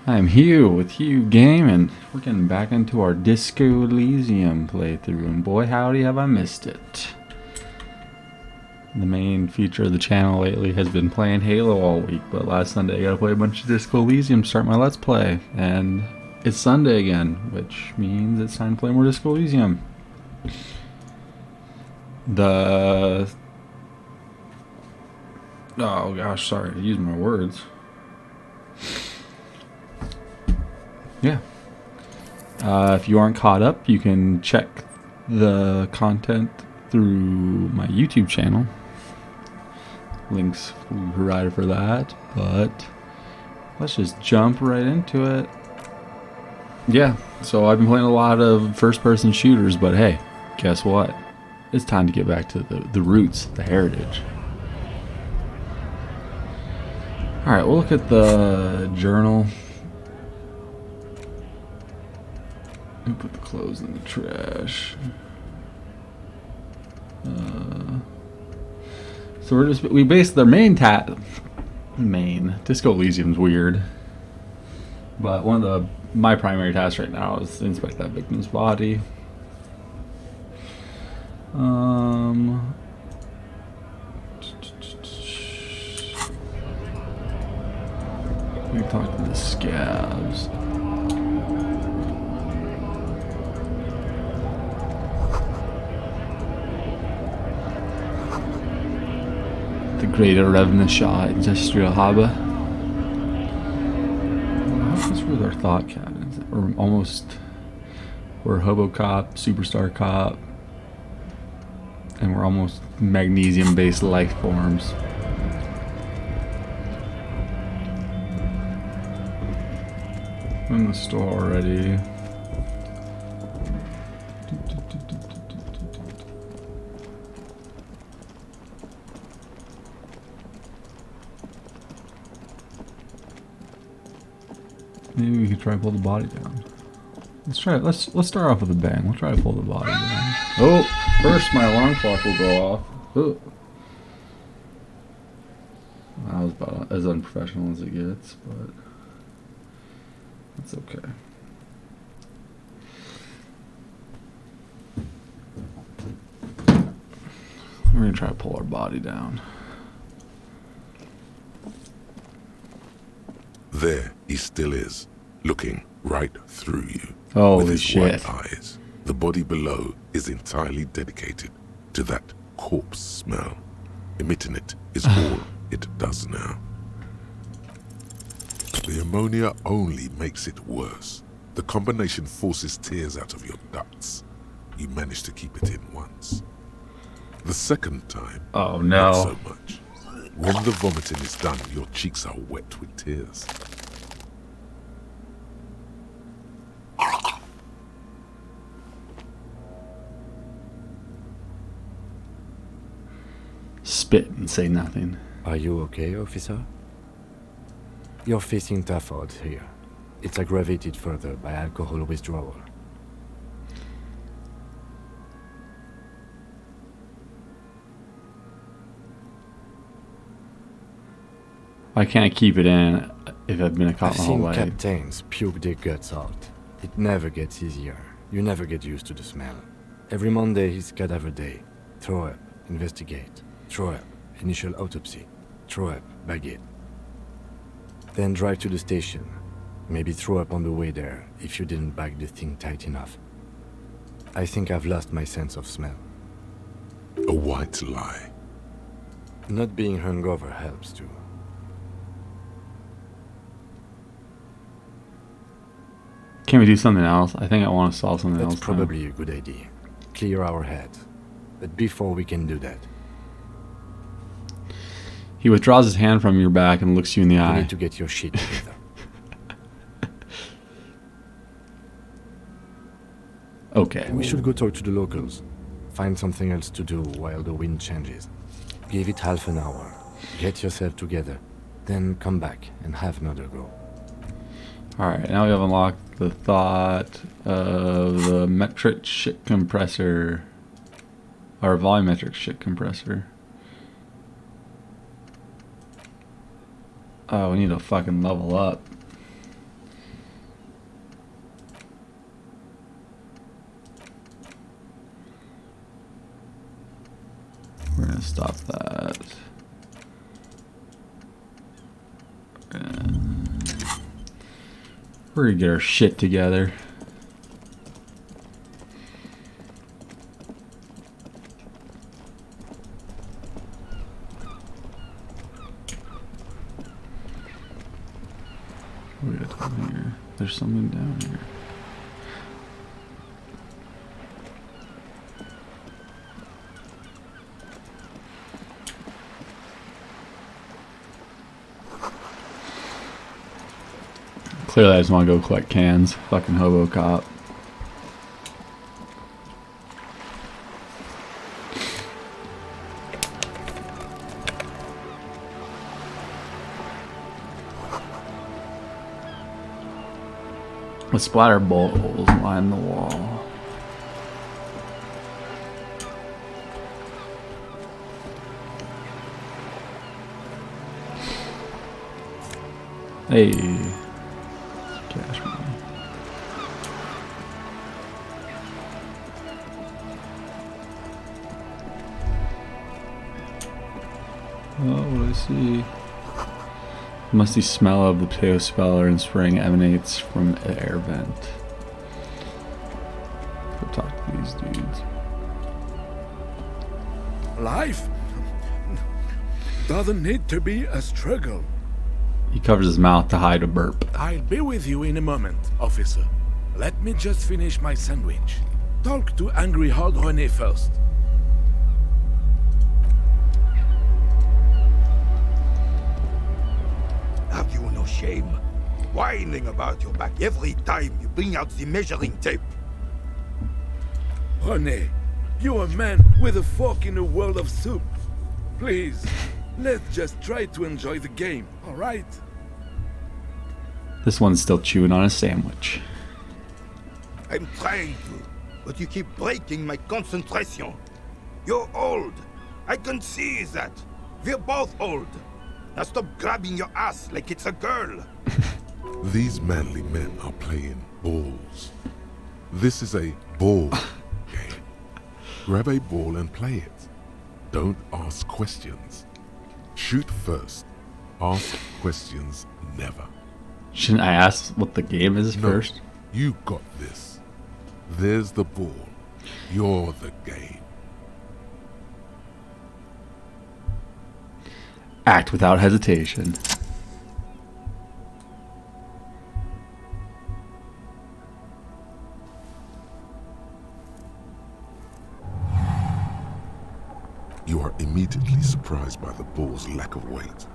I'm Hugh with Hugh Game, and we're getting back into our Disco Elysium playthrough, and boy howdy have I missed it. The main feature of the channel lately has been playing Halo all week, but last Sunday I got to play a bunch of Disco Elysium to start my Let's Play, and it's Sunday again, which means it's time to play more Disco Elysium. Oh gosh, sorry, I used my words. Yeah. If you aren't caught up, you can check the content through my YouTube channel. Links provided for that, but let's just jump right into it. Yeah, so I've been playing a lot of first-person shooters, but hey, guess what? It's time to get back to the roots, the heritage. Alright, we'll look at the journal. And put the clothes in the trash. So we based their main Disco Elysium's weird, but one of my primary tasks right now is to inspect that victim's body. We talked to the scabs. The Greater Revenant Industrial Harbor. What's with our thought cabins? We're Hobo Cop, Superstar Cop, and we're almost magnesium-based life forms. I'm in the store already. Maybe we could try to pull the body down. Let's try it. Let's start off with a bang. We'll try to pull the body down. Oh, first my alarm clock will go off. Oh. That was about as unprofessional as it gets, but that's okay. We're gonna try to pull our body down. There he still is, looking right through you. Holy with his shit. white eyes. The body below is entirely dedicated to that corpse smell. Emitting it is all it does now. The ammonia only makes it worse. The combination forces tears out of your ducts. You manage to keep it in once. The second time, Oh not no. so much. When the vomiting is done, your cheeks are wet with tears. Spit and say nothing. Are you okay, officer? You're facing tough odds here. It's aggravated further by alcohol withdrawal. Why can't I keep it in if I've been a cop I've my whole seen life? captains puke their guts out. It never gets easier. You never get used to the smell. Every Monday is cadaver day. Throw up, investigate. Throw up, initial autopsy. Throw up, bag it. Then drive to the station. Maybe throw up on the way there if you didn't bag the thing tight enough. I think I've lost my sense of smell. A white lie. Not being hungover helps too. Can we do something else? I think I want to solve something else. That's probably a good idea. Clear our heads. But before we can do that, He withdraws his hand from your back and looks you in the you eye. need to get your shit together. Okay. We should go talk to the locals. Find something else to do while the wind changes. Give it half an hour. Get yourself together. Then come back and have another go. Alright, now we have unlocked the thought of the metric shit compressor. Or volumetric shit compressor. Oh, we need to fucking level up. Stop that. We're gonna get our shit together. What do we got down here? There's something down here. Clearly I just want to go collect cans. Fucking hobo cop. The splatter bowls line the wall. Hey. Cash money. Oh, what do I see? The musty smell of the potato speller in spring emanates from an air vent. Go talk to these dudes. Life doesn't need to be a struggle. He covers his mouth to hide a burp. I'll be with you in a moment, officer. Let me just finish my sandwich. Talk to angry old René first. Have you no shame? Whining about your back every time you bring out the measuring tape. René, you're a man with a fork in a world of soup. Please, let's just try to enjoy the game, alright? This one's still chewing on a sandwich. I'm trying to, but you keep breaking my concentration. You're old. I can see that. We're both old. Now stop grabbing your ass like it's a girl. These manly men are playing balls. This is a ball game. Grab a ball and play it. Don't ask questions. Shoot first. Ask questions never. Shouldn't I ask what the game is No, first? you got this. There's the ball. You're the game. Act without hesitation. You are immediately surprised by the ball's lack of weight.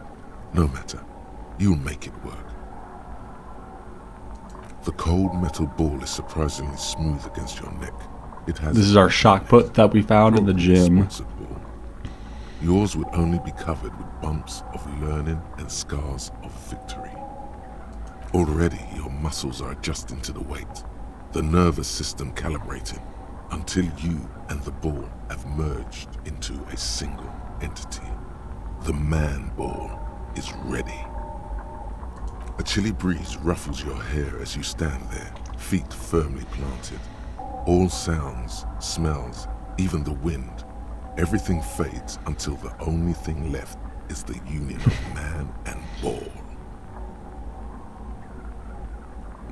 No matter, you'll make it work. The cold metal ball is surprisingly smooth against your neck. It has This is our shock put that we found in the gym. sponsored ball. Yours would only be covered with bumps of learning and scars of victory. Already your muscles are adjusting to the weight, the nervous system calibrating, until you and the ball have merged into a single entity. The man ball is ready. A chilly breeze ruffles your hair as you stand there, feet firmly planted. All sounds, smells, even the wind, everything fades until the only thing left is the union of man and ball.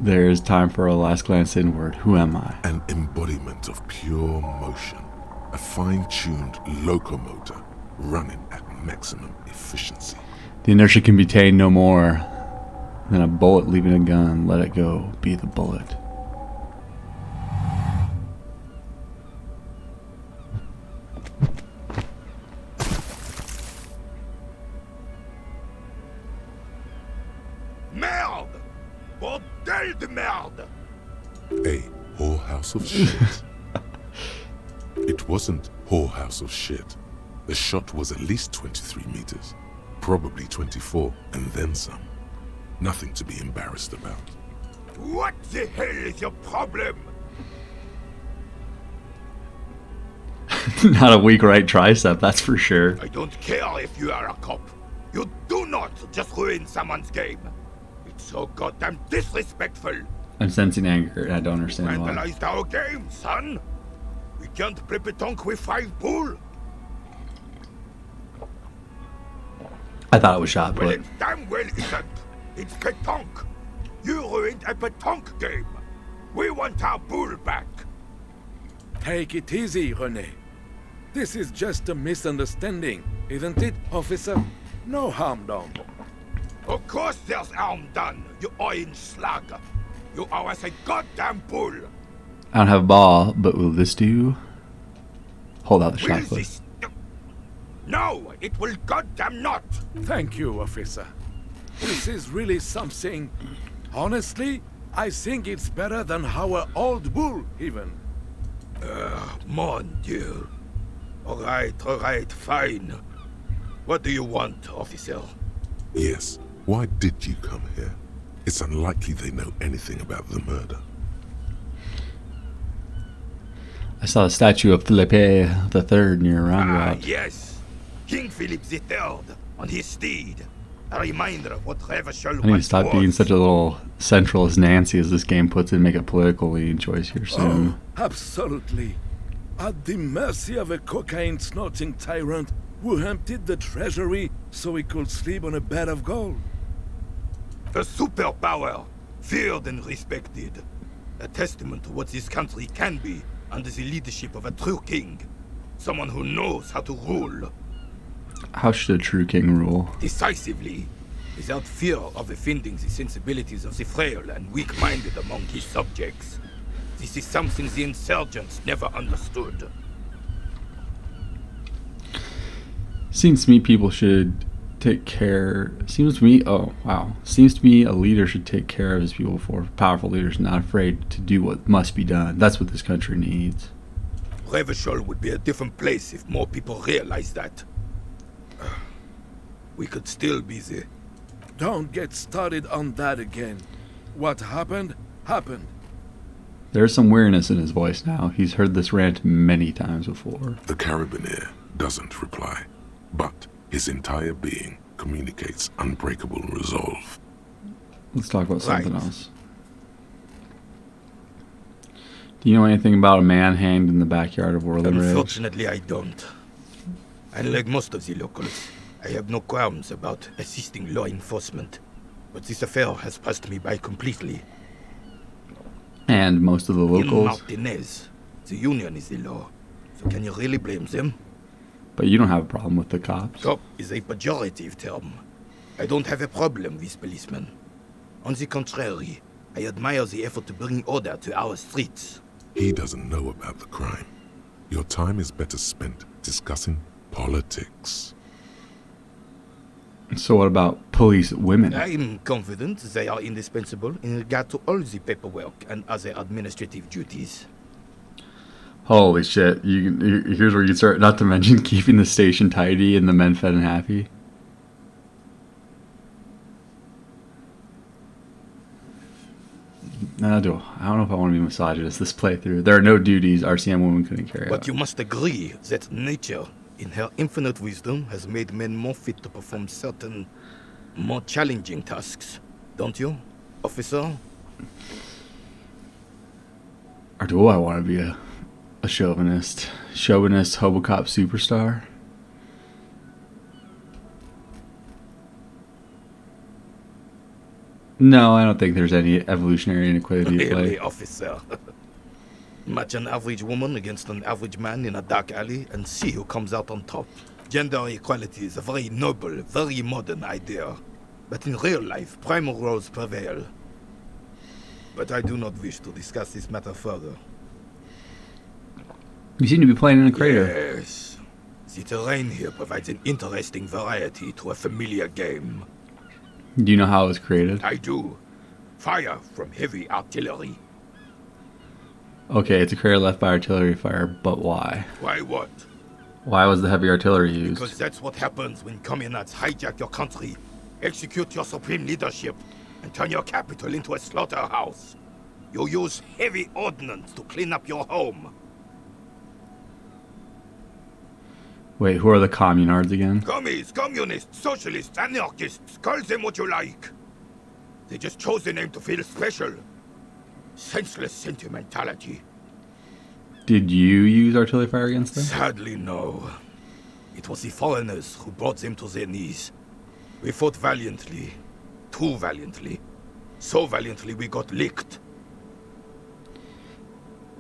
There is time for a last glance inward. Who am I? An embodiment of pure motion, a fine-tuned locomotor running at maximum efficiency. The inertia can be tamed no more than a bullet leaving a gun. Let it go. Be the bullet. Merde! Bordel de merde! A whorehouse of shit. It wasn't whorehouse of shit. The shot was at least 23 meters, probably 24, and then some. Nothing to be embarrassed about. What the hell is your problem? Not a weak right tricep, that's for sure. I don't care if you are a cop. You do not just ruin someone's game. It's so goddamn disrespectful. I'm sensing anger and I don't understand why. Vandalized our game, son. We can't play pétanque with 5 pool. I thought it was shot Well, put. it damn well isn't. It's pétanque. You ruined a pétanque game. We want our bull back. Take it easy, René. This is just a misunderstanding, isn't it, officer? No harm done. Of course there's harm done, you orange slug. You owe us a goddamn bull. I don't have a ball, but will this do? Hold out the shot Will put. this... No, it will goddamn not. Thank you, officer. This is really something. Honestly, I think it's better than our old bull, even. Mon Dieu. All right, fine. What do you want, officer? Yes. Why did you come here? It's unlikely they know anything about the murder. I saw a statue of Philippe III near a roundabout. Yes. King Philip III on his steed. A reminder of what Revachol I need to stop being such a little centralist Nancy as this game puts it and make a political leading choice here soon. Oh, absolutely. At the mercy of a cocaine-snorting tyrant who emptied the treasury so he could sleep on a bed of gold. A superpower, feared and respected. A testament to what this country can be under the leadership of a true king. Someone who knows how to rule. How should a true king rule? Decisively, without fear of offending the sensibilities of the frail and weak-minded among his subjects. This is something the insurgents never understood. Seems to me people should take care. Seems to me, oh wow. Seems to me a leader should take care of his people for powerful leaders, not afraid to do what must be done. That's what this country needs. Revachol would be a different place if more people realized that. We could still be there. Don't get started on that again. What happened, happened. There's some weariness in his voice now. He's heard this rant many times before. The Carabiner doesn't reply, but his entire being communicates unbreakable resolve. Let's talk about something Right. else. Do you know anything about a man hanged in the backyard of Whirling Ridge? Unfortunately, I don't. Unlike most of the locals, I have no qualms about assisting law enforcement. But this affair has passed me by completely. And most of the In locals? Martinez, the union is the law. So can you really blame them? But you don't have a problem with the cops. Cop is a pejorative term. I don't have a problem with policemen. On the contrary, I admire the effort to bring order to our streets. He doesn't know about the crime. Your time is better spent discussing politics. So what about police women? I'm confident they are indispensable in regard to all the paperwork and other administrative duties. Holy shit. Here's where you start, not to mention keeping the station tidy and the men fed and happy. I don't know if I want to be misogynist this playthrough. There are no duties RCM women couldn't carry But out. you must agree that nature, in her infinite wisdom, has made men more fit to perform certain, more challenging tasks. Don't you, officer? Or do I want to be a chauvinist? Chauvinist Hobocop superstar? No, I don't think there's any evolutionary inequality at Really, play. officer. Match an average woman against an average man in a dark alley and see who comes out on top. Gender equality is a very noble, very modern idea. But in real life, primal roles prevail. But I do not wish to discuss this matter further. You seem to be playing in a crater. Yes. The terrain here provides an interesting variety to a familiar game. Do you know how it was created? I do. Fire from heavy artillery. Okay, it's a crater left by artillery fire, but why? Why what? Why was the heavy artillery used? Because that's what happens when communists hijack your country, execute your supreme leadership, and turn your capital into a slaughterhouse. You use heavy ordnance to clean up your home. Wait, who are the communards again? Commies, communists, socialists, anarchists, call them what you like. They just chose the name to feel special. Senseless sentimentality. Did you use artillery fire against them? Sadly, no. It was the foreigners who brought them to their knees. We fought valiantly. Too valiantly. So valiantly we got licked.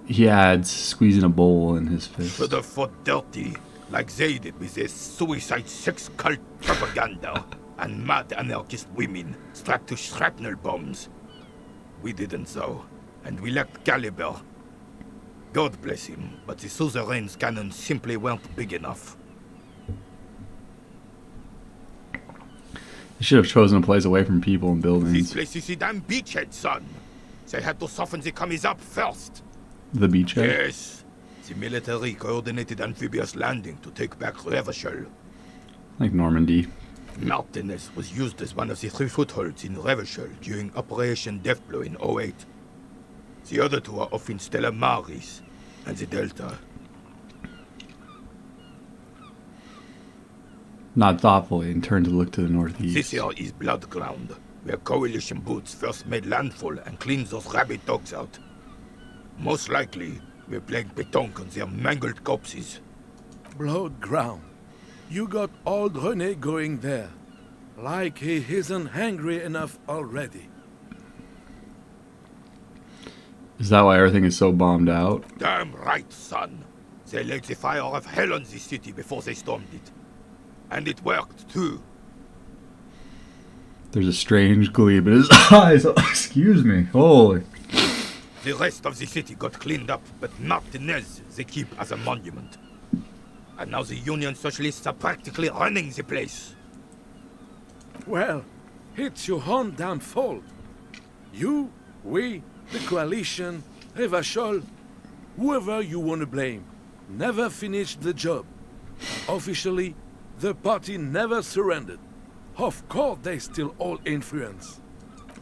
He adds, squeezing a bowl in his fist. Should have fought dirty, like they did with their suicide sex cult propaganda and mad anarchist women strapped to shrapnel bombs. We didn't though, and we lacked caliber. God bless him, but the suzerain's cannons simply weren't big enough. They should have chosen a place away from people and This buildings. place is a damn beachhead, son. They had to soften the commies up first. The beachhead? Yes. The military coordinated amphibious landing to take back Revachol. Like Normandy. Martinez was used as one of the 3 footholds in Revachol during Operation Deathblow in 08. The other 2 are off in Stella Maris and the Delta. Not thoughtfully, and turned to look to the northeast. This here is Blood Ground, where Coalition boots first made landfall and cleaned those rabid dogs out. Most likely, we're playing pétanque on their mangled corpses. Blood ground. You got old René going there. Like he isn't hungry enough already. Is that why everything is so bombed out? Damn right, son. They laid the fire of hell on the city before they stormed it. And it worked, too. There's a strange gleam in his eyes. Excuse me. Holy. The rest of the city got cleaned up, but Martinez they keep as a monument. And now the Union Socialists are practically running the place. Well, it's your own damn fault. You, we, the coalition, Revachol, whoever you want to blame, never finished the job. Officially, the party never surrendered. Of course they still hold influence.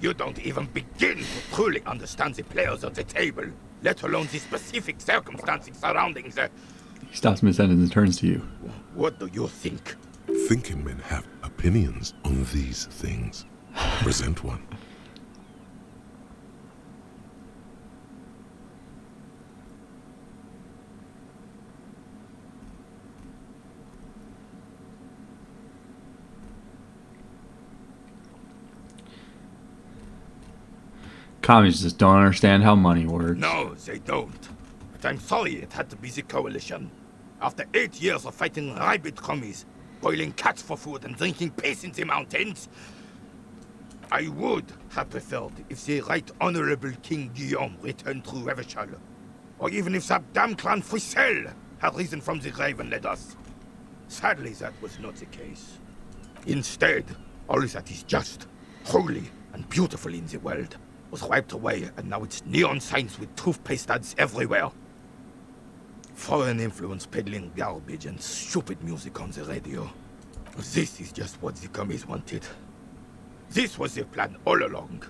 You don't even begin to truly understand the players at the table, let alone the specific circumstances surrounding the... He stops mid-sentence and turns to you. What do you think? Thinking men have opinions on these things. Present one. Commies just don't understand how money works. No, they don't. But I'm sorry it had to be the coalition. After 8 years of fighting rabid commies, boiling cats for food and drinking piss in the mountains, I would have preferred if the Right Honorable King Guillaume returned through Revachol, or even if that damn clan Frisel had risen from the grave and led us. Sadly, that was not the case. Instead, all that is just, holy, and beautiful in the world was wiped away, and now it's neon signs with toothpaste ads everywhere. Foreign influence peddling garbage and stupid music on the radio. This is just what the commies wanted. This was their plan all along.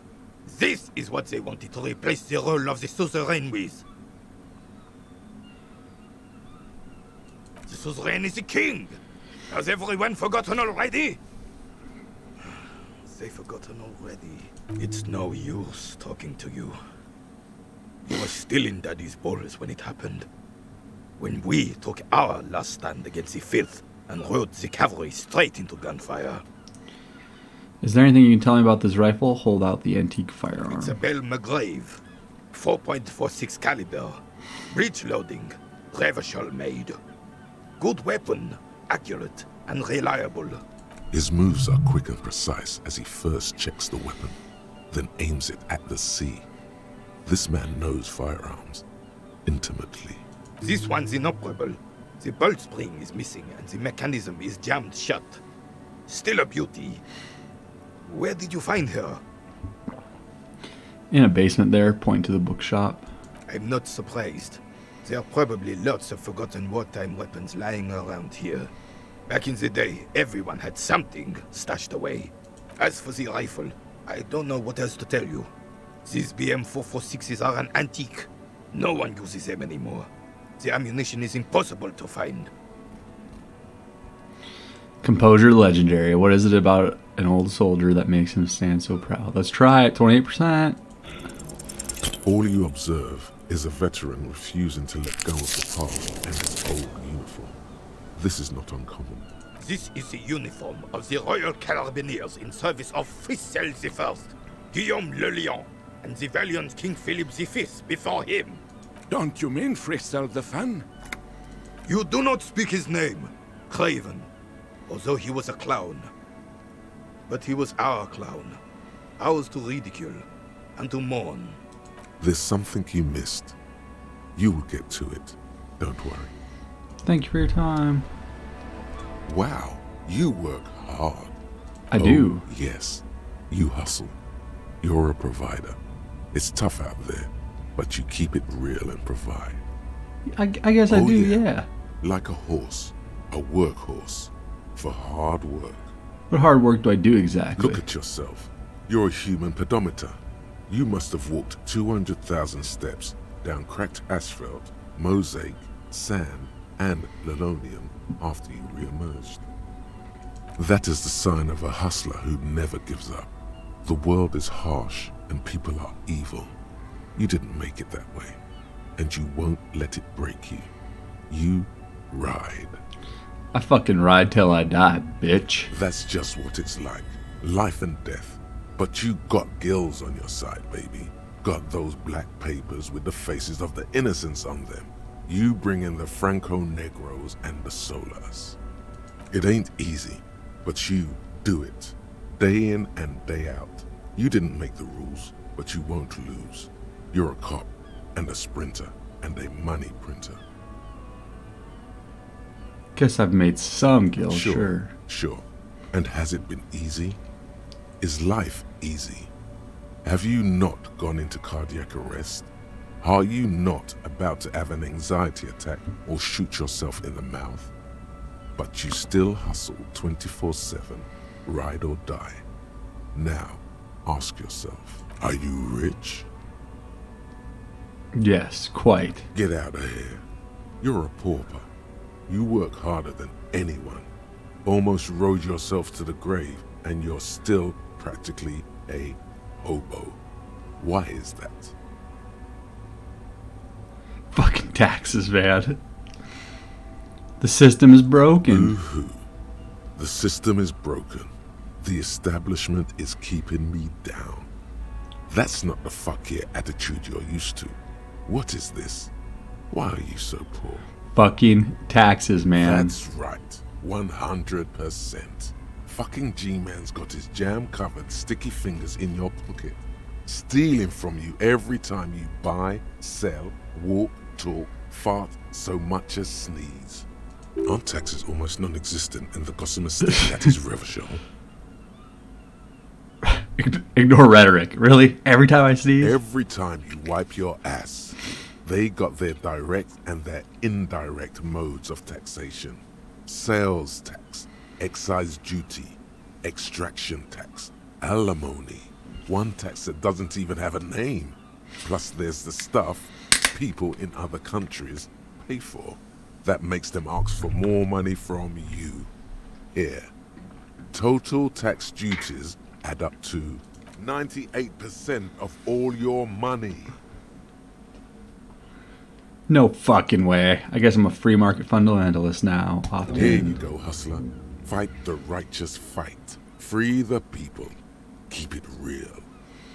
This is what they wanted to replace the role of the suzerain with. The suzerain is the king! Has everyone forgotten already? They've forgotten already. It's no use talking to you. You were still in Daddy's balls when it happened. When we took our last stand against the filth and rode the cavalry straight into gunfire. Is there anything you can tell me about this rifle? Hold out the antique firearm. It's a Bell McGrave. 4.46 caliber. Breech loading. Revachol made. Good weapon. Accurate and reliable. His moves are quick and precise as he first checks the weapon, then aims it at the sea. This man knows firearms intimately. This one's inoperable. The bolt spring is missing and the mechanism is jammed shut. Still a beauty. Where did you find her? In a basement there, point to the bookshop. I'm not surprised. There are probably lots of forgotten wartime weapons lying around here. Back in the day, everyone had something stashed away. As for the rifle, I don't know what else to tell you. These BM-446s are an antique. No one uses them anymore. The ammunition is impossible to find. Composure legendary. What is it about an old soldier that makes him stand so proud? Let's try it. 28%. All you observe is a veteran refusing to let go of the past and his old uniform. This is not uncommon. This is the uniform of the Royal Carabineers in service of Frissel I, Guillaume le Lion, and the valiant King Philip V before him. Don't you mean Frissel the Fan? You do not speak his name, Craven, although he was a clown. But he was our clown, ours to ridicule and to mourn. There's something you missed. You will get to it. Don't worry. Thank you for your time. Wow, you work hard. I do. Yes, you hustle. You're a provider. It's tough out there, but you keep it real and provide. I guess I do, yeah. Like a horse, a workhorse, for hard work. What hard work do I do exactly? Look at yourself. You're a human pedometer. You must have walked 200,000 steps down cracked asphalt, mosaic, sand, and linoleum after you re-emerged. That is the sign of a hustler who never gives up. The world is harsh and people are evil. You didn't make it that way, and you won't let it break you. You ride. I fucking ride till I die, bitch. That's just what it's like. Life and death. But you got gills on your side, baby. Got those black papers with the faces of the innocents on them. You bring in the Franco-Negros and the Solas. It ain't easy, but you do it. Day in and day out. You didn't make the rules, but you won't lose. You're a cop and a sprinter and a money printer. Guess I've made some gills, sure. Sure. And has it been easy? Is life easy? Have you not gone into cardiac arrest? Are you not about to have an anxiety attack or shoot yourself in the mouth? But you still hustle 24/7, ride or die. Now, ask yourself, are you rich? Yes, quite. Get out of here. You're a pauper. You work harder than anyone. Almost rode yourself to the grave, and you're still practically a hobo. Why is that? Fucking taxes, man. The system is broken. Boo-hoo. The system is broken. The establishment is keeping me down. That's not the fuck yeah attitude you're used to. What is this? Why are you so poor? Fucking taxes, man. That's right. 100%. Fucking G-Man's got his jam-covered sticky fingers in your pocket, stealing from you every time you buy, sell, walk, talk, fart, so much as sneeze. Aren't taxes almost non-existent in the Gossamer state that is Revachol? Ignore rhetoric. Really? Every time I sneeze? Every time you wipe your ass, they got their direct and their indirect modes of taxation. Sales tax, excise duty, extraction tax, alimony. One tax that doesn't even have a name. Plus there's the stuff people in other countries pay for. That makes them ask for more money from you. Here, total tax duties add up to 98% of all your money. No fucking way. I guess I'm a free market fundamentalist now. Here you go, hustler. Fight the righteous fight. Free the people. Keep it real.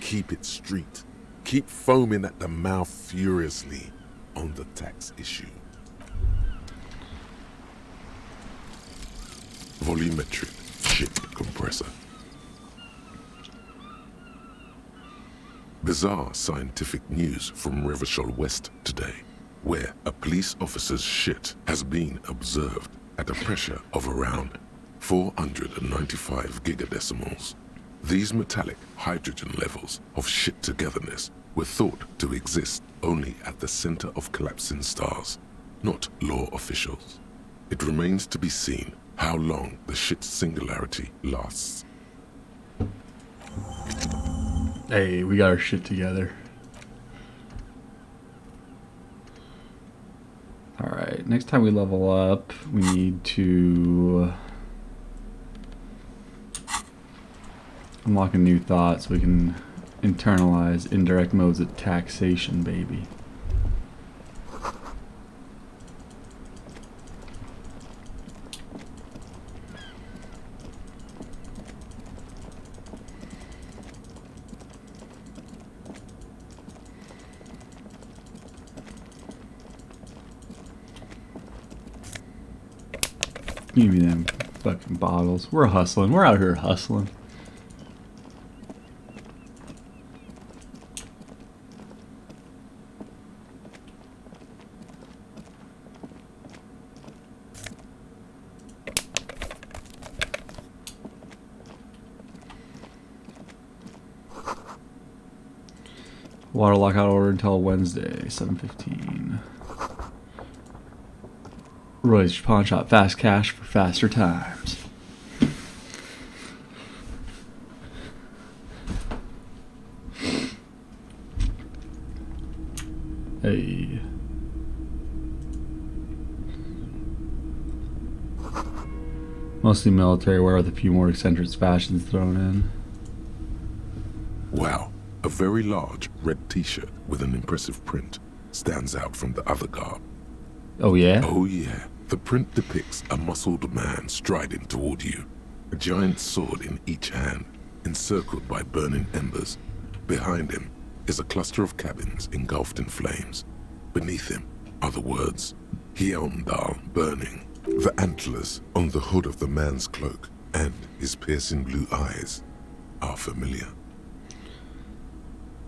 Keep it street. Keep foaming at the mouth furiously on the tax issue. Volumetric ship compressor. Bizarre scientific news from Revachol West today, where a police officer's shit has been observed at a pressure of around 495 gigadecimals. These metallic hydrogen levels of shit togetherness were thought to exist only at the center of collapsing stars, not law officials. It remains to be seen how long the shit singularity lasts. Hey, we got our shit together. Alright, next time we level up, we need to unlock a new thought so we can internalize indirect modes of taxation, baby. Give me them fucking bottles. We're hustling. We're out here hustling. Water lockout order until Wednesday, 7:15. Roy's Pawn Shop, fast cash for faster times. Hey. Mostly military wear with a few more eccentric fashions thrown in. Wow, a very large red t-shirt with an impressive print stands out from the other garb. Oh yeah? Oh yeah, the print depicts a muscled man striding toward you, a giant sword in each hand, encircled by burning embers. Behind him is a cluster of cabins engulfed in flames. Beneath him are the words, Hjelmdal burning. The antlers on the hood of the man's cloak and his piercing blue eyes are familiar.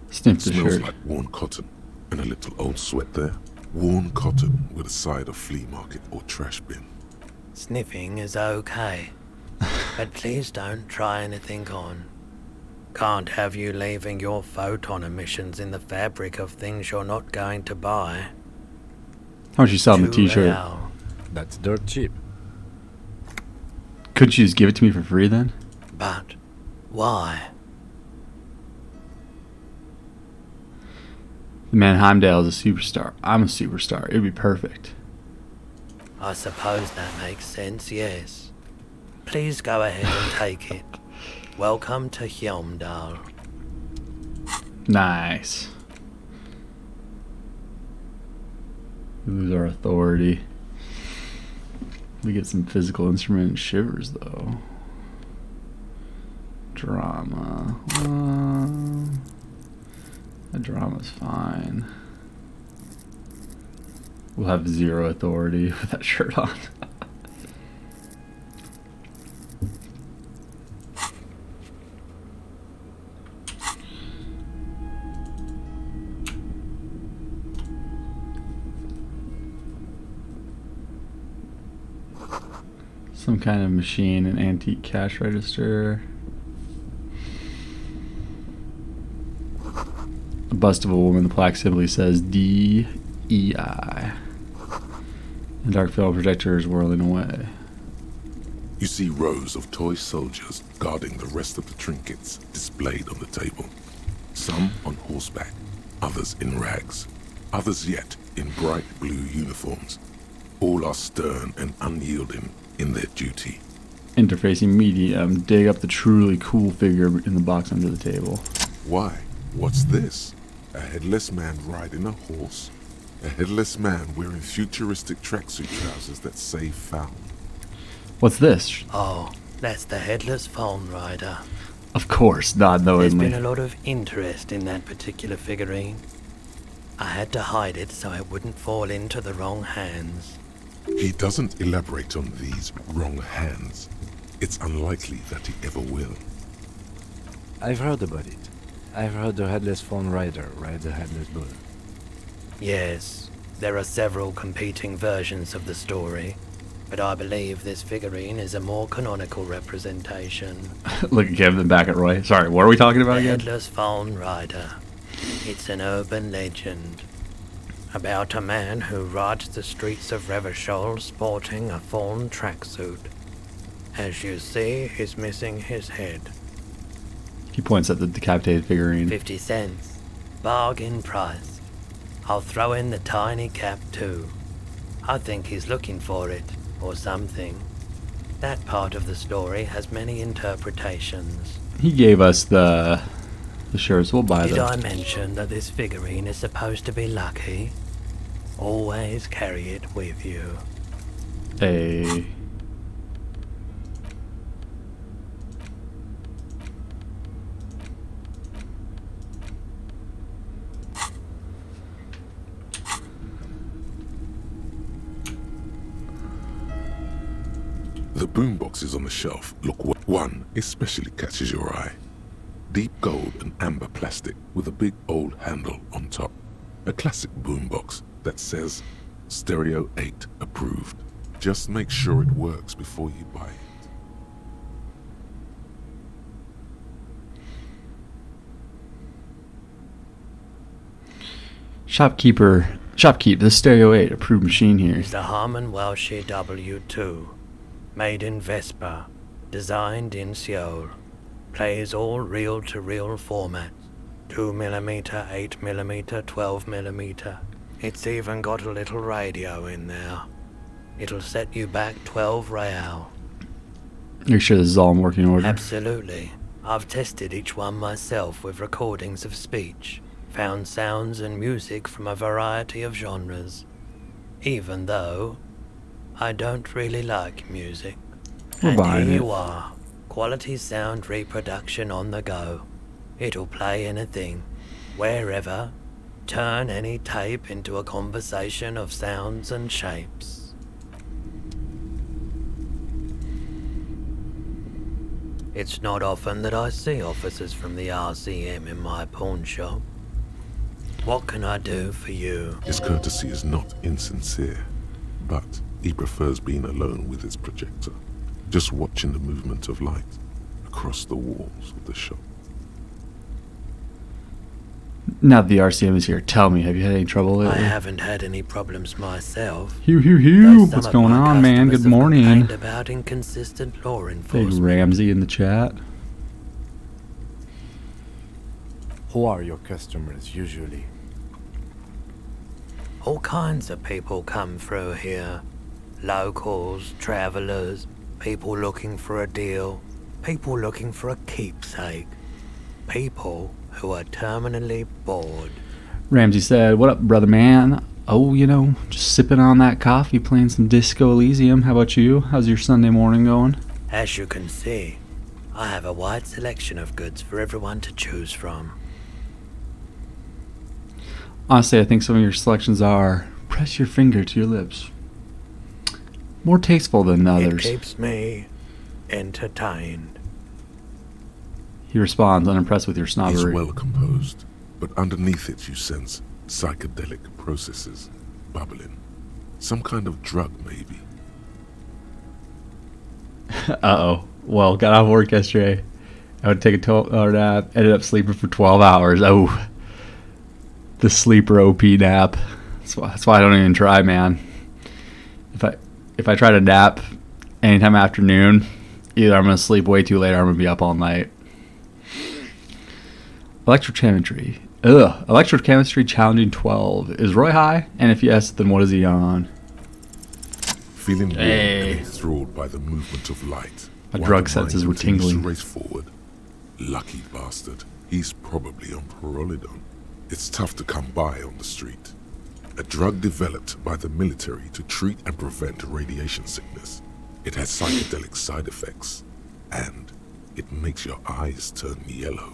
Sniff the Smells shirt. like worn cotton and a little old sweat there. Worn cotton with a side of flea market or trash bin. Sniffing is okay, but please don't try anything on. Can't have you leaving your photon emissions in the fabric of things you're not going to buy. How much you selling the t-shirt? Real. That's dirt cheap. Could you just give it to me for free then? But why? The man Heimdall is a superstar. I'm a superstar. It'd be perfect. I suppose that makes sense, yes. Please go ahead and take it. Welcome to Hjelmdal. Nice. We lose our authority. We get some physical instrument shivers though. Drama. The drama's fine. We'll have 0 authority with that shirt on. Some kind of machine, an antique cash register. A bust of a woman, the plaque simply says DEI. The dark film projector is whirling away. You see rows of toy soldiers guarding the rest of the trinkets displayed on the table. Some on horseback, others in rags, others yet in bright blue uniforms. All are stern and unyielding in their duty. Interfacing medium, dig up the truly cool figure in the box under the table. Why? What's this? A headless man riding a horse? A headless man wearing futuristic tracksuit trousers that say found? What's this? Oh, that's the headless phone rider. Of course, not There's been knowingly. a lot of interest in that particular figurine. I had to hide it so it wouldn't fall into the wrong hands. He doesn't elaborate on these wrong hands. It's unlikely that he ever will. I've heard about it. I've heard the headless phone rider rides a headless bull. Yes, there are several competing versions of the story, but I believe this figurine is a more canonical representation. Look at Kevin back at Roy. Sorry, what are we talking about The again? Headless Phone Rider. It's an urban legend about a man who rides the streets of Revachol sporting a fawn tracksuit. As you see, he's missing his head. He points at the decapitated figurine. 50 cents. Bargain price. I'll throw in the tiny cap too. I think he's looking for it, or something. That part of the story has many interpretations. He gave us the shirts. We'll buy Did them. I mention that this figurine is supposed to be lucky? Always carry it with you. A The boomboxes on the shelf look one especially catches your eye. Deep gold and amber plastic with a big old handle on top. A classic boombox that says Stereo 8 approved. Just make sure it works before you buy it. Shopkeep, this Stereo 8 approved machine here. Is the Harman Welshie W2, made in Vespa, designed in Seoul, plays all reel-to-reel formats, 2mm, 8mm, 12mm. It's even got a little radio in there. It'll set you back 12 real. You're sure this is all in working order? Absolutely. I've tested each one myself with recordings of speech, found sounds and music from a variety of genres, even though I don't really like music. We're And buying here it. you are, quality sound reproduction on the go. It'll play anything, wherever, turn any tape into a conversation of sounds and shapes. It's not often that I see officers from the RCM in my pawn shop. What can I do for you? His courtesy is not insincere, but he prefers being alone with his projector, just watching the movement of light across the walls of the shop. Now that the RCM is here, tell me, have you had any trouble I lately? haven't had any problems myself. Hugh, though some what's of going my on, man? customers Good have morning. complained about inconsistent law Big enforcement. Ramsey in the chat. Who are your customers usually? All kinds of people come through here. Locals, travelers, people looking for a deal, people looking for a keepsake, people who are terminally bored. Ramsey said, "What up, brother man? Oh, just sipping on that coffee, playing some Disco Elysium. How about you? How's your Sunday morning going?" As you can see, I have a wide selection of goods for everyone to choose from. Honestly, I think some of your selections are press your finger to your lips. More tasteful than It others. keeps me entertained. He responds, unimpressed with your He's snobbery. well composed, but underneath it you sense psychedelic processes bubbling. Some kind of drug, maybe. Uh-oh. Well, got off work yesterday. I would take a 12-hour nap. Ended up sleeping for 12 hours. Oh, the sleeper OP nap. That's why I don't even try, man. If I try to nap anytime afternoon, either I'm going to sleep way too late or I'm going to be up all night. Electrochemistry. Electrochemistry challenging 12. Is Roy high? And if yes, then what is he on? Feeling warm Hey. and enthralled by the movement of light. My while drug the senses mind were continues tingling. To race forward. Lucky bastard. He's probably on Parolidon. It's tough to come by on the street. A drug developed by the military to treat and prevent radiation sickness. It has psychedelic side effects, and it makes your eyes turn yellow.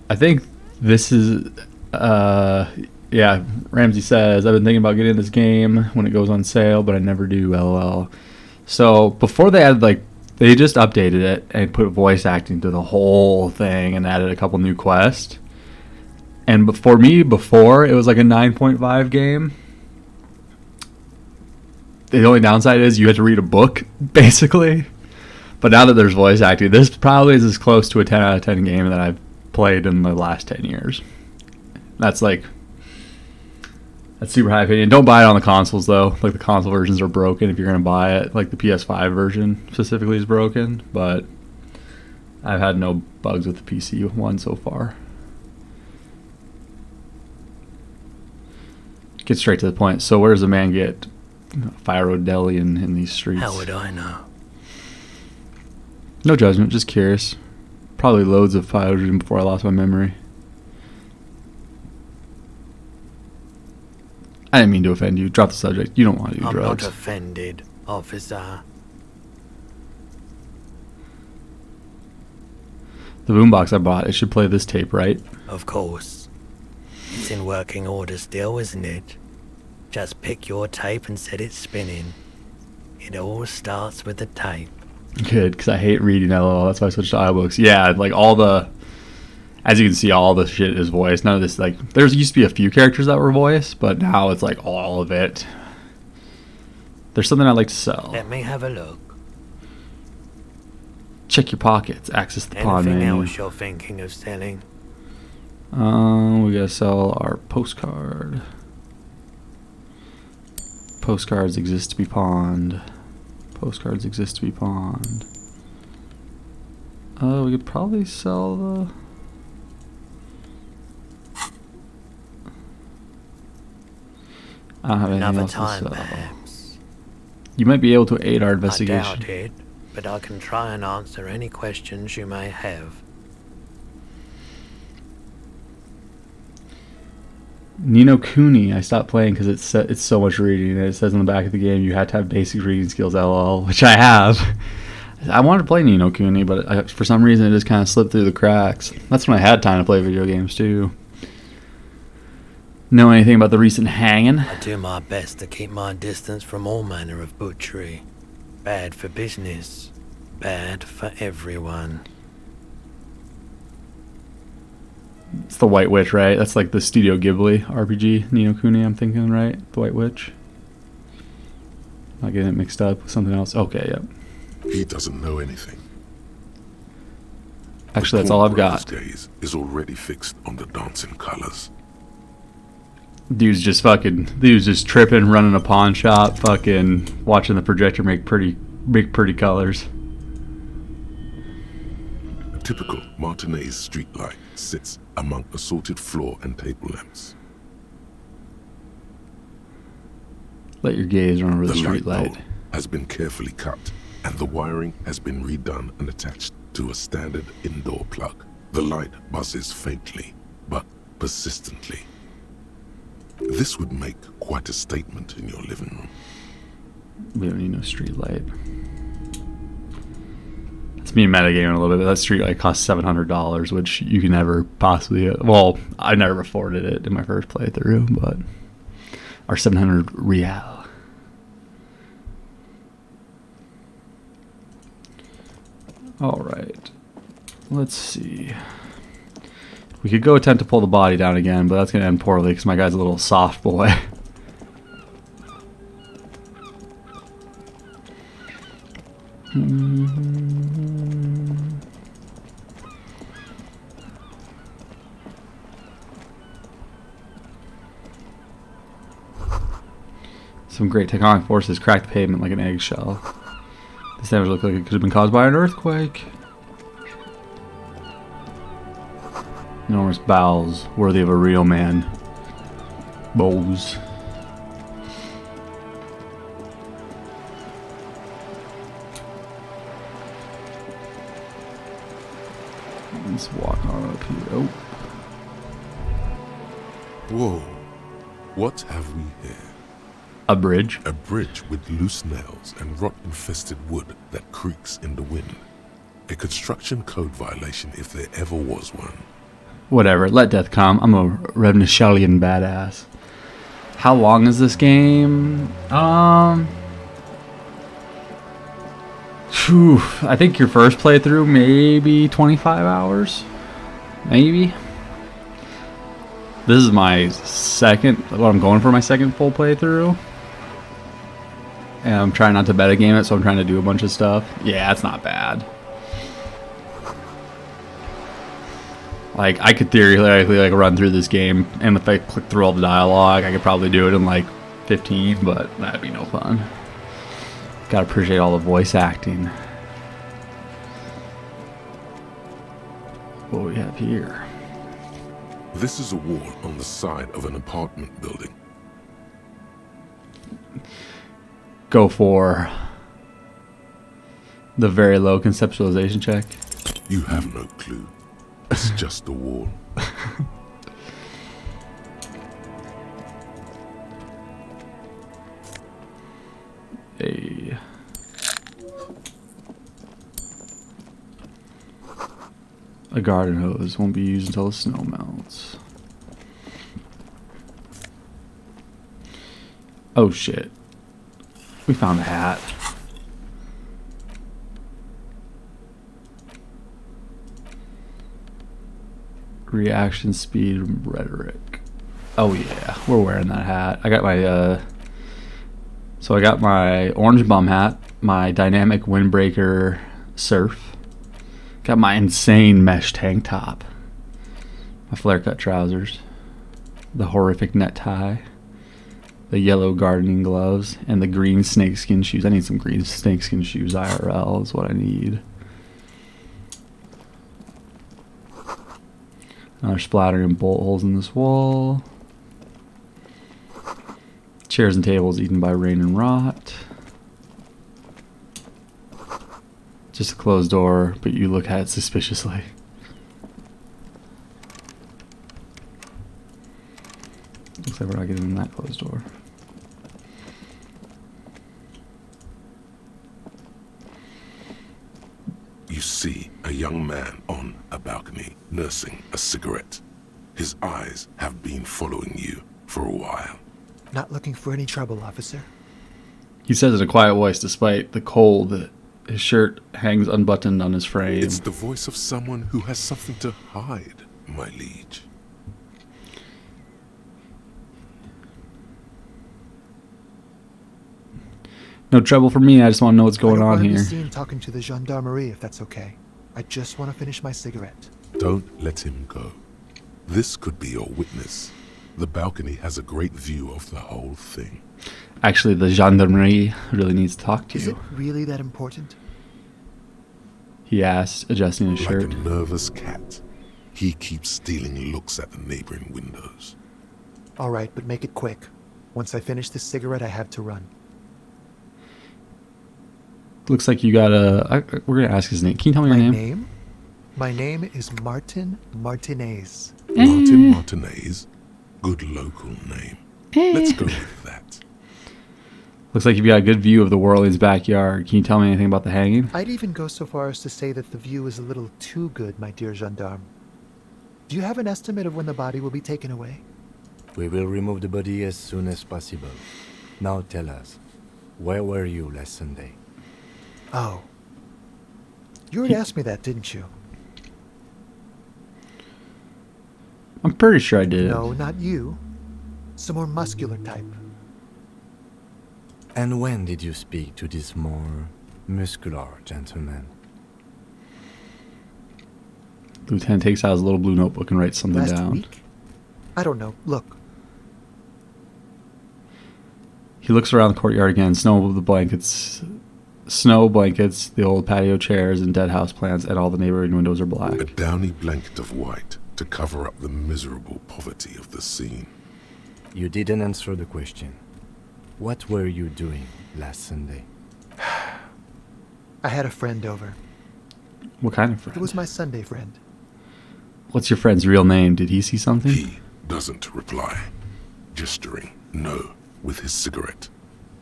I think this is, yeah, Ramsey says, I've been thinking about getting this game when it goes on sale, but I never do, lol. So before they added, they just updated it and put voice acting to the whole thing and added a couple new quests. And for me, before, it was like a 9.5 game. The only downside is you had to read a book, basically. But now that there's voice acting, this probably is as close to a 10 out of 10 game that I've played in the last 10 years. That's super high opinion. Don't buy it on the consoles, though. The console versions are broken if you're going to buy it. The PS5 version specifically is broken. But I've had no bugs with the PC one so far. Get straight to the point. So where does a man get Fire Deli in these streets? How would I know? No judgment, just curious. Probably loads of hydrogen before I lost my memory. I didn't mean to offend you. Drop the subject. You don't want to do I'm drugs. not offended, officer. The boombox I bought, it should play this tape, right? Of course. It's in working order still, isn't it? Just pick your tape and set it spinning. It all starts with the tape. Good, because I hate reading LOL. That's why I switched to iBooks. Yeah, like all the, as you can see, all the shit is voiced. None of this, like, there used to be a few characters that were voiced, but now it's like all of it. There's something I'd like to sell. Let me have a look. Check your pockets. Access the pawn Anything menu. else you're thinking of selling? We gotta sell our postcard. Postcards exist to be pawned. Postcards exist to be pawned. We could probably sell the... I don't have anything Another else time, to sell. perhaps. You might be able to aid our I investigation. doubt it, but I can try and answer any questions you may have. Nino Kuni, I stopped playing because it's so much reading. It says on the back of the game you had to have basic reading skills, LOL, which I have. I wanted to play Nino Kuni, but for some reason it just kind of slipped through the cracks. That's when I had time to play video games too. Know anything about the recent hanging? I do my best to keep my distance from all manner of butchery. Bad for business. Bad for everyone. It's the White Witch, right? That's like the Studio Ghibli RPG, Nino Kuni, I'm thinking, right? The White Witch. Not getting it mixed up with something else. Okay, yep. He doesn't know anything. Actually, that's The all poor I've brother's got. gaze is already fixed on the dancing colors. Dude's just tripping, running a pawn shop, fucking watching the projector make pretty colors. A typical Martinez streetlight sits among assorted floor and table lamps. Let your gaze run over the The light street light. bulb has been carefully cut, and the wiring has been redone and attached to a standard indoor plug. The light buzzes faintly, but persistently. This would make quite a statement in your living room. We don't need no street light. It's me metagaming a little bit, but that street light costs $700, which you can never possibly... Well, I never afforded it in my first playthrough, but... Our 700 real. Alright. Let's see. We could go attempt to pull the body down again, but that's going to end poorly because my guy's a little soft boy. Some great tectonic forces cracked the pavement like an eggshell. This damage looked like it could have been caused by an earthquake. Enormous bowels, worthy of a real man. Bows. Let's walk on up here. Oh. Whoa, what have we here? A bridge. A bridge with loose nails and rot-infested wood that creaks in the wind. A construction code violation if there ever was one. Whatever, let death come. I'm a Revenishalian badass. How long is this game? Phew, I think your first playthrough, maybe 25 hours? Maybe? This is my second, what I'm going for my second full playthrough. And I'm trying not to metagame it, so I'm trying to do a bunch of stuff. Yeah, it's not bad. Like, I could theoretically like run through this game, and if I click through all the dialogue, I could probably do it in like 15, but that'd be no fun. Gotta appreciate all the voice acting. What do we have here? This is a wall on the side of an apartment building. Go for the very low conceptualization check. You have no clue. It's just a wall. A garden hose won't be used until the snow melts. Oh shit. We found a hat. Reaction speed rhetoric. Oh yeah, we're wearing that hat. I got my so I got my orange bum hat, my dynamic windbreaker surf, got my insane mesh tank top, my flare cut trousers, the horrific net tie, the yellow gardening gloves, and the green snakeskin shoes. I need some green snakeskin shoes IRL is what I need. Another splattering bolt holes in this wall. Chairs and tables eaten by rain and rot. Just a closed door, but you look at it suspiciously. Looks like we're not getting in that closed door. You see a young man on a balcony nursing a cigarette. His eyes have been following you for a while. Not looking for any trouble, officer. He says in a quiet voice, despite the cold. His shirt hangs unbuttoned on his frame. It's the voice of someone who has something to hide, my liege. No trouble for me. I just want to know what's going on I don't here. want to be seen talking to the gendarmerie, if that's okay. I just want to finish my cigarette. Don't let him go. This could be your witness. The balcony has a great view of the whole thing. Actually, the gendarmerie really needs to talk to Is you. it really that important? He asked, adjusting his Like shirt. a nervous cat, he keeps stealing looks at the neighboring windows. All right, but make it quick. Once I finish this cigarette, I have to run. Looks like you got we're going to ask his name. Can you tell me your My name? name? My name is Martin Martinez. Martin Martinez? Good local name. Let's go with that. Looks like you've got a good view of the Worley's backyard. Can you tell me anything about the hanging? I'd even go so far as to say that the view is a little too good, my dear gendarme. Do you have an estimate of when the body will be taken away? We will remove the body as soon as possible. Now tell us, where were you last Sunday? Oh. You already asked me that, didn't you? I'm pretty sure I did. No, not you. Some more muscular type. And when did you speak to this more muscular gentleman? Lieutenant takes out his little blue notebook and writes something Last down. week? I don't know. Look. He looks around the courtyard again. Snow blankets, the old patio chairs, and dead house plants, and all the neighboring windows are black. A downy blanket of white to cover up the miserable poverty of the scene. You didn't answer the question. What were you doing last Sunday? I had a friend over. What kind of friend? It was my Sunday friend. What's your friend's real name? Did he see something? He doesn't reply, gesturing no with his cigarette.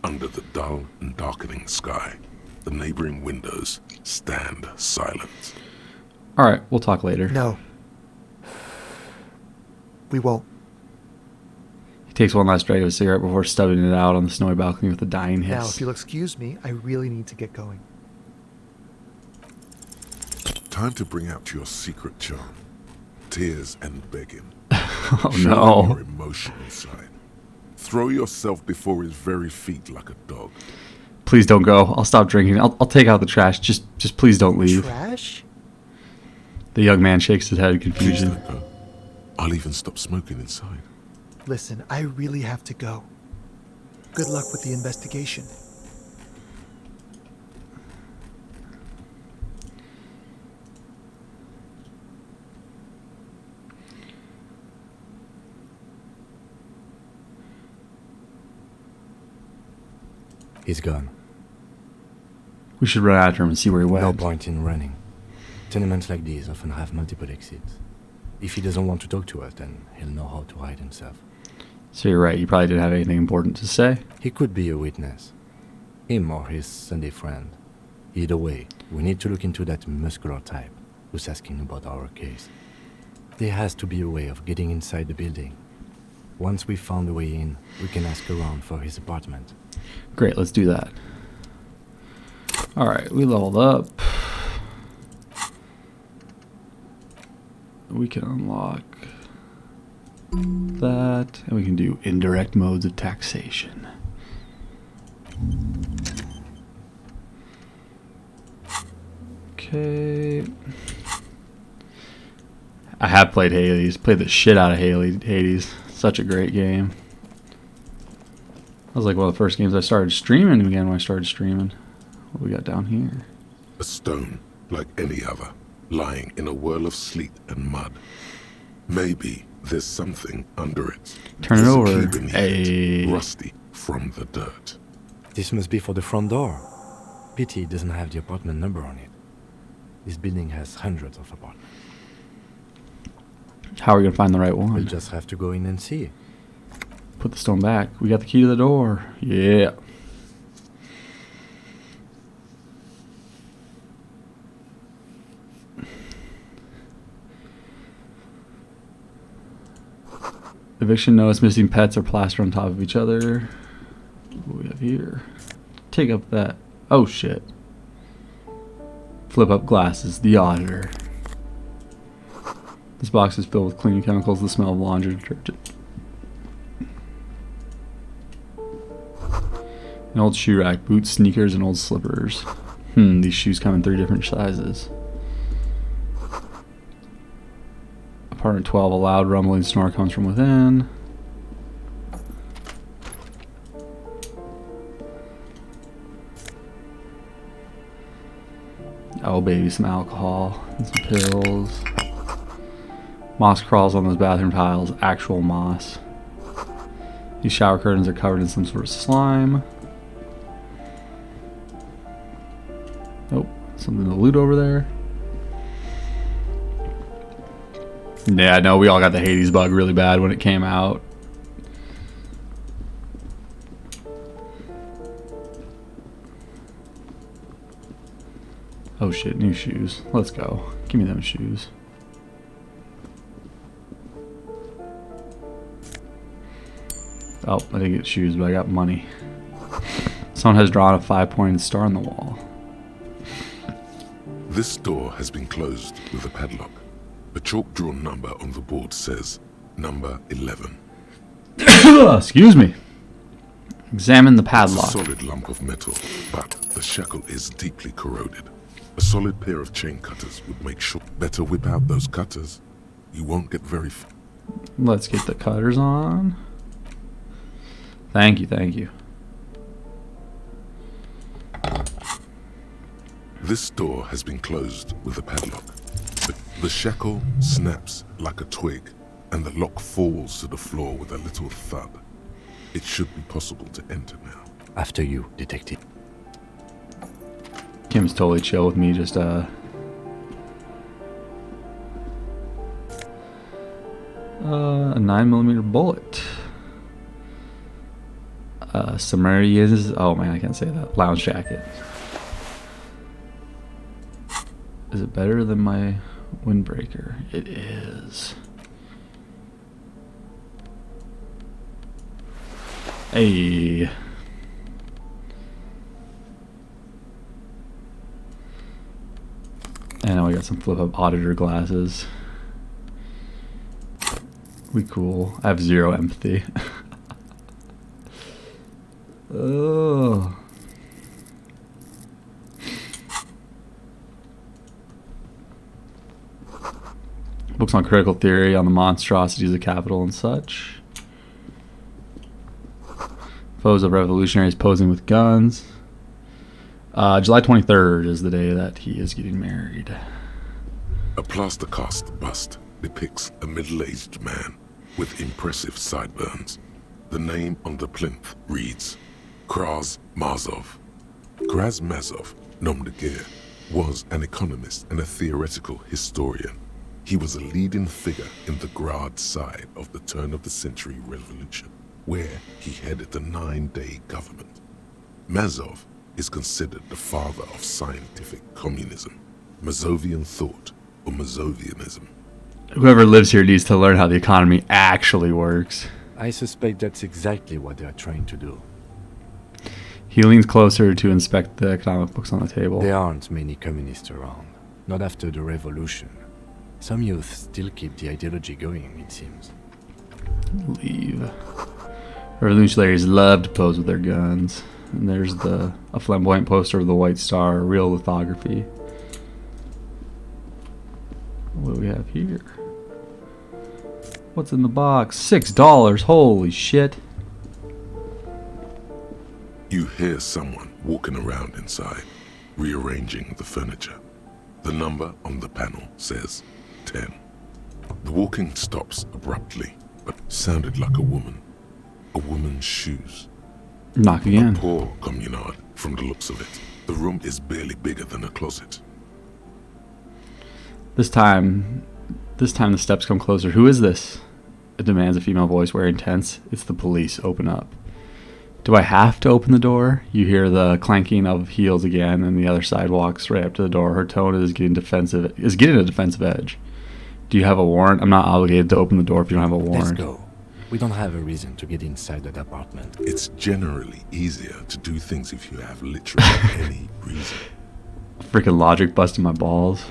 Under the dull and darkening sky, the neighboring windows stand silent. All right, we'll talk later. No. We won't. He takes one last drag of his cigarette before stubbing it out on the snowy balcony with a dying hiss. Now, if you'll excuse me, I really need to get going. Time to bring out your secret charm. Tears and begging. Oh Show no. him your emotional side. Throw yourself before his very feet like a dog. Please don't go. I'll stop drinking. I'll take out the trash. Just please don't leave. Trash? The young man shakes his head in Please confusion. don't go. I'll even stop smoking inside. Listen, I really have to go. Good luck with the investigation. He's gone. We should run after him and see where he went. No point in running. Tenements like these often have multiple exits. If he doesn't want to talk to us, then he'll know how to hide himself. So you're right. You probably didn't have anything important to say. He could be a witness. Him or his Sunday friend. Either way, we need to look into that muscular type who's asking about our case. There has to be a way of getting inside the building. Once we've found the way in, we can ask around for his apartment. Great, let's do that. Alright, we leveled up. We can unlock that, and we can do indirect modes of taxation. Okay. I have played Hades. Played the shit out of Hades. Such a great game. That was like one of the first games I started streaming again when I started streaming. What we got down here? A stone, like any other, lying in a whirl of sleet and mud. Maybe there's something under it. Turn it There's a over. key beneath it, rusty from the dirt. This must be for the front door. Pity it doesn't have the apartment number on it. This building has hundreds of apartments. How are we going to find the right one? We'll just have to go in and see. Put the stone back. We got the key to the door. Yeah. Eviction notice, missing pets are plastered on top of each other. What do we have here? Take up that. Oh shit. Flip up glasses. The auditor. This box is filled with cleaning chemicals, the smell of laundry detergent. An old shoe rack, boots, sneakers, and old slippers. These shoes come in 3 different sizes. Apartment 12, a loud rumbling snore comes from within. Oh baby, some alcohol and some pills. Moss crawls on those bathroom tiles, actual moss. These shower curtains are covered in some sort of slime. Nope, something to loot over there. Yeah, no, we all got the Hades bug really bad when it came out. Oh shit, new shoes. Let's go. Give me them shoes. Oh, I didn't get shoes, but I got money. Someone has drawn a 5-pointed star on the wall. This door has been closed with a padlock. A chalk-drawn number on the board says, number 11. Excuse me. Examine the It's a padlock. solid lump of metal, but the shackle is deeply corroded. A solid pair of chain cutters would make sure. Better whip out those cutters. You won't get very far. Let's get the cutters on. Thank you, thank you. This door has been closed with a padlock. The shackle snaps like a twig, and the lock falls to the floor with a little thud. It should be possible to enter now. After you, detective. Kim's totally chill with me, just a 9mm bullet. Sumerians. Oh man, I can't say that. Lounge jacket. Is it better than my windbreaker? It is. Hey. And now we got some flip up auditor glasses. We cool. I have 0 empathy. Oh. Books on critical theory on the monstrosities of capital and such. Foes of revolutionaries posing with guns. July 23rd is the day that he is getting married. A plaster cast bust depicts a middle-aged man with impressive sideburns. The name on the plinth reads Kraz Mazov. Kraz Mazov, nom de guerre, was an economist and a theoretical historian. He was a leading figure in the Grad side of the turn-of-the-century revolution, where he headed the 9-day government. Mazov is considered the father of scientific communism, Mazovian thought, or Mazovianism. Whoever lives here needs to learn how the economy actually works. I suspect that's exactly what they are trying to do. He leans closer to inspect the economic books on the table. There aren't many communists around. Not after the revolution. Some youth still keep the ideology going, it seems. Leave. Revolutionaries love to pose with their guns. And there's a flamboyant poster of the White Star, real lithography. What do we have here? What's in the box? $6. Holy shit. You hear someone walking around inside, rearranging the furniture. The number on the panel says 10. The walking stops abruptly, but sounded like a woman. A woman's shoes. Knock A again. poor communard, from the looks of it. The room is barely bigger than a closet. This time the steps come closer. Who is this? It demands a female voice wearing tense. It's the police. Open up. Do I have to open the door? You hear the clanking of heels again, and the other side walks right up to the door. Her tone is getting a defensive edge. Do you have a warrant? I'm not obligated to open the door if you don't have a warrant. Let's go. We don't have a reason to get inside that apartment. It's generally easier to do things if you have literally any reason. Freaking logic busting my balls.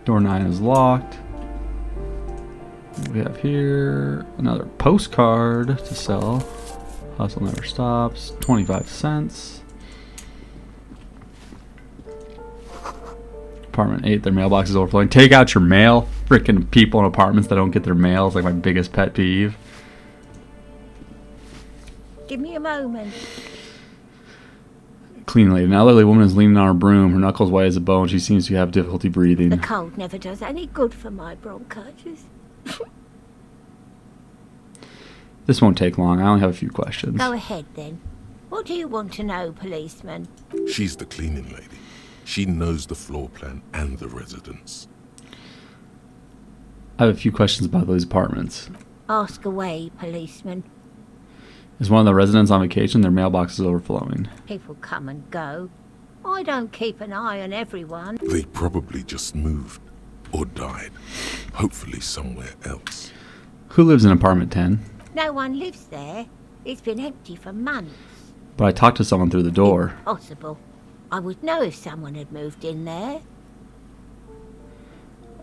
Door 9 is locked. We have here another postcard to sell. Hustle never stops. 25 cents. Apartment 8, their mailbox is overflowing. Take out your mail. Freaking people in apartments that don't get their mail is like my biggest pet peeve. Give me a moment. Clean lady. An elderly woman is leaning on her broom. Her knuckles white as a bone. She seems to have difficulty breathing. The cold never does any good for my bronchitis. This won't take long. I only have a few questions. Go ahead then. What do you want to know, policeman? She's the cleaning lady. She knows the floor plan and the residence. I have a few questions about those apartments. Ask away, policeman. Is one of the residents on vacation? Their mailbox is overflowing. People come and go. I don't keep an eye on everyone. They probably just moved or died. Hopefully somewhere else. Who lives in apartment 10? No one lives there. It's been empty for months. But I talked to someone through the door. Impossible. I would know if someone had moved in there.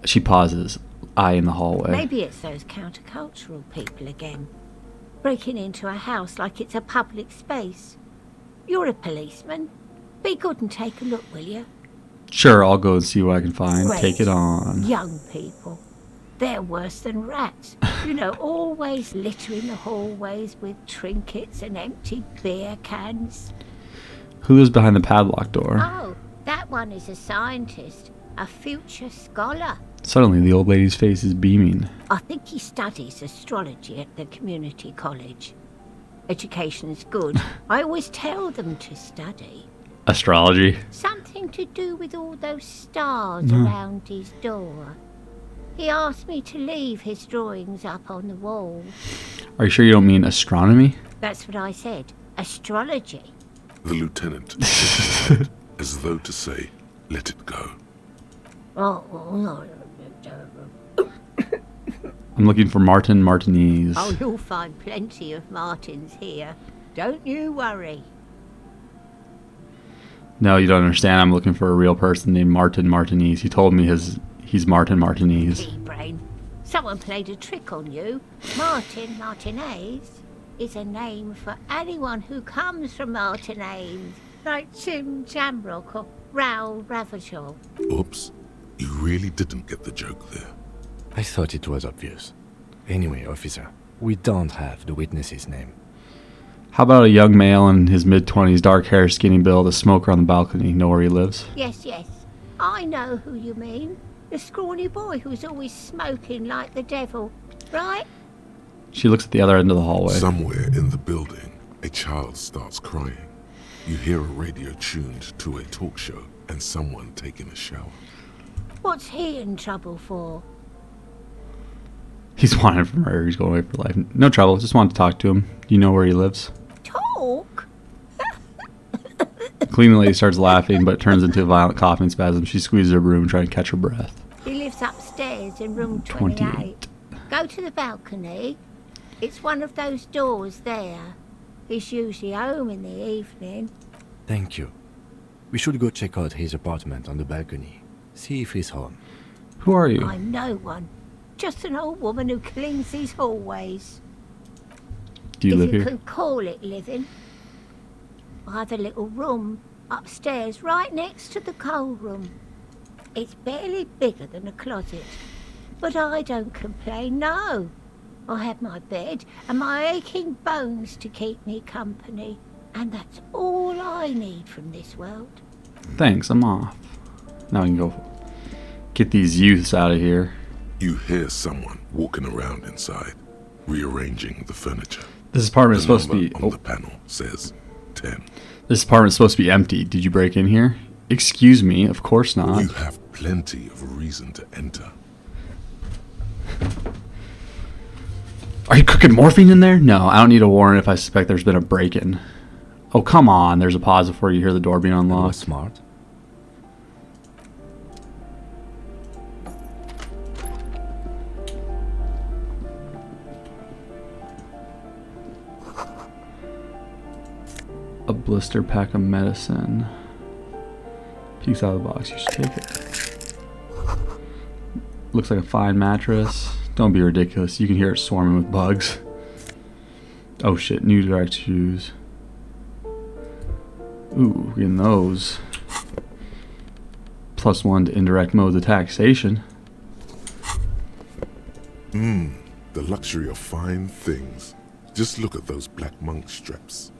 She pauses, eye in the hallway. Maybe it's those countercultural people again. Breaking into a house like it's a public space. You're a policeman. Be good and take a look, will you? Sure, I'll go and see what I can find. Great. Take it on. Young people. They're worse than rats. You know, always littering the hallways with trinkets and empty beer cans. Who lives behind the padlock door? Oh, that one is a scientist. A future scholar. Suddenly, the old lady's face is beaming. I think he studies astrology at the community college. Education's good. I always tell them to study. Astrology? Something to do with all those stars around his door. He asked me to leave his drawings up on the wall. Are you sure you don't mean astronomy? That's what I said. Astrology. The lieutenant shook his head, as though to say, let it go. I'm looking for Martin Martinez. Oh, you'll find plenty of Martins here. Don't you worry. No, you don't understand. I'm looking for a real person named Martin Martinez. He told me he's Martin Martinez. Pea-brain. Someone played a trick on you. Martin Martinez is a name for anyone who comes from Martinez, like Jim Jamrock or Raoul Ravachol. Oops, you really didn't get the joke there. I thought it was obvious. Anyway, officer, we don't have the witness's name. How about a young male in his mid-20s, dark hair, skinny build, a smoker on the balcony? Know where he lives? Yes, I know who you mean. The scrawny boy who's always smoking like the devil, right? She looks at the other end of the hallway. Somewhere in the building, a child starts crying. You hear a radio tuned to a talk show and someone taking a shower. What's he in trouble for? He's wanted for murder. He's going away for life. No trouble. Just wanted to talk to him. Do you know where he lives? Talk? The cleaning lady starts laughing, but it turns into a violent coughing spasm. She squeezes her broom, trying to catch her breath. He lives upstairs in room 28. Go to the balcony. It's one of those doors there. He's usually home in the evening. Thank you. We should go check out his apartment on the balcony. See if he's home. Who are you? I'm no one. Just an old woman who cleans these hallways. Do you if live you here? can call it living. I have a little room upstairs right next to the coal room. It's barely bigger than a closet. But I don't complain, no. I have my bed and my aching bones to keep me company. And that's all I need from this world. Thanks, I'm off. Now we can go get these youths out of here. You hear someone walking around inside, rearranging the furniture. This apartment is The supposed to be... number on the panel says 10. This apartment's supposed to be empty. Did you break in here? Excuse me, of course not. You have plenty of reason to enter. Are you cooking morphine in there? No, I don't need a warrant if I suspect there's been a break-in. Oh, come on. There's a pause before you hear the door being That was unlocked. smart. A blister pack of medicine. Peeks out of the box. You should take it. Looks like a fine mattress. Don't be ridiculous. You can hear it swarming with bugs. Oh shit, new direct shoes. Ooh, getting those. +1 to indirect modes of taxation. The luxury of fine things. Just look at those black monk straps.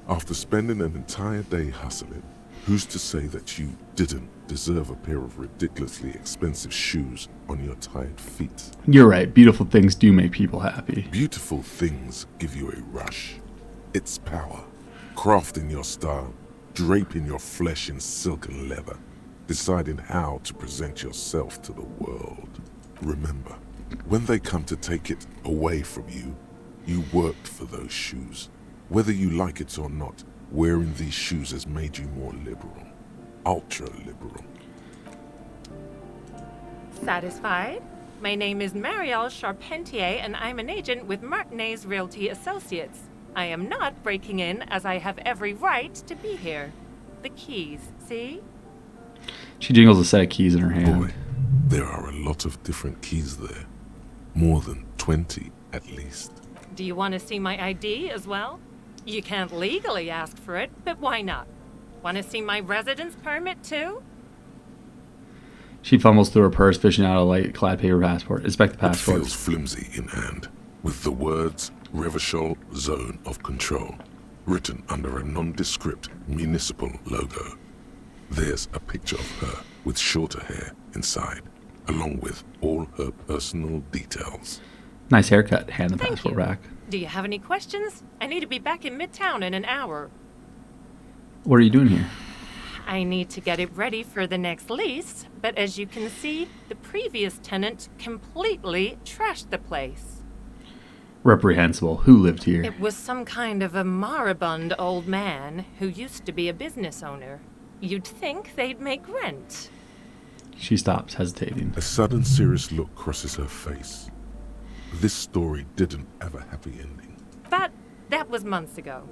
After spending an entire day hustling, who's to say that you didn't deserve a pair of ridiculously expensive shoes on your tired feet? You're right, beautiful things do make people happy. Beautiful things give you a rush. It's power. Crafting your style, draping your flesh in silk and leather, deciding how to present yourself to the world. Remember, when they come to take it away from you, you worked for those shoes. Whether you like it or not, wearing these shoes has made you more liberal. Ultra-liberal. Satisfied? My name is Marielle Charpentier, and I'm an agent with Martinez Realty Associates. I am not breaking in, as I have every right to be here. The keys, see? She jingles a set of keys in her hand. Boy, there are a lot of different keys there. More than 20, at least. Do you want to see my ID as well? You can't legally ask for it, but why not? Want to see my residence permit too? She fumbles through her purse, fishing out a light-clad paper passport. Inspect the It passport. feels flimsy in hand, with the words Revachol Zone of Control written under a nondescript municipal logo. There's a picture of her with shorter hair inside, along with all her personal details. Nice haircut. Hand the Thank passport you. back. Do you have any questions? I need to be back in Midtown in an hour. What are you doing here? I need to get it ready for the next lease, but as you can see, the previous tenant completely trashed the place. Reprehensible. Who lived here? It was some kind of a moribund old man who used to be a business owner. You'd think they'd make rent. She stops, hesitating. A sudden serious look crosses her face. This story didn't have a happy ending. But that was months ago.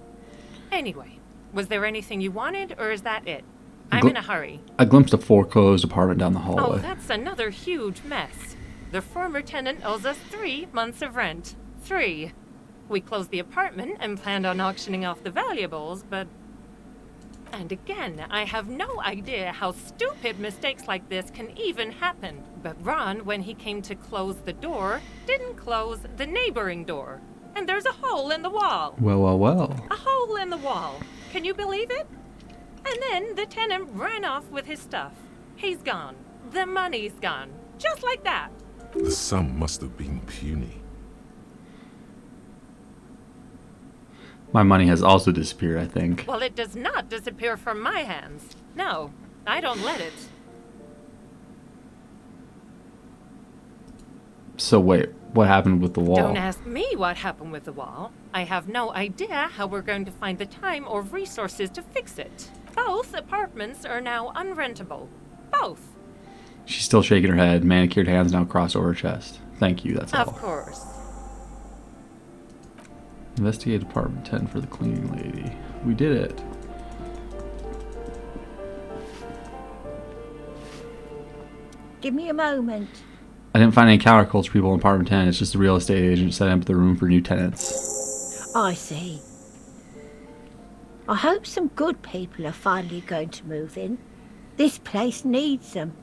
Anyway, was there anything you wanted, or is that it? I'm in a hurry. I glimpsed a foreclosed apartment down the Oh, hallway. that's another huge mess. The former tenant owes us 3 months of rent. 3. We closed the apartment and planned on auctioning off the valuables, but... And again, I have no idea how stupid mistakes like this can even happen. But Ron, when he came to close the door, didn't close the neighboring door. And there's a hole in the wall. Well, well, well. A hole in the wall. Can you believe it? And then the tenant ran off with his stuff. He's gone. The money's gone. Just like that. The sum must have been puny. My money has also disappeared, I think. Well, it does not disappear from my hands. No, I don't let it. So wait, what happened with the wall? Don't ask me what happened with the wall. I have no idea how we're going to find the time or resources to fix it. Both apartments are now unrentable. Both. She's still shaking her head. Manicured hands now crossed over her chest. Thank you, that's all. Of course. Investigate apartment 10 for the cleaning lady. We did it. Give me a moment. I didn't find any counterculture people in apartment 10. It's just a real estate agent setting up the room for new tenants. I see. I hope some good people are finally going to move in. This place needs them.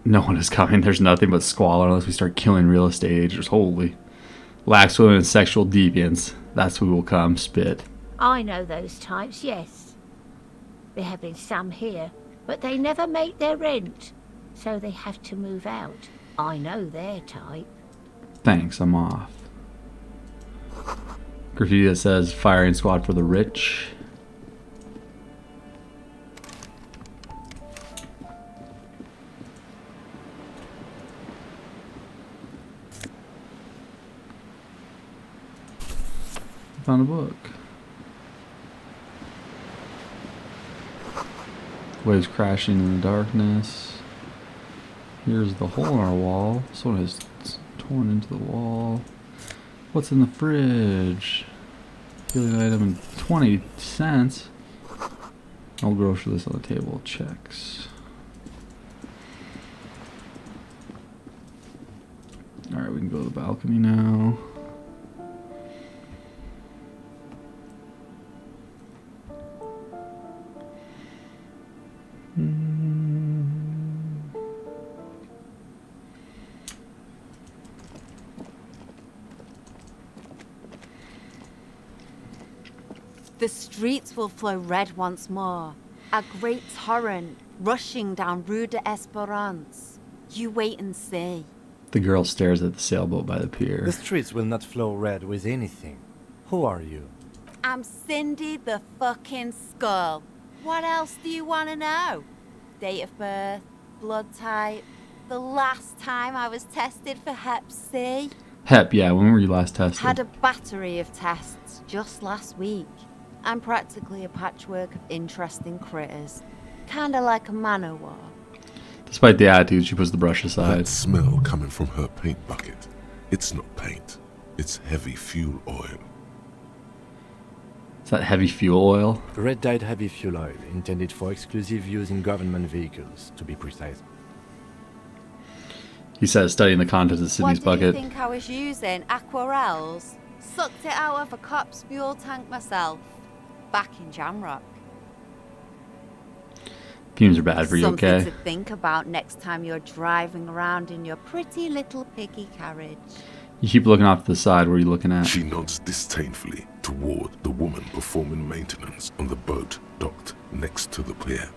No one is coming. There's nothing but squalor unless we start killing real estate agents. Holy. Lax women and sexual deviants. That's who will come. Spit. I know those types, yes. There have been some here, but they never make their rent, so they have to move out. I know their type. Thanks, I'm off. Graffiti that says firing squad for the rich. Found a book. Waves crashing in the darkness. Here's the hole in our wall. Someone has torn into the wall. What's in the fridge? Healing item and 20 cents. I'll grocery list on the table. Checks. Alright, we can go to the balcony now. The streets will flow red once more, a great torrent rushing down Rue de Esperance. You wait and see. The girl stares at the sailboat by the pier. The streets will not flow red with anything. Who are you? I'm Cindy the fucking Skull. What else do you want to know? Date of birth, blood type, the last time I was tested for Hep C. Hep, yeah, when were you last tested? Had a battery of tests just last week. I'm practically a patchwork of interesting critters. Kinda like a man-o'-war. Despite the attitude, she puts the brush aside. That smell coming from her paint bucket. It's not paint. It's heavy fuel oil. Is that heavy fuel oil? Red dyed heavy fuel oil, intended for exclusive use in government vehicles, to be precise. He says, studying the contents of Sydney's What do you bucket. think I was using? Aquarels? Sucked it out of a cop's fuel tank myself. Back in Jamrock. Fumes are bad for you, Something okay? to think about next time you're driving around in your pretty little piggy carriage. You keep looking off to the side. What are you looking at? She nods disdainfully toward the woman performing maintenance on the boat docked next to the pier.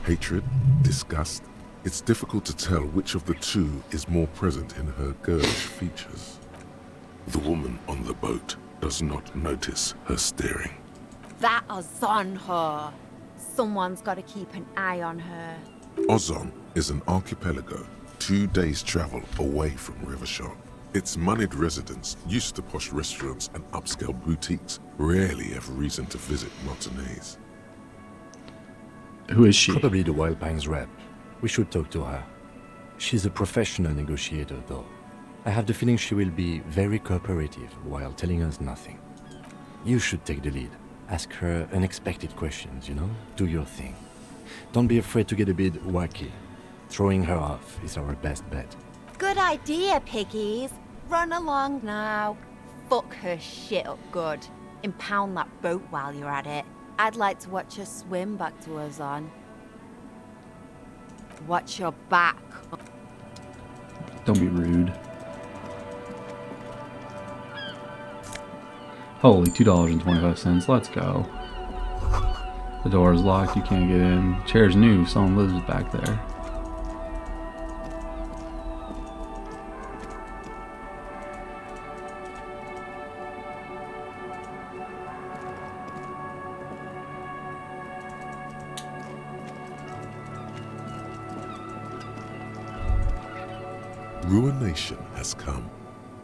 Hatred, disgust. It's difficult to tell which of the two is more present in her girlish features. The woman on the boat does not notice her staring. That is on her. Someone's got to keep an eye on her. Ozon is an archipelago 2 days' travel away from Rivershaw. Its moneyed residents, used to posh restaurants and upscale boutiques, rarely have reason to visit Martinez. Who is she? Probably the Wild Pines rep. We should talk to her. She's a professional negotiator, though. I have the feeling she will be very cooperative while telling us nothing. You should take the lead. Ask her unexpected questions, you know? Do your thing. Don't be afraid to get a bit wacky. Throwing her off is our best bet. Good idea, piggies. Run along now. Fuck her shit up good. Impound that boat while you're at it. I'd like to watch her swim back to Ozon. Watch your back. Don't be rude. Holy, $2.25. Let's go. The door is locked. You can't get in. Chair's new. Someone lives back there. Ruination has come.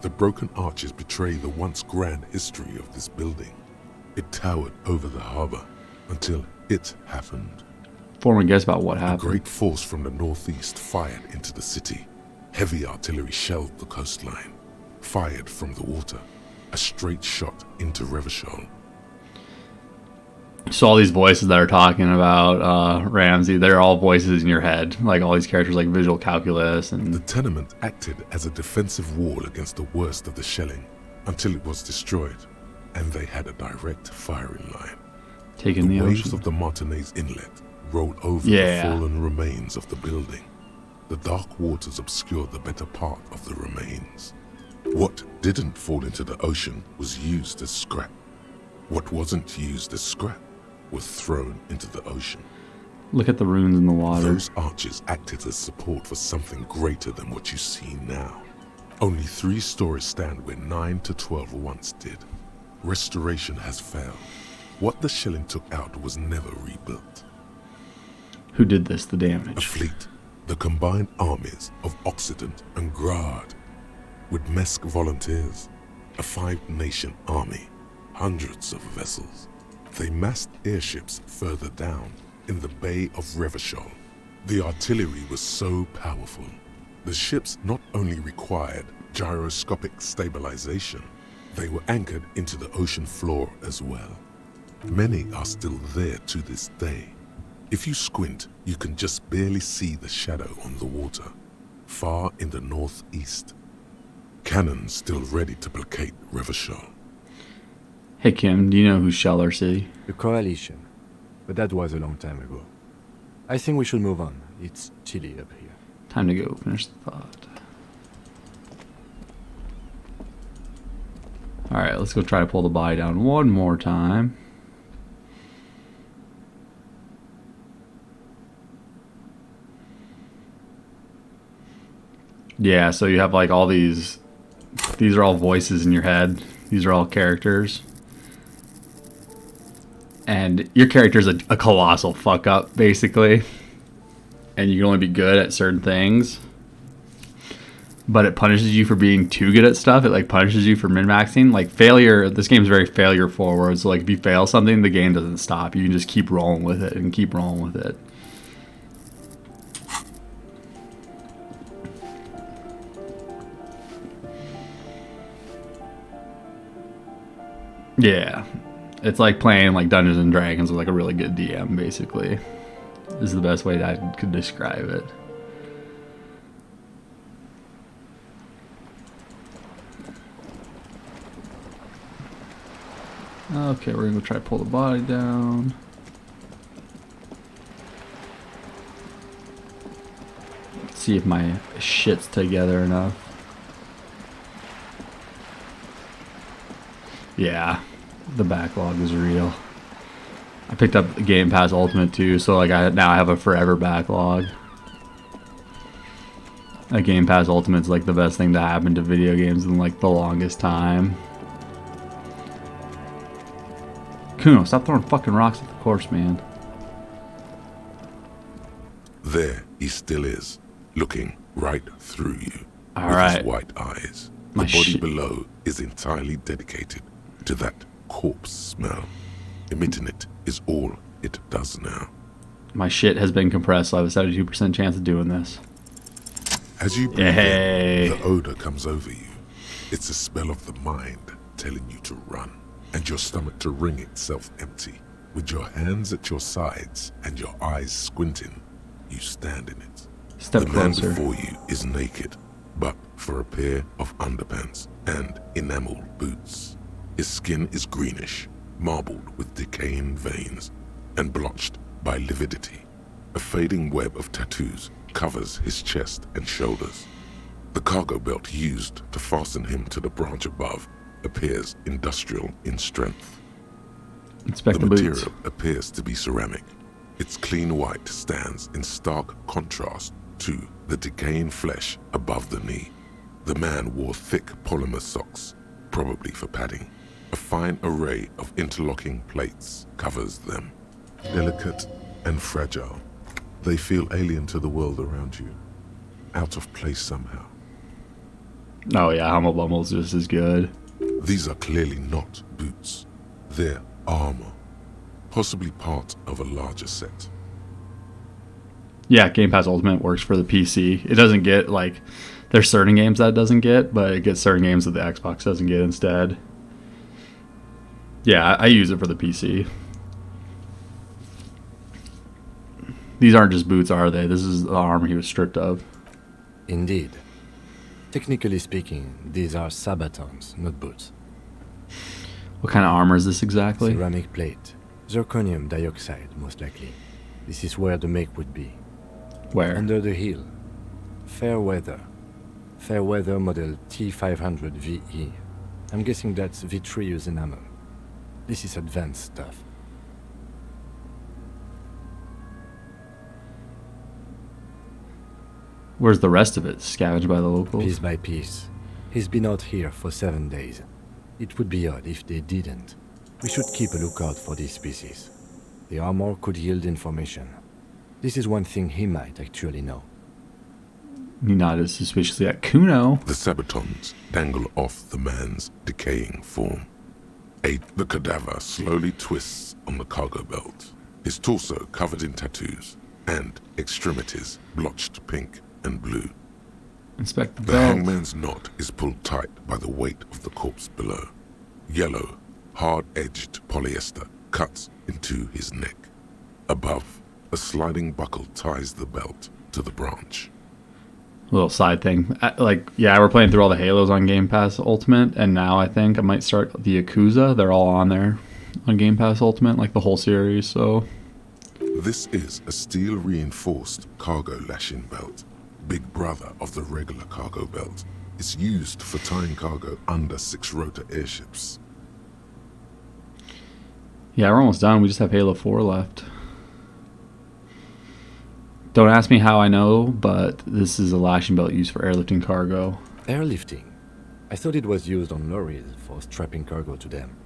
The broken arches betray the once grand history of this building. It towered over the harbor, until it happened. Form a guess about what A happened. great force from the northeast fired into the city. Heavy artillery shelled the coastline. Fired from the water. A straight shot into Revachol. So all these voices that are talking about Ramsey, they're all voices in your head. Like all these characters like Visual Calculus The and... tenement acted as a defensive wall against the worst of the shelling until it was destroyed, and they had a direct firing line. Taking the waves ocean. of the Martinez Inlet rolled over Yeah. the fallen remains of the building. The dark waters obscured the better part of the remains. What didn't fall into the ocean was used as scrap. What wasn't used as scrap was thrown into the ocean. Look at the runes in the water. Those arches acted as support for something greater than what you see now. Only 3 stories stand where 9 to 12 once did. Restoration has failed. What the shelling took out was never rebuilt. Who did this, the A damage? fleet, the combined armies of Occident and Grad, with Mesk volunteers, a 5-nation army, hundreds of vessels. They massed airships further down in the Bay of Revachol. The artillery was so powerful. The ships not only required gyroscopic stabilization, they were anchored into the ocean floor as well. Many are still there to this day. If you squint, you can just barely see the shadow on the water, far in the northeast. Cannons still ready to placate Revachol. Hey Kim, do you know who's Sheller City? The Coalition. But that was a long time ago. I think we should move on. It's chilly up here. Time to go finish the thought. Alright, let's go try to pull the body down one more time. Yeah, so you have like all these are all voices in your head. These are all characters. And your character's a colossal fuck up, basically. And you can only be good at certain things. But it punishes you for being too good at stuff. It like punishes you for min-maxing. Like failure, this game's very failure forward. So like if you fail something, the game doesn't stop. You can just keep rolling with it and keep rolling with it. Yeah. It's like playing like Dungeons and Dragons with like a really good DM, basically. This is the best way that I could describe it. Okay, we're gonna try to pull the body down. Let's see if my shit's together enough. Yeah, the backlog is real. I picked up Game Pass Ultimate too, so like now I have a forever backlog. A Game Pass Ultimate's like the best thing to happen to video games in like the longest time. Kuno, stop throwing fucking rocks at the corpse, man. There he still is, looking right through you with Alright. his white eyes. My The body shit. below is entirely dedicated to that corpse smell. Emitting it is all it does now. My shit has been compressed, so I have a 72% chance of doing this. As you breathe Hey. in, the odor comes over you. It's a smell of the mind telling you to run, and your stomach to wring itself empty. With your hands at your sides and your eyes squinting, you stand in it. Step The man closer. before you is naked, but for a pair of underpants and enameled boots. His skin is greenish, marbled with decaying veins, and blotched by lividity. A fading web of tattoos covers his chest and shoulders. The cargo belt used to fasten him to the branch above appears industrial in strength. Inspect The the boots. material appears to be ceramic. Its clean white stands in stark contrast to the decaying flesh above the knee. The man wore thick polymer socks, probably for padding. A fine array of interlocking plates covers them. Delicate and fragile, they feel alien to the world around you, out of place somehow. Oh yeah, Humble Bumble's just as good. These are clearly not boots. They're armor. possibly part of a larger set. Yeah, Game Pass Ultimate works for the PC. It doesn't get, like, there's certain games that it doesn't get, but it gets certain games that the Xbox doesn't get instead. Yeah, I use it for the PC. These aren't just boots, are they? This is the armor he was stripped of. Indeed. Technically speaking, these are sabatons, not boots. What kind of armor is this exactly? Ceramic plate. Zirconium dioxide, most likely. This is where the make would be. Where? Under the heel. Fair weather. Fair weather model T500 VE. I'm guessing that's vitreous enamel. This is advanced stuff. Where's the rest of it? Scavenged by the locals? Piece by piece. He's been out here for 7 days. It would be odd if they didn't. We should keep a lookout for these species. The armor could yield information. This is one thing he might actually know. He nodded suspiciously at Kuno. The sabatons dangle off the man's decaying form. The cadaver slowly twists on the cargo belt, his torso covered in tattoos, and extremities blotched pink and blue. Inspect the The belt. hangman's knot is pulled tight by the weight of the corpse below. Yellow, hard-edged polyester cuts into his neck. Above, a sliding buckle ties the belt to the branch. Little side thing. Yeah, we're playing through all the Halos on Game Pass Ultimate, and now I think I might start the Yakuza. They're all on there on Game Pass Ultimate, like the whole series, so... This is a steel-reinforced cargo lashing belt, big brother of the regular cargo belt. It's used for tying cargo under 6-rotor airships. Yeah, we're almost done. We just have Halo 4 left. Don't ask me how I know, but this is a lashing belt used for airlifting cargo. Airlifting? I thought it was used on lorries for strapping cargo to them.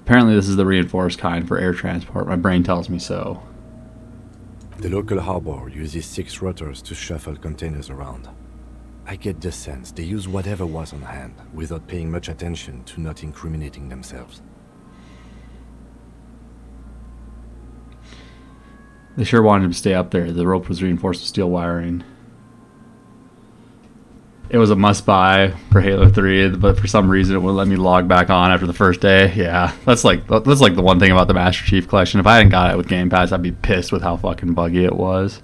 Apparently this is the reinforced kind for air transport. My brain tells me so. The local harbor uses 6 rotors to shuffle containers around. I get the sense they use whatever was on hand, without paying much attention to not incriminating themselves. They sure wanted him to stay up there. The rope was reinforced with steel wiring. It was a must-buy for Halo 3, but for some reason it wouldn't let me log back on after the first day. Yeah, that's like the one thing about the Master Chief Collection. If I hadn't got it with Game Pass, I'd be pissed with how fucking buggy it was.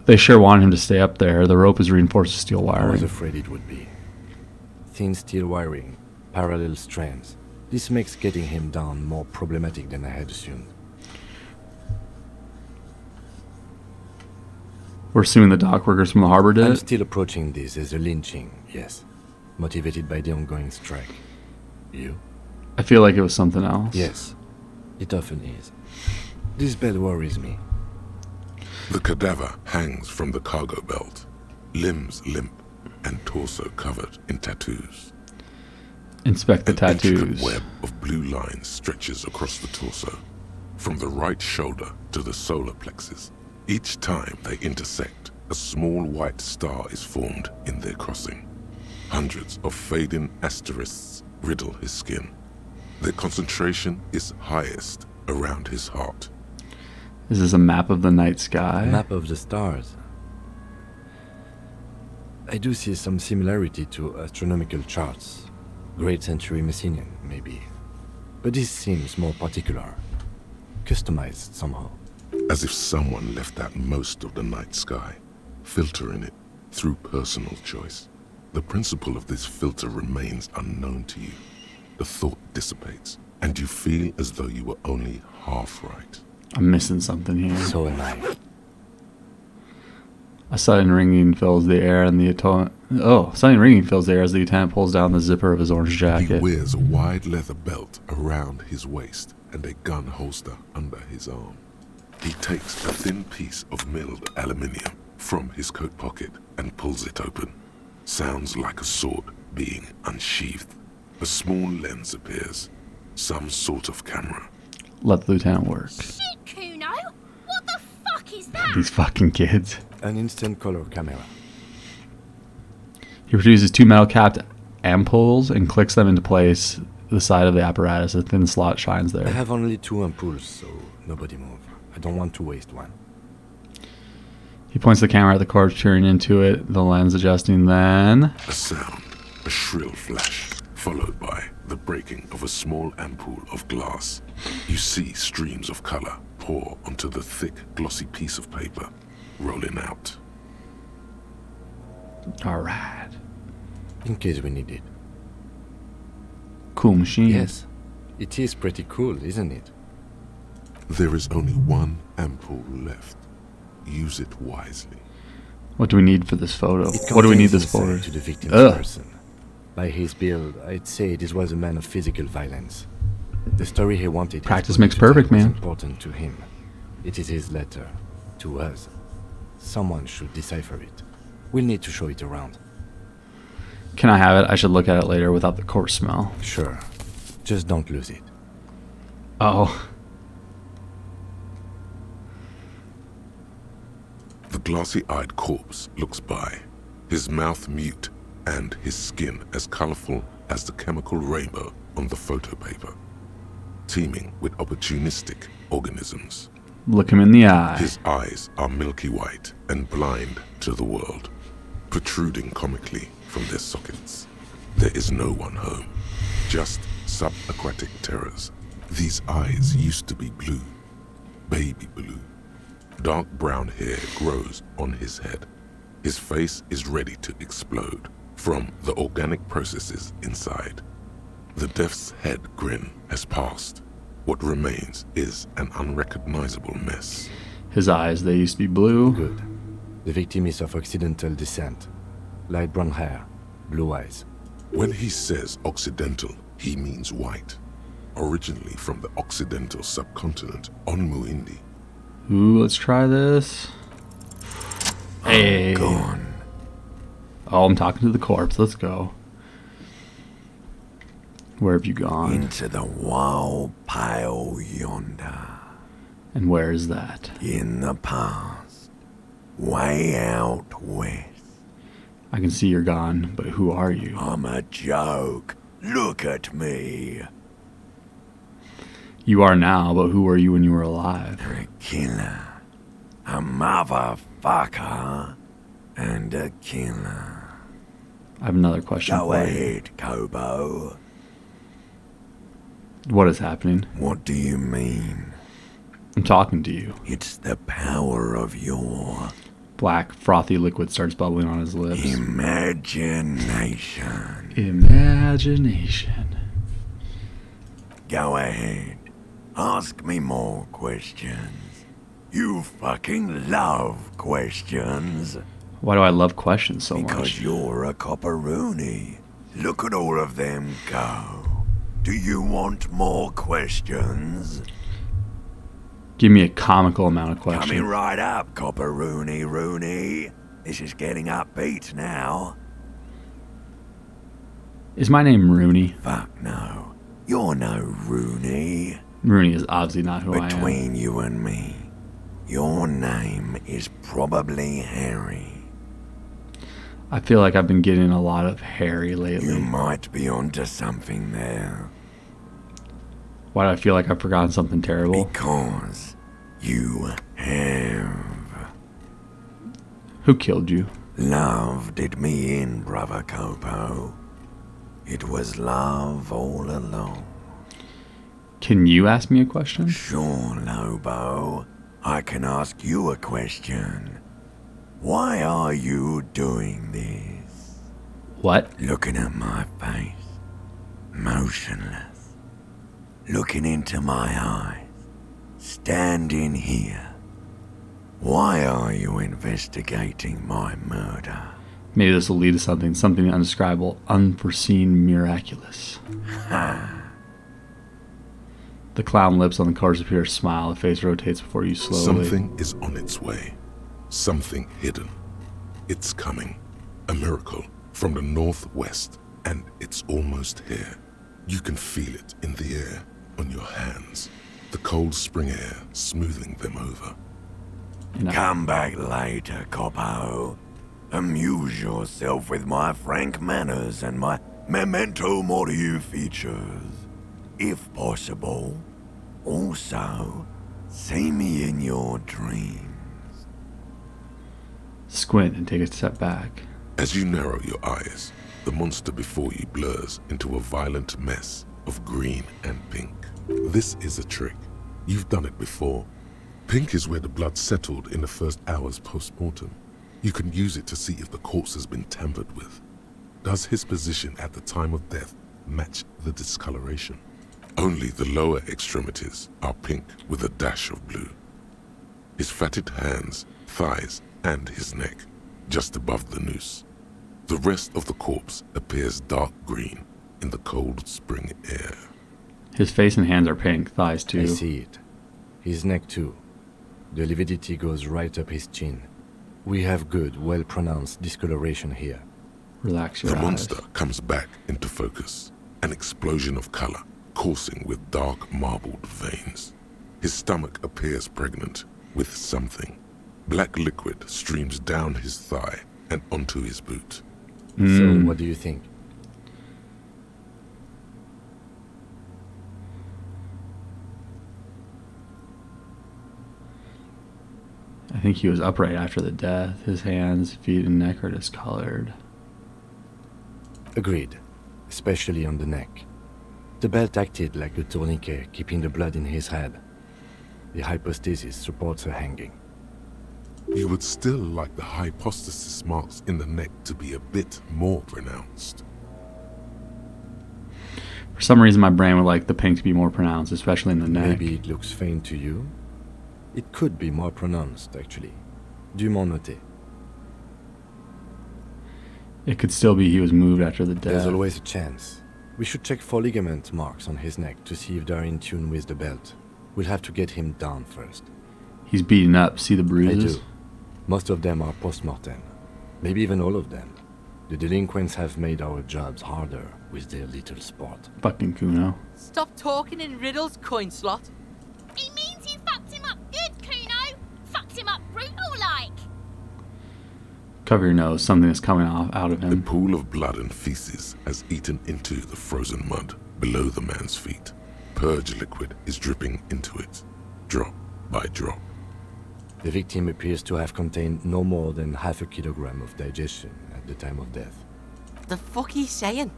They sure wanted him to stay up there. The rope was reinforced with steel I was wiring. afraid it would be. Thin steel wiring, parallel strands. This makes getting him down more problematic than I had assumed. We're assuming the dock workers from the harbor did I'm it? still approaching this as a lynching, yes. Motivated by the ongoing strike. You? I feel like it was something else. Yes. It often is. This bell worries me. The cadaver hangs from the cargo belt, limbs limp and torso covered in tattoos. Inspect the An intricate tattoos. web of blue lines stretches across the torso, from the right shoulder to the solar plexus. Each time they intersect, a small white star is formed in their crossing. Hundreds of fading asterisks riddle his skin. Their concentration is highest around his heart. Is this a map of the night sky? Map of the stars. I do see some similarity to astronomical charts. Great Century Messinian, maybe. But this seems more particular. Customized somehow. As if someone left out most of the night sky, filtering it through personal choice. The principle of this filter remains unknown to you. The thought dissipates, and you feel as though you were only half right. I'm missing something here. So am I. A sudden ringing fills the air, and sudden ringing fills the air as the lieutenant pulls down the zipper of his orange He jacket. wears a wide leather belt around his waist and a gun holster under his arm. He takes a thin piece of milled aluminium from his coat pocket and pulls it open. Sounds like a sword being unsheathed. A small lens appears, some sort of camera. Let the lieutenant work. Shit, Kuno! What the fuck is that? These fucking kids. An instant color camera. He produces 2 metal-capped ampoules and clicks them into place. The side of the apparatus, a thin slot shines I there. have only 2 ampoules, so nobody move. I don't want to waste one. He points the camera at the corpse, peering into it, the lens adjusting, then... A sound, a shrill flash, followed by the breaking of a small ampoule of glass. You see streams of color pour onto the thick, glossy piece of paper, rolling out. Alright. In case we need it. Cool machine. Yes. It is pretty cool, isn't it? There is only one ampoule left. Use it wisely. What do we need for this photo? It What do we need contains this for? insight to the victim's Ugh. person. By his build, I'd say this was a man of physical violence. The story he wanted his Practice body makes to tell perfect, was man. important to him. It is his letter to us. Someone should decipher it. We'll need to show it around. Can I have it? I should look at it later without the corpse smell. Sure. Just don't lose it. Oh. The glassy-eyed corpse looks by, his mouth mute and his skin as colorful as the chemical rainbow on the photo paper, teeming with opportunistic organisms. Look him in the eye. His eyes are milky white and blind to the world, protruding comically from their sockets. There is no one home, just subaquatic terrors. These eyes used to be blue, baby blue. Dark brown hair grows on his head. His face is ready to explode from the organic processes inside. The death's head grin has passed. What remains is an unrecognizable mess. His eyes, they used to be blue. Good. The victim is of Occidental descent. Light brown hair, blue eyes. When he says Occidental, he means white. Originally from the Occidental subcontinent on Muindi. Ooh, let's try this. Hey. Gone. Oh, I'm talking to the corpse. Let's go. Where have you gone? Into the wild pale yonder. And where is that? In the past. Way out west. I can see you're gone, but who are you? I'm a joke. Look at me. You are now, but who were you when you were alive? A killer. A motherfucker. And a killer. I have another question Go for you. ahead, Kobo. What is happening? What do you mean? I'm talking to you. It's the power of your Black, frothy liquid starts bubbling on his lips. imagination. Imagination. Go ahead. Ask me more questions. You fucking love questions. Why do I love questions so Because much? you're a copperoony. Look at all of them go. Do you want more questions? Give me a comical amount of Coming questions. right up, copperoony Rooney. This is getting upbeat now. Is my name Rooney? Fuck no. You're no Rooney. Rooney is obviously not who I am. Between you and me, your name is probably Harry. I feel like I've been getting a lot of Harry You lately. might be onto something there. Why do I feel like I've forgotten something terrible? Because you have. Who killed you? Love did me in, brother Copo. It was love all along. Can you ask me a question? Sure, Lobo. I can ask you a question. Why are you doing this? What? Looking at my face. Motionless. Looking into my eyes. Standing here. Why are you investigating my murder? Maybe this will lead to something undescribable, unforeseen, miraculous. The clown lips on the corpse appear to smile. The face rotates before you slowly. Something is on its way. Something hidden. It's coming. A miracle from the northwest, and it's almost here. You can feel it in the air, on your hands. The cold spring air smoothing them over. You know, Come back later, Copo. Amuse yourself with my frank manners and my memento mori features. If possible, also see me in your dreams. Squint and take a step back. As you narrow your eyes, the monster before you blurs into a violent mess of green and pink. This is a trick. You've done it before. Pink is where the blood settled in the first hours post-mortem. You can use it to see if the corpse has been tampered with. Does his position at the time of death match the discoloration? Only the lower extremities are pink with a dash of blue. His fatted hands, thighs, and his neck, just above the noose. The rest of the corpse appears dark green in the cold spring air. His face and hands are pink, thighs too. I see it. His neck too. The lividity goes right up his chin. We have good, well-pronounced discoloration here. Relax your The eyes. monster comes back into focus, an explosion of color, coursing with dark marbled veins. His stomach appears pregnant with something. Black liquid streams down his thigh and onto his boot. So, what do you think? I think he was upright after the death. His hands, feet, and neck are discolored. Agreed. Especially on the neck. The belt acted like a tourniquet, keeping the blood in his head. The hypostasis supports her hanging. You would still like the hypostasis marks in the neck to be a bit more pronounced. For some reason, my brain would like the pink to be more pronounced, especially in the neck. Maybe it looks faint to you? It could be more pronounced, actually. Dumont noté. It could still be he was moved after the There's death. always a chance. We should check for ligament marks on his neck to see if they're in tune with the belt. We'll have to get him down first. He's beaten up. See the I bruises? do. Most of them are post-mortem. Maybe even all of them. The delinquents have made our jobs harder with their little sport. Fucking Kuno. Stop talking in riddles, coin slot. He means you fucked him up good, Kuno. Fucked him up brutal like. Cover your nose. Something is coming out of The him. pool of blood and feces has eaten into the frozen mud below the man's feet. Purge liquid is dripping into it, drop by drop. The victim appears to have contained no more than half a kilogram of digestion at the time of death. The fuck he saying?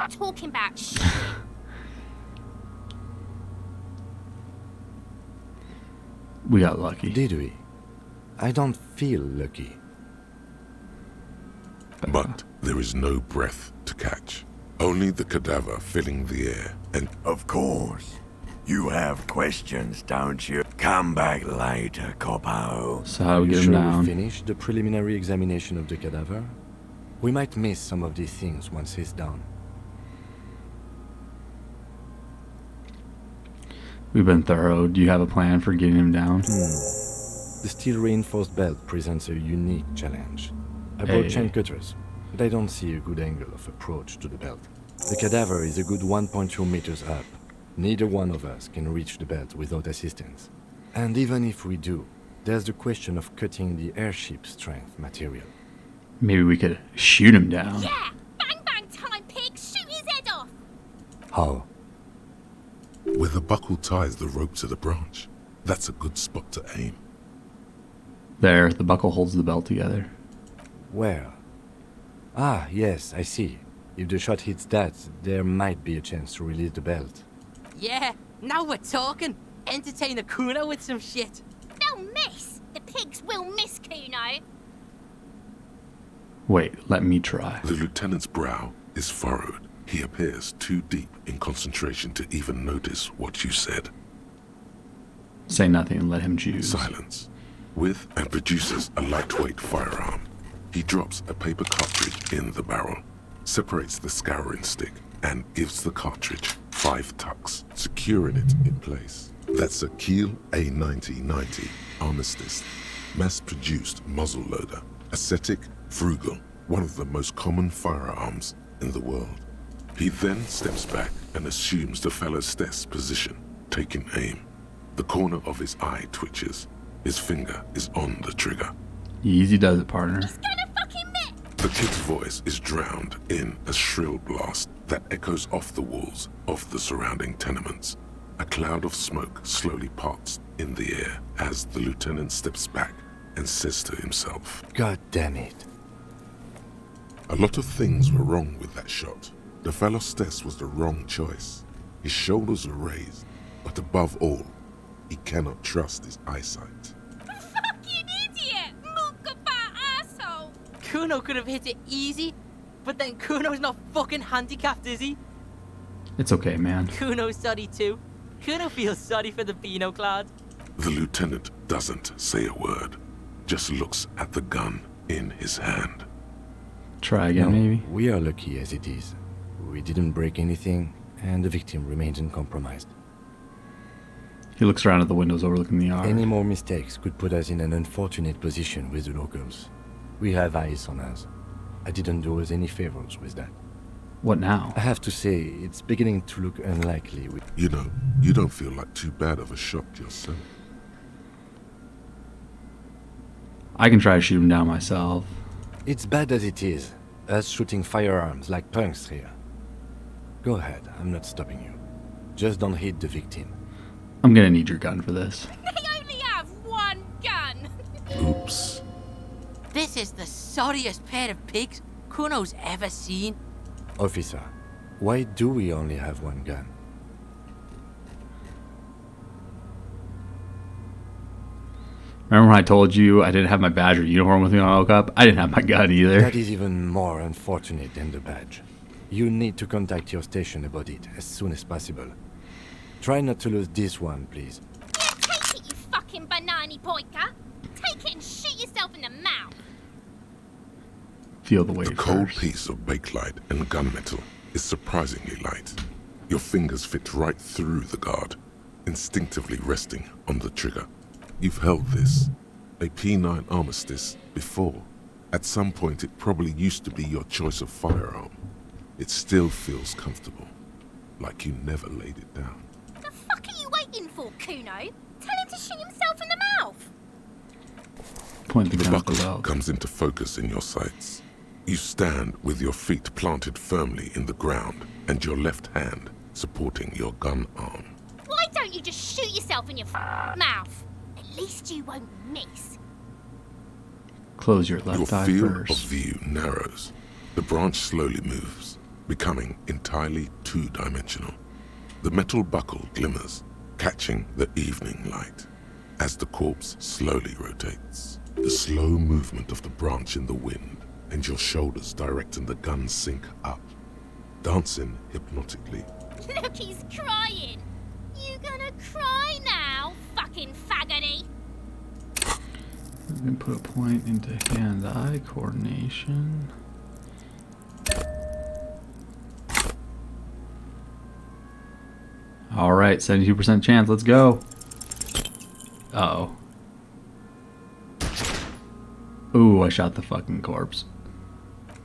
Talking about shit. We got lucky. Did we? I don't feel lucky. But there is no breath to catch. Only the cadaver filling the air and Of course. You have questions, don't you? Come back later, Coppo. So how do we You get him sure down? we finished the preliminary examination of the cadaver? We might miss some of these things once he's done. We've been thorough. Do you have a plan for getting him down? The steel-reinforced belt presents a unique challenge. I brought Hey. chain cutters, but I don't see a good angle of approach to the belt. The cadaver is a good 1.2 meters up. Neither one of us can reach the belt without assistance. And even if we do, there's the question of cutting the airship strength material. Maybe we could shoot him down. Yeah! Bang bang time, pig! Shoot his head off! How? where the buckle ties the rope to the branch. That's a good spot to aim. There, the buckle holds the belt together. Where? Ah, yes, I see. If the shot hits that, there might be a chance to release the belt. Yeah, now we're talking. Entertain the Kuno with some shit. They'll miss! The pigs will miss Kuno! Wait, let me try. The lieutenant's brow is furrowed. He appears too deep in concentration to even notice what you said. Say nothing and let him choose. Silence. With and produces a lightweight firearm. He drops a paper cartridge in the barrel, separates the scouring stick, and gives the cartridge 5 tucks, securing it in place. That's a Kiel A9090 Armistice, mass-produced muzzleloader, ascetic, frugal, one of the most common firearms in the world. He then steps back and assumes the fellow's desk position, taking aim. The corner of his eye twitches. His finger is on the trigger. Easy does it, partner. He's gonna fucking miss! The kid's voice is drowned in a shrill blast that echoes off the walls of the surrounding tenements. A cloud of smoke slowly parts in the air as the lieutenant steps back and says to himself, God damn it. a lot of things were wrong with that shot. The Phalostes was the wrong choice. His shoulders were raised, but above all, he cannot trust his eyesight. Fucking idiot! Mookaba asshole! Kuno could have hit it easy, but then Kuno's not fucking handicapped, is he? It's okay, man. Kuno's sorry too. Kuno feels sorry for the Beano Cloud. The lieutenant doesn't say a word, just looks at the gun in his hand. Try again, No, maybe. we are lucky as it is. We didn't break anything, and the victim remains uncompromised. He looks around at the windows overlooking the yard. Any more mistakes could put us in an unfortunate position with the locals. We have eyes on us. I didn't do us any favors with that. What now? I have to say, it's beginning to look unlikely. You know, you don't feel like too bad of a shot yourself. I can try to shoot him down myself. It's bad as it is, us shooting firearms like punks here. Go ahead, I'm not stopping you. Just don't hit the victim. I'm gonna need your gun for this. They only have one gun! Oops. This is the sorriest pair of pigs Kuno's ever seen. Officer, why do we only have one gun? Remember when I told you I didn't have my badge or uniform with me when I woke up? I didn't have my gun either. That is even more unfortunate than the badge. You need to contact your station about it as soon as possible. Try not to lose this one, please. Yeah, take it, you fucking banani poika! Take it and shoot yourself in the mouth! Feel the weight The cold first. piece of bakelite and gunmetal is surprisingly light. Your fingers fit right through the guard, instinctively resting on the trigger. You've held this, a P9 armistice, before. At some point it probably used to be your choice of firearm. It still feels comfortable, like you never laid it down. The fuck are you waiting for, Kuno? Tell him to shoot himself in the mouth! Point the The gun at the buckle belt. comes into focus in your sights. You stand with your feet planted firmly in the ground and your left hand supporting your gun arm. Why don't you just shoot yourself in your mouth? At least you won't miss. Close your Your left eye field of first. view narrows. The branch slowly moves, becoming entirely two-dimensional. The metal buckle glimmers, catching the evening light as the corpse slowly rotates. The slow movement of the branch in the wind and your shoulders directing the gun sink up, dancing hypnotically. Look, he's crying! You gonna cry now, fucking faggoty? I'm gonna put a point into hand-eye coordination. All right, 72% chance. Let's go. Uh-oh. Ooh, I shot the fucking corpse.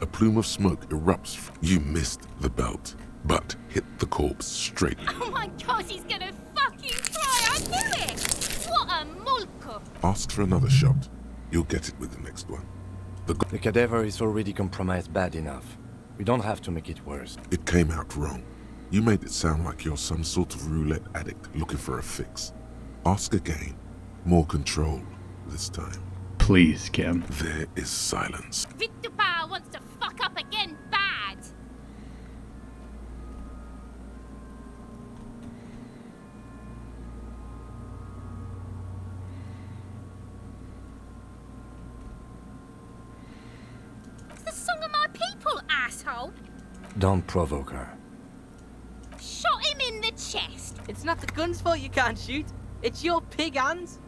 A plume of smoke erupts. You missed the belt, but hit the corpse straight. Oh my god, he's gonna fucking cry! I knew it! What a mulko! Ask for another shot. You'll get it with the next one. The cadaver is already compromised bad enough. We don't have to make it worse. It came out wrong. You made it sound like you're some sort of roulette addict looking for a fix. Ask again. More control this time. Please, Kim. There is silence. Victupa wants to fuck up again bad! It's the song of my people, asshole! Don't provoke her. Shot him in the chest! It's not the gun's fault you can't shoot. It's your pig hands.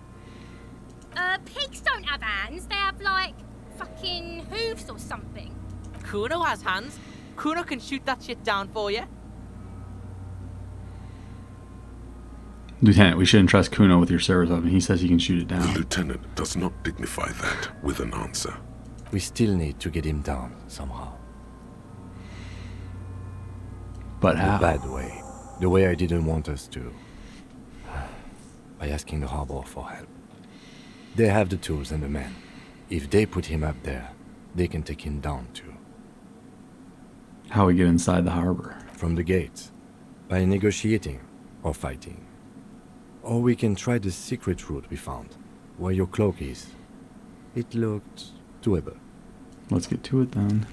Pigs don't have hands, they have like fucking hooves or something. Kuno has hands. Kuno can shoot that shit down for you. Lieutenant, we shouldn't trust Kuno with your service weapon. He says he can shoot it The down. lieutenant does not dignify that with an answer. We still need to get him down somehow. But The how? bad way. The way I didn't want us to. By asking the harbor for help. They have the tools and the men. If they put him up there, they can take him down too. How we get inside the harbor? From the gates, by negotiating or fighting. Or we can try the secret route we found, where your cloak is. It looked doable. Let's get to it then.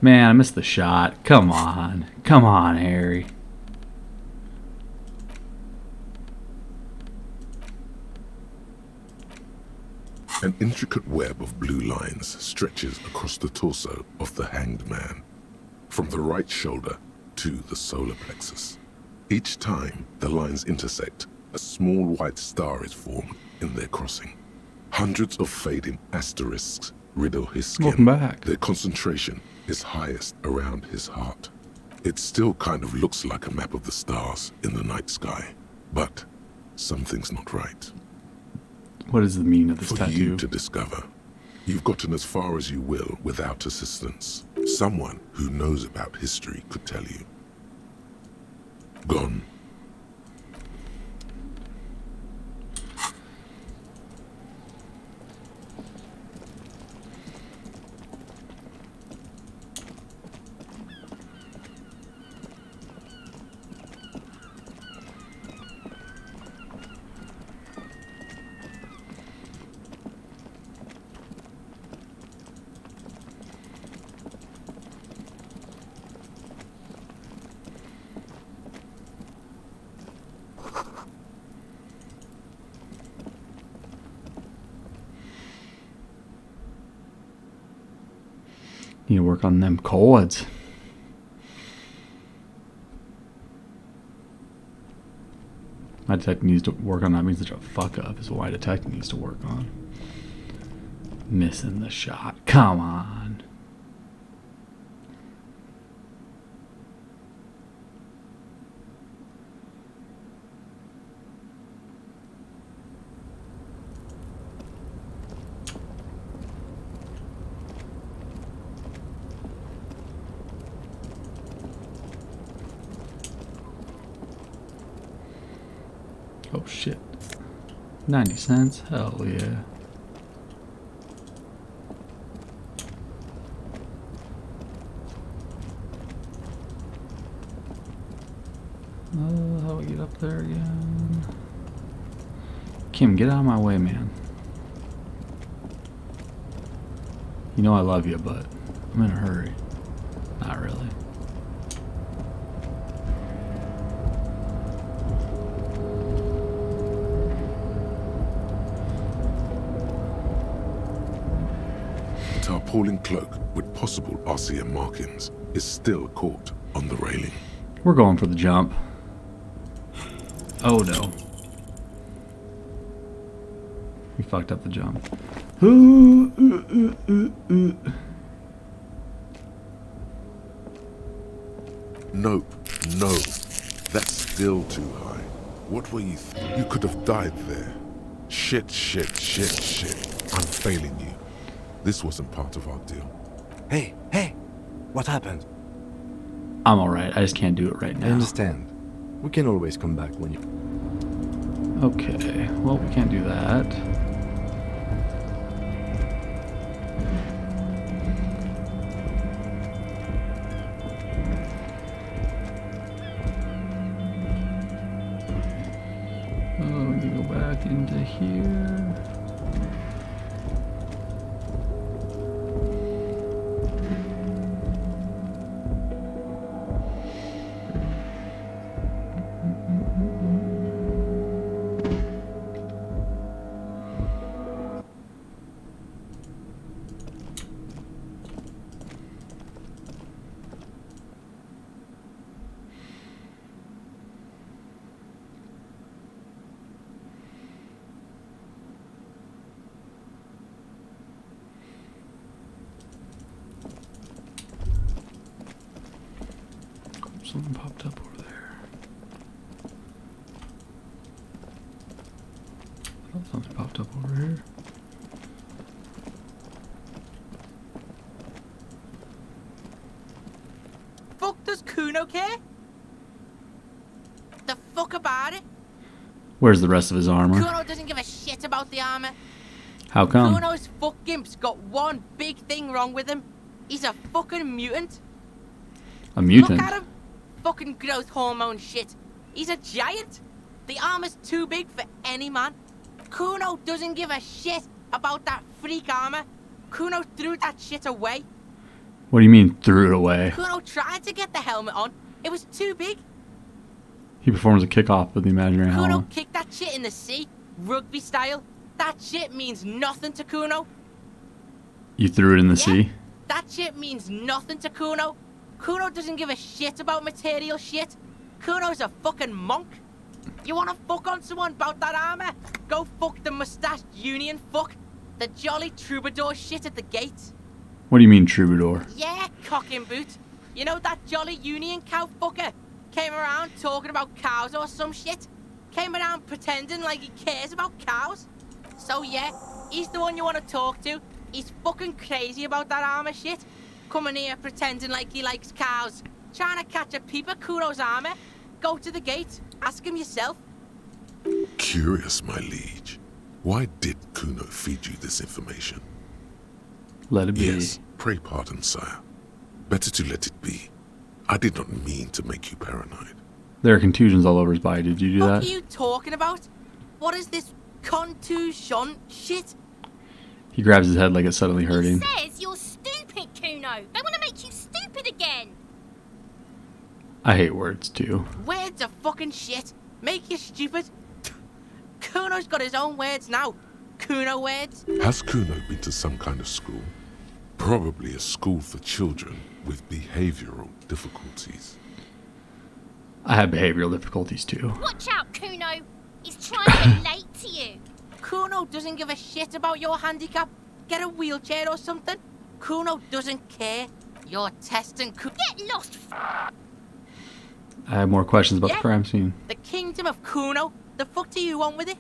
Man, I missed the shot. Come on. Come on, Harry. An intricate web of blue lines stretches across the torso of the hanged man, from the right shoulder to the solar plexus. Each time the lines intersect, a small white star is formed in their crossing. Hundreds of fading asterisks riddle his skin. Welcome back. Their concentration is highest around his heart. It still kind of looks like a map of the stars in the night sky, but something's not right. What is the meaning of this For tattoo? you to discover. You've gotten as far as you will without assistance. Someone who knows about history could tell you. Gone. Need to work on them chords. My detective needs to work on that. Means such a fuck up is what my detective needs to work on. Missing the shot. Come on. Oh shit. 90 cents? Hell yeah. How do we get up there again? Kim, get out of my way, man. You know I love you, but I'm in a hurry. Not really. Tarpaulin cloak with possible RCM markings is still caught on the railing. We're going for the jump. Oh no. We fucked up the jump. Nope, no. That's still too high. What were you You could have died there. Shit. I'm failing you. This wasn't part of our deal. Hey! What happened? I'm alright. I just can't do it right now. I understand. We can always come back when you... Okay. Well, we can't do that. Oh, we can go back into here. Something popped up over there. I thought something popped up over here. Fuck, does Kuno care? The fuck about it? Where's the rest of his armor? Kuno doesn't give a shit about the armor. How come? Kuno's fuck gimp's got one big thing wrong with him. He's a fucking mutant. A mutant? Look at him. Fucking growth hormone shit. He's a giant. The armor's too big for any man. Kuno doesn't give a shit about that freak armor. Kuno threw that shit away. What do you mean, threw it away? Kuno tried to get the helmet on. It was too big. He performs a kickoff with the imaginary Kuno helmet. kicked that shit in the sea, rugby style. That shit means nothing to Kuno. You threw it in the sea? That shit means nothing to Kuno. Kuno doesn't give a shit about material shit. Kuno's a fucking monk. You wanna fuck on someone about that armor? Go fuck the mustached union fuck. The jolly troubadour shit at the gate. What do you mean, troubadour? Yeah, cock and boot. You know that jolly union cow fucker? Came around talking about cows or some shit? Came around pretending like he cares about cows? So yeah, he's the one you wanna talk to. He's fucking crazy about that armor shit. Coming here pretending like he likes cows. Trying to catch a peep at Kuno's armor. Go to the gate. Ask him yourself. Curious, my liege. Why did Kuno feed you this information? Let it be. Yes, pray pardon, sire. Better to let it be. I did not mean to make you paranoid. There are contusions all over his body. Did you do What that? are you talking about? What is this contusion shit? He grabs his head like it's suddenly hurting. Says you're stupid, Kuno. They want to make you stupid again. I hate words too. Words are fucking shit. Make you stupid. Kuno's got his own words now. Kuno words. Has Kuno been to some kind of school? Probably a school for children with behavioral difficulties. I have behavioral difficulties too. Watch out, Kuno. He's trying to relate to you. Kuno doesn't give a shit about your handicap. Get a wheelchair or something. Kuno doesn't care. You're testing Get lost. I have more questions about the crime scene. The kingdom of Kuno. The fuck do you want with it?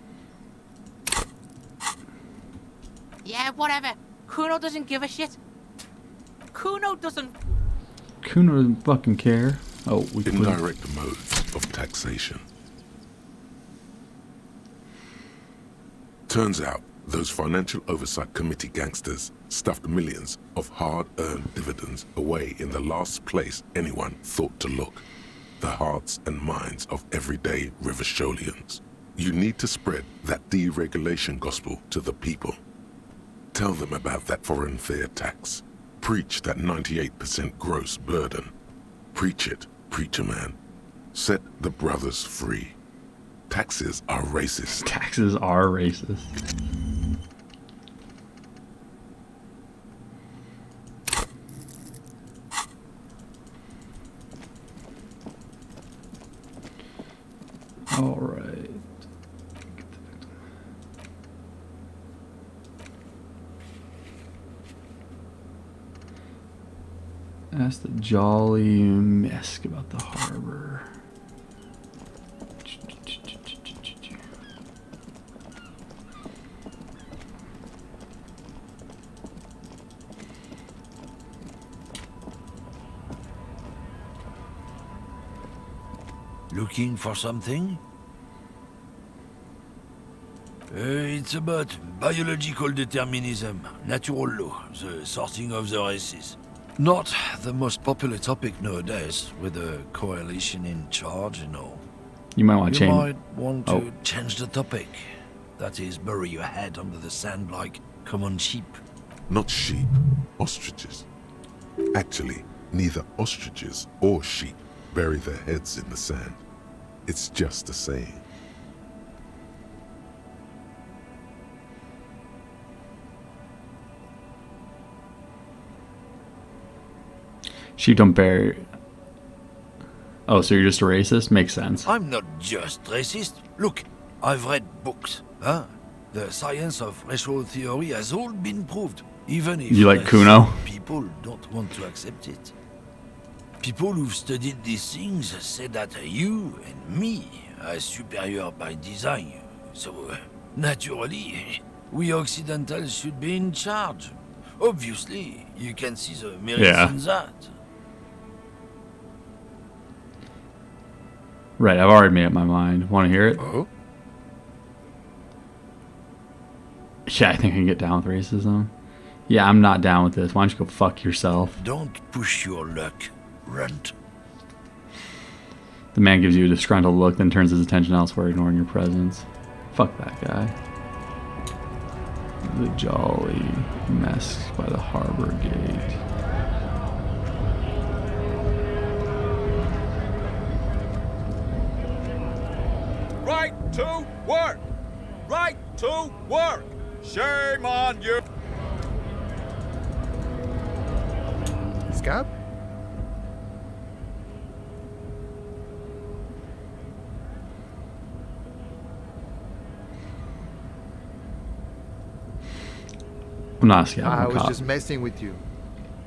Yeah, whatever. Kuno doesn't give a shit. Kuno doesn't... Kuno doesn't fucking care. Oh, we can... Indirect modes of taxation. Turns out, those Financial Oversight Committee gangsters stuffed millions of hard-earned dividends away in the last place anyone thought to look. The hearts and minds of everyday Rivasholians. You need to spread that deregulation gospel to the people. Tell them about that foreign fair tax. Preach that 98% gross burden. Preach it, preacher man. Set the brothers free. Taxes are racist. Taxes are racist. All right. Ask the Jolly Mesk about the harbor. Looking for something? It's about biological determinism, natural law, the sorting of the races. Not the most popular topic nowadays, with the coalition in charge and all. You might want to change. You might want to change the topic. That is, bury your head under the sand like common sheep. Not sheep, ostriches. Actually, neither ostriches or sheep bury their heads in the sand. It's just a saying. Sheep don't bury. Oh, so you're just a racist? Makes sense. I'm not just racist. Look, I've read books. Huh? The science of racial theory has all been proved, even if you like Kuno? People don't want to accept it. People who've studied these things say that you and me are superior by design. So, naturally, we Occidentals should be in charge. Obviously, you can see the merits in that. Right, I've already made up my mind. Want to hear it? Oh? Yeah, I think I can get down with racism. Yeah, I'm not down with this. Why don't you go fuck yourself? Don't push your luck, runt. The man gives you a disgruntled look, then turns his attention elsewhere, ignoring your presence. Fuck that guy. The jolly mess by the harbor gate. Right to work! Right to work! Shame on you! Scab? I'm not a scab. I I'm a was cop. just messing with you.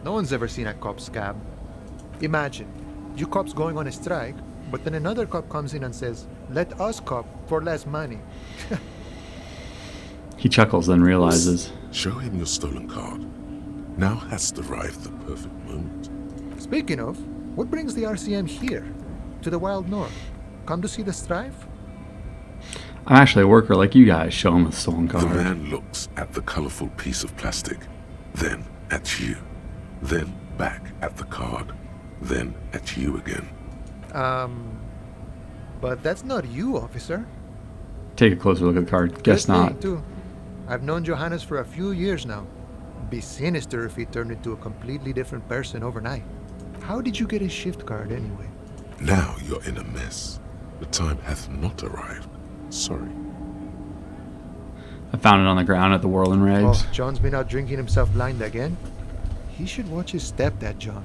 No one's ever seen a cop scab. Imagine, you cops going on a strike, but then another cop comes in and says, let us cop for less money. He chuckles, then realizes. Show him your stolen card. Now has arrived the perfect moment. Speaking of, what brings the RCM here? To the Wild North? Come to see the strife? I'm actually a worker like you guys. Show him a stolen The card. man looks at the colorful piece of plastic, then at you, then back at the card, then at you again. But that's not you, officer. Take a closer look at the card. Guess Good thing, not. too. I've known Johannes for a few years now. Be sinister if he turned into a completely different person overnight. How did you get his shift card anyway? Now you're in a mess. The time hath not arrived. Sorry. I found it on the ground at the Whirling Rags. Oh, John's been out drinking himself blind again? He should watch his step, that John.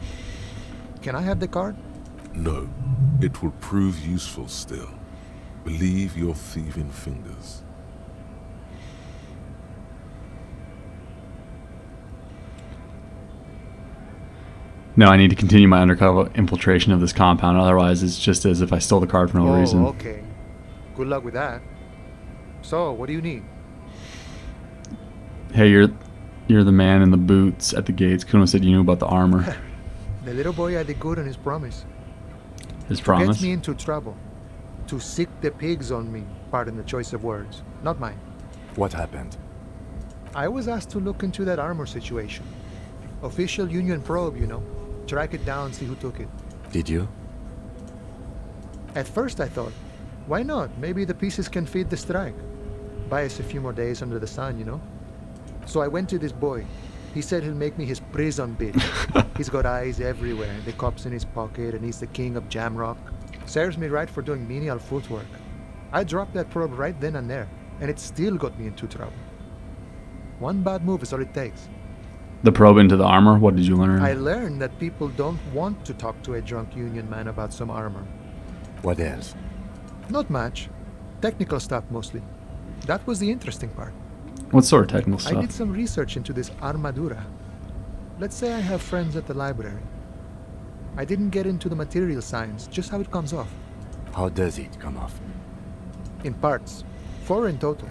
Can I have the card? No, it will prove useful still. Believe your thieving fingers. No, I need to continue my undercover infiltration of this compound. Otherwise, it's just as if I stole the card for no reason. Okay. Good luck with that. So, what do you need? Hey, you're the man in the boots at the gates. Kuno said you knew about the armor. The little boy had the good on his promise. His To promise? get me into trouble. To sick the pigs on me. Pardon the choice of words. Not mine. What happened? I was asked to look into that armor situation. Official Union probe, you know. Track it down, see who took it. Did you? At first I thought, why not? Maybe the pieces can feed the strike. Buy us a few more days under the sun, you know? So I went to this boy. He said he'll make me his prison bitch. He's got eyes everywhere, the cops in his pocket, and he's the king of Jamrock. Serves me right for doing menial footwork. I dropped that probe right then and there, and it still got me into trouble. One bad move is all it takes. The probe into the armor? What did you learn? I learned that people don't want to talk to a drunk Union man about some armor. What else? Not much. Technical stuff mostly. That was the interesting part. What sort of technical I stuff? did some research into this armadura. Let's say I have friends at the library. I didn't get into the material science, just how it comes off. How does it come off? In parts. 4 in total.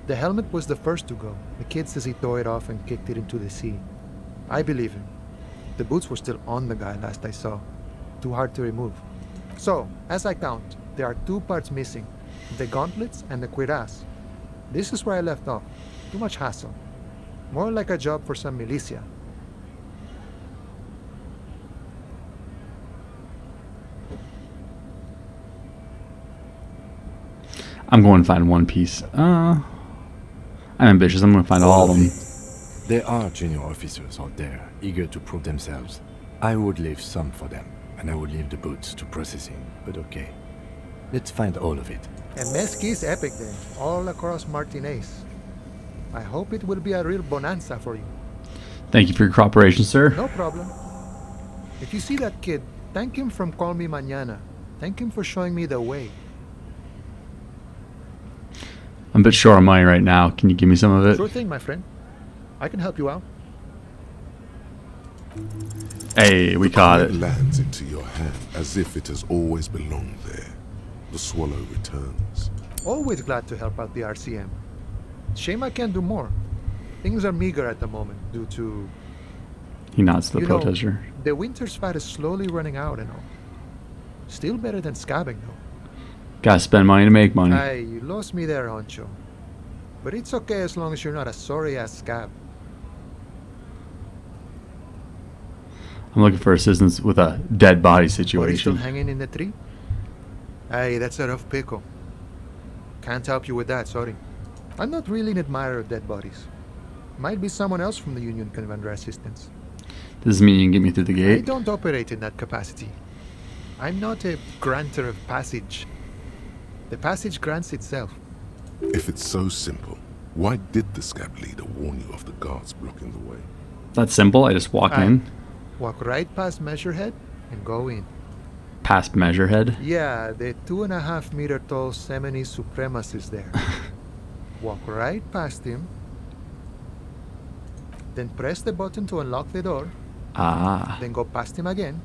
The helmet was the first to go. The kid says he tore it off and kicked it into the sea. I believe him. The boots were still on the guy last I saw. Too hard to remove. So, as I count, there are 2 parts missing. The gauntlets and the cuirass. This is where I left off. Too much hassle. More like a job for some militia. I'm going to find one piece. I'm ambitious. I'm going to find all of them. There are junior officers out there, eager to prove themselves. I would leave some for them, and I would leave the boots to processing, but okay. Let's find all of it. And Mesqui's epic then, all across Martinez. I hope it will be a real bonanza for you. Thank you for your cooperation, sir. No problem. If you see that kid, thank him from Call Me Mañana. Thank him for showing me the way. I'm a bit short on money right now. Can you give me some of it? Sure thing, my friend. I can help you out. Hey, we caught it. Lands into your hand as if it has always belonged there. The swallow returns. Always glad to help out the RCM. Shame I can't do more. Things are meager at the moment due to... He nods to the You know, protester. the winter's fat is slowly running out and all. Still better than scabbing though. Gotta spend money to make money. Aye, you lost me there, Honcho. But it's okay as long as you're not a sorry-ass scab. I'm looking for assistance with a dead body Body still situation. hanging in the tree? Hey, that's a rough pickle. Can't help you with that, sorry. I'm not really an admirer of dead bodies. Might be someone else from the Union can render assistance. Does this mean you can get me through the I gate? don't operate in that capacity. I'm not a granter of passage. The passage grants itself. If it's so simple, why did the scab leader warn you of the guards blocking the way? That's simple. I just walk Aye. in, Walk right past Measurehead and go in. past Measurehead. Yeah, the 2.5 meter tall Semini supremacist there. Walk right past him. Then press the button to unlock the door. Ah. Then go past him again.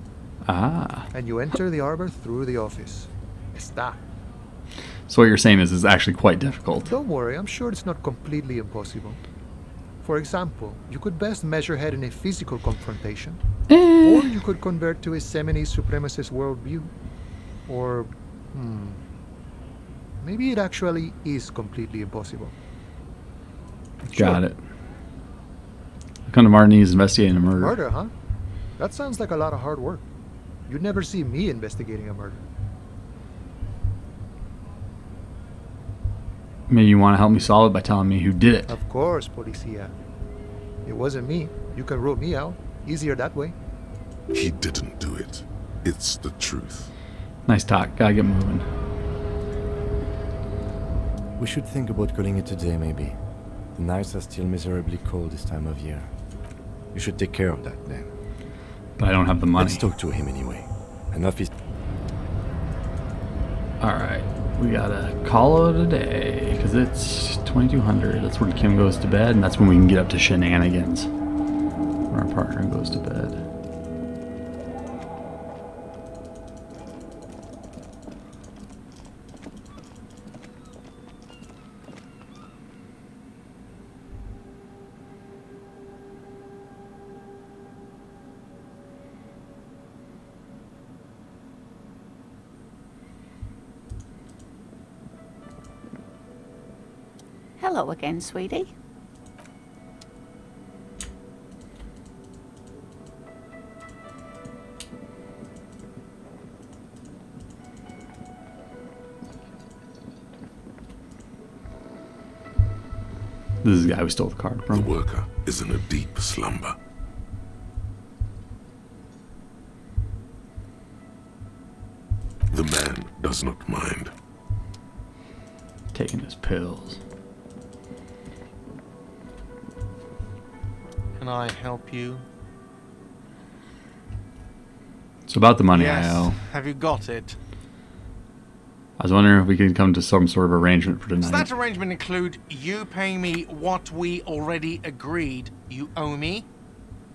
Ah. And you enter the arbor through the office. Está. So what you're saying is it's actually quite difficult. Don't worry, I'm sure it's not completely impossible. For example, you could best Measurehead in a physical confrontation. Or you could convert to a Semini supremacist worldview. Or, maybe it actually is completely impossible. Got it. Come to Martinez investigating a murder. Murder, huh? That sounds like a lot of hard work. You'd never see me investigating a murder. Maybe you want to help me solve it by telling me who did it. Of course, Policia. It wasn't me. You can rule me out. Easier that way. He didn't do it. It's the truth. Nice talk. Gotta get moving. We should think about calling it a day, maybe. The nights are still miserably cold this time of year. You should take care of that, then. But I don't have the money. Let's talk to him anyway. Enough is... Alright. We gotta call it a day. Because it's 2200. That's when Kim goes to bed. And that's when we can get up to shenanigans. When our partner goes to bed. Hello again, sweetie. This is the guy we stole the card The from. worker is in a deep slumber. The man does not mind. Taking his pills. Can I help you? It's about the money Yes. I owe. Have you got it? I was wondering if we could come to some sort of arrangement for Does tonight. that arrangement include you paying me what we already agreed you owe me?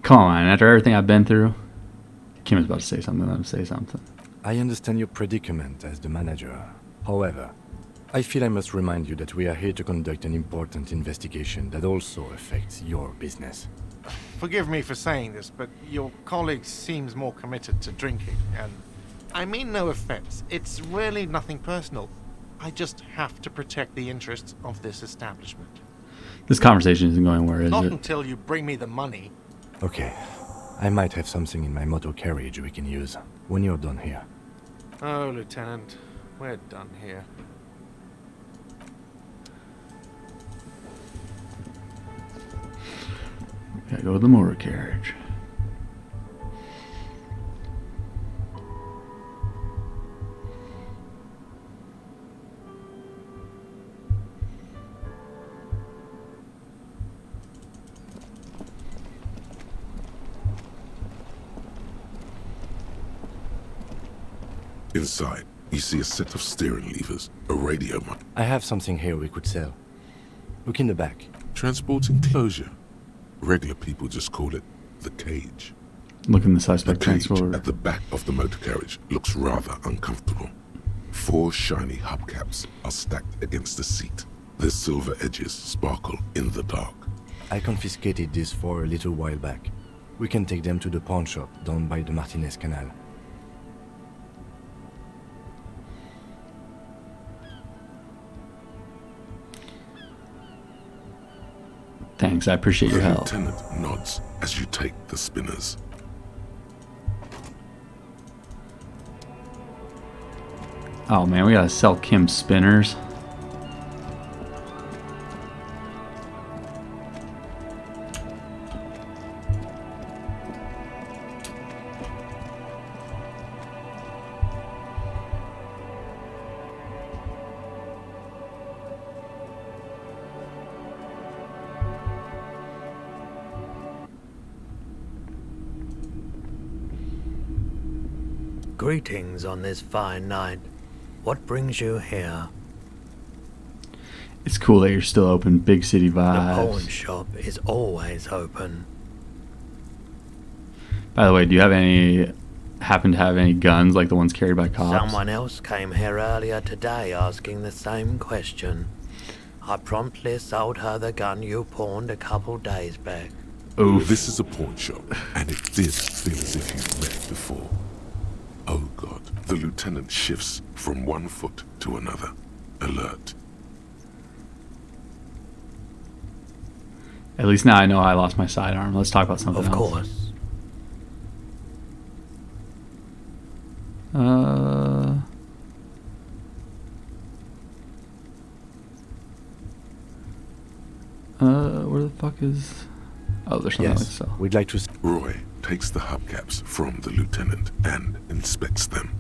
Come on, after everything I've been through. Kim is about to say something. Let him say something. I understand your predicament as the manager. However, I feel I must remind you that we are here to conduct an important investigation that also affects your business. Forgive me for saying this, but your colleague seems more committed to drinking, and I mean no offense. It's really nothing personal. I just have to protect the interests of this establishment. This conversation isn't going where, is Not it? until you bring me the money. Okay, I might have something in my motor carriage we can use when you're done here. Oh, Lieutenant, we're done here. Gotta go to the motor carriage. Inside, you see a set of steering levers, a radio mic. I have something here we could sell. Look in the back. Transport enclosure. Regular people just call it the cage. Look in the The suspect cage transporter. at the back of the motor carriage looks rather uncomfortable. 4 shiny hubcaps are stacked against the seat. Their silver edges sparkle in the dark. I confiscated these 4 a little while back. We can take them to the pawn shop down by the Martinez Canal. Thanks, I appreciate your The help. lieutenant nods as you take the spinners. Oh man, we gotta sell Kim spinners. Greetings on this fine night. What brings you here? It's cool that you're still open. Big city The pawn vibes. shop is always open. By the way, do you have any happen to have any guns like the ones carried by cops? Someone else came here earlier today asking the same question. I promptly sold her the gun you pawned a couple days back. Oof. This is a pawn shop, and it did feel as if you've met before. Oh God, the lieutenant shifts from one foot to another, alert. At least now I know I lost my sidearm. Let's talk about something else. Of course. Where the fuck is... Oh, there's something Yes, else. we'd like to... Roy takes the hubcaps from the lieutenant and inspects them.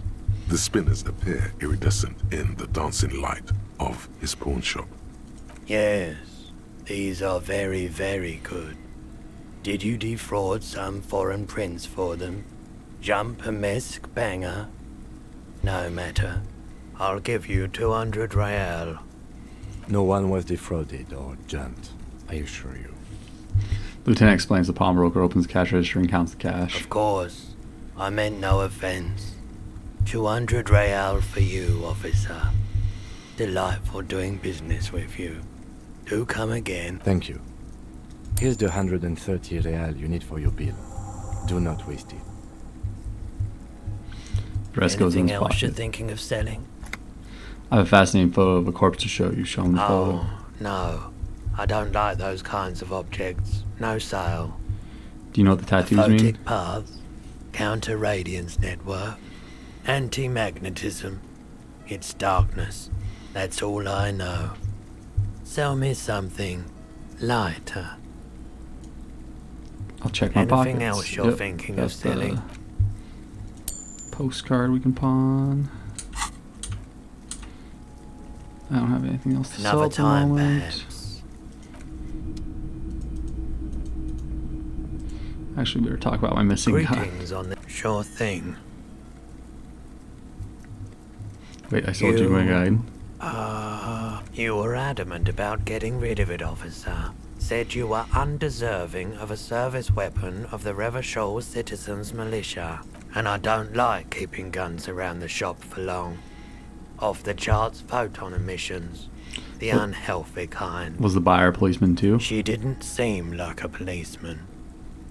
The spinners appear iridescent in the dancing light of his pawn shop. Yes, these are very, very good. Did you defraud some foreign prince for them? Jump a mesk banger? No matter. I'll give you 200 real. No one was defrauded or jumped, I assure you. Lieutenant explains the pawnbroker opens the cash register and counts the cash. Of course. I meant no offense. 200 real for you, officer. Delightful doing business with you. Do come again. Thank you. Here's the 130 real you need for your bill. Do not waste it. The rest goes in Anything his else you're pocket. thinking of selling? I have a fascinating photo of a corpse to show you. Show him the photo. Oh, no. I don't like those kinds of objects. No sale. Do you know what the tattoos mean? Photic paths, counter-radiance network, anti-magnetism. It's darkness. That's all I know. Sell me something lighter. I'll check my pockets. Anything else you're thinking of That's the selling? postcard we can pawn. I don't have anything else to sell Another at the time, moment. perhaps. Actually, we better talk about my missing guy. Greetings on the sure thing. Wait, I sold you my guide. You were adamant about getting rid of it, officer. Said you were undeserving of a service weapon of the Revachol Citizens Militia. And I don't like keeping guns around the shop for long. Off the charts photon emissions. The What? unhealthy kind. Was the buyer a policeman too? She didn't seem like a policeman.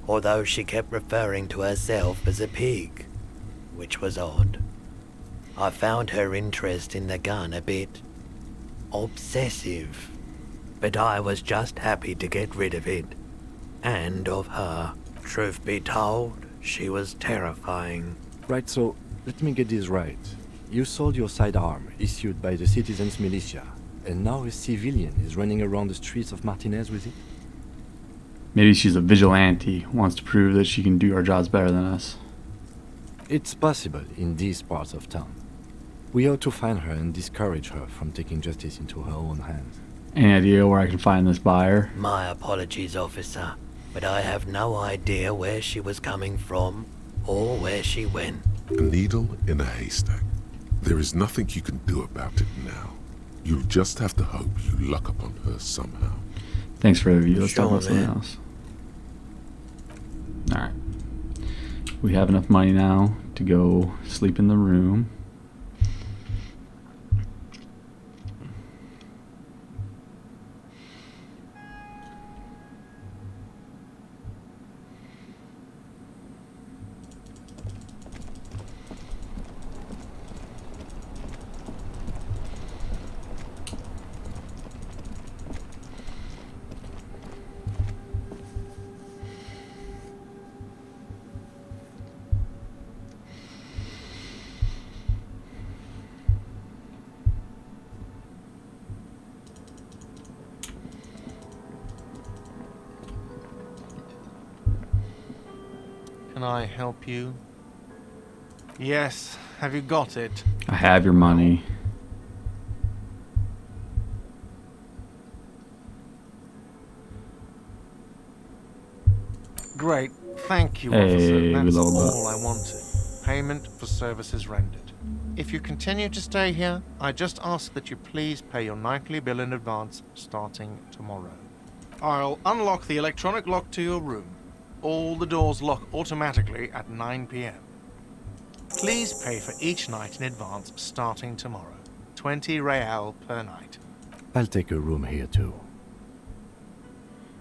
Although she kept referring to herself as a pig. Which was odd. I found her interest in the gun a bit obsessive. But I was just happy to get rid of it. And of her. Truth be told, she was terrifying. Right, so let me get this right. You sold your sidearm, issued by the Citizens Militia, and now a civilian is running around the streets of Martinez with it? Maybe she's a vigilante, wants to prove that she can do our jobs better than us. It's possible in these parts of town. We ought to find her and discourage her from taking justice into her own hands. Any idea where I can find this buyer? My apologies, officer, but I have no idea where she was coming from or where she went. A needle in a haystack. There is nothing you can do about it now. You'll just have to hope you luck upon her somehow. Thanks for the review. Let's talk Sure, about something man. else. Alright. We have enough money now to go sleep in the room. Can I help you? Yes. Have you got it? I have your money. Great. Thank you, Hey, officer. we That's leveled up. all I wanted. Payment for services rendered. If you continue to stay here, I just ask that you please pay your nightly bill in advance starting tomorrow. I'll unlock the electronic lock to your room. All the doors lock automatically at 9 p.m. Please pay for each night in advance starting tomorrow. 20 real per night. I'll take a room here too.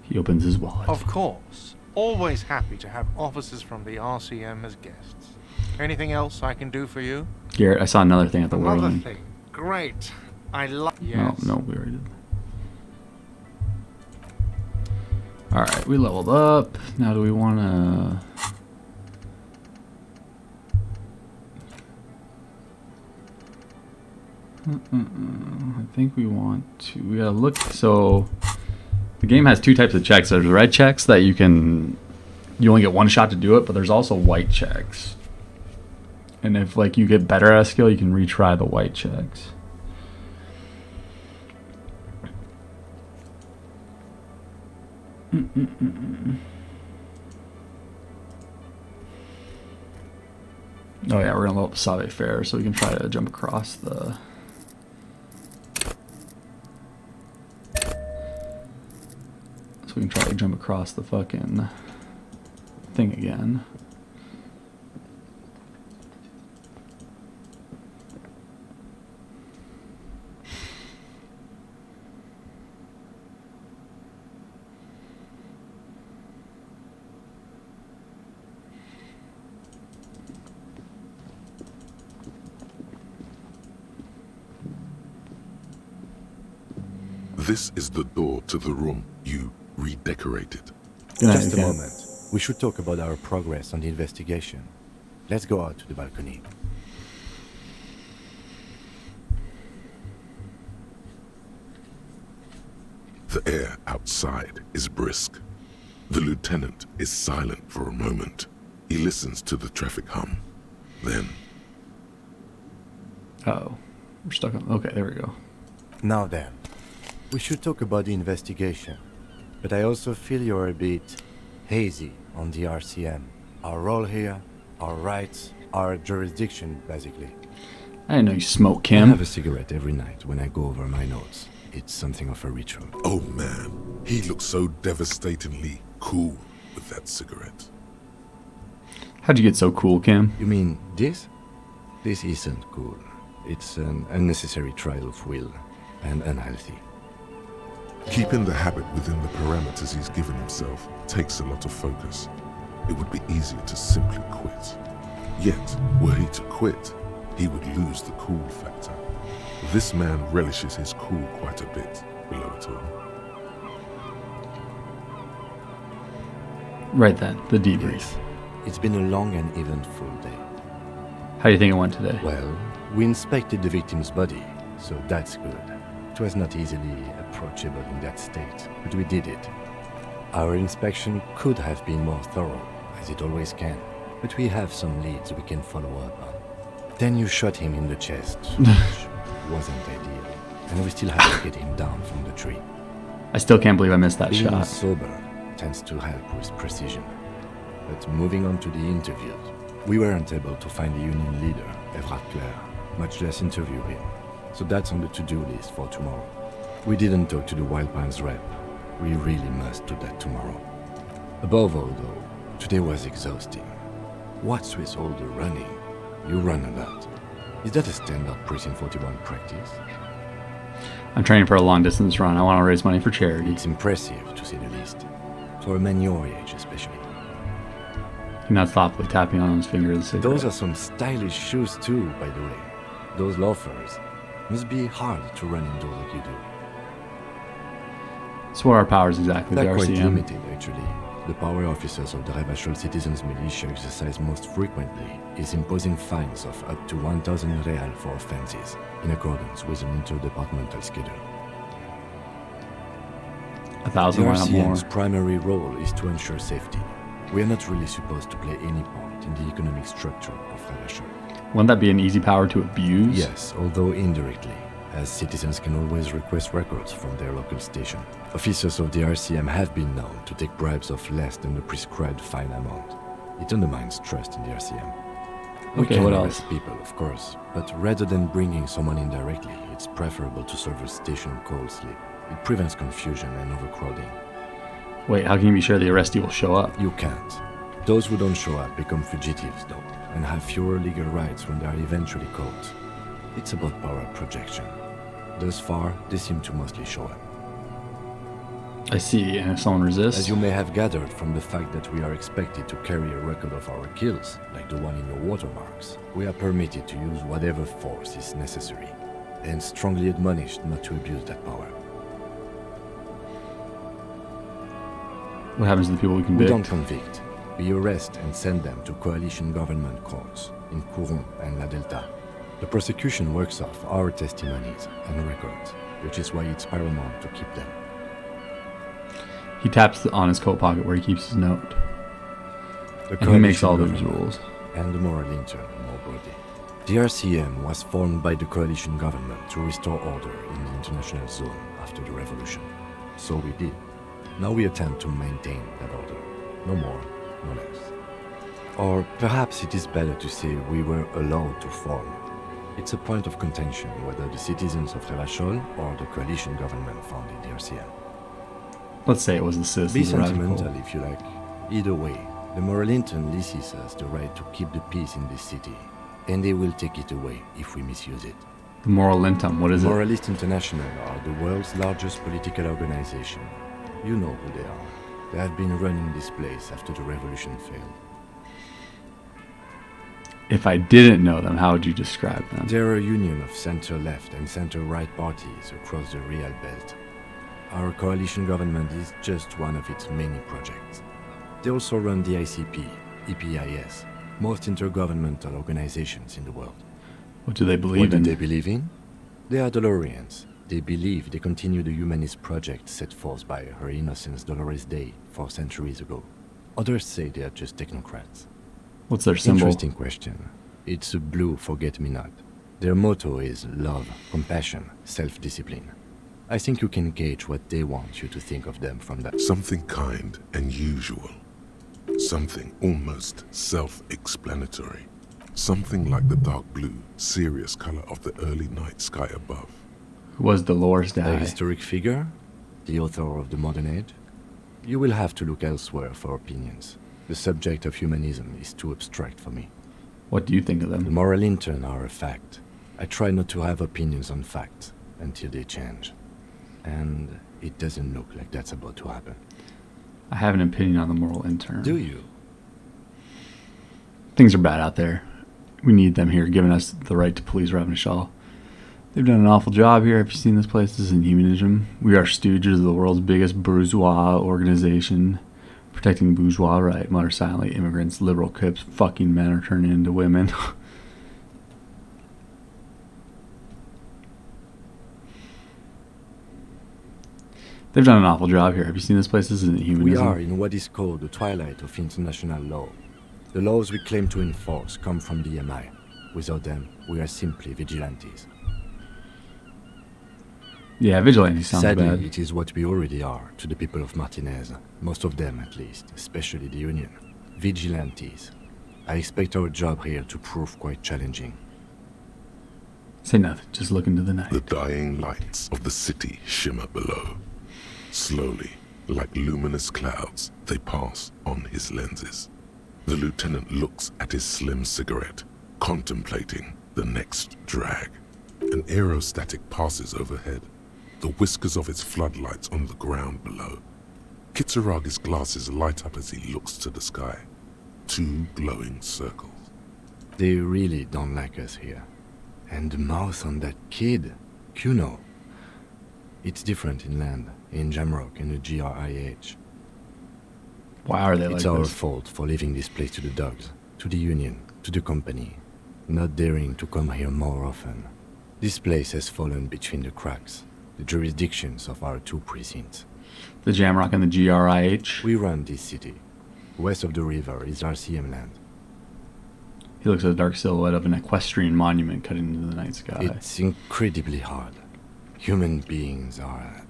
He opens his wallet. Of course. Always happy to have officers from the RCM as guests. Anything else I can do for you? Garrett, I saw another thing at the Another whirling. thing. Great. I love. Oh, Yes. no, we already did. Alright, we leveled up. Now do we want to... I think we want to... We gotta look... So... The game has two types of checks. There's red checks that you can... You only get one shot to do it, but there's also white checks. And if like you get better at a skill, you can retry the white checks. Oh yeah, we're gonna level up Save Fair so we can try to jump across the... So we can try to jump across the fucking thing again. This is the door to the room you redecorated. Just a moment. We should talk about our progress on the investigation. Let's go out to the balcony. The air outside is brisk. The lieutenant is silent for a moment. He listens to the traffic hum. Then... Uh-oh. We're stuck on... Okay, there we go. Now then, we should talk about the investigation. But I also feel you're a bit hazy on the RCM. Our role here, our rights, our jurisdiction, basically. I didn't know you smoke, I Kim. have a cigarette every night when I go over my notes. It's something of a ritual. Oh man, he looks so devastatingly cool with that cigarette. How'd you get so cool, Kim? You mean this? This isn't cool. It's an unnecessary trial of will, and unhealthy. Keeping the habit within the parameters he's given himself takes a lot of focus. It would be easier to simply quit. Yet, were he to quit, he would lose the cool factor. This man relishes his cool quite a bit, below it all. Right then, the debrief. Yes. It's been a long and eventful day. How do you think it went today? Well, we inspected the victim's body, so that's good. It was not easily approachable in that state, but we did it. Our inspection could have been more thorough, as it always can, but we have some leads we can follow up on. Then you shot him in the chest, which wasn't ideal, and we still have to get him down from the tree. I still can't believe I missed that Being shot. sober tends to help with precision. But moving on to the interviews, we weren't able to find the union leader, Everard Clare, much less interview him. So that's on the to-do list for tomorrow. We didn't talk to the Wild Pines rep. We really must do that tomorrow. Above all though, today was exhausting. What's with all the running? You run a lot. Is that a standard Prison 41 practice? I'm training for a long distance run. I want to raise money for charity. It's impressive, to say the least. For a man your age, especially. He's not thoughtfully tapping on his fingers. Those are some stylish shoes too, by the way. Those loafers. Must be hard to run indoors like you do. So what are our powers exactly? They're The quite RCM? limited, actually. The power officers of the Revachol Citizens Militia exercise most frequently is imposing fines of up to 1,000 real for offenses, in accordance with an interdepartmental schedule. 1,000, The why not more? RCM's primary role is to ensure safety. We are not really supposed to play any part in the economic structure of Ravashol. Wouldn't that be an easy power to abuse? Yes, although indirectly, as citizens can always request records from their local station. Officers of the RCM have been known to take bribes of less than the prescribed fine amount. It undermines trust in the RCM. We Okay, can what arrest else? people, of course, but rather than bringing someone in directly, it's preferable to serve a station cold sleep. It prevents confusion and overcrowding. Wait, how can you be sure the arrestee will show up? You can't. Those who don't show up become fugitives, though, and have fewer legal rights when they are eventually caught. It's about power projection. Thus far, they seem to mostly show up. I see, and if someone resists? As you may have gathered from the fact that we are expected to carry a record of our kills, like the one in your watermarks, we are permitted to use whatever force is necessary, and strongly admonished not to abuse that power. What happens to the people we We convict? don't convict. We arrest and send them to coalition government courts in Courron and La Delta. The prosecution works off our testimonies and records, which is why it's paramount to keep them. He taps on his coat pocket where he keeps his note. The And he makes coalition all those government rules. And the moral intern, more broadly. The RCM was formed by the coalition government to restore order in the international zone after the revolution. So we did. Now we attempt to maintain that order. No more, no less. Or perhaps it is better to say we were allowed to form. It's a point of contention whether the citizens of Ravashol or the coalition government founded the RCM. Let's say it was the Be citizens of sentimental Ravashol. if you like. Either way, the moral intern leases us the right to keep the peace in this city, and they will take it away if we misuse it. The Moral Lintum, what is it? Moralist International are the world's largest political organization. You know who they are. They have been running this place after the revolution failed. If I didn't know them, how would you describe them? They're a union of center-left and center-right parties across the Real Belt. Our coalition government is just one of its many projects. They also run the ICP, EPIS, most intergovernmental organizations in the world. What do they believe What do in? they believe in? They are Dolorians. They believe they continue the humanist project set forth by Her Innocence Dolores Day 4 centuries ago. Others say they are just technocrats. What's their symbol? Interesting question. It's a blue forget-me-not. Their motto is love, compassion, self-discipline. I think you can gauge what they want you to think of them from that. Something kind and usual. Something almost self-explanatory. Something like the dark blue, serious color of the early night sky above. Who was Dolores A Day? historic figure? The author of the modern age? You will have to look elsewhere for opinions. The subject of humanism is too abstract for me. What do you think of The them? moral intern are a fact. I try not to have opinions on facts until they change. And it doesn't look like that's about to happen. I have an opinion on the Moral Intern. Do you? Things are bad out there. We need them here, giving us the right to police Ravashol. They've done an awful job here. Have you seen this place? This is Inhumanism. We are stooges of the world's biggest bourgeois organization. Protecting bourgeois right, mutter silently. Immigrants, liberal kips, fucking men are turning into women. They've done an awful job here. Have you seen this place? This isn't Inhumanism. We are in what is called the twilight of international law. The laws we claim to enforce come from the MI. Without them, we are simply vigilantes. Yeah, vigilante sounds Sadly, bad. it is what we already are to the people of Martinez. Most of them, at least, especially the Union. Vigilantes. I expect our job here to prove quite challenging. Say nothing. Just look into the night. The dying lights of the city shimmer below. Slowly, like luminous clouds, they pass on his lenses. The lieutenant looks at his slim cigarette, contemplating the next drag. An aerostatic passes overhead, the whiskers of its floodlights on the ground below. Kitsuragi's glasses light up as he looks to the sky. 2 glowing circles. They really don't like us here. And the mouth on that kid, Kuno. It's different inland, in Jamrock and the GRIH. Why are they It's like our this? fault for leaving this place to the dogs, to the Union, to the company, not daring to come here more often. This place has fallen between the cracks, the jurisdictions of our 2 precincts. The Jamrock and the GRIH. We run this city. West of the river is RCM land. He looks at the dark silhouette of an equestrian monument cut into the night sky. It's incredibly hard. Human beings are...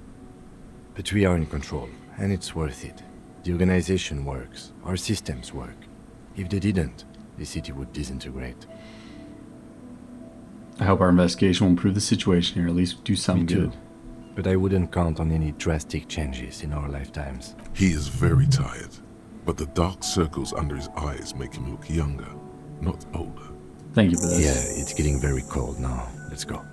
But we are in control, and it's worth it. The organization works. Our systems work. If they didn't, the city would disintegrate. I hope our investigation will improve the situation here, at least do some Me too. good. But I wouldn't count on any drastic changes in our lifetimes. He is very tired, but the dark circles under his eyes make him look younger, not older. Thank you for this. Yeah, it's getting very cold now. Let's go.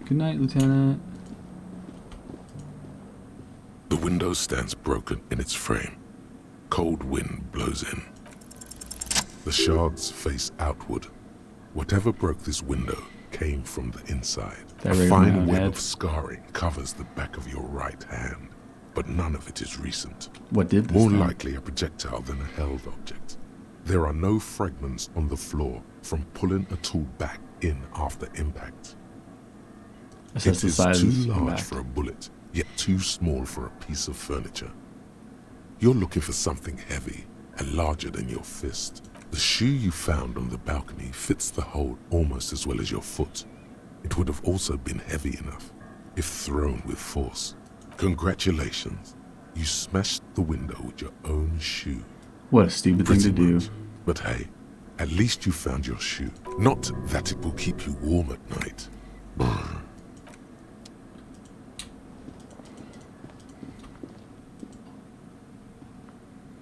Good night, Lieutenant. The window stands broken in its frame. Cold wind blows in. The shards face outward. Whatever broke this window came from the inside. A fine web of scarring covers the back of your right hand, but none of it is recent. What did this More then? likely a projectile than a held object. There are no fragments on the floor from pulling a tool back in after impact. Assess It the is size too and large back. for a bullet, yet too small for a piece of furniture. You're looking for something heavy and larger than your fist. The shoe you found on the balcony fits the hold almost as well as your foot. It would have also been heavy enough if thrown with force. Congratulations, you smashed the window with your own shoe. What a stupid thing to do. But hey, at least you found your shoe. Not that it will keep you warm at night. Brr.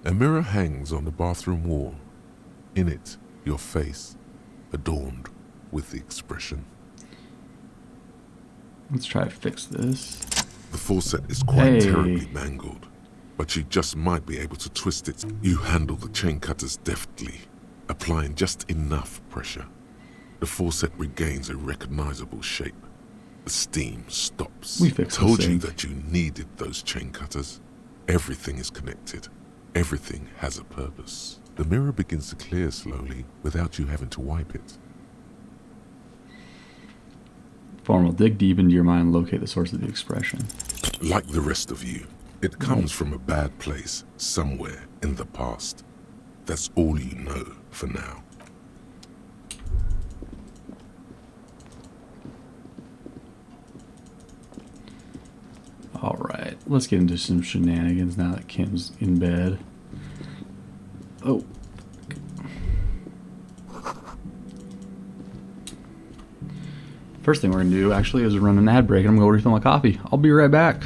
A mirror hangs on the bathroom wall. In it, your face, adorned with the expression. Let's try to fix this. The faucet is quite Hey. terribly mangled, but you just might be able to twist it. You handle the chain cutters deftly, applying just enough pressure. The faucet regains a recognizable shape. The steam stops. We fixed the Told you sink. that you needed those chain cutters. Everything is connected. Everything has a purpose. The mirror begins to clear slowly without you having to wipe it. Form will dig deep into your mind and locate the source of the expression. Like the rest of you, it comes from a bad place somewhere in the past. That's all you know for now. Alright, let's get into some shenanigans now that Kim's in bed. Oh. First thing we're going to do actually is run an ad break and I'm going to refill my coffee. I'll be right back.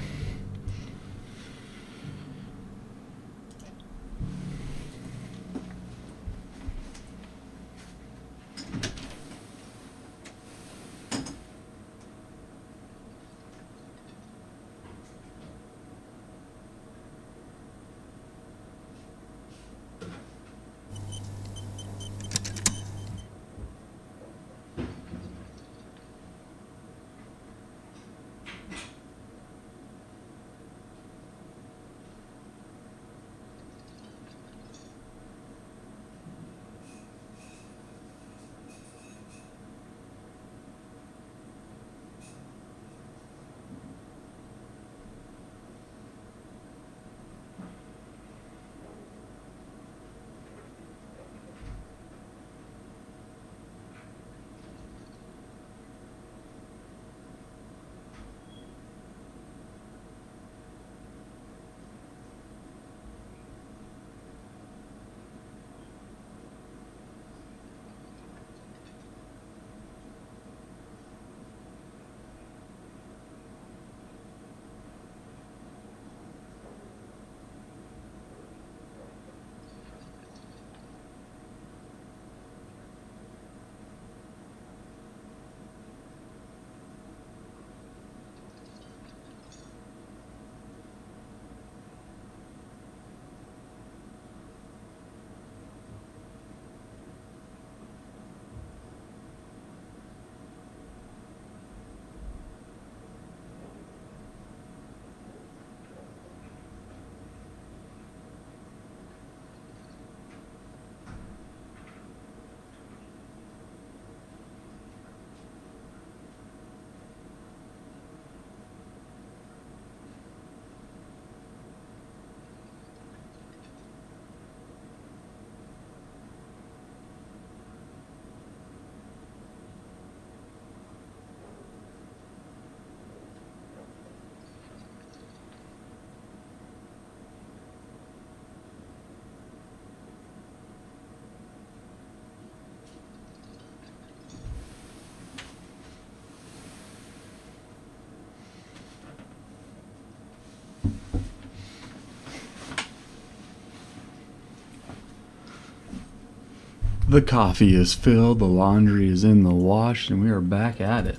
The coffee is filled, the laundry is in the wash, and we are back at it.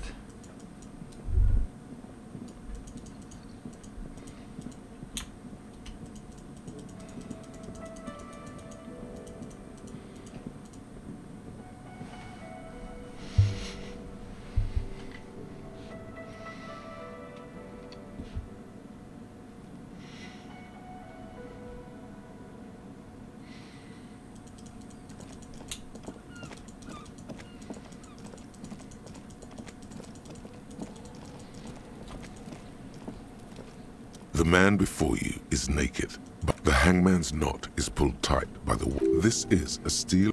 The man before you is naked, but the hangman's knot is pulled tight by the This is a steel.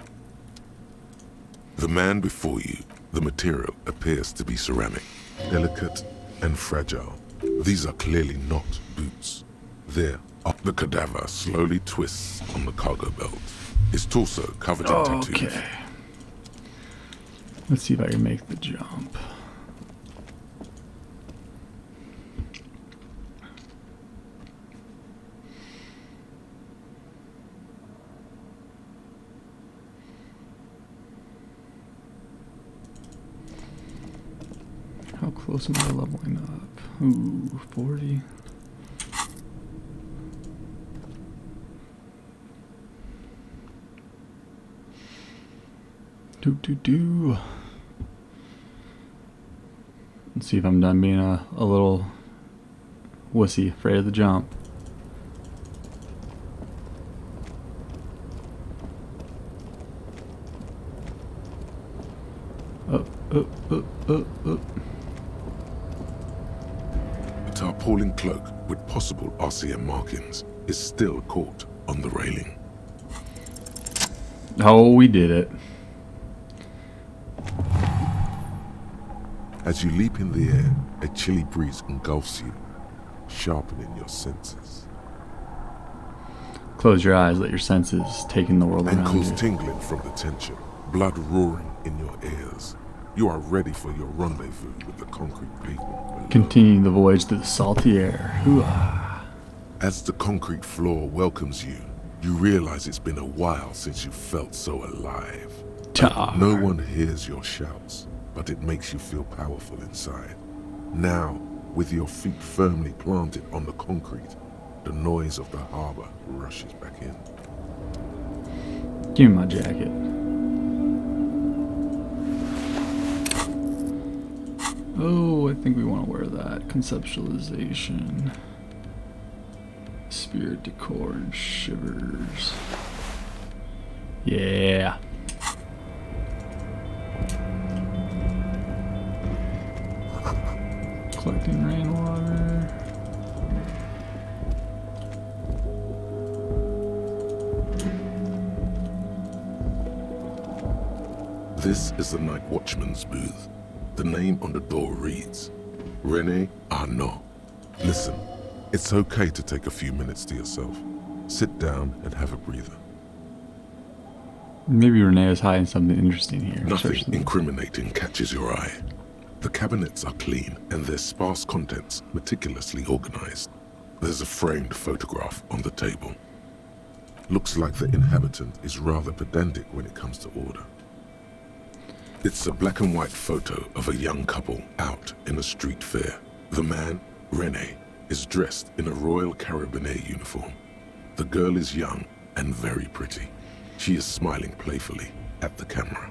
The man before you, the material appears to be ceramic, delicate and fragile. These are clearly not boots. There, the cadaver slowly twists on the cargo belt, his torso covered in tattoos. Okay. Let's see if I can make the jump. How close am I leveling up? Ooh, 40. Do. Let's see if I'm done being a little wussy, afraid of the jump. Up. A tarpaulin cloak with possible RCM markings is still caught on the railing. Oh, we did it. As you leap in the air, a chilly breeze engulfs you, sharpening your senses. Close your eyes, let your senses take in the world around Ankles you. tingling from the tension, blood roaring in your ears. You are ready for your rendezvous with the concrete pavement below. Continue the voyage through the salty air. Hoo-ah. As the concrete floor welcomes you, you realize it's been a while since you felt so alive. Tar. No one hears your shouts, but it makes you feel powerful inside. Now, with your feet firmly planted on the concrete, the noise of the harbor rushes back in. Give me my jacket. Oh, I think we want to wear that. Conceptualization. Spirit decor and shivers. Yeah. Collecting rainwater. This is the night watchman's booth. The name on the door reads, René Arnaud. Listen, it's okay to take a few minutes to yourself. Sit down and have a breather. Maybe Renee is hiding something interesting here. Nothing incriminating catches your eye. The cabinets are clean and their sparse contents meticulously organized. There's a framed photograph on the table. Looks like the inhabitant is rather pedantic when it comes to order. It's a black and white photo of a young couple out in a street fair. The man, René, is dressed in a Royal Carabinier uniform. The girl is young and very pretty. She is smiling playfully at the camera.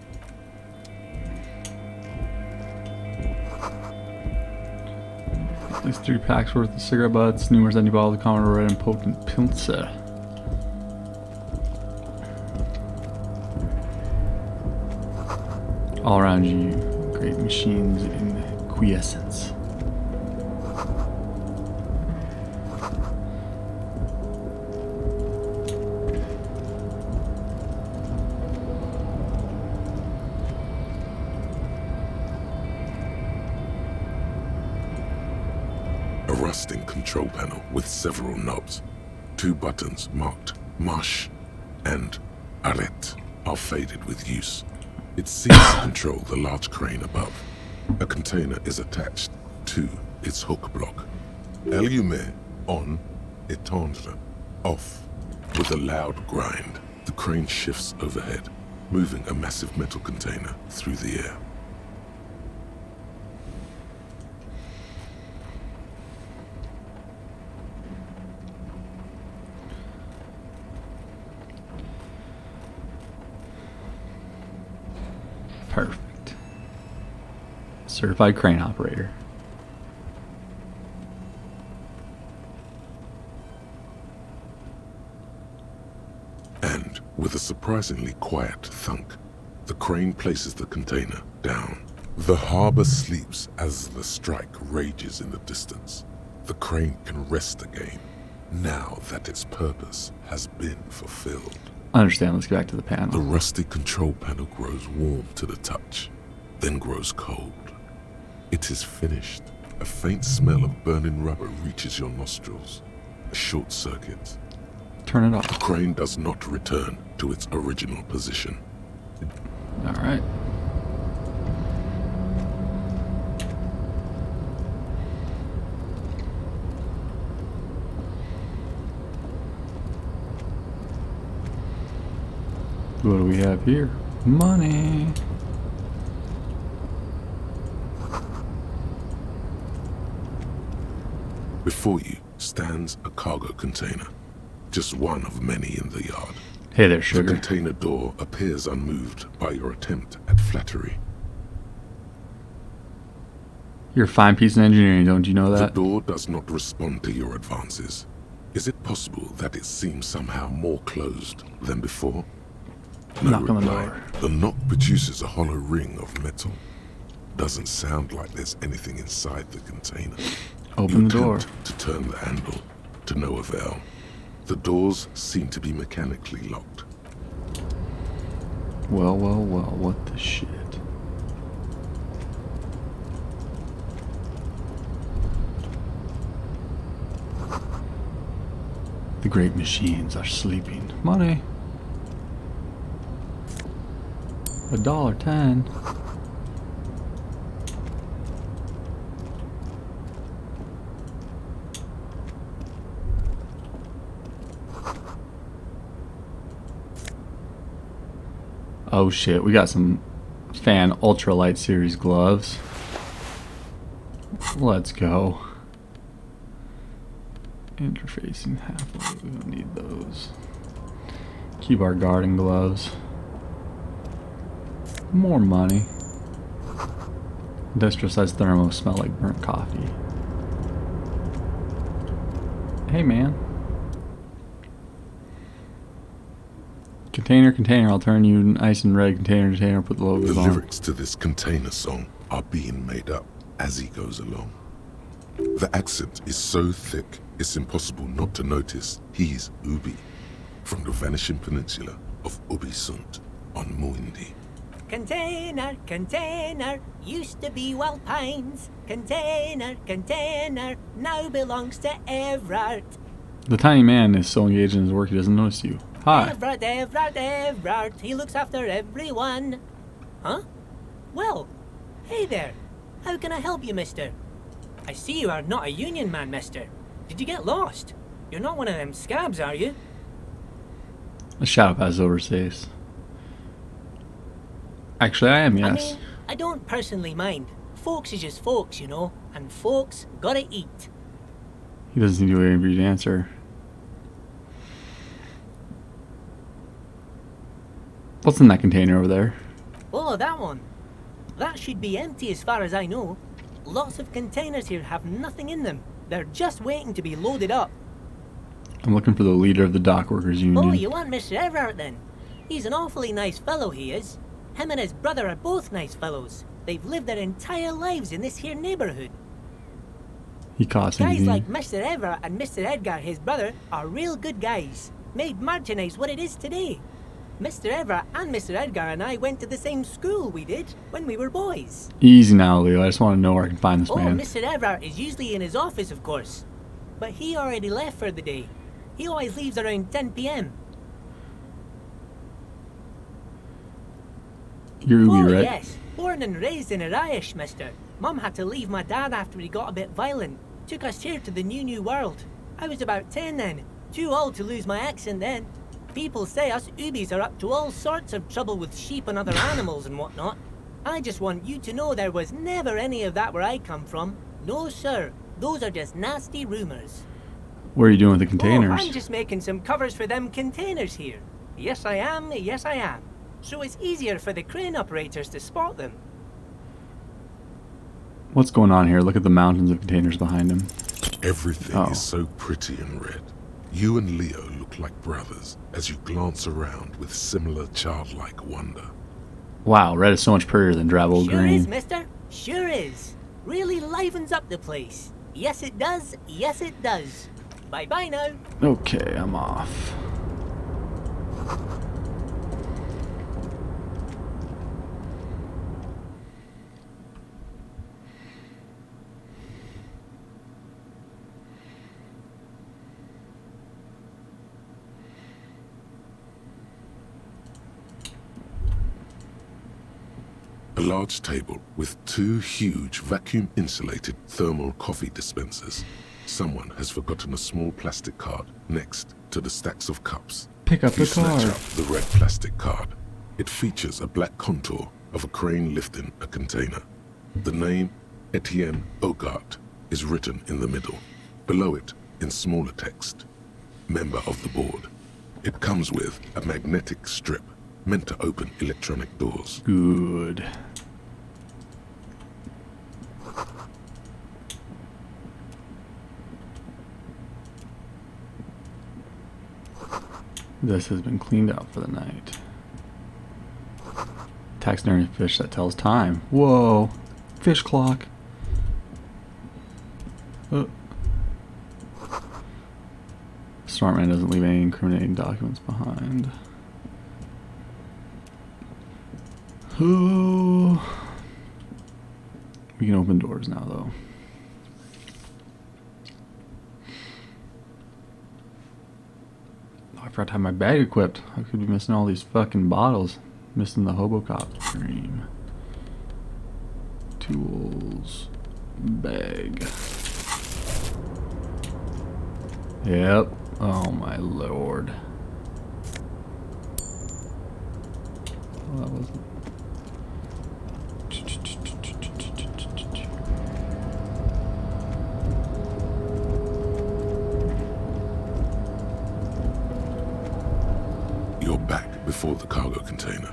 At least 3 packs worth of cigarette butts, numerous empty bottles of common red and potent pilsner. All around you, great machines in quiescence. A rusting control panel with several knobs. 2 buttons marked Marche and Arrête are faded with use. It seems to control the large crane above. A container is attached to its hook block. Allumer on, étendre off. With a loud grind, the crane shifts overhead. moving a massive metal container through the air. Perfect. Certified crane operator. And with a surprisingly quiet thunk, the crane places the container down. The harbor sleeps as the strike rages in the distance. The crane can rest again, now that its purpose has been fulfilled. I understand. Let's get back to the The panel. rusty control panel grows warm to the touch, then grows cold. It is finished. A faint smell of burning rubber reaches your nostrils. A short circuit. Turn it off. The crane does not return to its original position. All right. What do we have here? Money. Before you stands a cargo container, just one of many in the yard. Hey there, The sugar. container door appears unmoved by your attempt at flattery. You're a fine piece of engineering, don't you know The that? door does not respond to your advances. Is it possible that it seems somehow more closed than before? No Knock on the reply. door. The knock produces a hollow ring of metal. Doesn't sound like there's anything inside the container. Open You the door. attempt to turn the handle, to no avail. The doors seem to be mechanically locked. Well, well, well, what the shit? The great machines are sleeping. Money. $1.10. Oh shit, we got some fan ultralight series gloves. Let's go. Interfacing halfway, we don't need those. Keep our garden gloves. More money. Industrial sized thermos smell like burnt coffee. Hey man. Container, I'll turn you nice and red. Container, put the The logos on. lyrics to this container song are being made up as he goes along. The accent is so thick, it's impossible not to notice he's Ubi, from the vanishing peninsula of Ubisunt on Muindi. Container, used to be Wild Pines. Container, now belongs to Everard. The tiny man is so engaged in his work he doesn't notice you. Hi. Everard, he looks after everyone. Huh? Well, hey there. How can I help you, mister? I see you are not a union man, mister. Did you get lost? You're not one of them scabs, are you? A shadow passes over his face. Actually, I am, yes. I mean, I don't personally mind. Folks is just folks, you know, and folks gotta eat. He doesn't seem to wait for you to answer. What's in that container over there? Oh, that one. That should be empty as far as I know. Lots of containers here have nothing in them. They're just waiting to be loaded up. I'm looking for the leader of the dock workers union. Oh, you want Mr. Everard then? He's an awfully nice fellow, he is. Him and his brother are both nice fellows. They've lived their entire lives in this here neighborhood. He costs Guys anything. like Mr. Everard and Mr. Edgar, his brother, are real good guys. Made Martinez what it is today. Mr. Everard and Mr. Edgar and I went to the same school we did when we were boys. Easy now, Leo. I just want to know where I can find this Oh, man. Mr. Everard is usually in his office, of course. But he already left for the day. He always leaves around 10 p.m. You're Ubi, Oh, right? yes. Born and raised in Irish, mister. Mum had to leave my dad after he got a bit violent. Took us here to the new world. I was about 10 then. Too old to lose my accent then. People say us Ubis are up to all sorts of trouble with sheep and other animals and whatnot. I just want you to know there was never any of that where I come from. No, sir. Those are just nasty rumors. What are you doing with the containers? Oh, I'm just making some covers for them containers here. Yes, I am. Yes, I am. So it's easier for the crane operators to spot them. What's going on here? Look at the mountains of containers behind him. Everything is so pretty and red. You and Leo look like brothers as you glance around with similar childlike wonder. Wow, red is so much prettier than drab old Sure green. is, mister. Sure is. Really livens up the place. Yes, it does. Yes, it does. Bye-bye now. Okay, I'm off. A large table with 2 huge vacuum-insulated thermal coffee dispensers. Someone has forgotten a small plastic card next to the stacks of cups. Pick up You the card. snatch up the red plastic card. It features a black contour of a crane lifting a container. The name, Etienne Ogart, is written in the middle. Below it, in smaller text, member of the board. It comes with a magnetic strip meant to open electronic doors. Good. This has been cleaned out for the night. Taxidermy fish that tells time. Whoa. Fish clock. Smart man doesn't leave any incriminating documents behind. Oh. We can open doors now, though. Oh, I forgot to have my bag equipped. I could be missing all these fucking bottles. Missing the Hobocop cream. Tools. Bag. Yep. Oh my lord. Oh, that wasn't. You're back before the cargo container.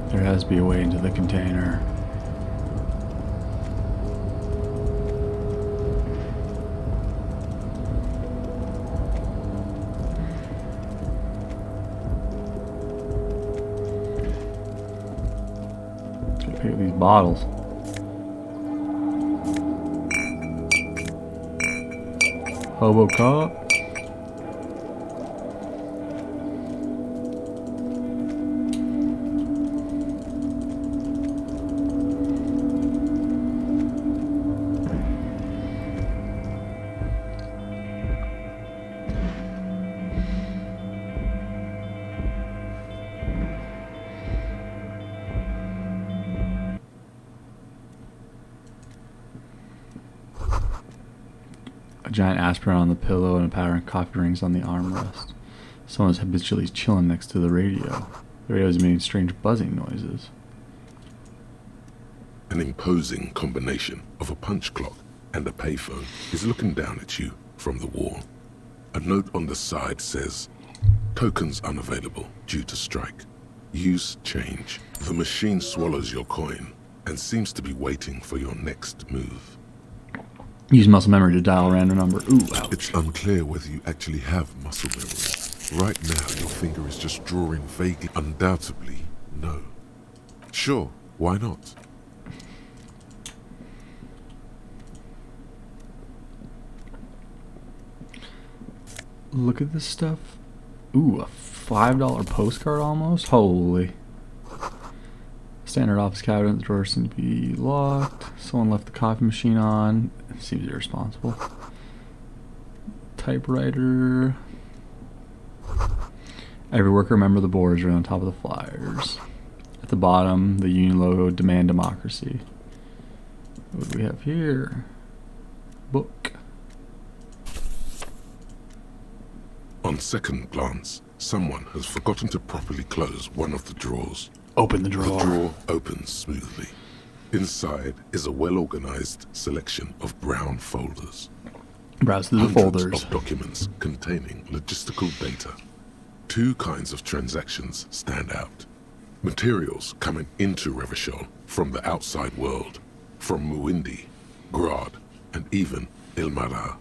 There has to be a way into the container. Gotta pick up these bottles. Hobocop. A giant aspirin on the pillow and a pattern of coffee rings on the armrest. Someone's habitually chilling next to the radio. The radio is making strange buzzing noises. An imposing combination of a punch clock and a payphone is looking down at you from the wall. A note on the side says, "Tokens unavailable due to strike. Use change." The machine swallows your coin and seems to be waiting for your next move. Use muscle memory to dial a random number. Ooh, ouch. It's unclear whether you actually have muscle memory. Right now, your finger is just drawing vaguely. Undoubtedly, no. Sure, why not? Look at this stuff. Ooh, a $5 postcard almost? Holy. Standard office cabinet drawer seems to be locked. Someone left the coffee machine on. Seems irresponsible. Typewriter. Every worker member of the board is right on top of the flyers. At the bottom, the union logo, Demand Democracy. What do we have here? Book. On second glance, someone has forgotten to properly close one of the drawers. Open the drawer. The drawer opens smoothly. Inside is a well-organized selection of brown folders. Browse through the Hundreds folders. of documents containing logistical data. Two kinds of transactions stand out. Materials coming into Revachol from the outside world, from Muindi, Grad, and even Ilmara.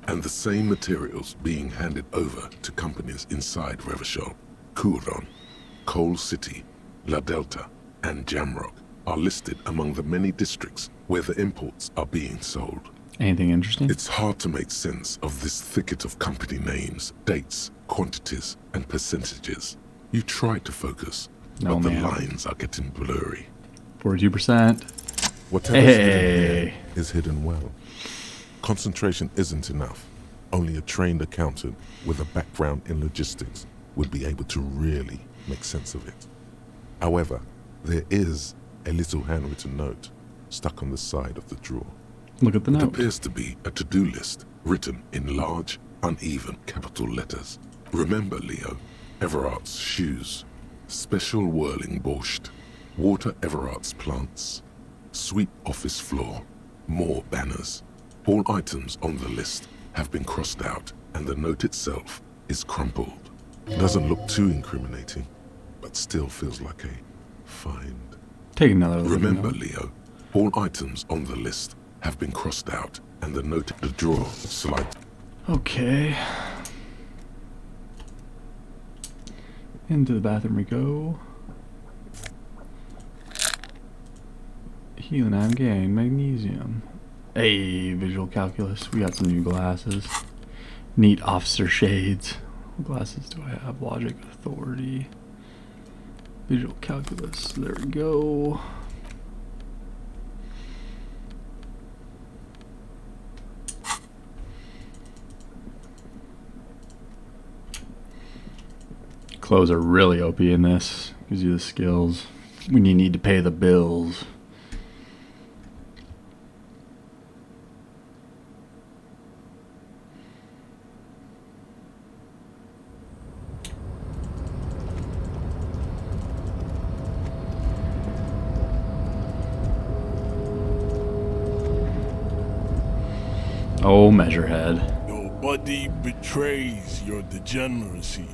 And the same materials being handed over to companies inside Revachol. Kuron, Coal City, La Delta, and Jamrock are listed among the many districts where the imports are being sold. Anything interesting? It's hard to make sense of this thicket of company names, dates, quantities, and percentages. You try to focus, No, but man. the lines are getting blurry. 42%. Whatever's hidden Hey. here is hidden well. Concentration isn't enough. Only a trained accountant with a background in logistics would be able to really make sense of it. However, there is a little handwritten note stuck on the side of the drawer. Look at the It note. appears to be a to-do list written in large, uneven capital letters. Remember, Leo, Everard's shoes, special whirling borscht, water Everard's plants, sweep office floor, more banners. All items on the list have been crossed out, and the note itself is crumpled. Doesn't look too incriminating, but still feels like a find. Take another look. Remember, Leo, all items on the list have been crossed out, and the note the drawer slides. Okay. Into the bathroom we go. Healing item gain, magnesium. Hey, visual calculus. We got some new glasses. Neat officer shades. What glasses do I have? Logic, authority. Visual calculus. There we go. Clothes are really OP in this. Gives you the skills when you need to pay the bills. Oh, Measurehead. Nobody betrays your degeneracy.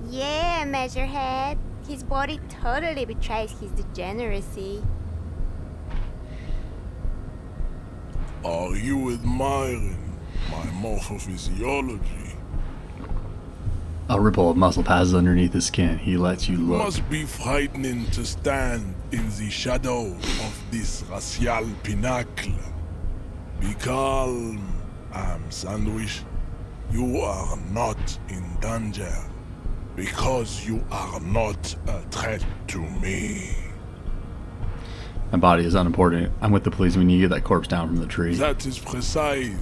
Yeah, Measurehead. His body totally betrays his degeneracy. Are you admiring my morphophysiology? A ripple of muscle passes underneath his skin. He lets you look. Must be frightening to stand in the shadow of this racial pinnacle. Be calm, Sandwich. You are not in danger because you are not a threat to me. My body is unimportant. I'm with the police. We need to get that corpse down from the tree. That is precisely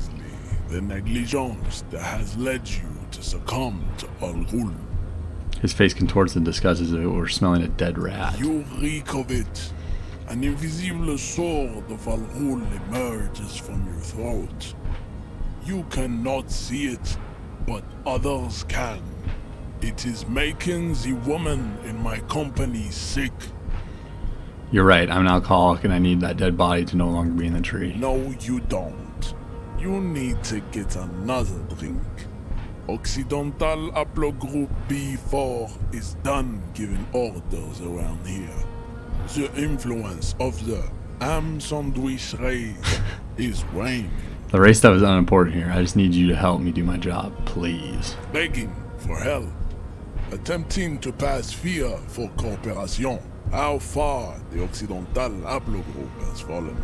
the negligence that has led you to succumb to Al-Ghul. His face contorts in disgust as if it were smelling a dead rat. You reek of it. An invisible sword of Al-Ghul emerges from your throat. You cannot see it, but others can. It is making the woman in my company sick. You're right. I'm an alcoholic and I need that dead body to no longer be in the tree. No, you don't. You need to get another drink. Occidental Haplogroup B4 is done giving orders around here. The influence of the Am Sandwich race is waning. The race stuff is unimportant here. I just need you to help me do my job, please. Begging for help. Attempting to pass fear for cooperation. How far the Occidental Haplogroup has fallen.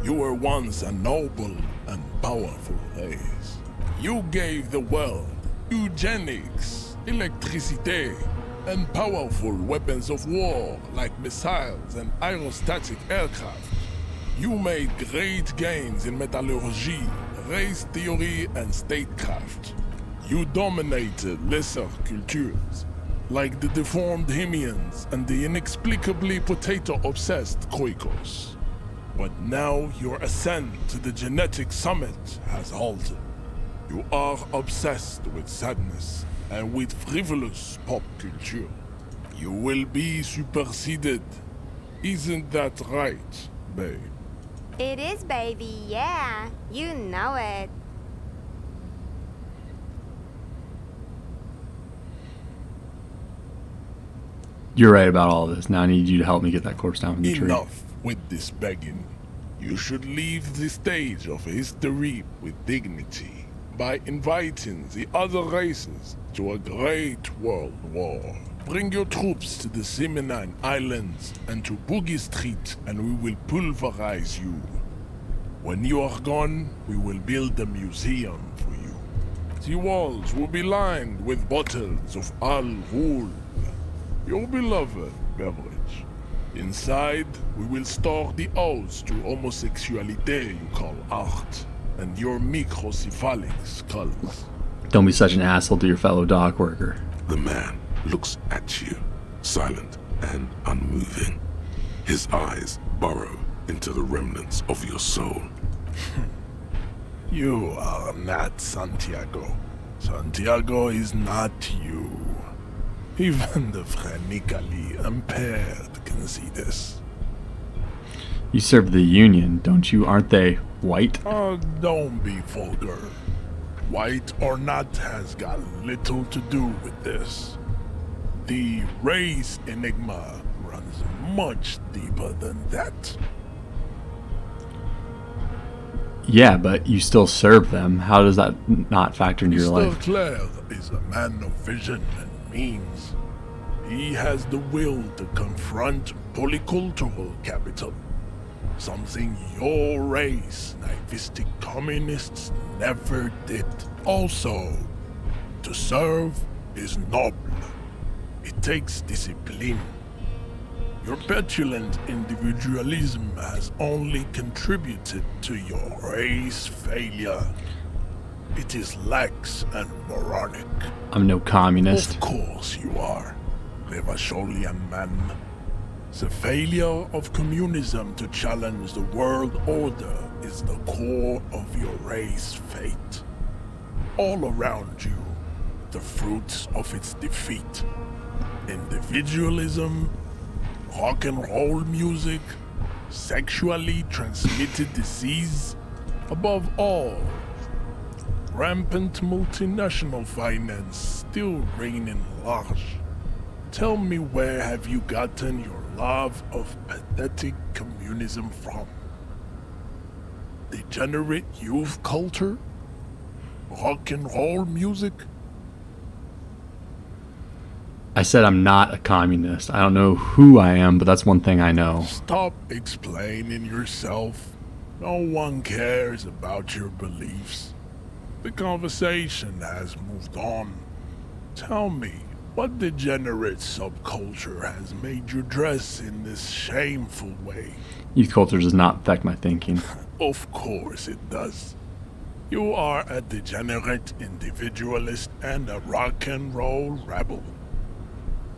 You were once a noble and powerful race. You gave the world eugenics, electricity, and powerful weapons of war like missiles and aerostatic aircraft. You made great gains in metallurgy, race theory, and statecraft. You dominated lesser cultures, like the deformed Hemians and the inexplicably potato-obsessed Kroikos. But now your ascent to the genetic summit has halted. You are obsessed with sadness, and with frivolous pop culture. You will be superseded. Isn't that right, babe? It is, baby, yeah. You know it. You're right about all this. Now I need you to help me get that corpse down from the tree. Enough with this begging. You should leave the stage of history with dignity by inviting the other races to a great world war. Bring your troops to the Seminine Islands and to Boogie Street, and we will pulverize you. When you are gone, we will build a museum for you. The walls will be lined with bottles of Al Ghul, your beloved beverage. Inside, we will store the odes to homosexuality you call art, and your microcephalic skulls. Don't be such an asshole to your fellow dock worker. The man looks at you, silent and unmoving. His eyes burrow into the remnants of your soul. You are not Santiago. Santiago is not you. Even the phrenically impaired can see this. You serve the Union, don't you? Aren't they white? Oh, don't be vulgar. White or not has got little to do with this. The race enigma runs much deeper than that. Yeah, but you still serve them. How does that not factor into your Mr. life? Claire is a man of vision and means. He has the will to confront polycultural capital, something your race, naivistic communists, never did. Also, to serve is noble. It takes discipline. Your petulant individualism has only contributed to your race failure. It is lax and moronic. I'm no communist. Of course you are, Revacholian man. The failure of communism to challenge the world order is the core of your race fate. All around you, the fruits of its defeat. Individualism, rock and roll music, sexually transmitted disease, above all, rampant multinational finance still reigning large. Tell me, where have you gotten your love of pathetic communism from? Degenerate youth culture? Rock and roll music? I said I'm not a communist. I don't know who I am, but that's one thing I know. Stop explaining yourself. No one cares about your beliefs. The conversation has moved on. Tell me, what degenerate subculture has made you dress in this shameful way? Youth culture does not affect my thinking. Of course it does. You are a degenerate individualist and a rock and roll rebel.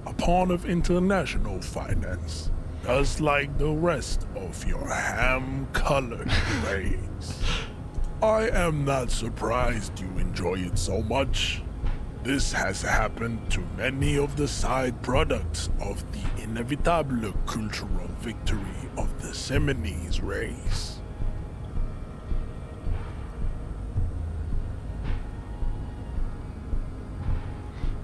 A pawn of international finance, just like the rest of your ham-colored race. I am not surprised you enjoy it so much. This has happened to many of the side products of the inevitable cultural victory of the Seminese race.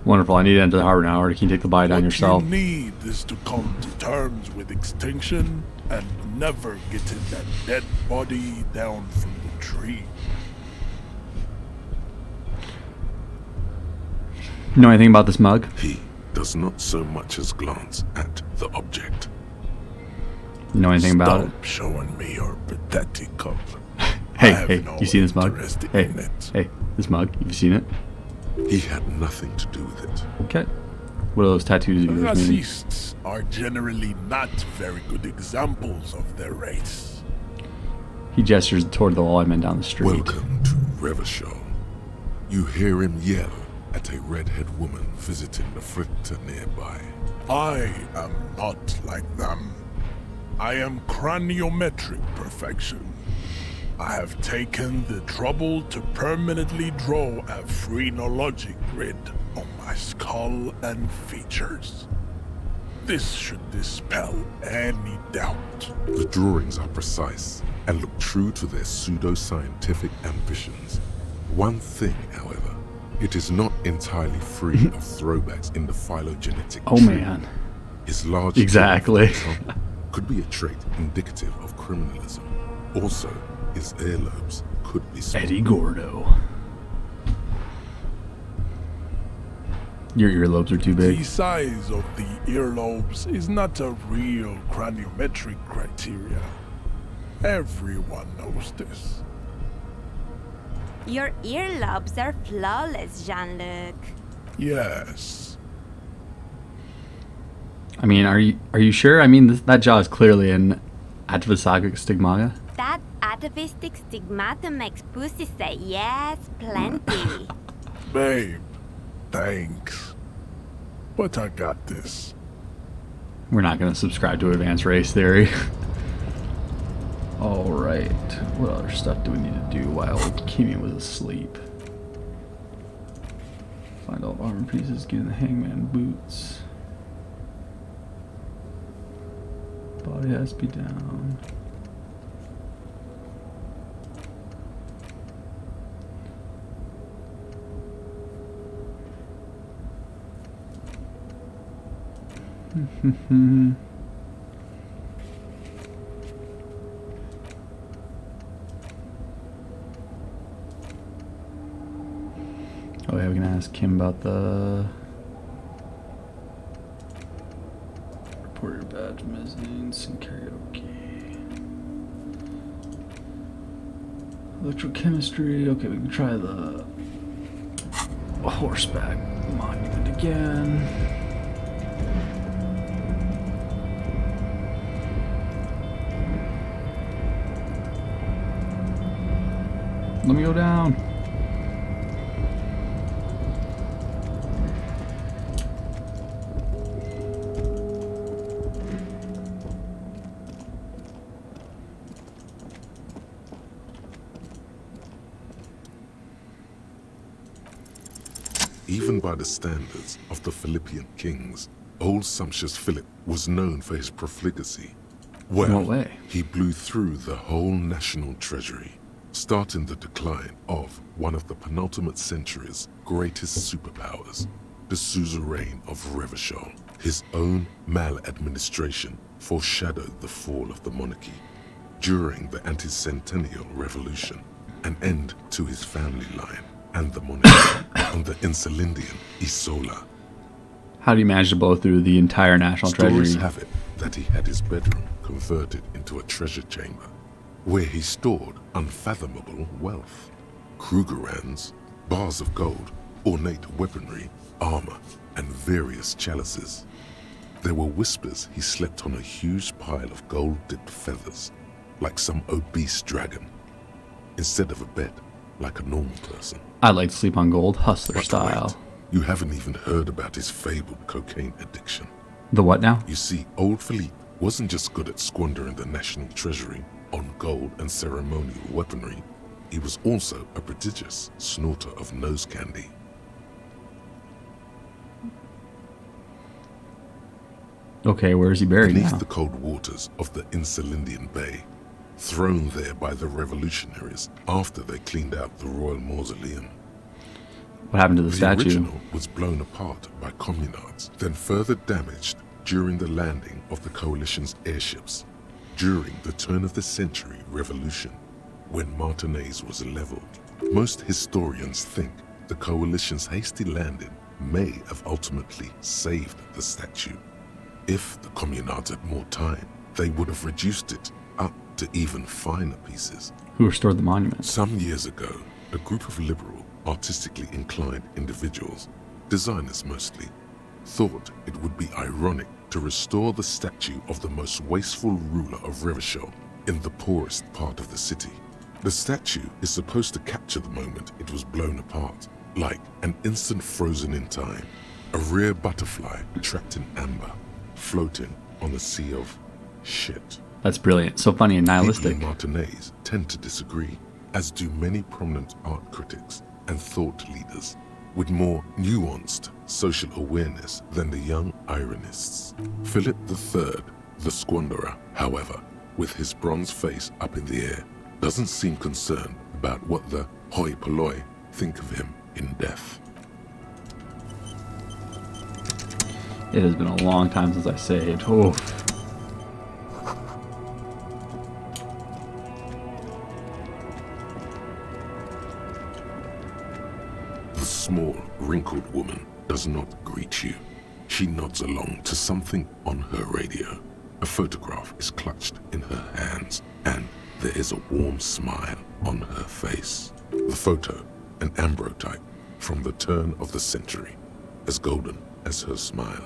Wonderful. I need to enter the harbor now, or can you take the body down yourself? What you need is to come to terms with extinction and never getting that dead body down from the tree. You know anything about this mug? He does not so much as glance at the object. You know anything about it? Stop showing me your pathetic cup. Hey, no you see this mug? interest Hey, in it. hey, this mug. You've seen it? He had nothing to do with it. Okay. What are those tattoos of yours mean? Racists are generally not very good examples of their race. He gestures toward the white men down the street. Welcome to Revachol. You hear him yell at a redhead woman visiting the fritter nearby. I am not like them. I am craniometric perfection. I have taken the trouble to permanently draw a phrenologic grid on my skull and features. This should dispel any doubt. The drawings are precise and look true to their pseudo-scientific ambitions. One thing, however, it is not entirely free of throwbacks in the phylogenetic Oh, tree. man. His large Exactly. tail, could be a trait indicative of criminalism. Also, his earlobes could be small. Eddie Gordo. Your earlobes are too big. The size of the earlobes is not a real craniometric criteria. Everyone knows this. Your earlobes are flawless, Jean-Luc. Yes. I mean, are you sure? I mean, that jaw is clearly an atavistic stigmata. That atavistic stigmata makes pussy say yes, plenty. Babe, thanks. But I got this. We're not going to subscribe to advanced race theory. Alright, what other stuff do we need to do while Kimi was asleep? Find all armor pieces, get in the hangman boots. Body has to be down. Oh yeah, we can ask him about the reported badge missing and karaoke. Electrochemistry. Okay, we can try the horseback monument again. Let me go down. Even by the standards of the Philippian kings, old sumptuous Philip was known for his profligacy. Well, what way? He blew through the whole national treasury, starting the decline of one of the penultimate century's greatest superpowers, the suzerain of Revachol. His own maladministration foreshadowed the fall of the monarchy. During the anti-centennial revolution, an end to his family line and the monarchy on the Insulindian Isola. How do you manage to blow through the entire national Stories treasury? have it that he had his bedroom converted into a treasure chamber, where he stored unfathomable wealth. Krugerrands, bars of gold, ornate weaponry, armor, and various chalices. There were whispers he slept on a huge pile of gold-dipped feathers, like some obese dragon, instead of a bed, like a normal person. I'd like to sleep on gold, hustler But style. wait, you haven't even heard about his fabled cocaine addiction. The what now? You see, old Philippe wasn't just good at squandering the national treasury on gold and ceremonial weaponry, he was also a prodigious snorter of nose candy. Okay, where is he buried Beneath now? the cold waters of the Insulindian Bay, thrown there by the revolutionaries after they cleaned out the royal mausoleum. What happened to the statue? original was blown apart by communards, then further damaged during the landing of the coalition's airships during the turn of the century revolution, when Martinez was leveled. Most historians think the coalition's hasty landing may have ultimately saved the statue. If the communards had more time, they would have reduced it up to even finer pieces. Who restored the monument? Some years ago, a group of liberal, artistically inclined individuals, designers mostly, thought it would be ironic to restore the statue of the most wasteful ruler of Revachol in the poorest part of the city. The statue is supposed to capture the moment it was blown apart, like an instant frozen in time, a rare butterfly trapped in amber, floating on a sea of shit. That's brilliant. So funny and People nihilistic. in Martinez tend to disagree, as do many prominent art critics and thought leaders. with more nuanced social awareness than the young ironists. Philip III, the squanderer, however, with his bronze face up in the air, doesn't seem concerned about what the hoi polloi think of him in death. It has been a long time since I saved. Oof. The small, wrinkled woman does not greet you. She nods along to something on her radio. A photograph is clutched in her hands, and there is a warm smile on her face. The photo, an ambrotype from the turn of the century, as golden as her smile.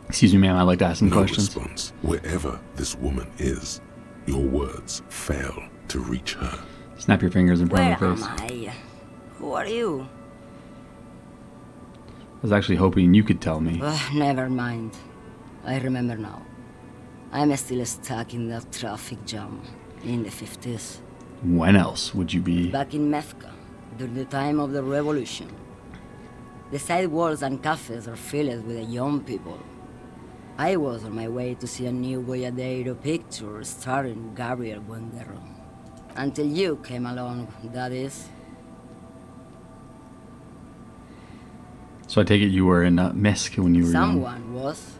Excuse me, ma'am, I'd like to ask some No questions. response. Wherever this woman is, your words fail to reach her. Snap your fingers in front Where of her am face. I? Who are you? I was actually hoping you could tell me. Never mind. I remember now. I'm still stuck in that traffic jam in the 50s. When else would you be? Back in Methka, during the time of the revolution. The sidewalks and cafes are filled with the young people. I was on my way to see a new Boyadero picture starring Gabriel Buendero. Until you came along, that is. So I take it you were in Minsk when you were young. Someone was.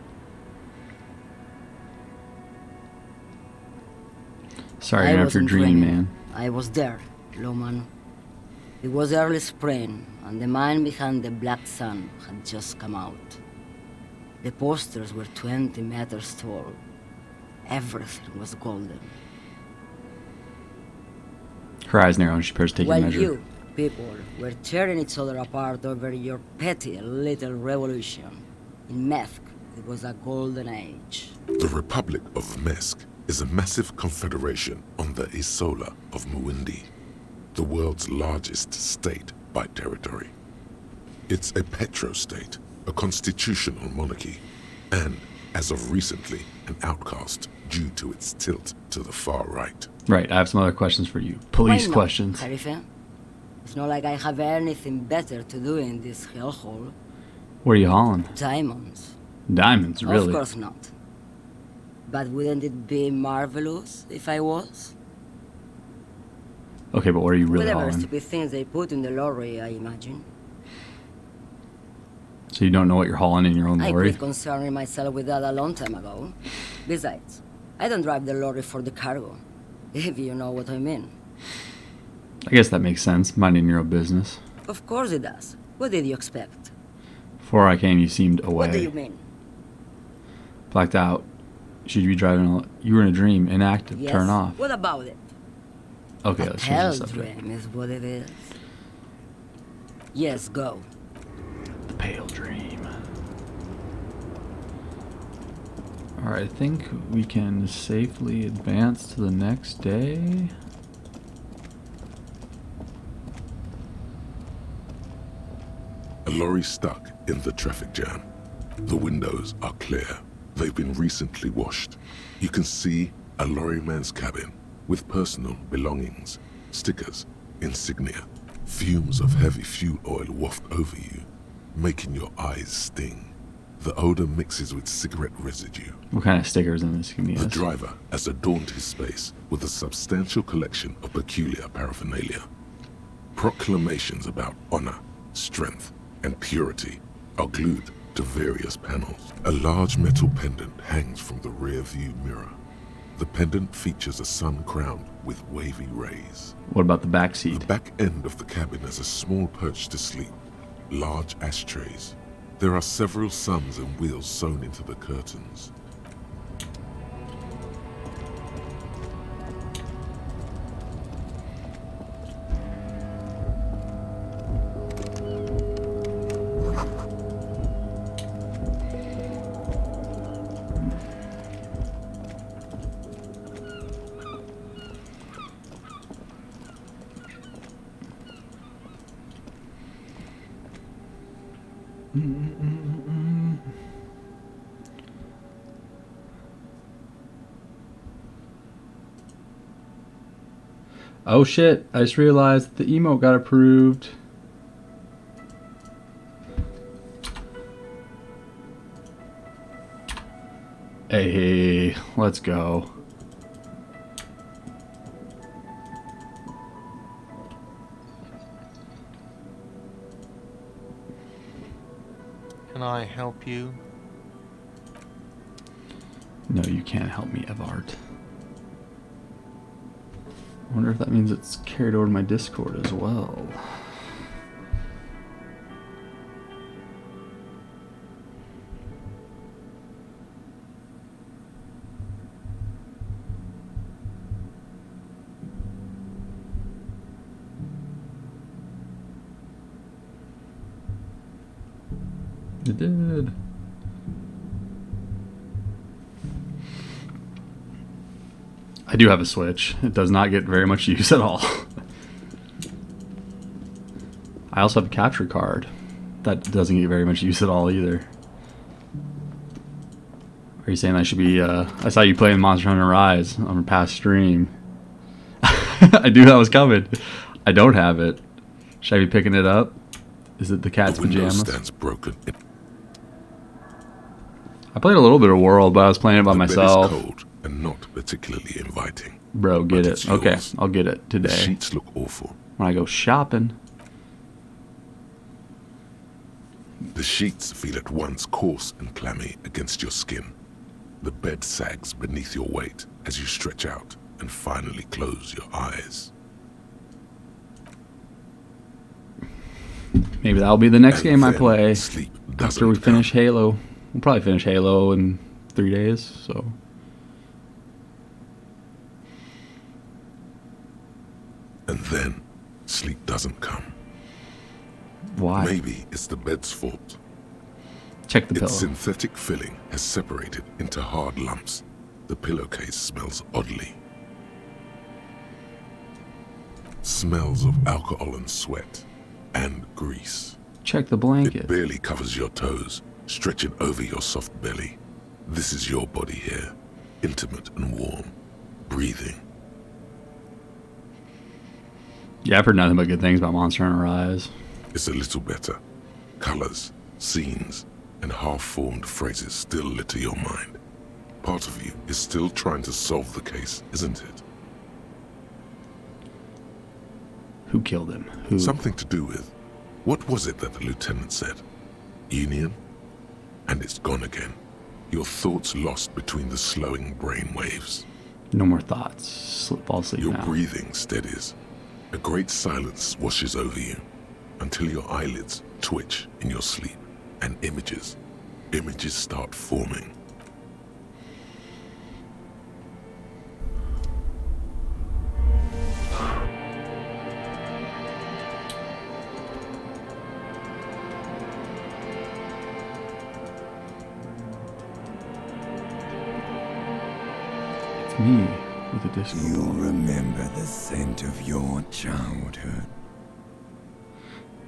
Sorry to I interrupt your wasn't dream, dreaming. man. I was there, Loman. It was early spring, and the man behind the black sun had just come out. The posters were 20 meters tall. Everything was golden. Her eyes narrow and she prepares to take a While measure. you, people, were tearing each other apart over your petty little revolution, in Methk, it was a golden age. The Republic of Mesk is a massive confederation on the Isola of Muindi, the world's largest state by territory. It's a petrostate, a constitutional monarchy, and, as of recently, an outcast due to its tilt to the far right. Right, I have some other questions for you. Police Why not, questions. Khalifa? It's not like I have anything better to do in this hellhole. What are you hauling? Diamonds. Diamonds, really? Of course not. But wouldn't it be marvelous if I was? Okay, but what are you really Whatever hauling? stupid things they put in the lorry, I imagine. So you don't know what you're hauling in your own I lorry? quit concerning myself with that a long time ago. Besides, I don't drive the lorry for the cargo, if you know what I mean. I guess that makes sense, minding your own business. Of course it does. What did you expect? Before I came, you seemed away. What do you mean? Blacked out. Should you be driving? You were in a dream, inactive. Yes. Turn off. What about it? Okay, A let's change the hell subject. dream is what it is. Yes, go. The pale dream. Alright, I think we can safely advance to the next day. A lorry stuck in the traffic jam. The windows are clear. They've been recently washed. You can see a lorryman's cabin with personal belongings, stickers, insignia. Fumes of heavy fuel oil waft over you, making your eyes sting. The odor mixes with cigarette residue. What kind of stickers in this? Give me The a driver has adorned his space with a substantial collection of peculiar paraphernalia. Proclamations about honor, strength, and purity are glued to various panels. A large metal pendant hangs from the rear view mirror. The pendant features a sun crowned with wavy rays. What about the back seat? The back end of the cabin has a small perch to sleep, large ashtrays. There are several suns and wheels sewn into the curtains. Oh shit, I just realized the emote got approved. Hey, let's go. Can I help you? No, you can't help me, Evart. I wonder if that means it's carried over to my Discord as well. It did. I do have a Switch. It does not get very much use at all. I also have a capture card. That doesn't get very much use at all either. Are you saying I should be, I saw you playing Monster Hunter Rise on a past stream. I knew that was coming. I don't have it. Should I be picking it up? Is it the cat's pajamas? Stands broken. I played a little bit of World, but I was playing it by The myself. bed is cold and not particularly inviting. Bro, get But it. it's Okay, yours. I'll get it today. The sheets look awful. When I go shopping. The sheets feel at once coarse and clammy against your skin. The bed sags beneath your weight as you stretch out and finally close your eyes. Maybe that'll be the next And game I then play sleep after we finish Halo. We'll probably finish Halo in 3 days, so. And then sleep doesn't come. Why? Maybe it's the bed's fault. Check the pillow. Its synthetic filling has separated into hard lumps. The pillowcase smells oddly. Smells of alcohol and sweat and grease. Check the blanket. It barely covers your toes, stretching over your soft belly. This is your body here, intimate and warm, breathing. Yeah, I've heard nothing but good things about Monster Hunter Rise. It's a little better. Colors, scenes, and half-formed phrases still litter your mind. Part of you is still trying to solve the case, isn't it? Who killed him? Who? Something to do with, what was it that the lieutenant said? Union? And it's gone again. Your thoughts lost between the slowing brain waves. No more thoughts. Fall asleep Your now. breathing steadies. A great silence washes over you until your eyelids twitch in your sleep and images start forming. It's me with a disco You ball. remember the scent of your childhood.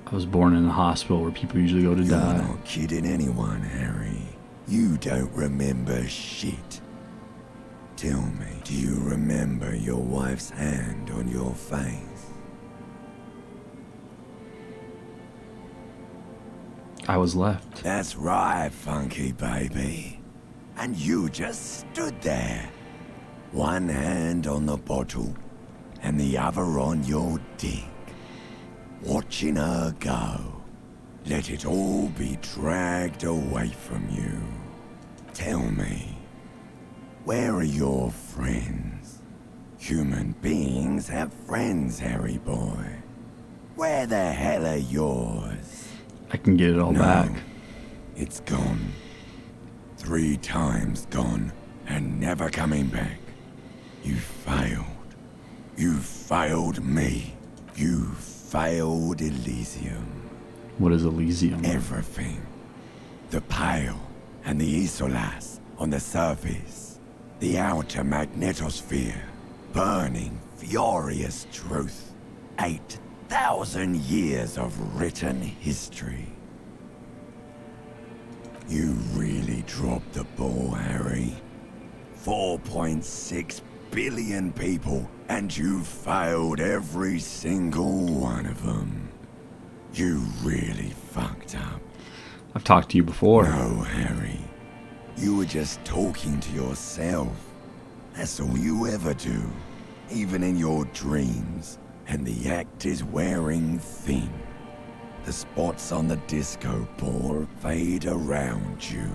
I was born in a hospital where people usually go to You're die. not kidding anyone, Harry. You don't remember shit. Tell me, do you remember your wife's hand on your face? I was left. That's right, funky baby. And you just stood there. One hand on the bottle, and the other on your dick. Watching her go. Let it all be dragged away from you. Tell me, where are your friends? Human beings have friends, Harry boy. Where the hell are yours? I can get it all back. It's gone. 3 times gone, and never coming back. You failed. You failed me. You failed Elysium. What is Elysium? Everything. The Pale and the Isolas on the surface. The outer magnetosphere. Burning, furious truth. 8,000 years of written history. You really dropped the ball, Harry. 4.6 billion people, and you failed every single one of them. You really fucked up. I've talked to you before. No, Harry. You were just talking to yourself. That's all you ever do, even in your dreams. And the act is wearing thin. The spots on the disco ball fade around you.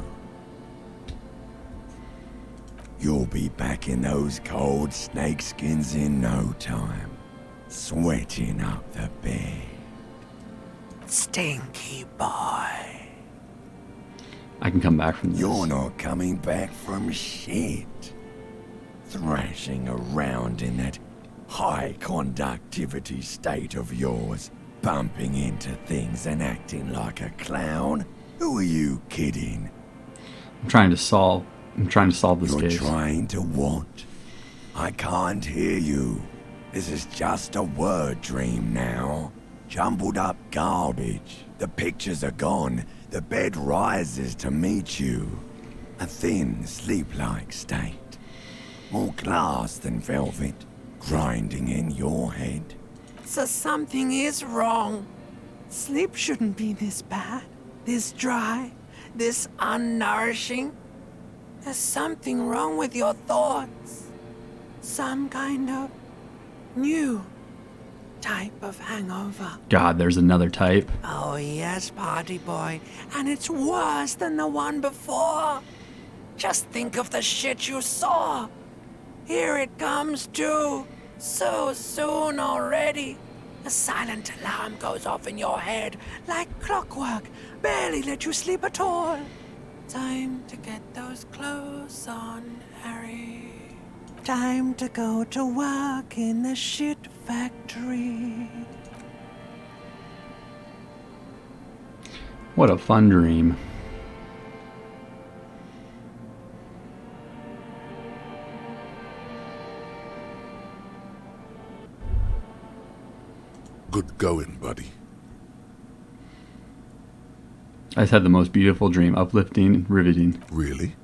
You'll be back in those cold snakeskins in no time, sweating up the bed. Stinky boy. I can come back from this. You're not coming back from shit. Thrashing around in that high conductivity state of yours, bumping into things and acting like a clown. Who are you kidding? I'm trying to solve this You're case. trying to what? I can't hear you. This is just a word dream now. Jumbled up garbage. The pictures are gone. The bed rises to meet you. A thin, sleep-like state. More glass than velvet, grinding in your head. So something is wrong. Sleep shouldn't be this bad, this dry, this unnourishing. There's something wrong with your thoughts. Some kind of new type of hangover. God, there's another type. Oh yes, party boy. And it's worse than the one before. Just think of the shit you saw. Here it comes too. So soon already. A silent alarm goes off in your head like clockwork. Barely let you sleep at all. Time to get those clothes on, Harry. Time to go to work in the shit factory. What a fun dream. Good going, buddy. I just had the most beautiful dream, uplifting and riveting. Really?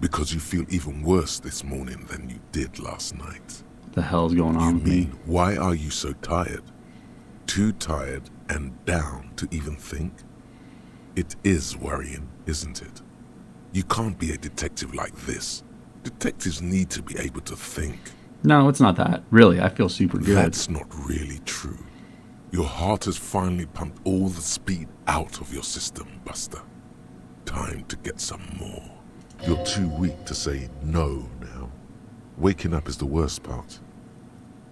Because you feel even worse this morning than you did last night. What the hell's going on with me? Why are you so tired? Too tired and down to even think? It is worrying, isn't it? You can't be a detective like this. Detectives need to be able to think. No, it's not that. Really, I feel super good. That's not really true. Your heart has finally pumped all the speed out of your system, Buster. Time to get some more. You're too weak to say no now. Waking up is the worst part.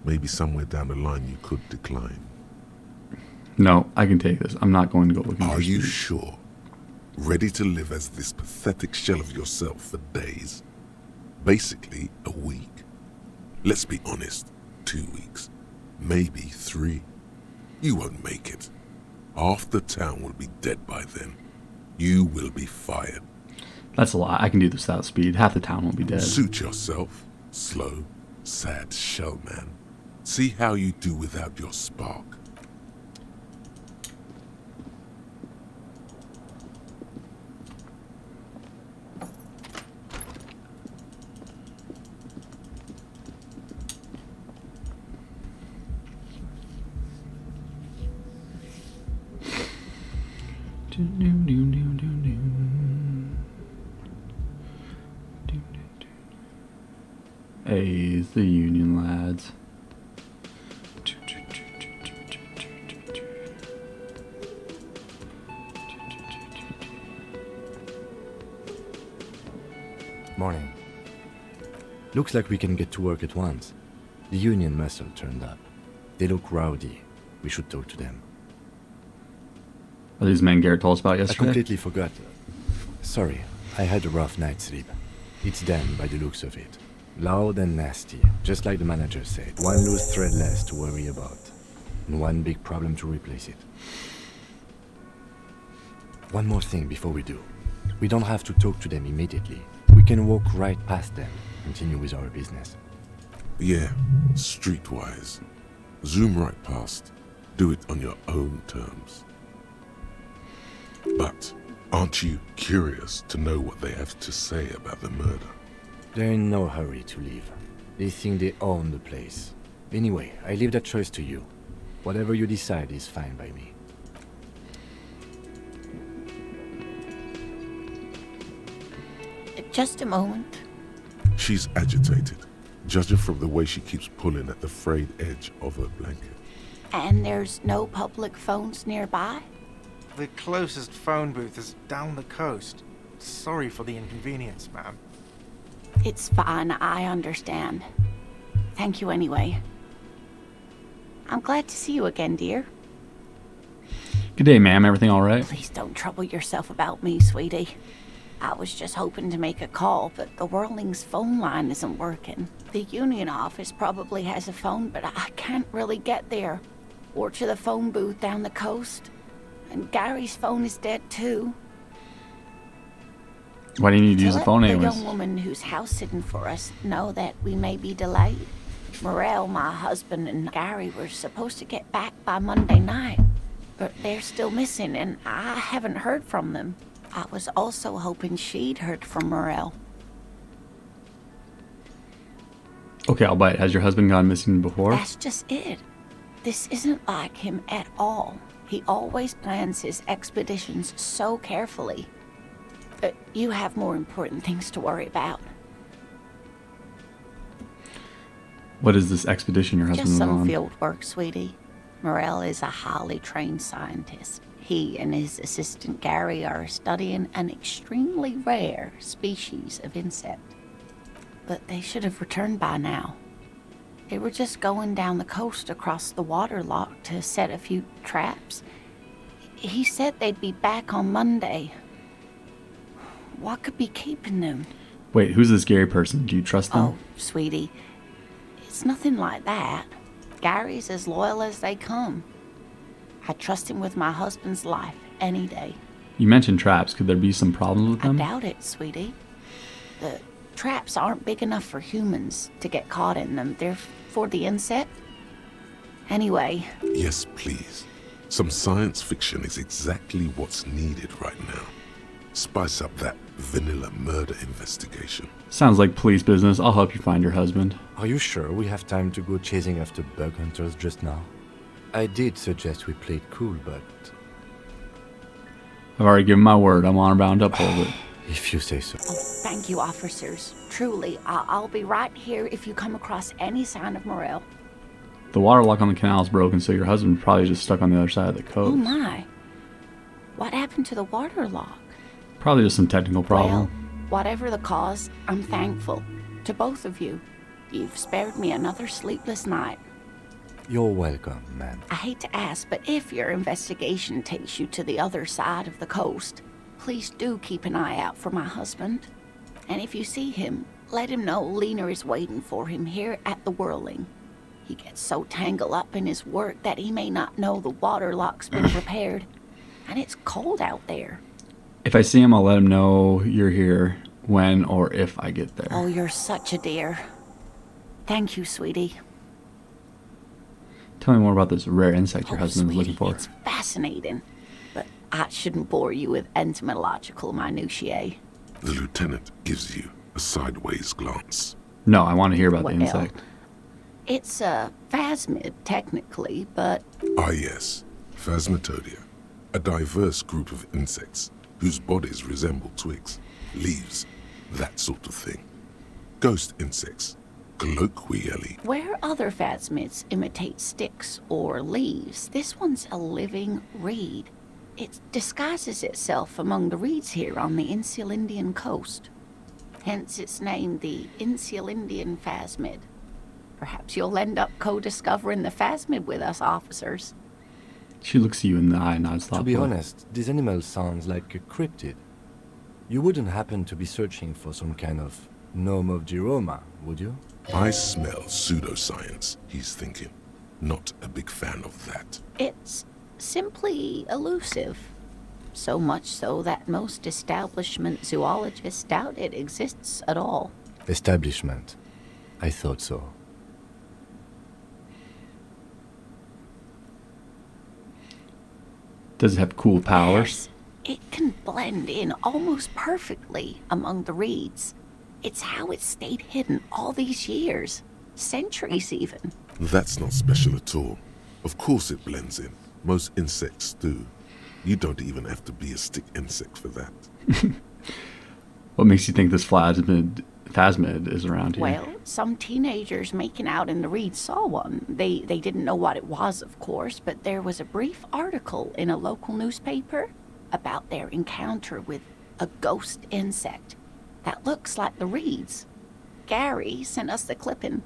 Maybe somewhere down the line you could decline. No, I can take this. I'm not going to go looking for Are you speed. sure? Ready to live as this pathetic shell of yourself for days? Basically, a week. Let's be honest, 2 weeks. Maybe 3. You won't make it. Half the town will be dead by then. You will be fired. That's a lot. I can do this without speed. Half the town won't be dead. Suit yourself. Slow, sad shell man. See how you do without your spark. Hey, it's the Union lads. Morning. Looks like we can get to work at once. The Union muscle turned up. They look rowdy. We should talk to them. Are these men Garrett told us about I yesterday? completely forgot. Sorry, I had a rough night's sleep. It's them by the looks of it. Loud and nasty, just like the manager said. One loose thread less to worry about. And one big problem to replace it. One more thing before we do. We don't have to talk to them immediately. We can walk right past them, continue with our business. Yeah, streetwise. Zoom right past. Do it on your own terms. But aren't you curious to know what they have to say about the murder? They're in no hurry to leave. They think they own the place. Anyway, I leave that choice to you. Whatever you decide is fine by me. Just a moment. She's agitated, judging from the way she keeps pulling at the frayed edge of her blanket. And there's no public phones nearby? The closest phone booth is down the coast. Sorry for the inconvenience, ma'am. It's fine, I understand. Thank you anyway. I'm glad to see you again, dear. Good day, ma'am. Everything all right? Please don't trouble yourself about me, sweetie. I was just hoping to make a call, but the Whirling's phone line isn't working. The union office probably has a phone, but I can't really get there. Or to the phone booth down the coast. And Gary's phone is dead too. Why do you need to use the phone The anyways? young woman who's house sitting for us know that we may be delayed. Morel, my husband, and Gary were supposed to get back by Monday night, but they're still missing, and I haven't heard from them. I was also hoping she'd heard from Morel. Okay, I'll bite. Has your husband gone missing before? That's just it. This isn't like him at all. He always plans his expeditions so carefully. But you have more important things to worry about. What is this expedition your husband Just was some on? field work, sweetie. Morel is a highly trained scientist. He and his assistant Gary are studying an extremely rare species of insect. But they should have returned by now. They were just going down the coast across the water lock to set a few traps. He said they'd be back on Monday. What could be keeping them? Wait, who's this Gary person? Do you trust them? Oh, sweetie, it's nothing like that. Gary's as loyal as they come. I trust him with my husband's life any day. You mentioned traps. Could there be some problems with I them? doubt it, sweetie. The traps aren't big enough for humans to get caught in them. They're for the insect. Anyway. Yes, please. Some science fiction is exactly what's needed right now. Spice up that vanilla murder investigation. Sounds like police business. I'll help you find your husband. Are you sure we have time to go chasing after bug hunters just now? I did suggest we play it cool, but... I've already given my word. I'm honor bound to uphold it. If you say so. Oh, thank you, officers. Truly, I'll be right here if you come across any sign of Morel. The water lock on the canal is broken, so your husband probably just stuck on the other side of the coast. Oh my. What happened to the water lock? Probably just some technical problem. Well, whatever the cause, I'm thankful. To both of you. You've spared me another sleepless night. You're welcome, ma'am. I hate to ask, but if your investigation takes you to the other side of the coast, please do keep an eye out for my husband. And if you see him, let him know Lena is waiting for him here at the Whirling. He gets so tangled up in his work that he may not know the water lock's been repaired. And it's cold out there. If I see him, I'll let him know you're here when or if I get there. Oh, you're such a dear. Thank you, sweetie. Tell me more about this rare insect your husband's looking for. It's fascinating, but I shouldn't bore you with entomological minutiae. The lieutenant gives you a sideways glance. No, I want to hear about Well, the insect. It's a phasmid, technically, but Ah yes, Phasmatodia. A diverse group of insects whose bodies resemble twigs, leaves, that sort of thing. Ghost insects, colloquially. where other phasmids imitate sticks or leaves, this one's a living reed. It disguises itself among the reeds here on the Insulindian coast. Hence its name, the Insulindian phasmid. Perhaps you'll end up co-discovering the phasmid with us, officers. She looks you in the eye and nods To thoughtfully. be honest, this animal sounds like a cryptid. You wouldn't happen to be searching for some kind of gnome of Jeroma, would you? I smell pseudoscience, he's thinking. Not a big fan of that. It's simply elusive. So much so that most establishment zoologists doubt it exists at all. Establishment. I thought so. Does it have cool powers? It can blend in almost perfectly among the reeds. It's how it's stayed hidden all these years. Centuries even. That's not special at all. Of course it blends in. Most insects do. You don't even have to be a stick insect for that. What makes you think this phasmid is around here? Well, some teenagers making out in the reed saw one. They didn't know what it was, of course, but there was a brief article in a local newspaper about their encounter with a ghost insect that looks like the reeds. Gary sent us the clipping.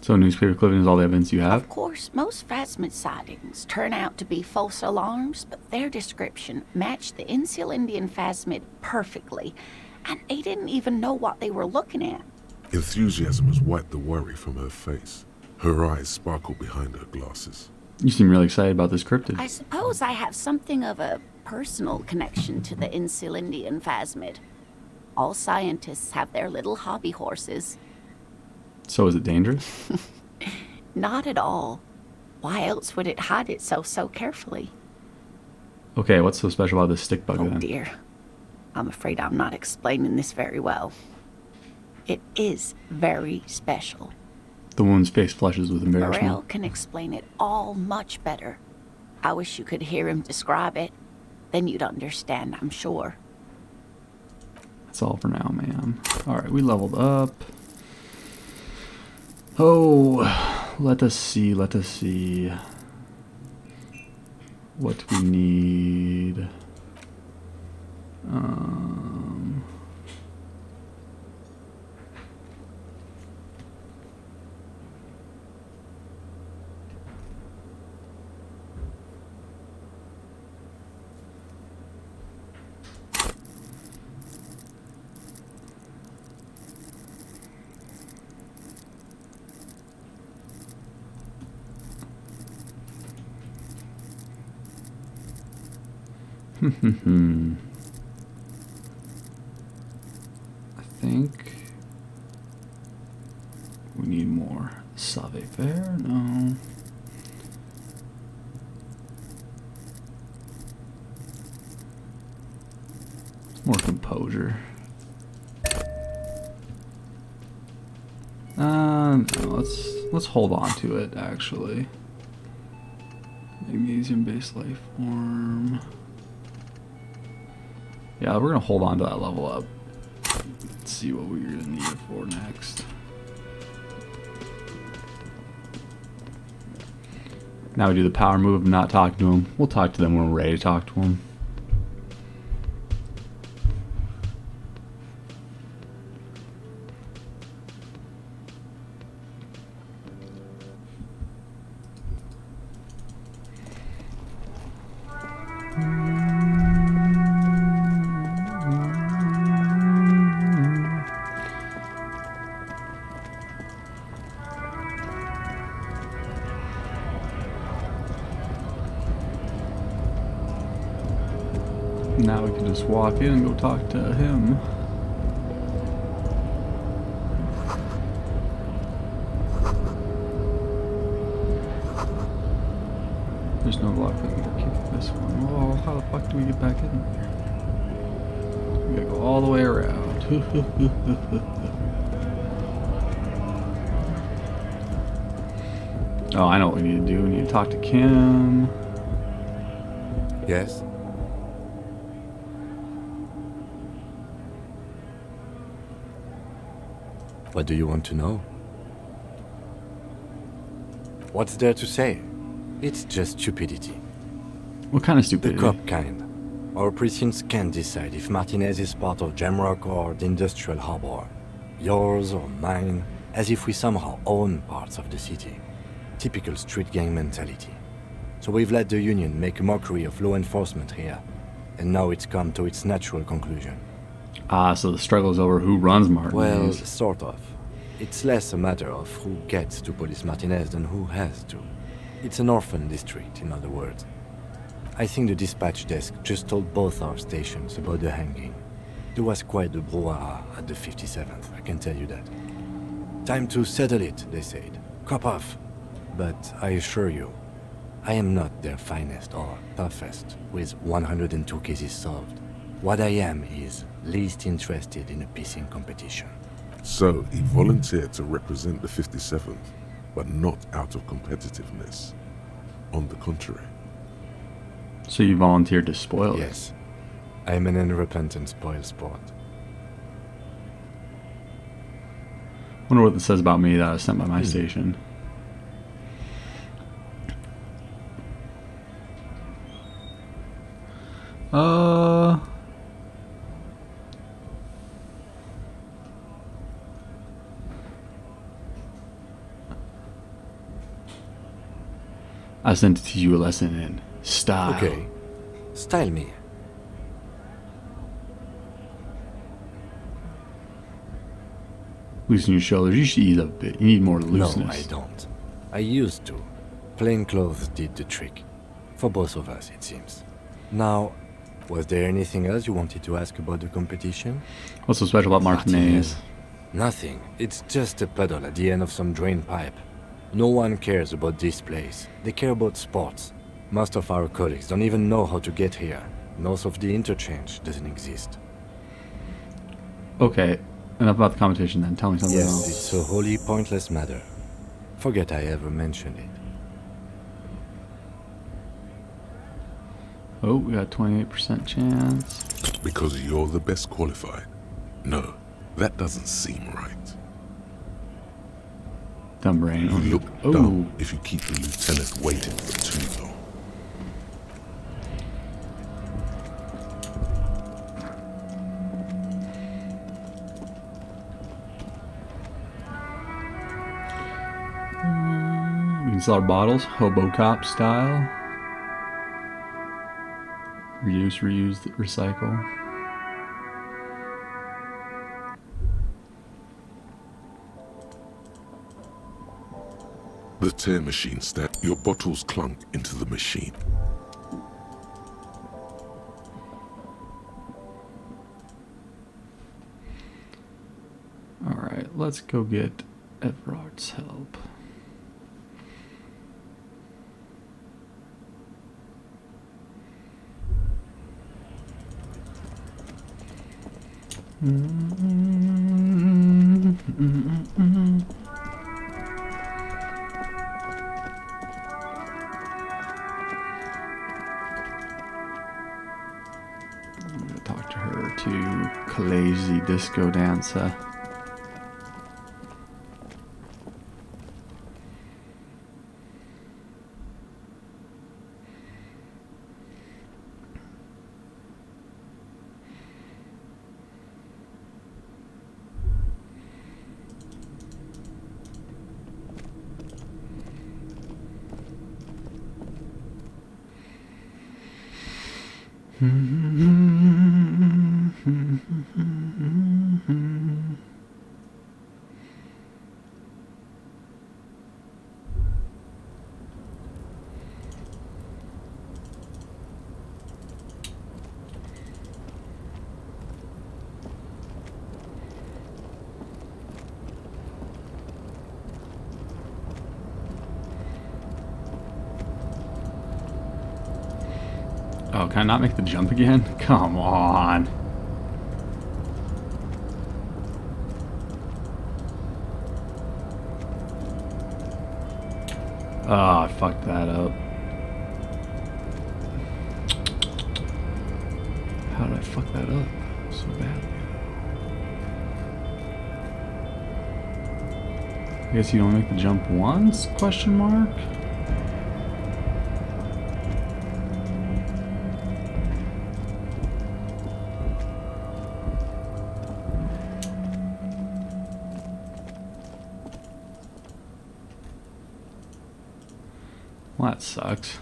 So newspaper clipping is all the evidence you have? Of course, most phasmid sightings turn out to be false alarms, but their description matched the Insul Indian phasmid perfectly, and they didn't even know what they were looking at. Enthusiasm has wiped the worry from her face. Her eyes sparkle behind her glasses. You seem really excited about this cryptid. I suppose I have something of a personal connection to the Insul Indian phasmid. All scientists have their little hobby horses. So is it dangerous? Not at all. Why else would it hide itself so carefully? Okay, what's so special about this stick bug then? Oh dear. I'm afraid I'm not explaining this very well. It is very special. The woman's face flushes with embarrassment. Morel can explain it all much better. I wish you could hear him describe it. Then you'd understand, I'm sure. That's all for now, ma'am. Alright, we leveled up. Oh, let us see. What we need. I think we need more savoir-faire. No. More composure. No, let's hold on to it actually. Magnesium-based life form. Yeah, we're gonna hold on to that level up. Let's see what we're gonna need it for next. Now we do the power move of not talking to him. We'll talk to them when we're ready to talk to him. Now we can just walk in and go talk to him. There's no lock that can kick this one. Oh, how the fuck do we get back in there? We gotta go all the way around. Oh, I know what we need to do. We need to talk to Kim. Yes? What do you want to know? What's there to say? It's just stupidity. What kind of stupidity? The cop kind. Our precincts can't decide if Martinez is part of Jamrock or the industrial harbor. Yours or mine, as if we somehow own parts of the city. Typical street gang mentality. So we've let the Union make a mockery of law enforcement here. And now it's come to its natural conclusion. Ah, so the struggle is over who runs Martinez. Well, sort of. It's less a matter of who gets to police Martinez than who has to. It's an orphan district, in other words. I think the dispatch desk just told both our stations about the hanging. There was quite the brouhaha at the 57th, I can tell you that. Time to settle it, they said. Cop off. But I assure you, I am not their finest or toughest, with 102 cases solved. What I am is least interested in a pissing competition. So, he volunteered to represent the 57th, but not out of competitiveness. On the contrary. So you volunteered to spoil it? Yes. I am an unrepentant spoil sport. Wonder what this says about me that I was sent by my station. I sent to teach you a lesson in style. Okay. Style me. Loosen your shoulders. You should ease up a bit. You need more looseness. No, I don't. I used to. Plain clothes did the trick. For both of us, it seems. Now, was there anything else you wanted to ask about the competition? What's so special about Martinez? Nothing. It's just a puddle at the end of some drain pipe. No one cares about this place. They care about sports. Most of our colleagues don't even know how to get here. North of the interchange doesn't exist. Okay, enough about the competition then. Tell me something else. Yes, it's a wholly pointless matter. Forget I ever mentioned it. Oh, we got 28% chance. Because you're the best qualified. No, that doesn't seem right. Dumb brain. You look dumb if you keep the lieutenant waiting for too long. We can sell our bottles, hobo cop style. Reuse, reuse, recycle. The tear machine snapped. Your bottles clunk into the machine. Alright, let's go get Everard's help. I'm gonna talk to her to Lazy Disco Dancer. Oh, can I not make the jump again? Come on. Oh, I fucked that up. How did I fuck that up so badly? I guess you only make the jump once? Question mark? Well, that sucks.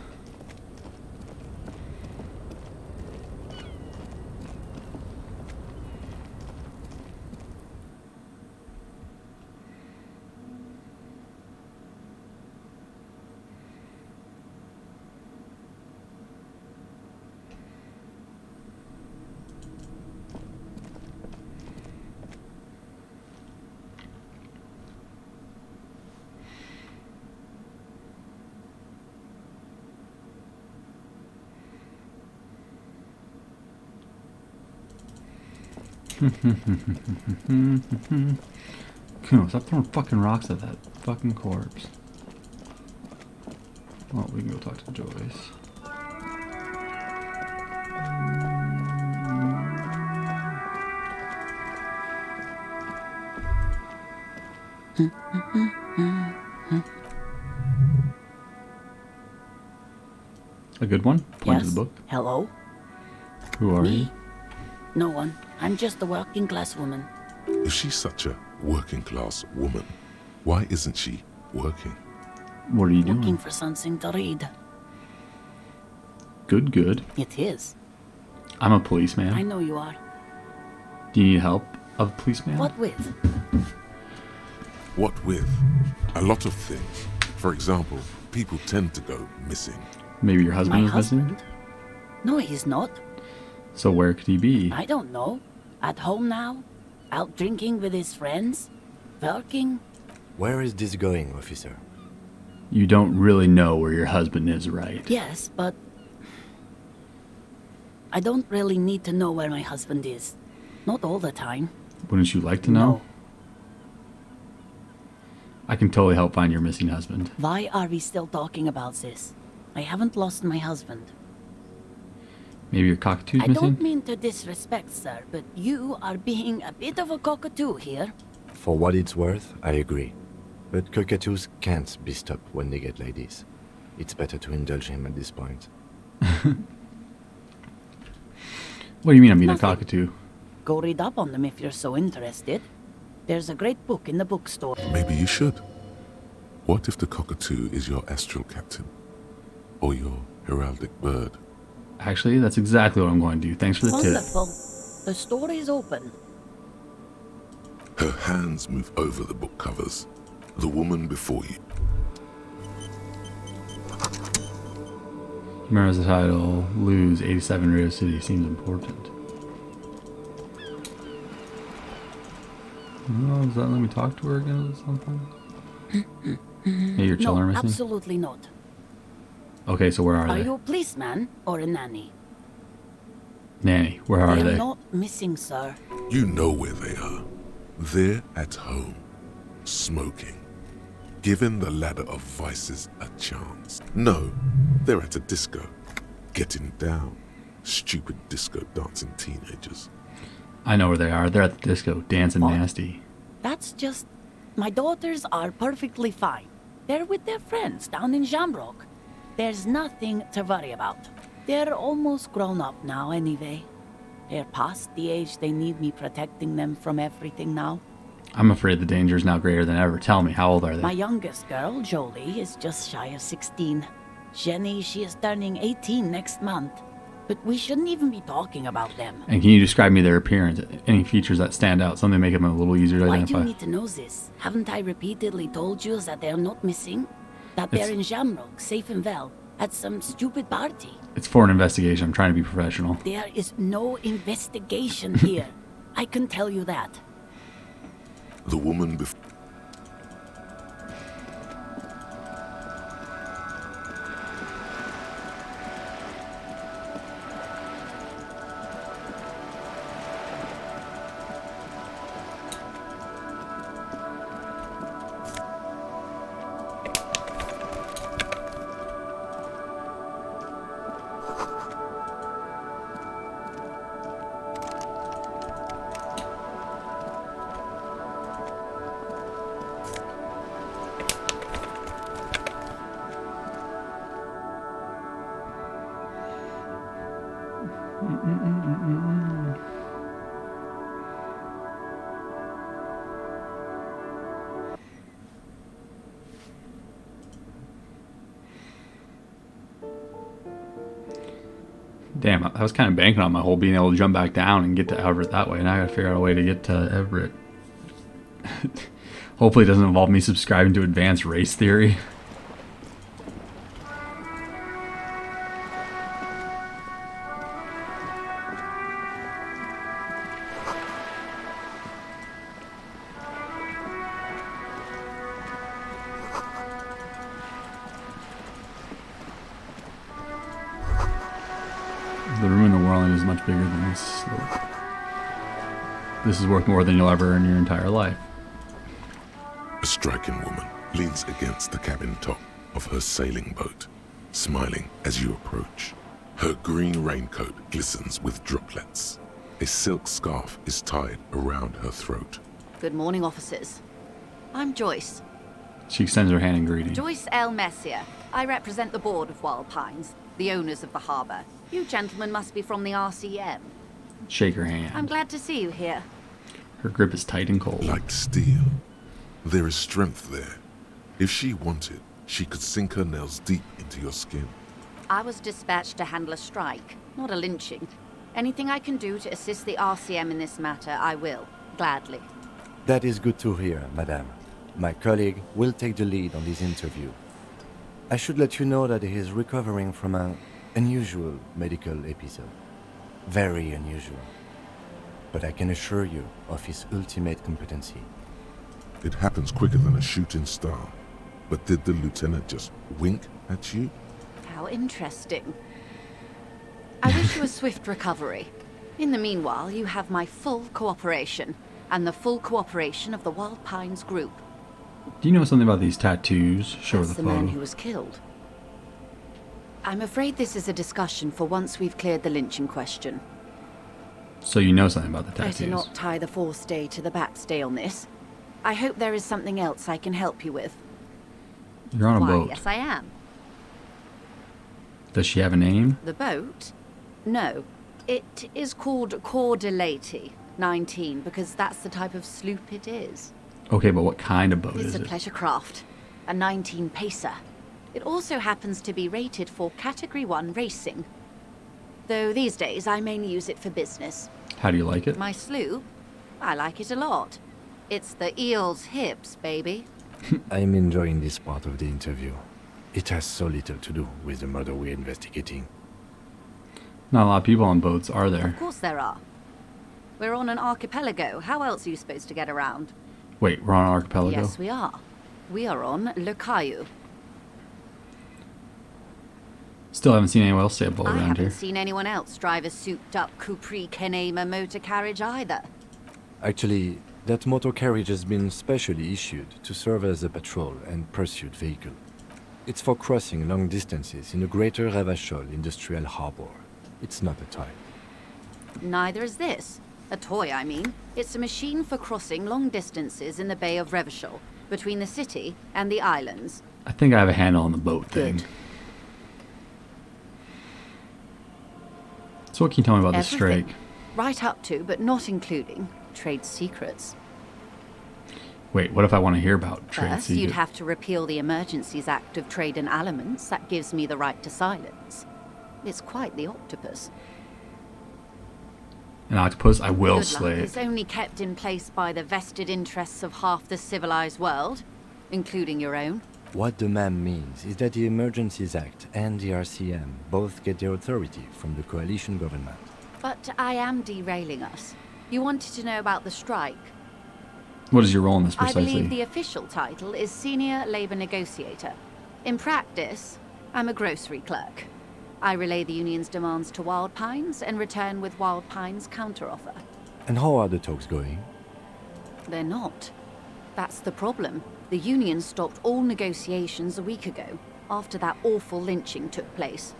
Kuno, stop throwing fucking rocks at that fucking corpse. Well, we can go talk to Joyce. A good one? Point to Yes? the book. Hello? Who are you? No one. I'm just a working class woman. If she's such a working class woman, why isn't she working? What are you doing? Looking for something to read. Good, good. It is. I'm a policeman. I know you are. Do you need help of a policeman? What with? What with? A lot of things. For example, people tend to go missing. Maybe your husband My is husband? missing? No, he's not. So where could he be? I don't know. At home now? Out drinking with his friends? Working? Where is this going, officer? You don't really know where your husband is, right? Yes, but I don't really need to know where my husband is. Not all the time. Wouldn't you like to know? I can totally help find your missing husband. Why are we still talking about this? I haven't lost my husband. Maybe your cockatoo's I missing? don't mean to disrespect, sir, but you are being a bit of a cockatoo here. For what it's worth, I agree. But cockatoos can't be stopped when they get ladies. It's better to indulge him at this point. What do you mean I'm being a Nothing. cockatoo? Go read up on them if you're so interested. There's a great book in the bookstore. Maybe you should. What if the cockatoo is your astral captain? Or your heraldic bird? Actually, that's exactly what I'm going to do. Thanks for the tip. Wonderful. The store is open. Her hands move over the book covers. The woman before you. Remember the title, Lose 87 Radio City seems important. Oh, does that let me talk to her again or something? Maybe your children are No, missing? absolutely not. Okay, so where are Are they? you a policeman or a nanny? Nanny, where are They they? are not missing, sir. You know where they are. They're at home, smoking, giving the ladder of vices a chance. No, they're at a disco, getting down. Stupid disco dancing teenagers. I know where they are. They're at the disco, dancing What? nasty. That's just... My daughters are perfectly fine. They're with their friends down in Shamrock. There's nothing to worry about. They're almost grown up now anyway. They're past the age they need me protecting them from everything now. I'm afraid the danger is now greater than ever. Tell me, how old are they? My youngest girl, Jolie, is just shy of 16. Jenny, she is turning 18 next month. But we shouldn't even be talking about them. And can you describe me their appearance? Any features that stand out? Something to make them a little easier to Why do identify? you need to know this? Haven't I repeatedly told you that they're not missing? That they're in Shamrock, safe and well, at some stupid party? It's for an investigation. I'm trying to be professional. There is no investigation here. I can tell you that. The woman before. Damn, I was kind of banking on my whole being able to jump back down and get to Everett that way. Now I gotta figure out a way to get to Everett. Hopefully it doesn't involve me subscribing to advanced race theory. The room in the whirling is much bigger than this slope. This is worth more than you'll ever earn in your entire life. A striking woman leans against the cabin top of her sailing boat, smiling as you approach. Her green raincoat glistens with droplets. A silk scarf is tied around her throat. Good morning, officers. I'm Joyce. She extends her hand in greeting. Joyce L. Messier. I represent the board of Wild Pines, the owners of the harbour. You gentlemen must be from the RCM. Shake her hand. I'm glad to see you here. Her grip is tight and cold. Like steel. There is strength there. If she wanted, she could sink her nails deep into your skin. I was dispatched to handle a strike, not a lynching. Anything I can do to assist the RCM in this matter, I will. Gladly. That is good to hear, madame. My colleague will take the lead on this interview. I should let you know that he is recovering from an unusual medical episode. Very unusual. But I can assure you of his ultimate competency. It happens quicker than a shooting star. But did the lieutenant just wink at you? How interesting. I wish you a swift recovery. In the meanwhile, you have my full cooperation, and the full cooperation of the Wild Pines group. Do you know something about these tattoos? Show her That's the the photo. man who was killed. I'm afraid this is a discussion for once we've cleared the lynching question. So you know something about the tattoos. Better not tie the forestay to the backstay on this. I hope there is something else I can help you with. You're on a Why, boat. yes I am. Does she have a name? The boat? No. It is called Cordelati 19 because that's the type of sloop it is. Okay, but what kind of boat It's is a it? pleasure craft. A 19 pacer. It also happens to be rated for Category 1 racing. Though these days I mainly use it for business. How do you like it? My sloop? I like it a lot. It's the eel's hips, baby. I'm enjoying this part of the interview. It has so little to do with the murder we're investigating. Not a lot of people on boats, are there? Of course there are. We're on an archipelago. How else are you supposed to get around? Wait, we're on an archipelago? Yes, we are. We are on Le Caillou. Still haven't seen anyone else stay a boat I around haven't here. seen anyone else drive a souped-up Capri Canema motor carriage either. Actually, that motor carriage has been specially issued to serve as a patrol and pursuit vehicle. It's for crossing long distances in the greater Revachol industrial harbor. It's not a toy. Neither is this. A toy, I mean. It's a machine for crossing long distances in the Bay of Revachol, between the city and the islands. I think I have a handle on the boat thing. So what can you tell me about this Everything. strike? Right up to, but not including, trade secrets. Wait, what if I want to hear about trade First, you'd secrets? have to repeal the Emergencies Act of Trade in Aliments. That gives me the right to silence. It's quite the octopus. An octopus? I will Good slay luck. it. It's only kept in place by the vested interests of half the civilized world, including your own. What the ma'am means is that the Emergencies Act and the RCM both get their authority from the coalition government. But I am derailing us. You wanted to know about the strike. What is your role in this I precisely? believe the official title is Senior Labor Negotiator. In practice, I'm a grocery clerk. I relay the union's demands to Wild Pines and return with Wild Pines' counteroffer. And how are the talks going? They're not. That's the problem. The union stopped all negotiations a week ago, after that awful lynching took place.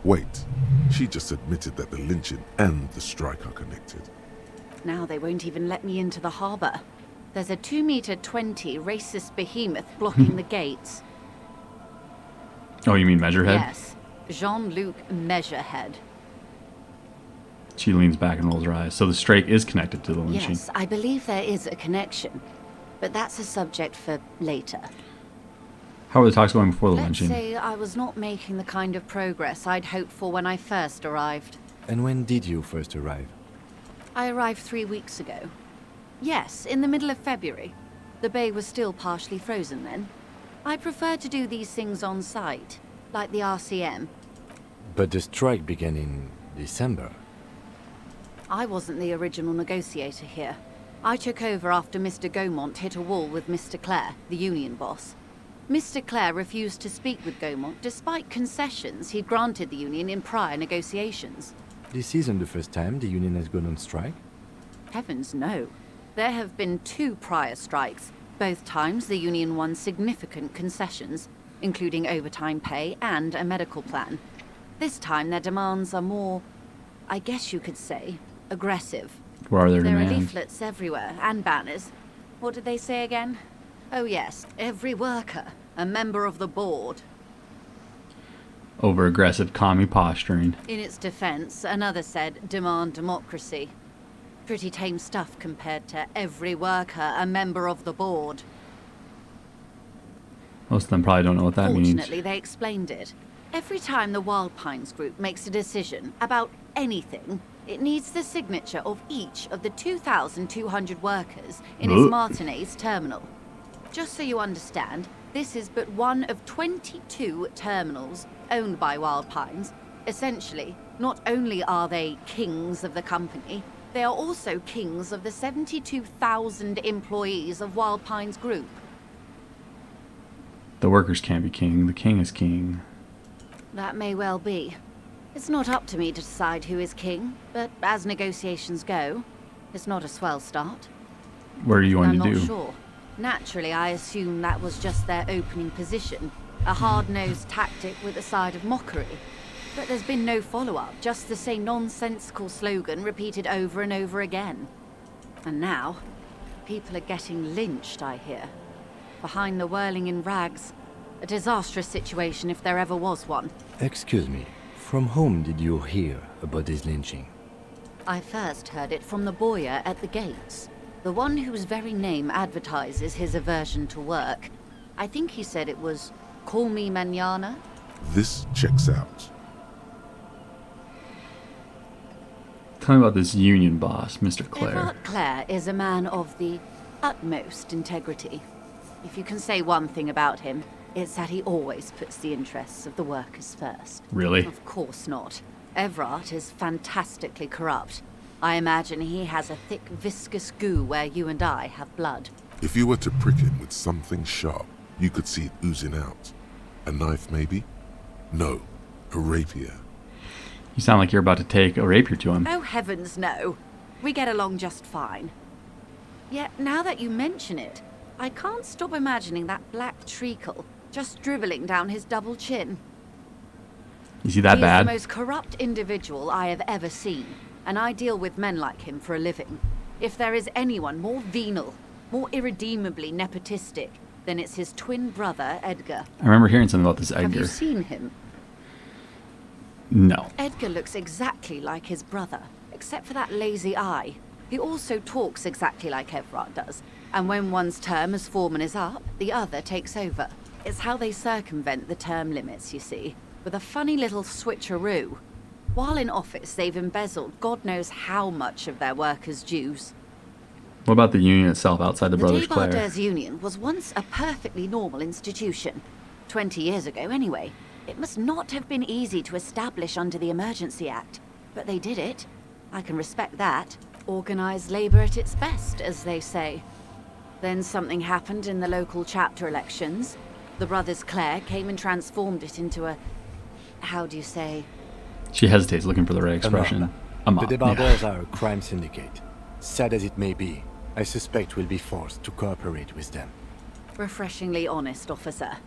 Wait, she just admitted that the lynching and the strike are connected. Now they won't even let me into the harbour. There's a 2-meter 20 racist behemoth blocking the gates. Oh, you mean Measurehead? Yes, Jean-Luc Measurehead. She leans back and rolls her eyes. So the strike is connected to the lynching. Yes, I believe there is a connection. But that's a subject for later. How were the talks going before the Let's lynching? say I was not making the kind of progress I'd hoped for when I first arrived. And when did you first arrive? I arrived 3 weeks ago. Yes, in the middle of February. The bay was still partially frozen then. I prefer to do these things on site, like the RCM. But the strike began in December. I wasn't the original negotiator here. I took over after Mr. Gaumont hit a wall with Mr. Clare, the union boss. Mr. Clare refused to speak with Gaumont despite concessions he'd granted the union in prior negotiations. This isn't the first time the union has gone on strike. Heavens no. There have been 2 prior strikes. Both times the union won significant concessions, including overtime pay and a medical plan. This time their demands are more, I guess you could say, aggressive. What are their There are demands? leaflets everywhere, and banners. What did they say again? Oh yes, every worker, a member of the board. Over aggressive commie posturing. In its defense, another said, demand democracy. Pretty tame stuff compared to every worker, a member of the board. Most of them probably don't know what that means. Fortunately, they explained it. Every time the Wild Pines group makes a decision about anything, it needs the signature of each of the 2,200 workers in its Martinez terminal. Just so you understand, this is but one of 22 terminals owned by Wild Pines. Essentially, not only are they kings of the company, they are also kings of the 72,000 employees of Wild Pines Group. The workers can't be king. The king is king. That may well be. It's not up to me to decide who is king, but as negotiations go, it's not a swell start. What are you going to do? I'm not sure. Naturally, I assume that was just their opening position, a hard-nosed tactic with a side of mockery. But there's been no follow-up, just the same nonsensical slogan repeated over and over again. And now, people are getting lynched, I hear. Behind the whirling in rags. A disastrous situation if there ever was one. Excuse me, from whom did you hear about this lynching? I first heard it from the boyar at the gates. The one whose very name advertises his aversion to work. I think he said it was, "Call me mañana." This checks out. Tell me about this union boss, Mr. Clare. Everard Clare is a man of the utmost integrity. If you can say one thing about him, it's that he always puts the interests of the workers first. Really? Of course not. Everard is fantastically corrupt. I imagine he has a thick, viscous goo where you and I have blood. If you were to prick him with something sharp, you could see it oozing out. A knife, maybe? No, a rapier. You sound like you're about to take a rapier to him. Oh, heavens no. We get along just fine. Yet, now that you mention it, I can't stop imagining that black treacle just dribbling down his double chin. Is he that bad? He's the most corrupt individual I have ever seen, and I deal with men like him for a living. If there is anyone more venal, more irredeemably nepotistic, then it's his twin brother, Edgar. I remember hearing something about this Edgar. Have you seen him? No. Edgar looks exactly like his brother, except for that lazy eye. He also talks exactly like Everard does, and when one's term as foreman is up, the other takes over. It's how they circumvent the term limits, you see, with a funny little switcheroo. While in office, they've embezzled God knows how much of their workers' dues. What about the union itself outside the Brothers Clare? The Debardeurs Union was once a perfectly normal institution. 20 years ago, anyway. It must not have been easy to establish under the Emergency Act, but they did it. I can respect that. Organised labour at its best, as they say. Then something happened in the local chapter elections. The Brothers Clare came and transformed it into a... how do you say? She hesitates, looking for the right expression. A mob. The Debardeurs are a crime syndicate. Sad as it may be, I suspect we'll be forced to cooperate with them. Refreshingly honest, officer.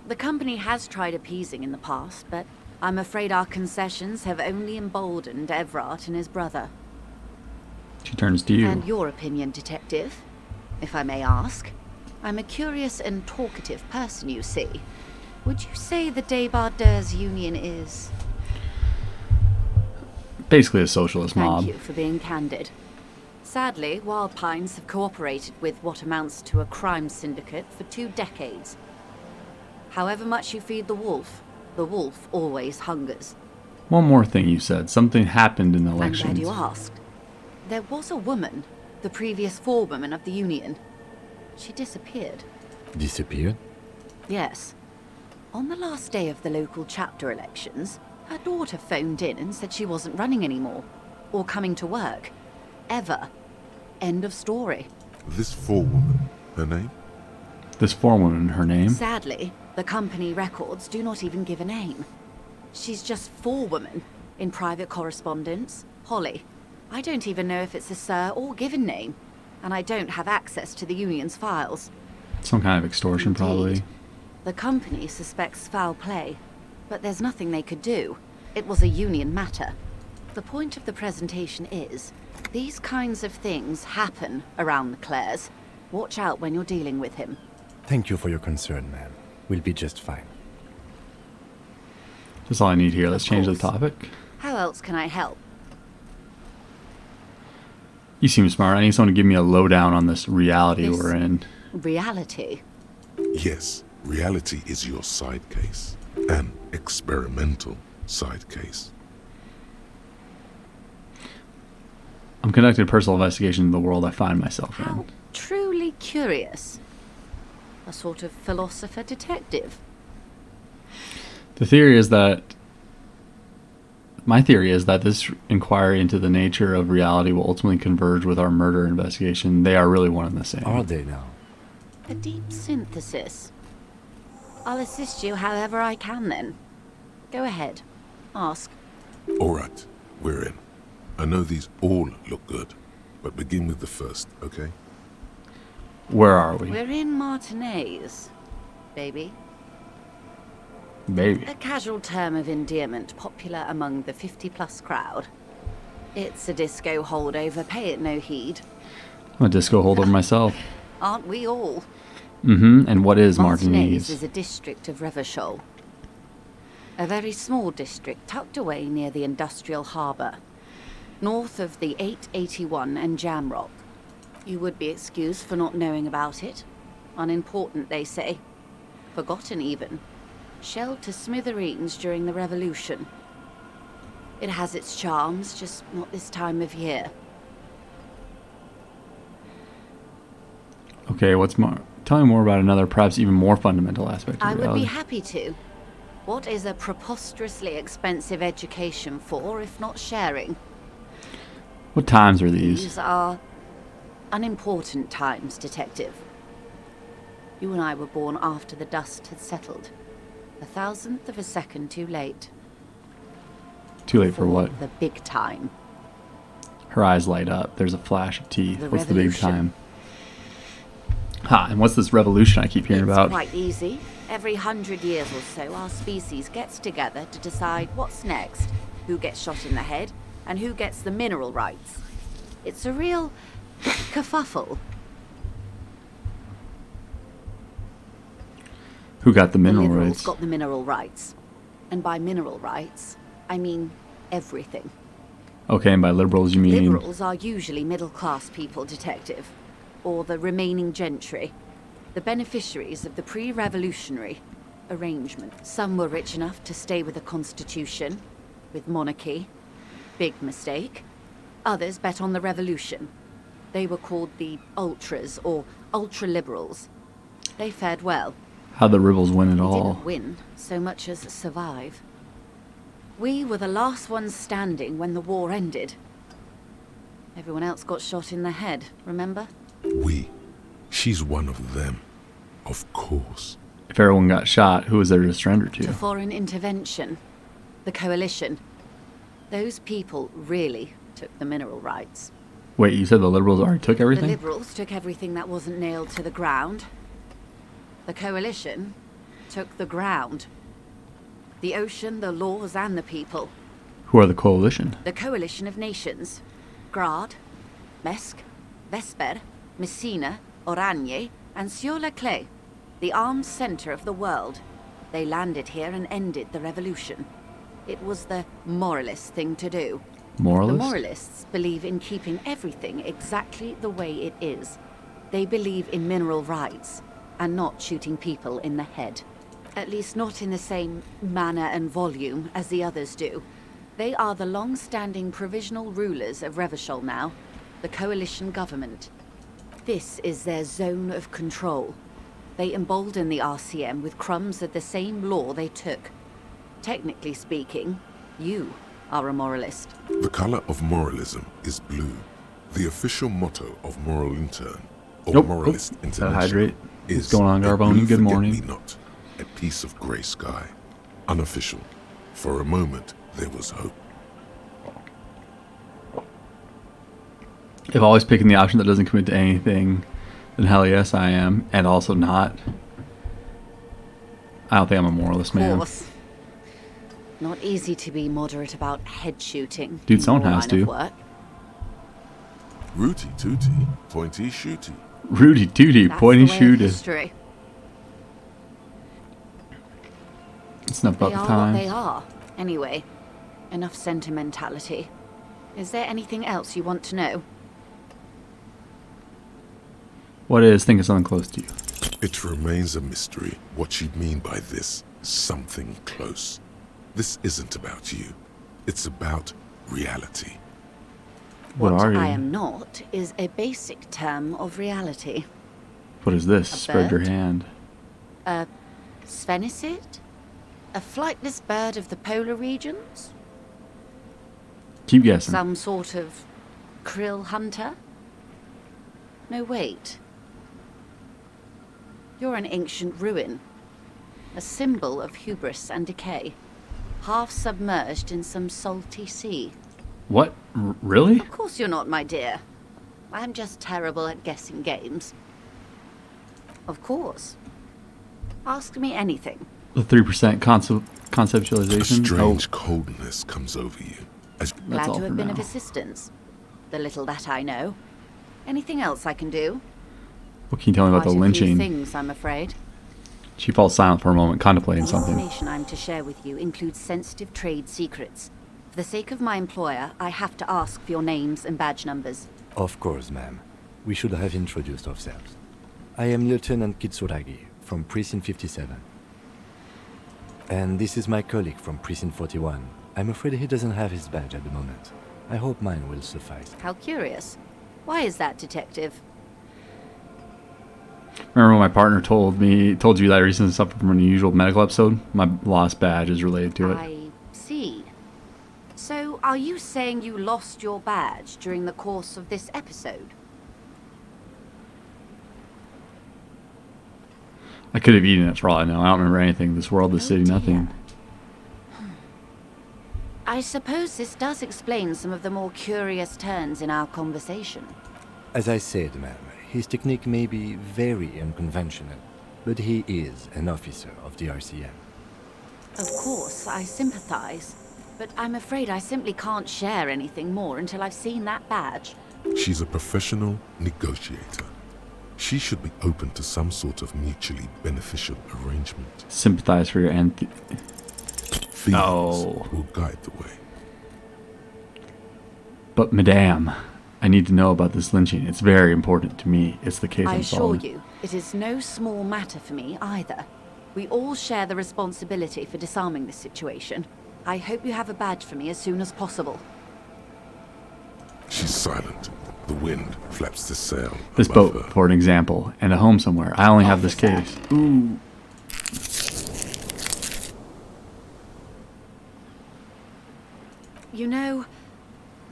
The company has tried appeasing in the past, but I'm afraid our concessions have only emboldened Everard and his brother. She turns to you. And your opinion, detective, if I may ask. I'm a curious and talkative person, you see. Would you say the Debardeurs Union is... basically a socialist mob. Thank you for being candid. Sadly, Wild Pines have cooperated with what amounts to a crime syndicate for 2 decades. However much you feed the wolf always hungers. One more thing you said. Something happened in the I'm elections. glad you asked. There was a woman, the previous forewoman of the union. She disappeared. Disappeared? Yes. On the last day of the local chapter elections, her daughter phoned in and said she wasn't running anymore, or coming to work. Ever. End of story. This forewoman, her name? This forewoman, her name? Sadly, the company records do not even give a name. She's just forewoman in private correspondence, Holly. I don't even know if it's a sir or given name, and I don't have access to the union's files. Some kind of extortion, probably. The company suspects foul play, but there's nothing they could do. It was a union matter. The point of the presentation is, these kinds of things happen around the Clares. Watch out when you're dealing with him. Thank you for your concern, ma'am. We'll be just fine. That's all I need here. Let's change the topic. How else can I help? You seem smart. I need someone to give me a lowdown on this reality we're in. Reality? Yes, reality is your side case. An experimental side case. I'm conducting a personal investigation of the world I find myself in. Truly curious. A sort of philosopher detective. The theory is that... My theory is that this inquiry into the nature of reality will ultimately converge with our murder investigation. They are really one and the same. Are they now? A deep synthesis. I'll assist you however I can then. Go ahead. Ask. All right, we're in. I know these all look good, but begin with the first, okay? Where are we? We're in Martinez, baby. Baby. A casual term of endearment popular among the 50-plus crowd. It's a disco holdover, pay it no heed. I'm a disco holder myself. Aren't we all? Mm-hmm. And what is Martinez Martinez? is a district of Revachol. A very small district tucked away near the industrial harbour. North of the 881 and Jamrock. You would be excused for not knowing about it. Unimportant, they say. Forgotten, even. Shelled to smithereens during the Revolution. It has its charms, just not this time of year. Okay, what's more? Tell me more about another, perhaps even more fundamental aspect of I would reality. be happy to. What is a preposterously expensive education for, if not sharing? What times are these? These are unimportant times, Detective. You and I were born after the dust had settled. 1,000th of a second too late. Too late for what? The big time. Her eyes light up. There's a flash of teeth. The What's the big revolution. time? Ha, and what's this revolution I keep hearing It's about? quite easy. Every 100 years or so, our species gets together to decide what's next, who gets shot in the head, and who gets the mineral rights. It's a real kerfuffle. Who got the mineral The liberals rights? got the mineral rights. And by mineral rights, I mean everything. Okay, and by liberals you mean... Liberals are usually middle-class people, Detective. Or the remaining gentry. The beneficiaries of the pre-revolutionary arrangement. Some were rich enough to stay with the Constitution, with monarchy. Big mistake. Others bet on the revolution. They were called the ultras, or ultra-liberals. They fared well. How'd the rebels win it They all? didn't win so much as survive. We were the last ones standing when the war ended. Everyone else got shot in the head, remember? We. She's one of them. Of course. If everyone got shot, who was there to surrender To to? foreign intervention. The coalition. Those people really took the mineral rights. Wait, you said the liberals already took The everything? liberals took everything that wasn't nailed to the ground. The coalition took the ground. The ocean, the laws, and the people. Who are the coalition? The coalition of nations. Grad, Mesk, Vesper, Messina, Oranje, and Sur-le-Clay. The armed center of the world. They landed here and ended the revolution. It was the moralist thing to do. Moralist? The moralists believe in keeping everything exactly the way it is. They believe in mineral rights, and not shooting people in the head. At least not in the same manner and volume as the others do. They are the long-standing provisional rulers of Revachol now, the coalition government. This is their zone of control. They embolden the RCM with crumbs of the same law they took. Technically speaking, you are a moralist. The color of moralism is blue. The official motto of Moral Intern, or Nope. Moralist Gotta International, hydrate. is What's going on, a Garboni? blue Good morning. forget-me-not, a piece of grey sky. Unofficial. For a moment, there was hope. If always picking the option that doesn't commit to anything, then hell yes I am. And also not. I don't think I'm a moralist, Of man. course. Not easy to be moderate about head shooting. Dude, in someone your has line of to. work. Rooty tooty, pointy shooty. Rudy Tooty, That's pointy the way of shooter. history. It's not They about the are what time. they are. Anyway, enough sentimentality. Is there anything else you want to know? What is? Think of something close to you. It remains a mystery what you mean by this something close. This isn't about you. It's about reality. What are you? I am not is a basic term of reality. What is this? A Spread your bird? hand. A sphenicid? A flightless bird of the polar regions? Keep guessing. Some sort of krill hunter? No, wait. You're an ancient ruin. A symbol of hubris and decay. Half submerged in some salty sea. What? Really? Of course you're not, my dear. I'm just terrible at guessing games. Of course. Ask me anything. The 3% conceptualization. Strange coldness comes over you. As Glad all to for have been now. of assistance. The little that I know. Anything else I can do? What can you tell me about the Quite a few lynching? things, I'm afraid. She falls silent for a moment, contemplating The something. information I'm to share with you includes sensitive trade secrets. For the sake of my employer, I have to ask for your names and badge numbers. Of course, ma'am. We should have introduced ourselves. I am Lieutenant Kitsuragi from Precinct 57. And this is my colleague from Precinct 41. I'm afraid he doesn't have his badge at the moment. I hope mine will suffice. How curious. Why is that, Detective? Remember when my partner told you that I recently suffered from an unusual medical episode? My lost badge is related to it. I see. So, are you saying you lost your badge during the course of this episode? I could have eaten it for all I know. I don't remember anything. This world, this city, nothing. I suppose this does explain some of the more curious turns in our conversation. As I said, ma'am, his technique may be very unconventional, but he is an officer of the RCM. Of course, I sympathize. But I'm afraid I simply can't share anything more until I've seen that badge. she's a professional negotiator. She should be open to some sort of mutually beneficial arrangement. Sympathize for your Feelings will guide the way. But madame, I need to know about this lynching. It's very important to me. It's the case I I'm assure solving. you, it is no small matter for me either. We all share the responsibility for disarming this situation. I hope you have a badge for me as soon as possible. She's silent. The wind flaps the sail This above boat, her. for an example, and a home somewhere. I only have this case. Ooh. You know,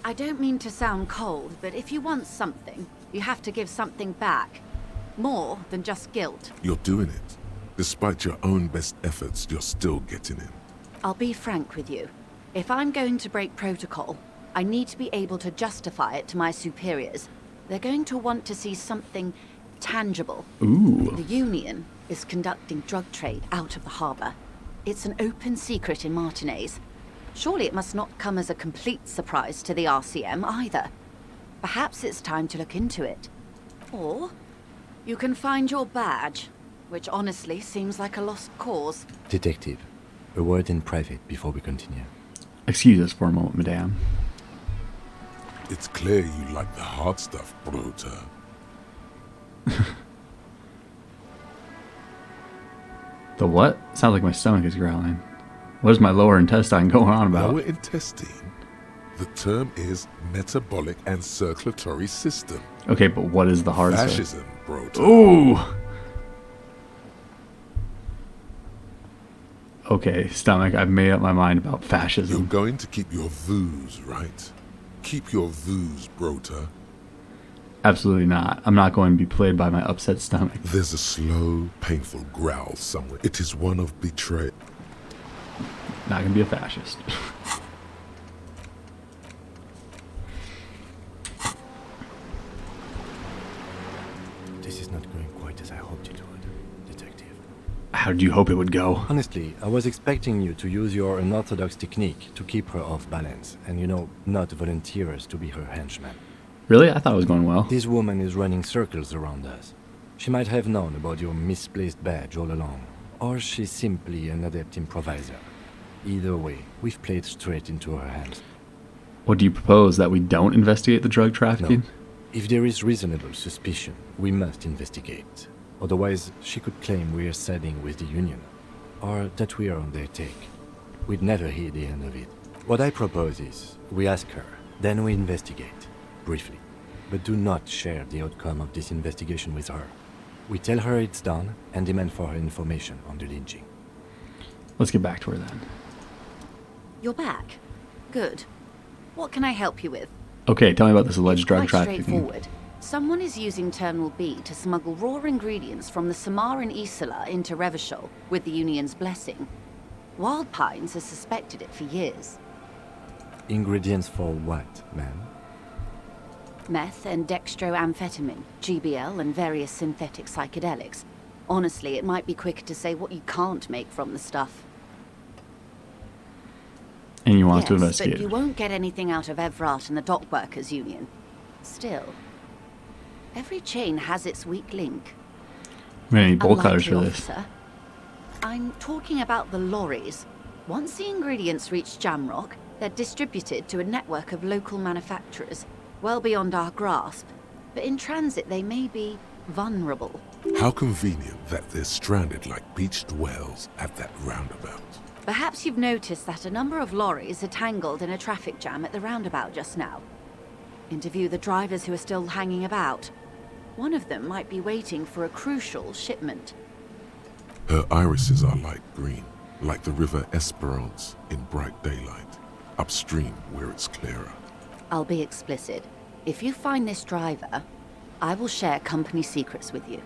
I don't mean to sound cold, but if you want something, you have to give something back. More than just guilt. You're doing it. Despite your own best efforts, you're still getting in. I'll be frank with you. If I'm going to break protocol, I need to be able to justify it to my superiors. They're going to want to see something tangible. Ooh. The Union is conducting drug trade out of the harbor. It's an open secret in Martinez. Surely it must not come as a complete surprise to the RCM either. Perhaps it's time to look into it. Or you can find your badge, which honestly seems like a lost cause. Detective, a word in private before we continue. Excuse us for a moment, madame. It's clear you like the hard stuff, Bruta. The what? Sounds like my stomach is growling. What is my lower intestine going on about? Lower intestine? The term is metabolic and circulatory system. Okay, but what is the hard stuff? Fascism, Bruta. Ooh! Okay, stomach, I've made up my mind about You're fascism. going to keep your views, right? Keep your views, Bruta. Absolutely not. I'm not going to be played by my upset stomach. There's a slow, painful growl somewhere. It is one of betrayal. Not going to be a fascist. This is not going quite as I hoped it would, Detective. How did you hope it would go? Honestly, I was expecting you to use your unorthodox technique to keep her off balance and, not volunteer us to be her henchmen. Really? I thought it was going well. This woman is running circles around us. She might have known about your misplaced badge all along, or she's simply an adept improviser. Either way, we've played straight into her hands. What do you propose? That we don't investigate the drug trafficking? No. If there is reasonable suspicion, we must investigate. Otherwise, she could claim we are siding with the Union, or that we are on their take. We'd never hear the end of it. What I propose is, we ask her, then we investigate, briefly. But do not share the outcome of this investigation with her. We tell her it's done, and demand for her information on the lynching. Let's get back to her then. You're back. Good. What can I help you with? Okay, tell me about this alleged drug Quite trafficking. straightforward. Someone is using Terminal B to smuggle raw ingredients from the Samar and Isola into Revachol with the Union's blessing. Wild Pines has suspected it for years. Ingredients for what, ma'am? Meth and dextroamphetamine, GBL, and various synthetic psychedelics. Honestly, it might be quicker to say what you can't make from the stuff. And you want us to Yes, investigate but you it. won't get anything out of Evrat and the Dock Workers Union. Still, every chain has its weak link. We need bolt cutters for Unlikely, this. officer. I'm talking about the lorries. Once the ingredients reach Jamrock, they're distributed to a network of local manufacturers, well beyond our grasp. But in transit, they may be vulnerable. How convenient that they're stranded like beached whales at that roundabout. Perhaps you've noticed that a number of lorries are tangled in a traffic jam at the roundabout just now. Interview the drivers who are still hanging about. One of them might be waiting for a crucial shipment. Her irises are light green, like the river Esperance in bright daylight, upstream where it's clearer. I'll be explicit. If you find this driver, I will share company secrets with you.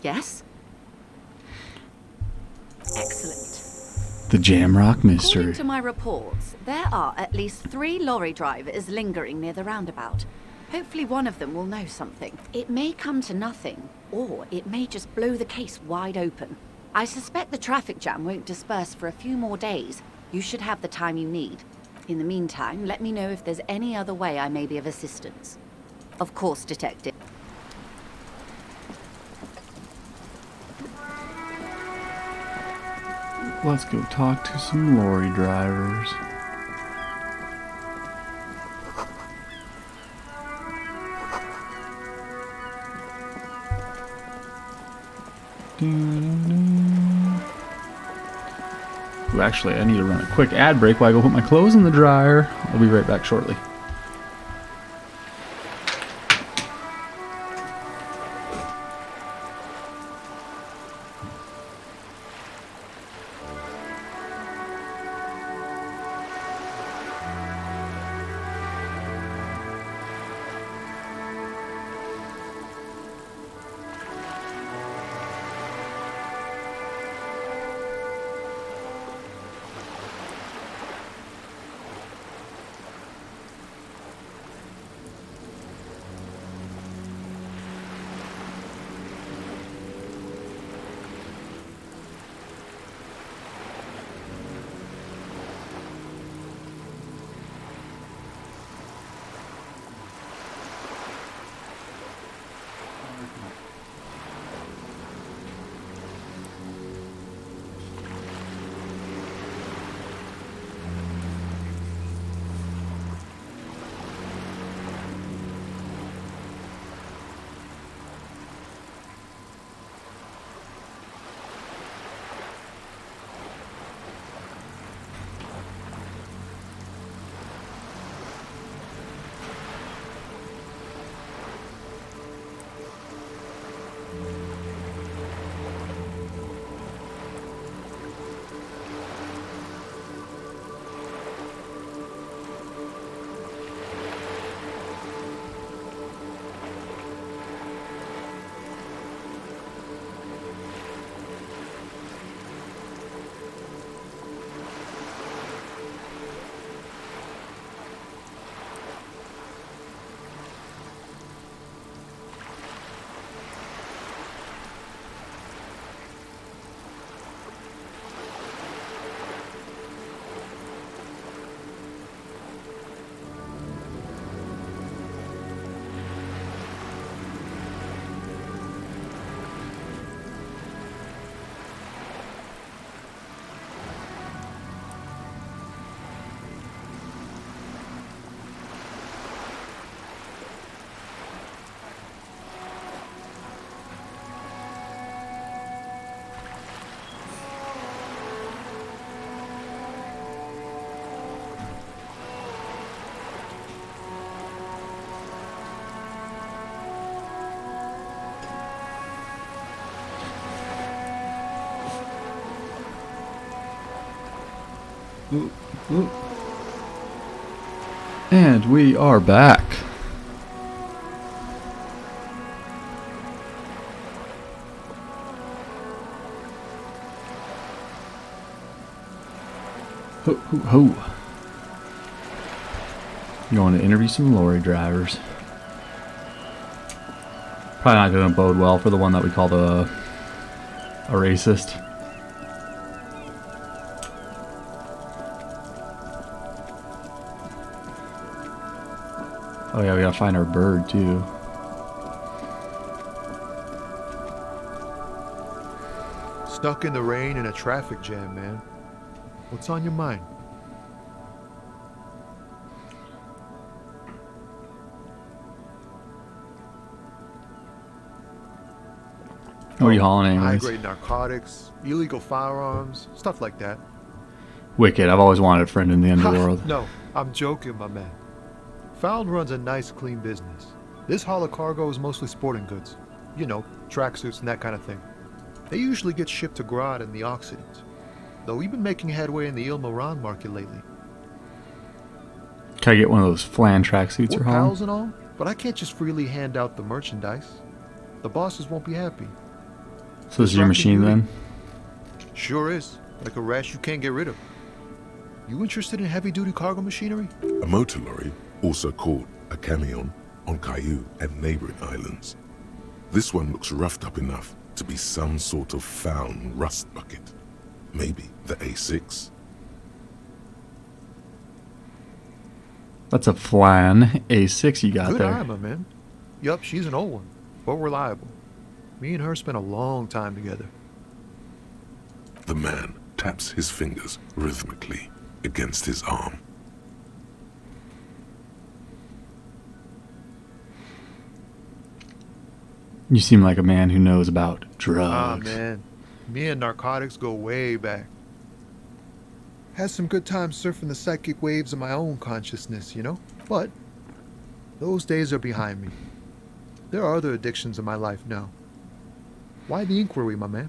Yes? Excellent. The Jamrock mystery. According to my reports, there are at least 3 lorry drivers lingering near the roundabout. Hopefully one of them will know something. It may come to nothing, or it may just blow the case wide open. I suspect the traffic jam won't disperse for a few more days. You should have the time you need. In the meantime, let me know if there's any other way I may be of assistance. Of course, Detective. Let's go talk to some lorry drivers. Ooh, actually, I need to run a quick ad break while I go put my clothes in the dryer. I'll be right back shortly. Ooh, ooh. And we are back. Ho, ho, ho. Going to interview some lorry drivers. Probably not going to bode well for the one that we call a racist. Oh yeah, we gotta find our bird too. Stuck in the rain in a traffic jam, man. What's on your mind? What are you hauling anyways? High-grade narcotics, illegal firearms, stuff like that. Wicked. I've always wanted a friend in the underworld. No, I'm joking, my man. Found runs a nice, clean business. This haul of cargo is mostly sporting goods. You know, tracksuits and that kind of thing. They usually get shipped to Grad in the Occident. Though we've been making headway in the Ilmaran market lately. Can I get one of those flan tracksuits We're you're hauling? pals and all, but I can't just freely hand out the merchandise. The bosses won't be happy. So this is your machine then? Sure is. Like a rash you can't get rid of. You interested in heavy-duty cargo machinery? A motor lorry, also called a camion, on Caillou and neighboring islands. This one looks roughed up enough to be some sort of found rust bucket. Maybe the A6. That's a flan A6 you got Good there. eye, my man. Yup, she's an old one, but reliable. Me and her spent a long time together. The man taps his fingers rhythmically against his arm. You seem like a man who knows about Ah, drugs. man. Me and narcotics go way back. Had some good times surfing the psychic waves of my own consciousness, you know? But those days are behind me. There are other addictions in my life now. Why the inquiry, my man?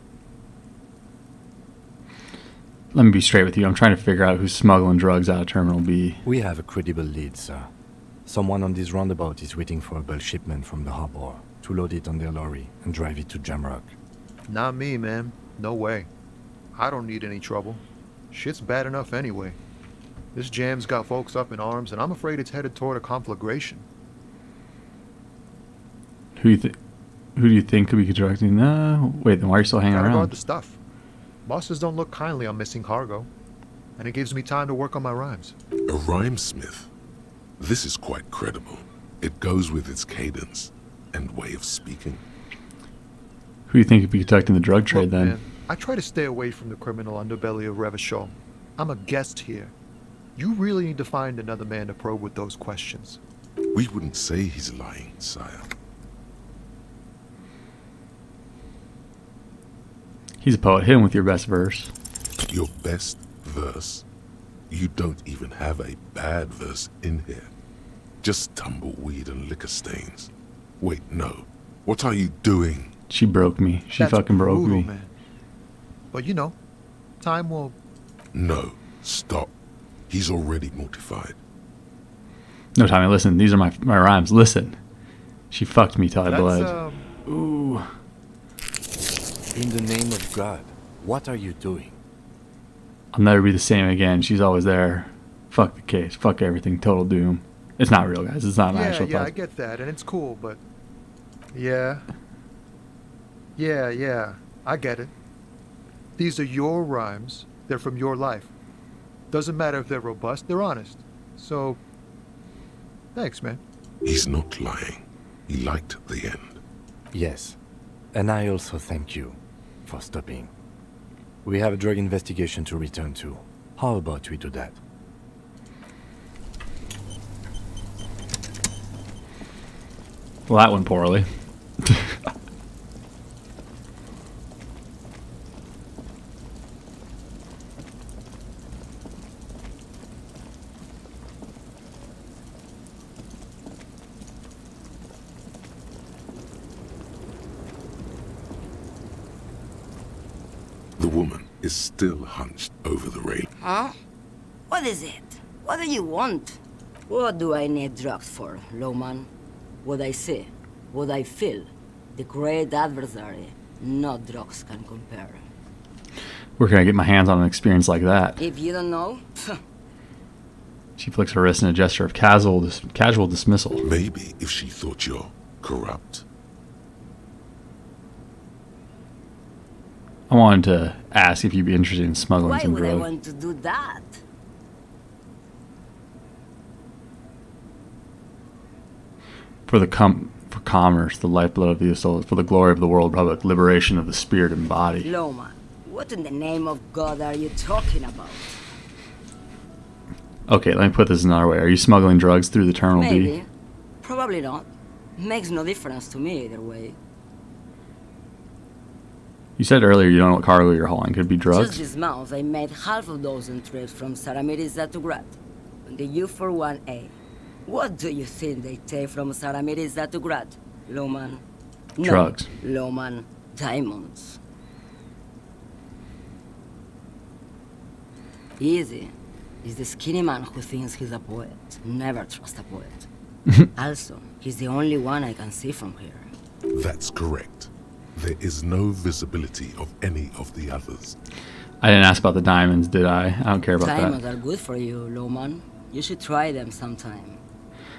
Let me be straight with you. I'm trying to figure out who's smuggling drugs out of Terminal B. We have a credible lead, sir. Someone on this roundabout is waiting for a bulk shipment from the harbor to load it on their lorry and drive it to Jamrock. Not me, man. No way. I don't need any trouble. Shit's bad enough anyway. This jam's got folks up in arms, and I'm afraid it's headed toward a conflagration. Who do you think could be constructing? No. Wait, then why are you still hanging Gotta guard around? the stuff. Bosses don't look kindly on missing cargo, and it gives me time to work on my rhymes. A rhymesmith? This is quite credible. It goes with its cadence and way of speaking. Who do you think could be conducting the drug trade Look, then? man, I try to stay away from the criminal underbelly of Revachol. I'm a guest here. You really need to find another man to probe with those questions. We wouldn't say he's lying, sire. He's a poet. Hit him with your best verse. Your best verse? You don't even have a bad verse in here. Just tumbleweed and liquor stains. Wait, no. What are you doing? She broke me. She That's fucking broke brutal, me. man. But you know, time will... No, stop. He's already mortified. No, Tommy, listen. These are my rhymes. Listen. She fucked me till I bled. Ooh. In the name of God, what are you doing? I'll never be the same again. She's always there. Fuck the case. Fuck everything. Total doom. It's not real, guys. It's not an actual Yeah, thought. I get that, and it's cool, but... Yeah, I get it. These are your rhymes. They're from your life. Doesn't matter if they're robust, they're honest. So, thanks, man. He's not lying. He liked the end. Yes, and I also thank you for stopping. We have a drug investigation to return to. How about we do that? Well, that went poorly. The woman is still hunched over the rail. Huh? What is it? What do you want? What do I need drugs for, Lowman? What I see, what I feel. The great adversary, no drugs can compare. Where can I get my hands on an experience like that? If you don't know, She flicks her wrist in a gesture of casual dismissal. Maybe if she thought you're corrupt. I wanted to ask if you'd be interested in smuggling why some would I drugs. want to do that? For commerce, the lifeblood of the soul, for the glory of the world republic, liberation of the spirit and body. Loma, what in the name of God are you talking about? Okay, let me put this another way. Are you smuggling drugs through the Terminal B? Maybe. Probably not. Makes no difference to me either way. You said earlier you don't know what cargo you're hauling. Could it be drugs? Just this month, I made half a dozen trips from Saramiriza to Grad on the U41A. What do you think they take from Saramiriza to Grad, Loman? No, Drugs. Loman, diamonds. Easy. He's the skinny man who thinks he's a poet. Never trust a poet. Also, he's the only one I can see from here. That's correct. There is no visibility of any of the others. I didn't ask about the diamonds, did I? I don't care about Diamonds that. are good for you, Loman. You should try them sometime.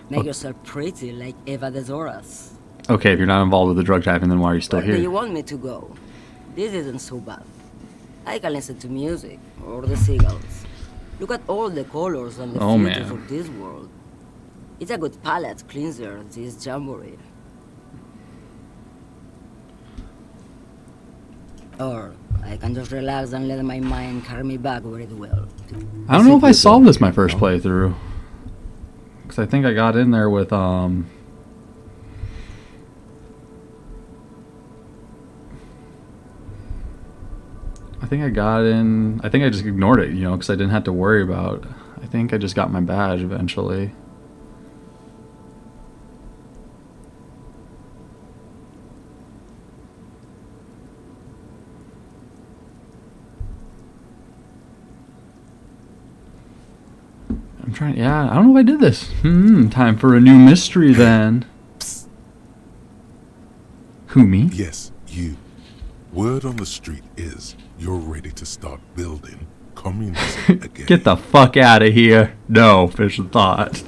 Make yourself pretty like Eva de Zoras. Okay, if you're not involved with the drug trafficking, then why are you still Where do you here? want me to go? This isn't so bad. I can listen to music, or the seagulls. Look at all the colors and the Oh, filters man. of this world. It's a good palate cleanser, this jamboree. Or I can just relax and let my mind carry me back where it will. I don't know if I solved this my first playthrough. Because I think I got in there with, I think I just ignored it, because I didn't have to worry about. I think I just got my badge eventually. I'm trying. Yeah, I don't know if I did this. Time for a new mystery then. Who, me? Yes, you. Word on the street is you're ready to start building communism again. Get the fuck out of here. No, fish of thought.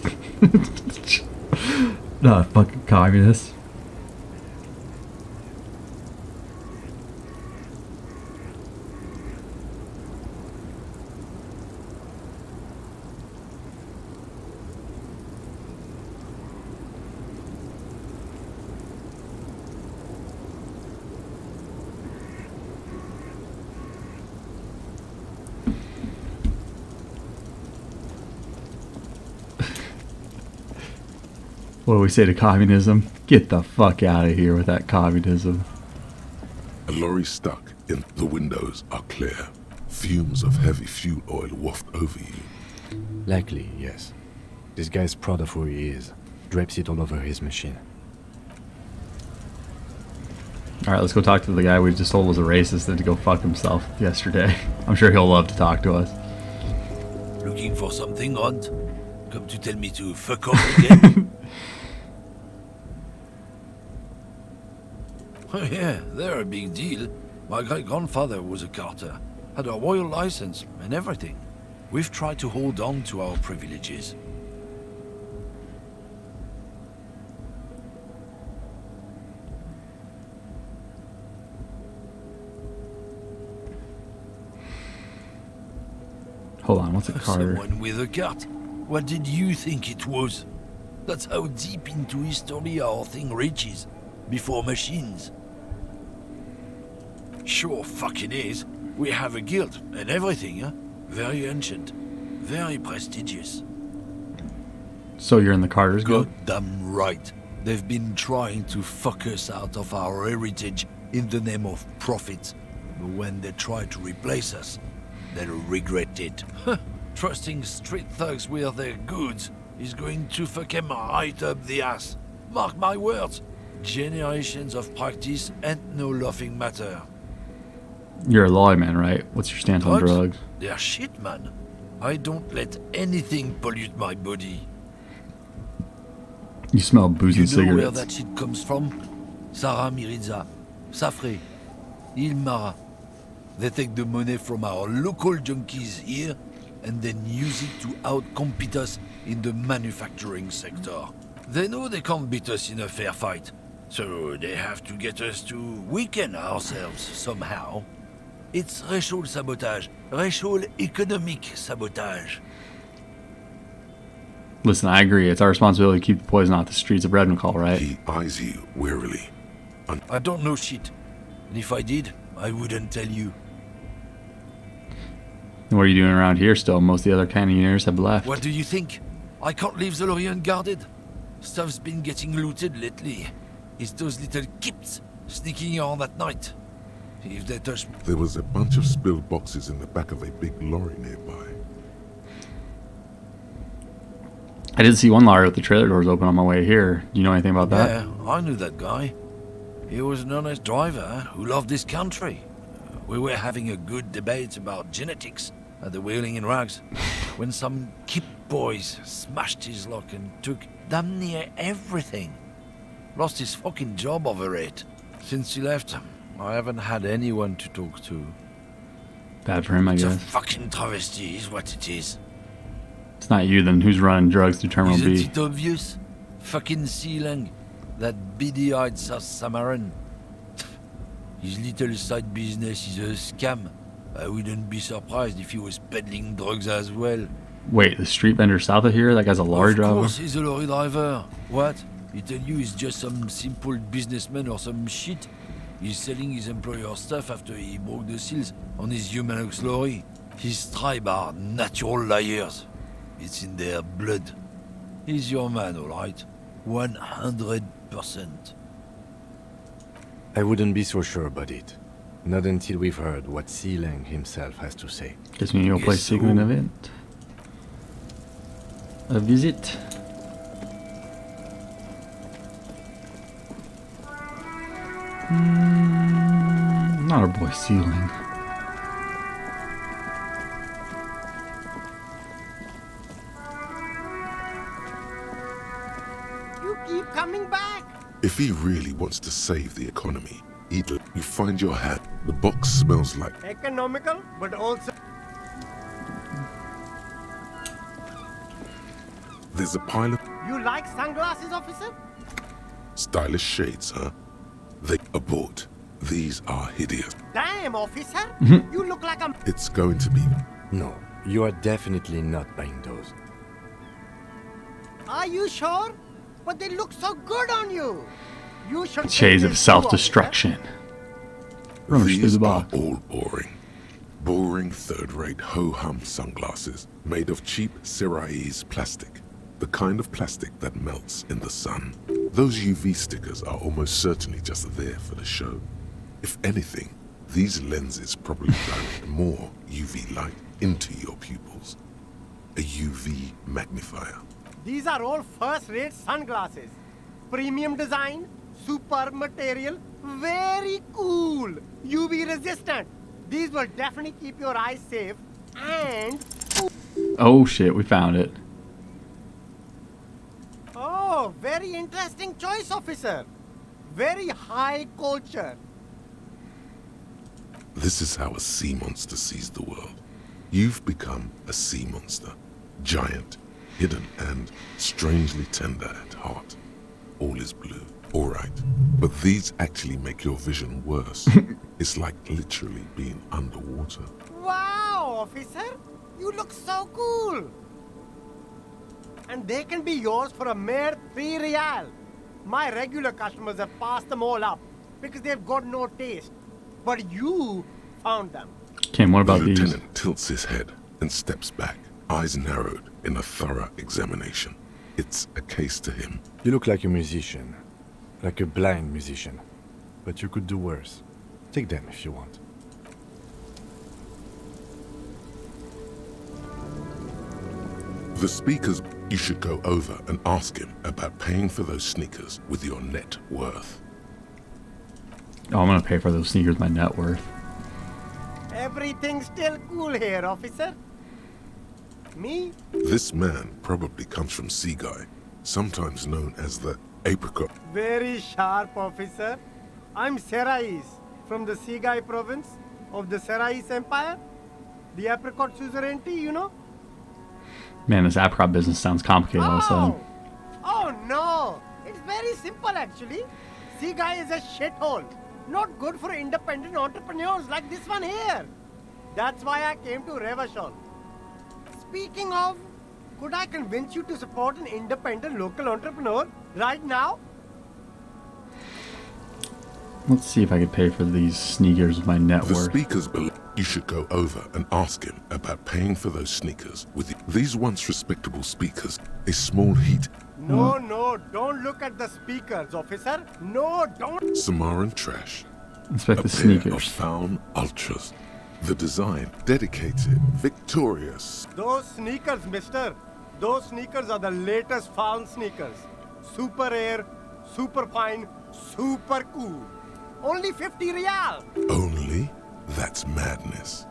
Not fucking communist. What do we say to communism? Get the fuck out of here with that communism. A lorry stuck in the windows are clear. Fumes of heavy fuel oil waft over you. Likely, yes. This guy's proud of who he is. Drapes it all over his machine. Alright, let's go talk to the guy we just told was a racist and to go fuck himself yesterday. I'm sure he'll love to talk to us. Looking for something, Rod? Come to tell me to fuck off again? Oh yeah, they're a big deal. My great-grandfather was a carter. Had a royal license and everything. We've tried to hold on to our privileges. Hold on, what's a Carter? Someone with a cart. What did you think it was? That's how deep into history our thing reaches. Before machines. Sure fucking is. We have a guild and everything, huh? Very ancient. Very prestigious. So you're in the Carter's Guild? Goddamn right. They've been trying to fuck us out of our heritage in the name of profit. But when they try to replace us, they'll regret it. Trusting street thugs with their goods is going to fuck them right up the ass. Mark my words. Generations of practice and no laughing matter. You're a lawman, right? What's your stance on drugs? They're shit, man. I don't let anything pollute my body. You smell booze and You know where cigarettes. that shit comes from? Sarah Miriza, Safre, Ilmara. They take the money from our local junkies here and then use it to outcompete us in the manufacturing sector. They know they can't beat us in a fair fight, so they have to get us to weaken ourselves somehow. It's racial sabotage, racial economic sabotage. Listen, I agree. It's our responsibility to keep the poison off the streets of Redmacall, right? He eyes you wearily. I don't know shit, and if I did, I wouldn't tell you. And what are you doing around here still? Most of the other cannoneers have left. What do you think? I can't leave the lorry unguarded. Stuff's been getting looted lately. It's those little kips sneaking around at night. If they touch me... There was a bunch of spilled boxes in the back of a big lorry nearby. I did see one lorry with the trailer doors open on my way here. Do you know anything about that? Yeah, I knew that guy. He was an honest driver who loved this country. We were having a good debate about genetics at the Wheeling in Rags when some kip boys smashed his luck and took damn near everything. Lost his fucking job over it. Since he left, I haven't had anyone to talk to. Bad for him, I It's a guess. fucking travesty is what it is. It's not you, then who's running drugs through Terminal Isn't B? it obvious? Fucking Sealang, that beady-eyed South Samaran. His little side business is a scam. I wouldn't be surprised if he was peddling drugs as well. Wait, the street vendor south of here? That guy's a lorry driver? Of course he's a lorry driver. What? He tell you he's just some simple businessman or some shit? He's selling his employer stuff after he broke the seals on his Humanux lorry. His tribe are natural liars. It's in their blood. He's your man, alright? 100%. I wouldn't be so sure about it. Not until we've heard what Sealang himself has to say. Guess we need to go play Secret Event. A visit. Not our boy Sealing. You keep coming back. If he really wants to save the economy, you find your hat. The box smells like Economical, but also... there's a pile of You like sunglasses, officer? stylish shades, huh? They abort. These are hideous. Damn, officer. You look like a... It's going to be. No, you are definitely not buying those. Are you sure? But they look so good on you. You should... Shades of self-destruction. Rummage through These the are box. all boring. Boring third-rate ho-hum sunglasses made of cheap Syrahese plastic. The kind of plastic that melts in the sun. Those UV stickers are almost certainly just there for the show. If anything, these lenses probably direct more UV light into your pupils. A UV magnifier. These are all first-rate sunglasses. Premium design, superb material, very cool. UV resistant. These will definitely keep your eyes safe and... Oh shit, we found it. Oh, very interesting choice, officer. Very high culture. This is how a sea monster sees the world. You've become a sea monster. Giant, hidden, and strangely tender at heart. All is blue. All right. But these actually make your vision worse. It's like literally being underwater. Wow, officer. You look so cool. And they can be yours for a mere 3 real. My regular customers have passed them all up because they've got no taste. But you found them. Kim, what about the these? lieutenant tilts his head and steps back, eyes narrowed in a thorough examination. It's a case to him. You look like a musician. Like a blind musician. But you could do worse. Take them if you want. The speakers, you should go over and ask him about paying for those sneakers with your net worth. Oh, I'm gonna pay for those sneakers my net worth. Everything's still cool here, officer. Me? This man probably comes from Seaguy, sometimes known as the Apricot. Very sharp, officer. I'm Serais, from the Seaguy province of the Serais Empire. The apricot suzerainty, you know? Man, this apricot business sounds complicated all of a sudden. Oh no! It's very simple actually. Seaguy is a shithole. Not good for independent entrepreneurs like this one here. That's why I came to Revachol. Speaking of, could I convince you to support an independent local entrepreneur right now? Let's see if I could pay for these sneakers with my net The worth. speakers believe you should go over and ask him about paying for those sneakers with these once respectable speakers. A small heat. No, don't look at the speakers, officer. No, don't. Samaran trash. Inspect a the pair sneakers. of Faun Ultras. The design, dedicated, victorious. Those sneakers, mister. Those sneakers are the latest found sneakers. Super air, super fine, super cool. Only 50 real. Only? That's madness.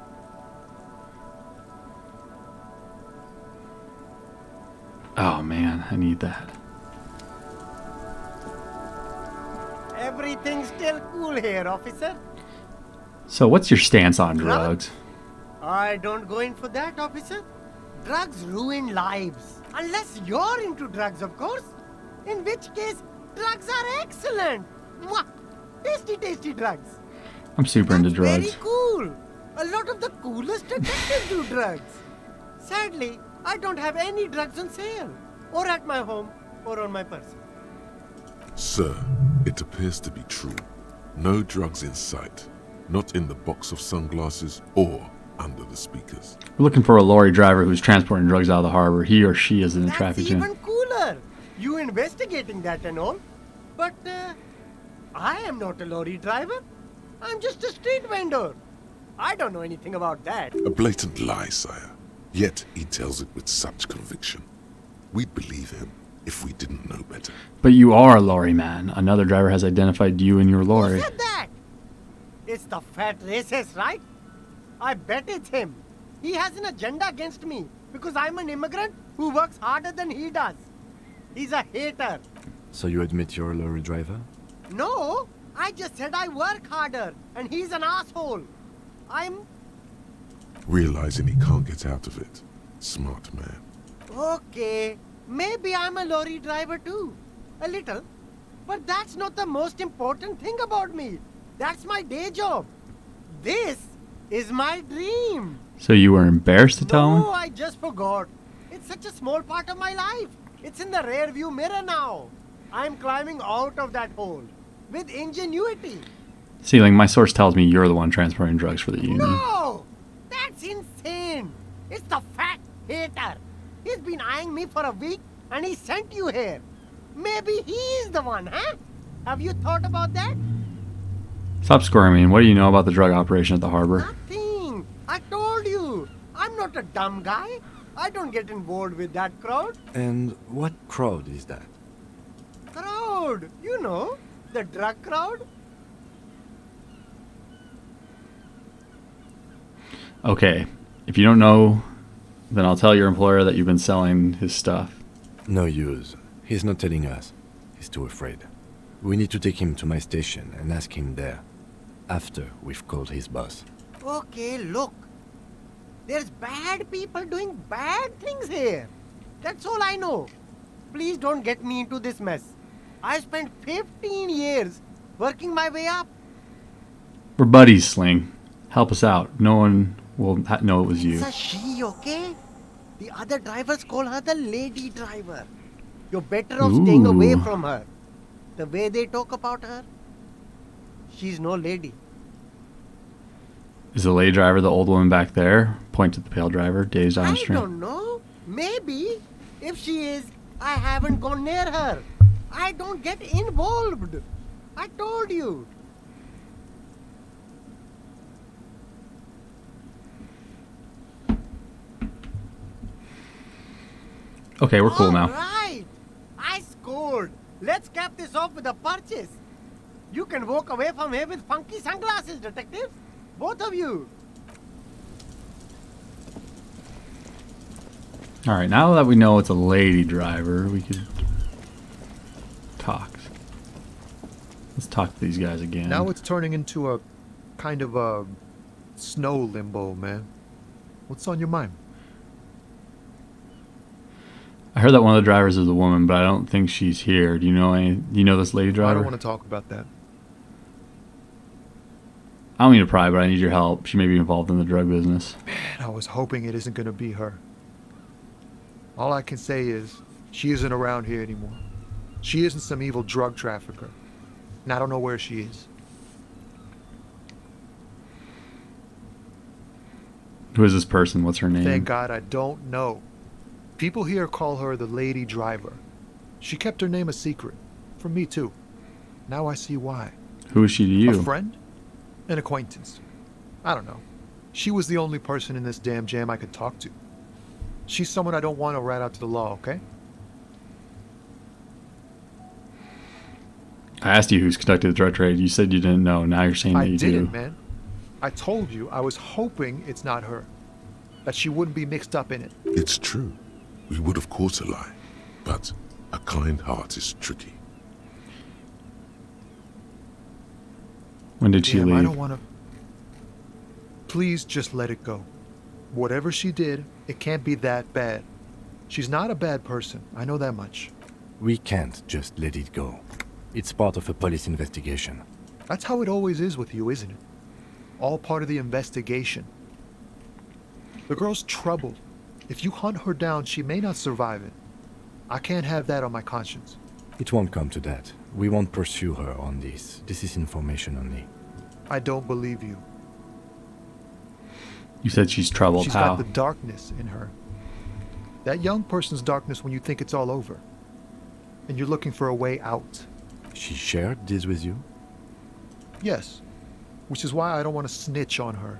Oh man, I need that. Everything's still cool here, officer. So what's your stance on drugs? I don't go in for that, officer. Drugs ruin lives. Unless you're into drugs, of course. In which case, drugs are excellent. Mwah! Tasty, tasty drugs. I'm super into Very drugs. cool. A lot of the coolest detectives do drugs. Sadly, I don't have any drugs on sale. Or at my home, or on my person. Sir, it appears to be true. No drugs in sight. Not in the box of sunglasses or under the speakers. We're looking for a lorry driver who's transporting drugs out of the harbor. He or she is in the traffic jam. Even cooler. You investigating that and all. But I am not a lorry driver. I'm just a street vendor. I don't know anything about that. A blatant lie, sire. Yet he tells it with such conviction. We'd believe him if we didn't know better. But you are a lorry man. Another driver has identified you and your lorry. Who said that? It's the fat racist, right? I bet it's him. He has an agenda against me because I'm an immigrant who works harder than he does. He's a hater. So you admit you're a lorry driver? No, I just said I work harder and he's an asshole. I'm... Realizing he can't get out of it. Smart man. Okay, maybe I'm a lorry driver too. A little. But that's not the most important thing about me. That's my day job. This is my dream. So you were embarrassed to tell him? No, I just forgot. It's such a small part of my life. It's in the rear view mirror now. I'm climbing out of that hole with ingenuity. See, like my source tells me you're the one transporting drugs for the union. No! That's insane. It's the fat hater. He's been eyeing me for a week and he sent you here. Maybe he's the one, huh? Have you thought about that? Stop squirming. What do you know about the drug operation at the harbor? Nothing. I told you. I'm not a dumb guy. I don't get involved with that crowd. And what crowd is that? Crowd? You know, the drug crowd. Okay, if you don't know, then I'll tell your employer that you've been selling his stuff. No use. He's not telling us. He's too afraid. We need to take him to my station and ask him there. After we've called his boss. Okay, look. There's bad people doing bad things here. That's all I know. Please don't get me into this mess. I spent 15 years working my way up. We're buddies, Sling. Help us out. No one will know it was you. It's a she, okay? The other drivers call her the lady driver. You're better off staying away Ooh. from her. The way they talk about her, she's no lady. Is the lady driver the old woman back there? Point to the pale driver, dazed on the I street. don't know. Maybe. If she is, I haven't gone near her. I don't get involved. I told you. Okay, we're cool now. Right. I scored. Let's cap this off with a purchase. You can walk away from here with funky sunglasses, detectives. Both of you. Alright, now that we know it's a lady driver, we could talk. Let's talk to these guys again. Now it's turning into a kind of a snow limbo, man. What's on your mind? I heard that one of the drivers is a woman, but I don't think she's here. Do you know this lady driver? I don't want to talk about that. I don't mean to pry, but I need your help. She may be involved in the drug business. Man, I was hoping it isn't going to be her. All I can say is, she isn't around here anymore. She isn't some evil drug trafficker. And I don't know where she is. Who is this person? What's her name? Thank God I don't know. People here call her the lady driver. She kept her name a secret. From me too. Now I see why. Who is she to you? A friend? An acquaintance. I don't know. She was the only person in this damn jam I could talk to. She's someone I don't want to rat out to the law, okay? I asked you who's conducted the drug trade. You said you didn't know. Now you're saying that you do. I didn't, man. I told you I was hoping it's not her. That she wouldn't be mixed up in it. It's true. We would of course a lie. But a kind heart is tricky. When did she leave? I don't want to... Please just let it go. Whatever she did, it can't be that bad. She's not a bad person. I know that much. We can't just let it go. It's part of a police investigation. That's how it always is with you, isn't it? All part of the investigation. The girl's troubled. If you hunt her down, she may not survive it. I can't have that on my conscience. It won't come to that. We won't pursue her on this. This is information only. I don't believe you. You said she's troubled. She's How? got the darkness in her. That young person's darkness when you think it's all over. And you're looking for a way out. She shared this with you? Yes. Which is why I don't want to snitch on her.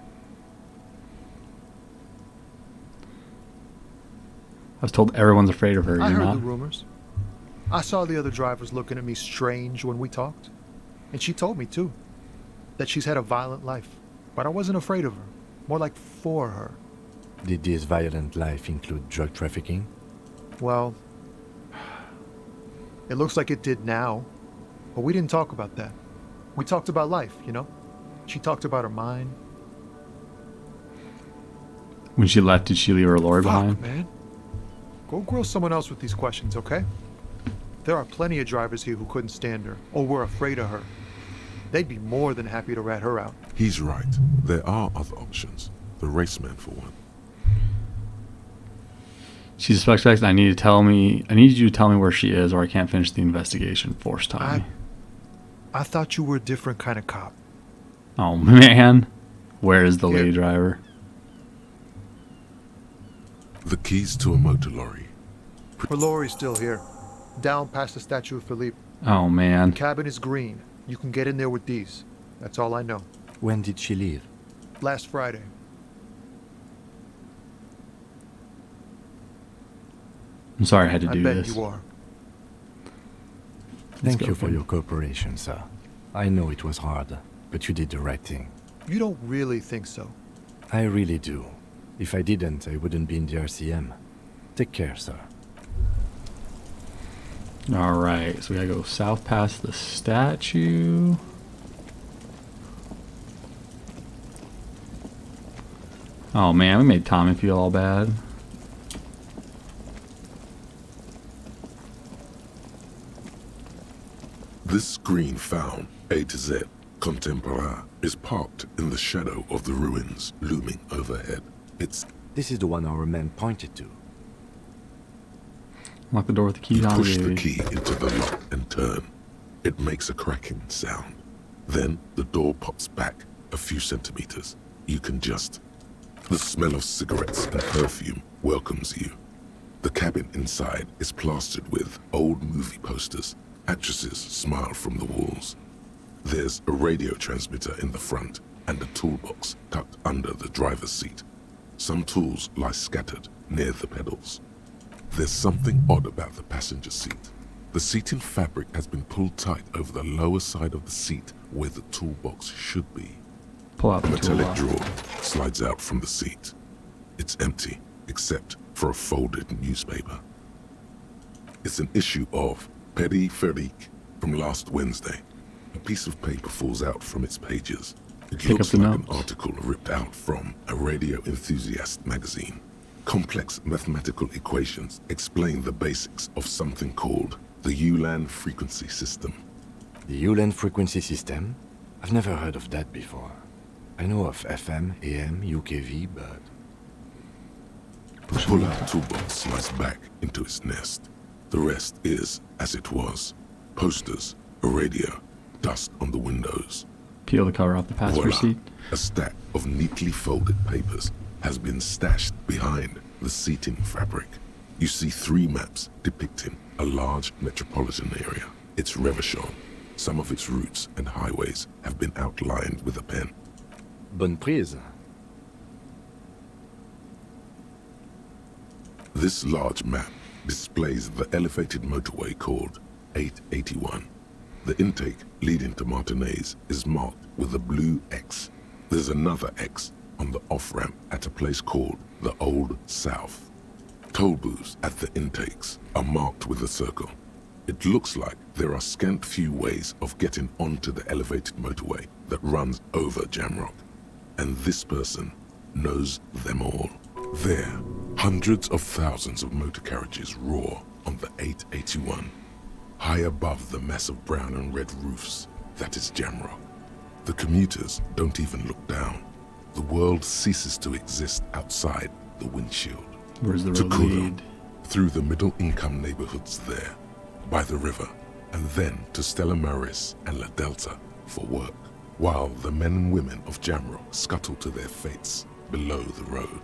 I was told everyone's afraid of her. I You're heard not? the rumors. I saw the other drivers looking at me strange when we talked. And she told me, too, that she's had a violent life. But I wasn't afraid of her. More like for her. Did this violent life include drug trafficking? Well, it looks like it did now. But we didn't talk about that. We talked about life, you know? She talked about her mind. When she left, did she leave her lorry Fuck, behind? man. Go grill someone else with these questions, okay? There are plenty of drivers here who couldn't stand her, or were afraid of her. They'd be more than happy to rat her out. He's right. There are other options. The raceman, for one. She's a suspect. I need you to tell me where she is, or I can't finish the investigation. Force time. I thought you were a different kind of cop. Oh man, where is the lady driver? The keys to a motor lorry. Her lorry's still here, down past the statue of Philippe. Oh man. The cabin is green. You can get in there with these. That's all I know. When did she leave? Last Friday. I'm sorry I had to do bet this. you are. Thank you for your cooperation, sir. I know it was hard, but you did the right thing. You don't really think so? I really do. If I didn't, I wouldn't be in the RCM. Take care, sir. Alright, so we gotta go south past the statue. Oh man, we made Tommy feel all bad. This screen found, A to Z, Contemporain, is parked in the shadow of the ruins looming overhead. This is the one our men pointed to. Lock the door with the key You on push it. the key into the lock and turn. It makes a cracking sound. Then the door pops back a few centimeters. You can just... The smell of cigarettes and perfume welcomes you. The cabin inside is plastered with old movie posters. Actresses smile from the walls. There's a radio transmitter in the front and a toolbox tucked under the driver's seat. Some tools lie scattered near the pedals. There's something odd about the passenger seat. The seating fabric has been pulled tight over the lower side of the seat where the toolbox should be. Pull out A the metallic toolbox. drawer slides out from the seat. It's empty, except for a folded newspaper. It's an issue of Périphérique from last Wednesday. A piece of paper falls out from its pages. It looks like an article ripped out from a radio enthusiast magazine. Complex mathematical equations explain the basics of something called the Ulan frequency system. The Ulan frequency system? I've never heard of that before. I know of FM, AM, UKV, but... The pull-out toolbox slides back into its nest. The rest is as it was. Posters, a radio, dust on the windows. Peel the cover off the passenger seat. A stack of neatly folded papers has been stashed behind the seating fabric. You see 3 maps depicting a large metropolitan area. It's Revachol. Some of its routes and highways have been outlined with a pen. Bonne prise. This large map displays the elevated motorway called 881. The intake leading to Martinez is marked with a blue X. There's another X on the off-ramp at a place called the Old South. Toll booths at the intakes are marked with a circle. It looks like there are scant few ways of getting onto the elevated motorway that runs over Jamrock. And this person knows them all. There, hundreds of thousands of motor carriages roar on the 881. High above the mass of brown and red roofs, that is Jamrock. The commuters don't even look down. The world ceases to exist outside the windshield. Where's the to road Kudo, lead? through the middle-income neighborhoods there, by the river, and then to Stella Maris and La Delta for work, while the men and women of Jamrock scuttle to their fates below the road.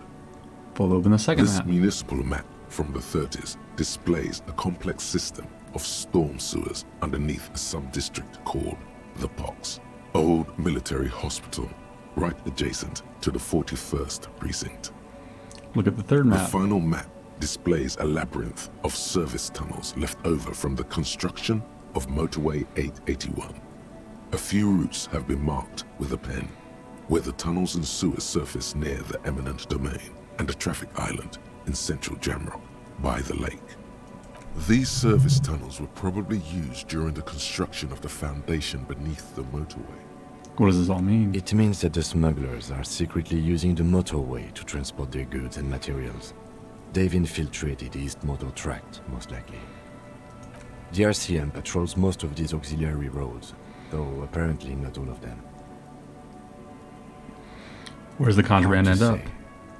Fold open the second This map. municipal map from the 30s displays a complex system of storm sewers underneath a sub-district called the Pox, old military hospital, right adjacent to the 41st precinct. Look at the third map. The final map displays a labyrinth of service tunnels left over from the construction of Motorway 881. A few routes have been marked with a pen, where the tunnels and sewers surface near the eminent domain and a traffic island in central Jamrock by the lake. These service tunnels were probably used during the construction of the foundation beneath the motorway. What does this all mean? It means that the smugglers are secretly using the motorway to transport their goods and materials. They've infiltrated East Motor Tract, most likely. The RCM patrols most of these auxiliary roads, though apparently not all of them. Where's the contraband Hard end to up? say.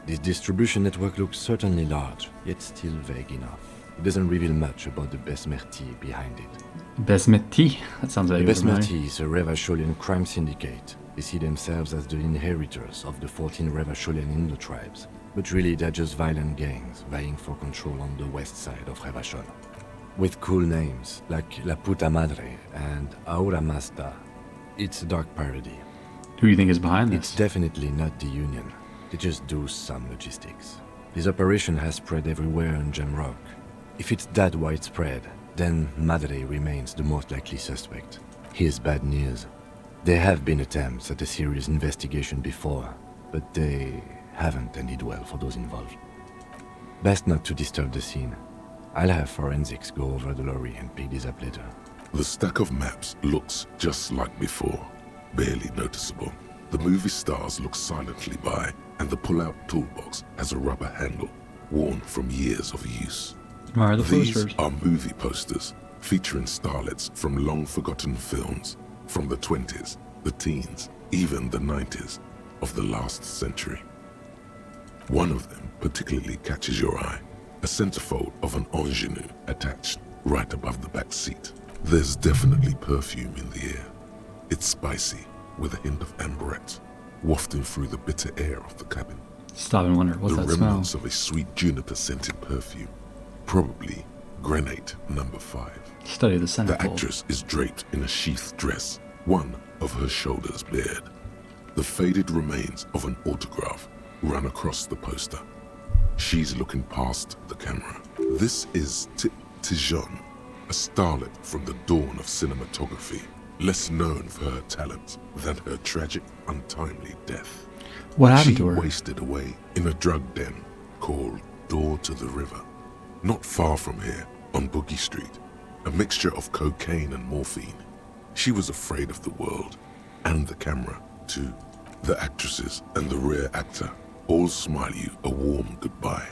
This distribution network looks certainly large, yet still vague enough. It doesn't reveal much about the Besmerti behind it. Besmeti? That sounds like The it was familiar. Besmerti is a Revacholian crime syndicate. They see themselves as the inheritors of the 14 Revacholian Indo-tribes, but really they're just violent gangs vying for control on the west side of Revachol. With cool names like La Puta Madre and Aura Mazda. It's a dark parody. Who do you think is behind this? It's definitely not the Union. They just do some logistics. This operation has spread everywhere in Jamrock. If it's that widespread, then Madre remains the most likely suspect. Here's bad news. There have been attempts at a serious investigation before, but they haven't ended well for those involved. Best not to disturb the scene. I'll have forensics go over the lorry and pick these up later. The stack of maps looks just like before, barely noticeable. The movie stars look silently by, and the pull-out toolbox has a rubber handle, worn from years of use. Where are the These posters? are movie posters featuring starlets from long-forgotten films from the 20s, the teens, even the 90s of the last century. One of them particularly catches your eye, a centerfold of an ingenue attached right above the back seat. There's definitely perfume in the air. It's spicy, with a hint of amberette, wafting through the bitter air of the cabin. Stop and wonder, what's the that smell? remnants of a sweet juniper-scented perfume, probably granate number 5. Study the The centerfold. actress is draped in a sheathed dress, one of her shoulders bared. The faded remains of an autograph run across the poster. She's looking past the camera. This is Tijon, a starlet from the dawn of cinematography, less known for her talent than her tragic, untimely death. What happened to her? She wasted away in a drug den called door to the river. Not far from here, on Boogie Street, a mixture of cocaine and morphine. She was afraid of the world, and the camera, too. The actresses and the rear actor all smile you a warm goodbye.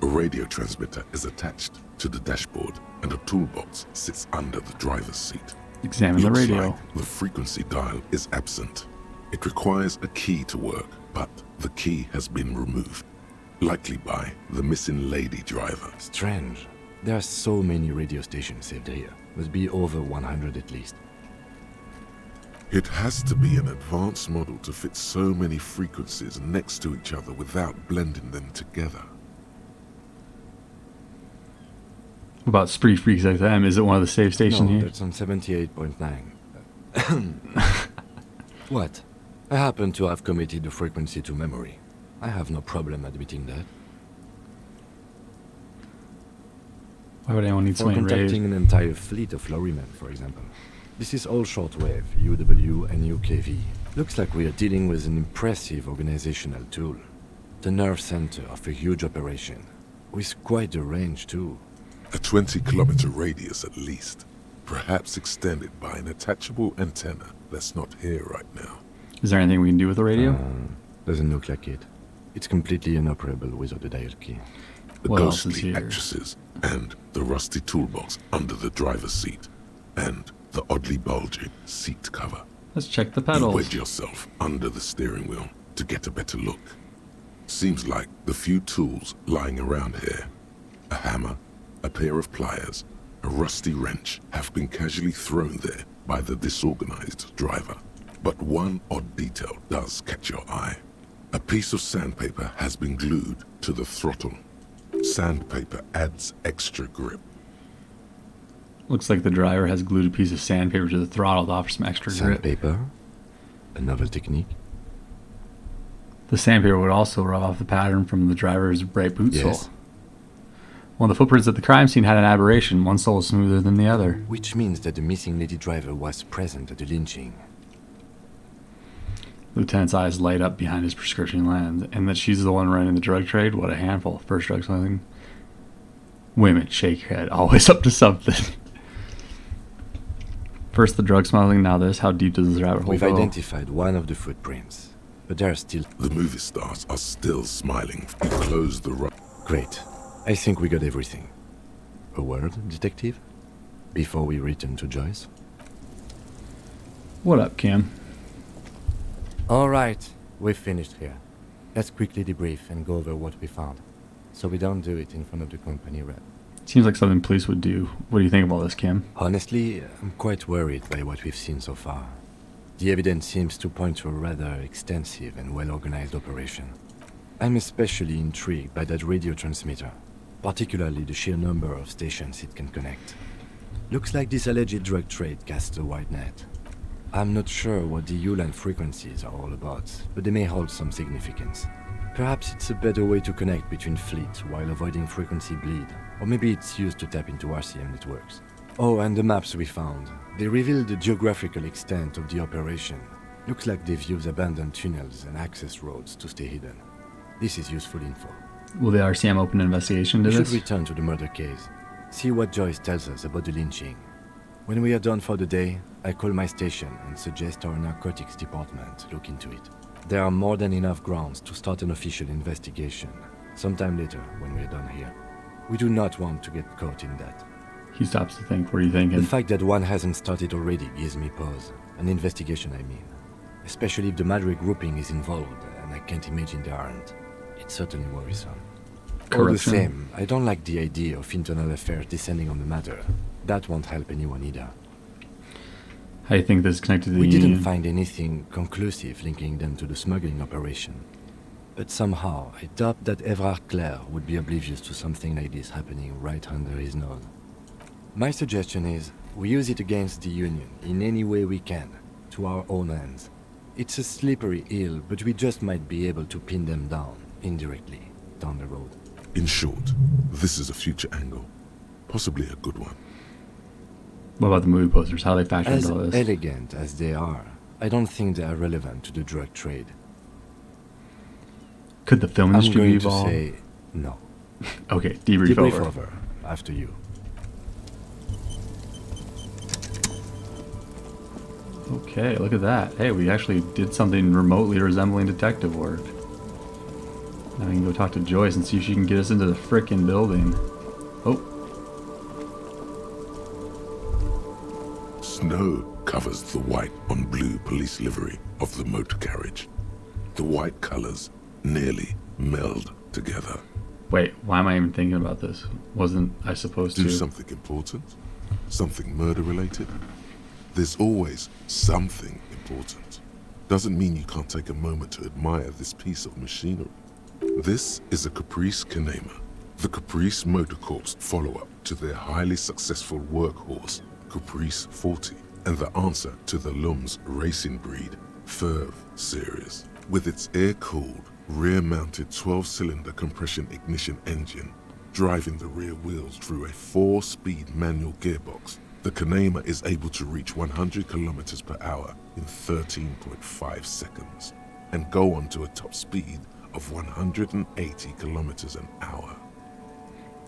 A radio transmitter is attached to the dashboard, and a toolbox sits under the driver's seat. Examine the Looks radio. like the frequency dial is absent. It requires a key to work, but the key has been removed. Likely by the missing lady driver. Strange. There are so many radio stations saved here. Must be over 100 at least. It has to be an advanced model to fit so many frequencies next to each other without blending them together. What about Spree Freaks XM? Is it one of the save stations No, here? that's on 78.9. What? I happen to have committed the frequency to memory. I have no problem admitting that. Why would anyone need so For many contacting raves? an entire fleet of lorrymen, for example. This is all shortwave, UW and UKV. Looks like we are dealing with an impressive organizational tool. The nerve center of a huge operation. With quite a range, too. A 20-kilometer radius at least. Perhaps extended by an attachable antenna that's not here right now. Is there anything we can do with the radio? Doesn't look like it. It's completely inoperable without a dial key. The What else is ghostly here? actresses, and the rusty toolbox under the driver's seat, and the oddly bulging seat cover. Let's check the You pedals. wedge yourself under the steering wheel to get a better look. Seems like the few tools lying around here, a hammer, a pair of pliers, a rusty wrench, have been casually thrown there by the disorganized driver. But one odd detail does catch your eye. A piece of sandpaper has been glued to the throttle. Sandpaper adds extra grip. Looks like the driver has glued a piece of sandpaper to the throttle to offer some extra grip. Sandpaper? A novel technique? The sandpaper would also rub off the pattern from the driver's bright boot Yes. sole. One of the footprints at the crime scene had an aberration. One sole was smoother than the other. Which means that the missing lady driver was present at the lynching. Lieutenant's eyes light up behind his prescription lens, and that she's the one running the drug trade. What a handful. First drug smuggling. Women, shake your head. Always up to something. First the drug smuggling, now this. How deep does this rabbit hole We've go? identified one of the footprints, but there are still... The movie stars are still smiling. You close the Great. I think we got everything. A word, detective? Before we return to Joyce? What up, Kim? All right, we've finished here. Let's quickly debrief and go over what we found, so we don't do it in front of the company rep. Seems like something police would do. What do you think of all this, Kim? Honestly, I'm quite worried by what we've seen so far. The evidence seems to point to a rather extensive and well-organized operation. I'm especially intrigued by that radio transmitter, particularly the sheer number of stations it can connect. Looks like this alleged drug trade casts a wide net. I'm not sure what the Uline frequencies are all about, but they may hold some significance. Perhaps it's a better way to connect between fleets while avoiding frequency bleed, or maybe it's used to tap into RCM networks. Oh, and the maps we found. They reveal the geographical extent of the operation. Looks like they've used abandoned tunnels and access roads to stay hidden. This is useful info. Will the RCM open an investigation to We should this? return to the murder case. See what Joyce tells us about the lynching. When we are done for the day, I call my station and suggest our narcotics department look into it. There are more than enough grounds to start an official investigation, sometime later when we are done here. We do not want to get caught in that. He stops to think. What are you thinking? The fact that one hasn't started already gives me pause. An investigation, I mean. Especially if the Madrid grouping is involved, and I can't imagine they aren't. It's certainly worrisome. All the Corruption. same, I don't like the idea of internal affairs descending on the matter. That won't help anyone either. How do you think this is connected to the We union? didn't find anything conclusive linking them to the smuggling operation. But somehow, I doubt that Everard Clare would be oblivious to something like this happening right under his nose. My suggestion is, we use it against the Union in any way we can, to our own ends. It's a slippery hill, but we just might be able to pin them down, indirectly, down the road. In short, this is a future angle. Possibly a good one. What about the movie posters? How they factor As into all this? elegant as they are, I don't think they are relevant to the drug trade. Could the film I'm industry be going to involved? say no. Okay, debrief over. After you. Okay, look at that. Hey, we actually did something remotely resembling detective work. Now we can go talk to Joyce and see if she can get us into the frickin' building. Oh. Snow covers the white on blue police livery of the motor carriage. The white colors nearly meld together. Wait, why am I even thinking about this? Wasn't I supposed to? Do something important? Something murder related? There's always something important. Doesn't mean you can't take a moment to admire this piece of machinery. This is a Caprice Kanema, the Caprice Motor Corps follow-up to their highly successful workhorse, Caprice 40, and the answer to the Lum's racing breed, Ferv series. With its air-cooled, rear-mounted 12-cylinder compression ignition engine, driving the rear wheels through a 4-speed manual gearbox, the Kanema is able to reach 100 kilometers per hour in 13.5 seconds, and go on to a top speed of 180 kilometers an hour.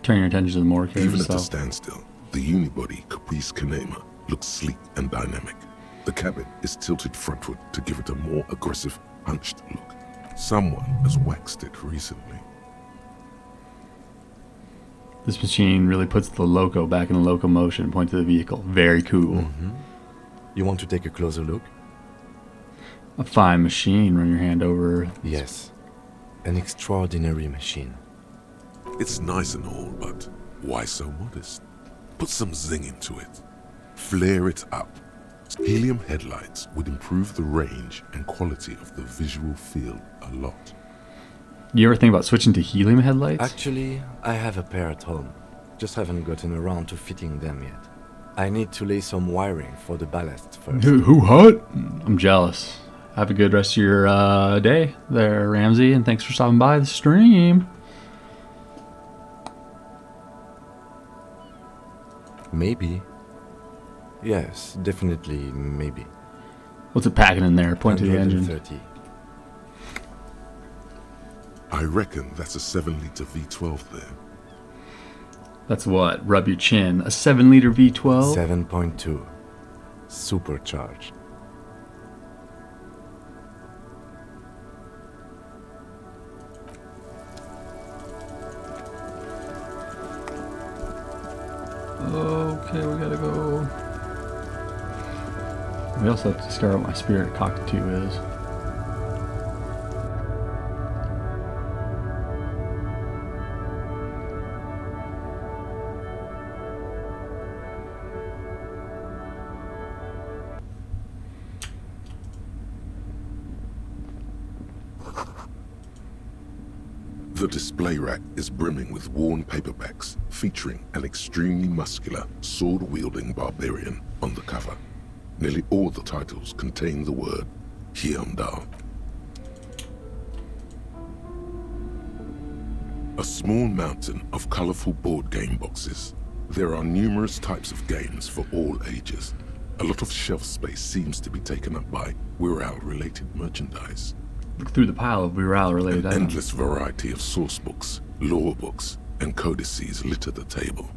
Turn your attention to the more Even at a standstill, the unibody Caprice Kanema looks sleek and dynamic. The cabin is tilted frontward to give it a more aggressive, hunched look. Someone has waxed it recently. This machine really puts the loco back in locomotion. Point to the vehicle. Very cool. You want to take a closer look? A fine machine. Run your hand over. Yes. An extraordinary machine. It's nice and all, but why so modest? Put some zing into it. Flare it up. Helium headlights would improve the range and quality of the visual field a lot. You ever think about switching to helium headlights? Actually, I have a pair at home. Just haven't gotten around to fitting them yet. I need to lay some wiring for the ballast first. Who hot? I'm jealous. Have a good rest of your day there, Ramsey, and thanks for stopping by the stream. Maybe. Yes, definitely maybe. What's it packing in there? Point to the engine. 130. I reckon that's a 7-liter V12 there. That's what? Rub your chin. A 7-liter V12? 7.2. Supercharged. Okay, we gotta go. We also have to discover what my spirit cockatoo is. The display rack is brimming with worn paperbacks featuring an extremely muscular, sword-wielding barbarian on the cover. Nearly all the titles contain the word Hyundai. A small mountain of colorful board game boxes. There are numerous types of games for all ages. A lot of shelf space seems to be taken up by Wirral-related merchandise. Look through the pile of Wirral-related items. Endless variety of source books, lore books, and codices litter the table.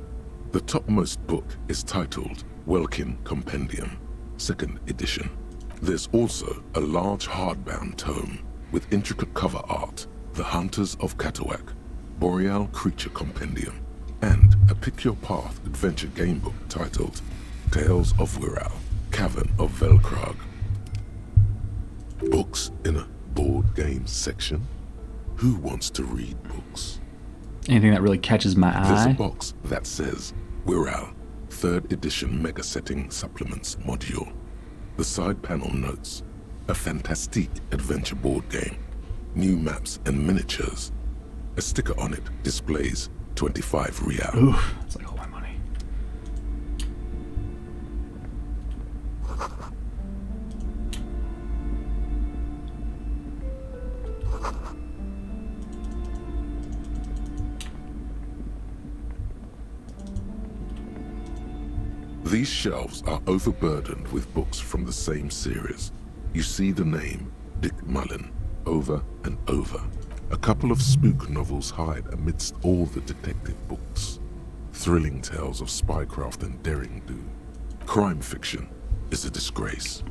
The topmost book is titled Welkin Compendium, 2nd edition. There's also a large hardbound tome with intricate cover art, The Hunters of Katawak, Boreal Creature Compendium, and a pick-your-path adventure game book titled Tales of Wirral, Cavern of Velkrag. Books in a board game section? Who wants to read books? Anything that really catches my eye? There's a box that says Wirral, 3rd edition Mega Setting Supplements Module. The side panel notes, a fantastique adventure board game, new maps and miniatures. A sticker on it displays 25 real. Oof, that's like all my money. These shelves are overburdened with books from the same series. You see the name Dick Mullen over and over. A couple of spook novels hide amidst all the detective books. Thrilling tales of spycraft and daring do. Crime fiction is a disgrace.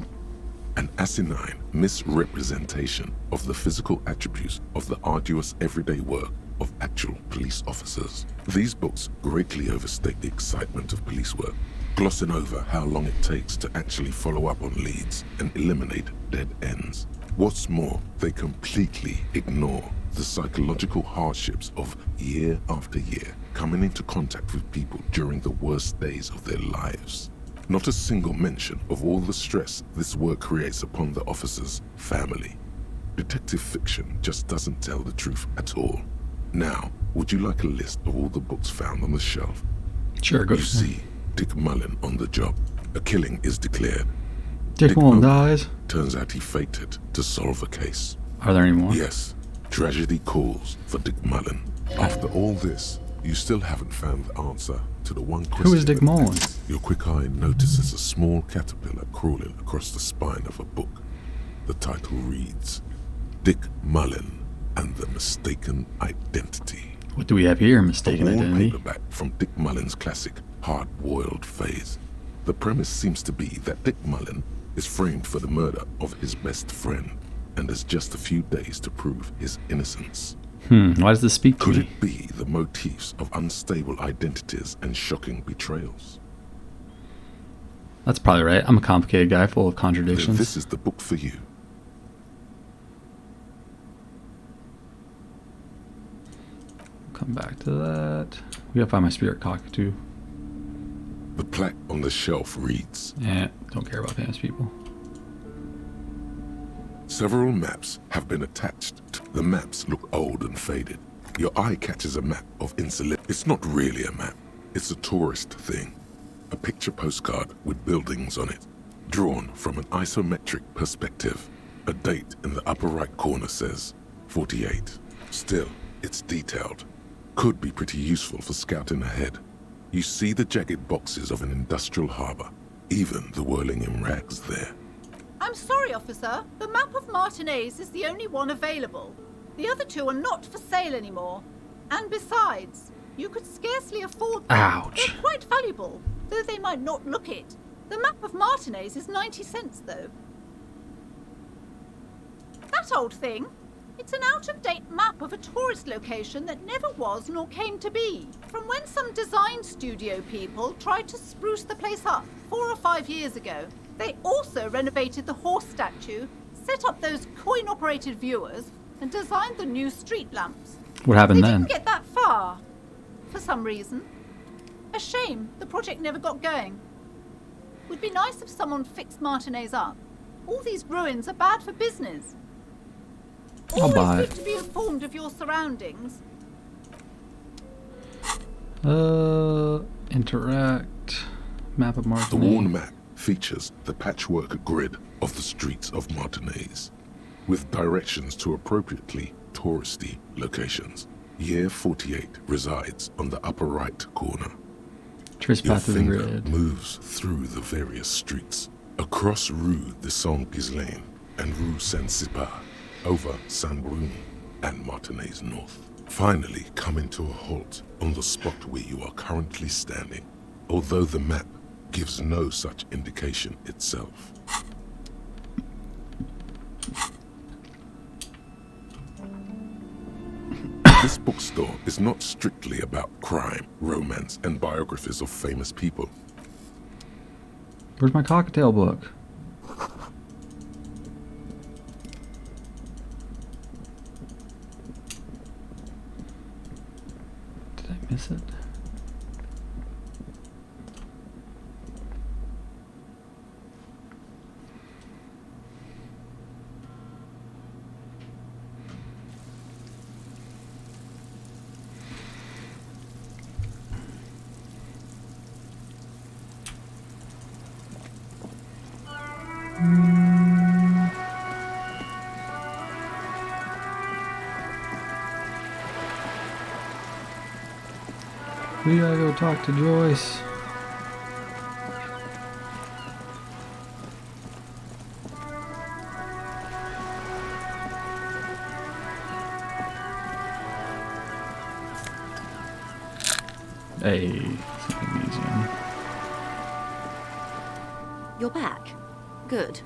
An asinine misrepresentation of the physical attributes of the arduous everyday work of actual police officers. These books greatly overstate the excitement of police work, glossing over how long it takes to actually follow up on leads and eliminate dead ends. What's more, they completely ignore the psychological hardships of year after year coming into contact with people during the worst days of their lives. Not a single mention of all the stress this work creates upon the officer's family. Detective fiction just doesn't tell the truth at all. Now, would you like a list of all the books found on the shelf? Sure, go. You see Dick Mullen on the job. A killing is declared. Dick Mullen dies? Turns out he fated to solve a case. Are there any more? Yes. Tragedy calls for Dick Mullen. After all this, you still haven't found the answer to the one question. Who is Dick Mullen? Your quick eye notices a small caterpillar crawling across the spine of a book. The title reads, Dick Mullen and the Mistaken Identity. What do we have here, Mistaken a Identity? Paperback from Dick Mullen's classic hard-boiled phase. The premise seems to be that Dick Mullen is framed for the murder of his best friend and has just a few days to prove his innocence. Why does this speak to Could me? it be the motifs of unstable identities and shocking betrayals? That's probably right. I'm a complicated guy full of Then contradictions. this is the book for you. Come back to that. We gotta find my spirit cockatoo. The plaque on the shelf reads, Don't care about famous people. Several maps have been attached. The maps look old and faded. Your eye catches a map of Insulet. It's not really a map. It's a tourist thing. A picture postcard with buildings on it, drawn from an isometric perspective. A date in the upper right corner says 48. Still, it's detailed. Could be pretty useful for scouting ahead. You see the jagged boxes of an industrial harbor, even the whirling in rags there. I'm sorry, officer. The map of Martinez is the only one available. The other two are not for sale anymore. And besides, you could scarcely afford them. Ouch. They're quite valuable, though they might not look it. The map of Martinez is 90 cents, though. That old thing. It's an out-of-date map of a tourist location that never was nor came to be. From when some design studio people tried to spruce the place up 4 or 5 years ago. They also renovated the horse statue, set up those coin-operated viewers, and designed the new street lamps. What happened They then? didn't get that far, for some reason. A shame the project never got going. Would be nice if someone fixed Martinez up. All these ruins are bad for business. I'll buy Always it. good to be informed of your surroundings. Interact. Map of Martinez. The worn map features the patchwork grid of the streets of Martinez, with directions to appropriately touristy locations. Year 48 resides on the upper right corner. Trace Your path of the finger grid. moves through the various streets, across Rue de Saint-Ghislain and Rue Saint-Cypar, over Saint-Brun and Martinez North. Finally coming to a halt on the spot where you are currently standing, although the map gives no such indication itself. This bookstore is not strictly about crime, romance, and biographies of famous people. Where's my cocktail book? Did I miss it? We gotta go talk to Joyce. Elysium. You're back. Good.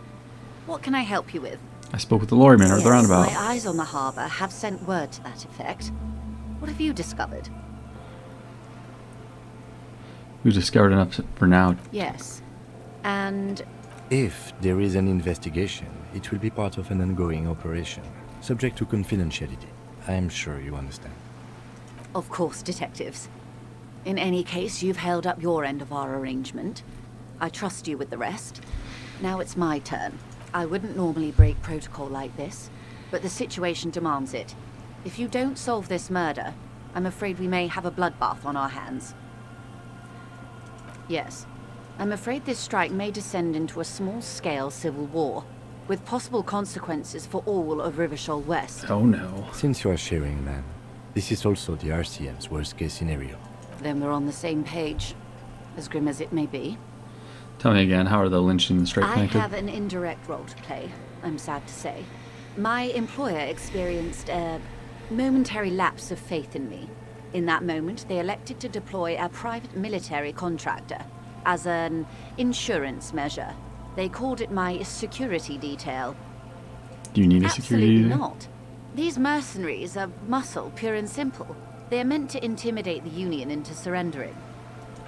What can I help you with? I spoke with the lorryman at the roundabout. My eyes on the harbour have sent word to that effect. What have you discovered? We discovered enough for now. Yes. And If there is an investigation, it will be part of an ongoing operation, subject to confidentiality. I am sure you understand. of course, detectives. In any case, you've held up your end of our arrangement. I trust you with the rest. Now it's my turn. I wouldn't normally break protocol like this, but the situation demands it. If you don't solve this murder, I'm afraid we may have a bloodbath on our hands. Yes. I'm afraid this strike may descend into a small-scale civil war, with possible consequences for all of Rivershoal West. Oh no. Since you are sharing, man, this is also the RCM's worst-case scenario. Then we're on the same page, as grim as it may be. Tell me again, how are the lynching and the strike I connected? have an indirect role to play, I'm sad to say. My employer experienced a momentary lapse of faith in me. In that moment, they elected to deploy a private military contractor as an insurance measure. They called it my security detail. Do you need a security Absolutely detail? not. These mercenaries are muscle, pure and simple. They're meant to intimidate the Union into surrendering.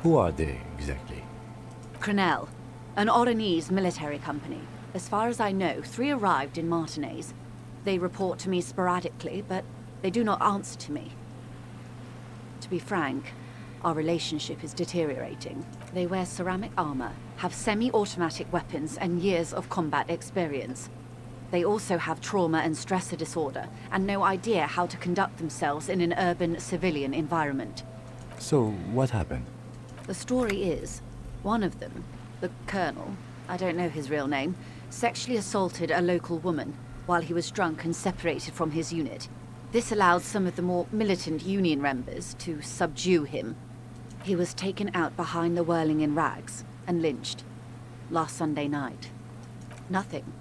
Who are they, exactly? Crenell, an Oranese military company. As far as I know, 3 arrived in Martinez. They report to me sporadically, but they do not answer to me. To be frank, our relationship is deteriorating. They wear ceramic armor, have semi-automatic weapons, and years of combat experience. They also have trauma and stressor disorder, and no idea how to conduct themselves in an urban civilian environment. So, what happened? The story is, one of them, the Colonel, I don't know his real name, sexually assaulted a local woman while he was drunk and separated from his unit. This allowed some of the more militant Union members to subdue him. He was taken out behind the whirling in rags and lynched last Sunday night. Nothing.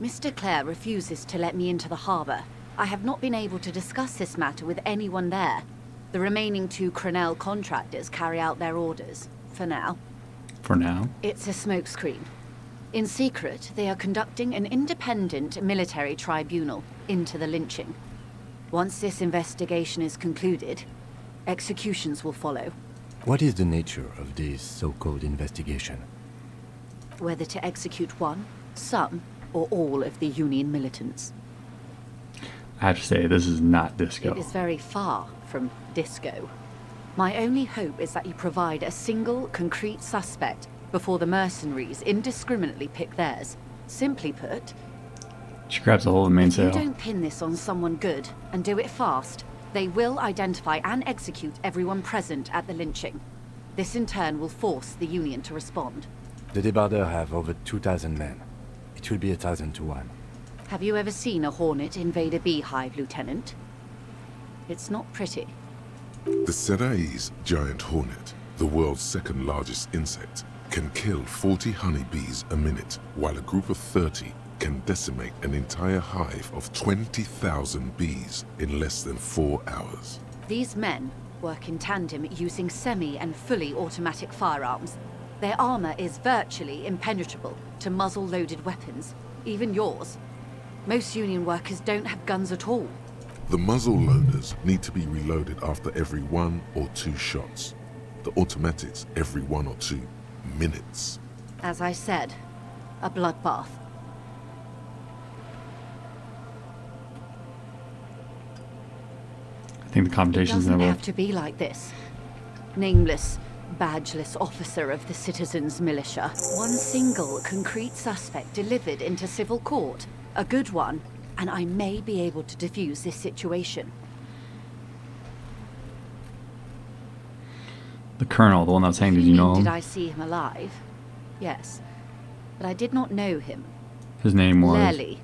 Mr. Clare refuses to let me into the harbour. I have not been able to discuss this matter with anyone there. The remaining 2 Crenell contractors carry out their orders, for now. For now? It's a smokescreen. In secret, they are conducting an independent military tribunal into the lynching. Once this investigation is concluded, executions will follow. What is the nature of this so-called investigation? Whether to execute one, some, or all of the Union militants. I have to say, this is not disco. It is very far from disco. My only hope is that you provide a single, concrete suspect before the mercenaries indiscriminately pick theirs. Simply put, She grabs a hold of the if you mainsail. don't pin this on someone good and do it fast, they will identify and execute everyone present at the lynching. This in turn will force the Union to respond. The Debardeurs have over 2,000 men. It will be 1,000 to 1. Have you ever seen a hornet invade a beehive, Lieutenant? It's not pretty. The Serai's giant hornet, the world's second largest insect, can kill 40 honeybees a minute, while a group of 30 can decimate an entire hive of 20,000 bees in less than 4 hours. These men work in tandem using semi- and fully automatic firearms. Their armor is virtually impenetrable to muzzle-loaded weapons, even yours. Most Union workers don't have guns at all. The muzzle loaders need to be reloaded after every 1 or 2 shots. The automatics every 1 or 2 minutes. As I said, a bloodbath. I think the It confrontation's doesn't gonna have to be like this. Nameless, badgeless officer of the citizens' militia. One single, concrete suspect delivered into civil court. A good one, and I may be able to defuse this situation. The Colonel, the one that was saying, did you know him? Did I see him alive? Yes. But I did not know him. His name was... Lely.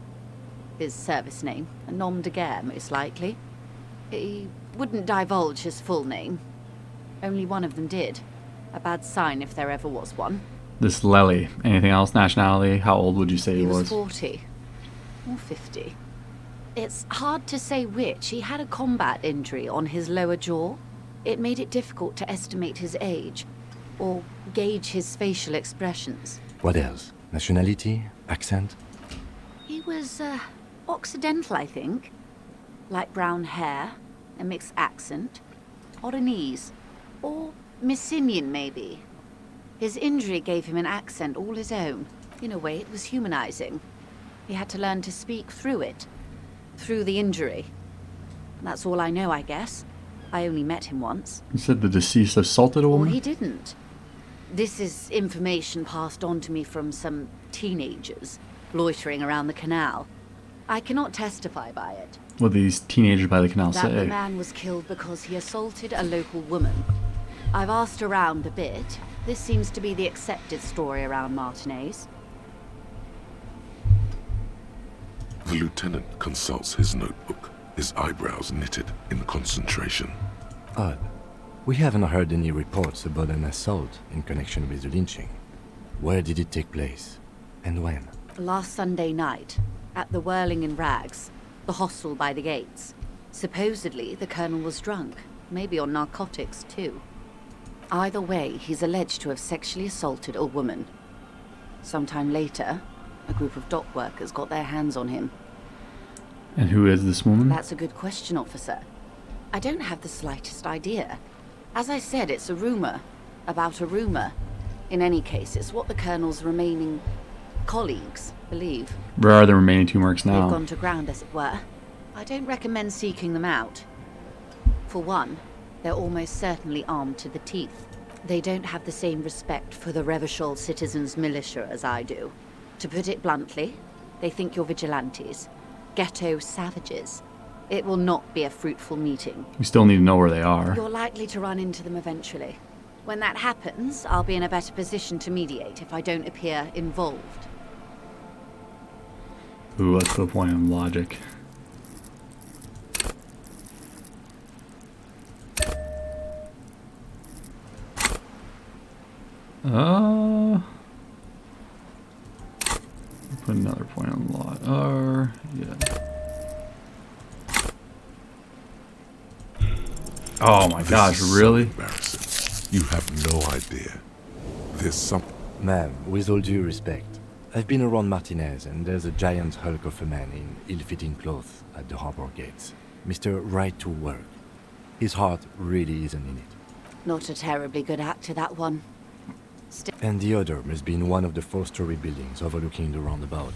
His service name. A nom de guerre, most likely. He wouldn't divulge his full name. Only one of them did. A bad sign if there ever was one. This Lely. Anything else? Nationality? How old would you say He he was was? 40. Or 50. It's hard to say which. He had a combat injury on his lower jaw. It made it difficult to estimate his age, or gauge his facial expressions. What else? Nationality? Accent? He was, Occidental, I think. Light brown hair, a mixed accent, Oranese, or Messinian, maybe. His injury gave him an accent all his own. In a way, it was humanizing. He had to learn to speak through it, through the injury. That's all I know, I guess. I only met him once. You said the deceased assaulted a Or woman? he didn't. This is information passed on to me from some teenagers loitering around the canal. I cannot testify by it. What these teenagers by the canal That the say? man was killed because he assaulted a local woman. I've asked around a bit. This seems to be the accepted story around Martinez. The lieutenant consults his notebook, his eyebrows knitted in concentration. Odd. We haven't heard any reports about an assault in connection with the lynching. Where did it take place? And when? Last Sunday night, at the Whirling in Rags, the hostel by the gates. Supposedly, the colonel was drunk, maybe on narcotics too. Either way, he's alleged to have sexually assaulted a woman. Sometime later, a group of dock workers got their hands on him. And who is this woman? That's a good question, officer. I don't have the slightest idea. As I said, it's a rumor about a rumor. In any case, it's what the colonel's remaining colleagues believe. Where are the remaining 2 mercs They've now? gone to ground, as it were. I don't recommend seeking them out. For one, they're almost certainly armed to the teeth. They don't have the same respect for the Revachol citizens' militia as I do. To put it bluntly, they think you're vigilantes. Ghetto savages. It will not be a fruitful meeting. We still need to know where they are. You're likely to run into them eventually. When that happens, I'll be in a better position to mediate if I don't appear involved. Ooh, let's put a point on logic. Put another point on lot. Yeah. Oh my gosh, This is really? So embarrassing. You have no idea. There's some... Ma'am, with all due respect, I've been around Martinez, and there's a giant hulk of a man in ill-fitting clothes at the harbor gates. Mr. Right to Work. His heart really isn't in it. Not a terribly good actor, that one. And the other must be in one of the 4-story buildings overlooking the roundabout.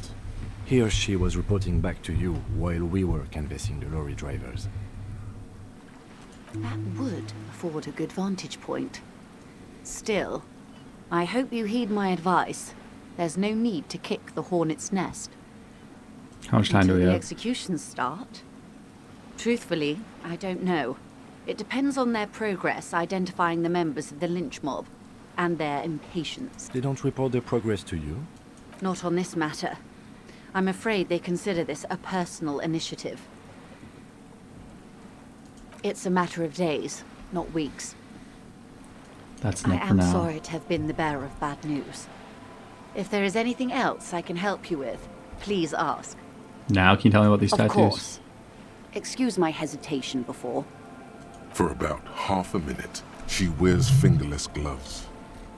He or she was reporting back to you while we were canvassing the lorry drivers. That would afford a good vantage point. Still, I hope you heed my advice. There's no need to kick the hornet's nest. How much time do we Until the have? executions start? Truthfully, I don't know. It depends on their progress identifying the members of the lynch mob, and their impatience. They don't report their progress to you? Not on this matter. I'm afraid they consider this a personal initiative. It's a matter of days, not weeks. That's I enough for am now. sorry to have been the bearer of bad news. If there is anything else I can help you with, please ask. Now, can you tell me about these Of tattoos? course. Excuse my hesitation before. For about half a minute, she wears fingerless gloves.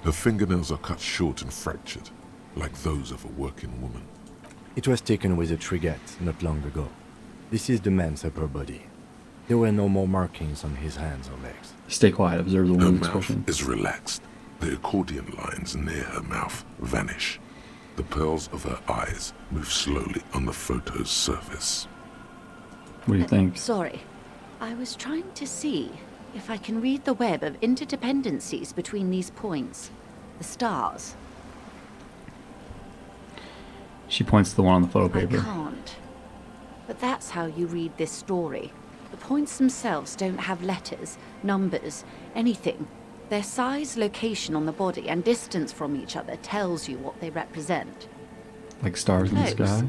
Her fingernails are cut short and fractured, like those of a working woman. It was taken with a trigette not long ago. This is the man's upper body. There were no more markings on his hands or legs. Stay quiet, observe the Her woman's mouth expression. is relaxed. The accordion lines near her mouth vanish. The pearls of her eyes move slowly on the photo's surface. What do you think? Sorry. I was trying to see if I can read the web of interdependencies between these points. The stars. She points to the one on the photo I paper. can't. But that's how you read this story. The points themselves don't have letters, numbers, anything. Their size, location on the body, and distance from each other tells you what they represent. Like stars in the Close. sky?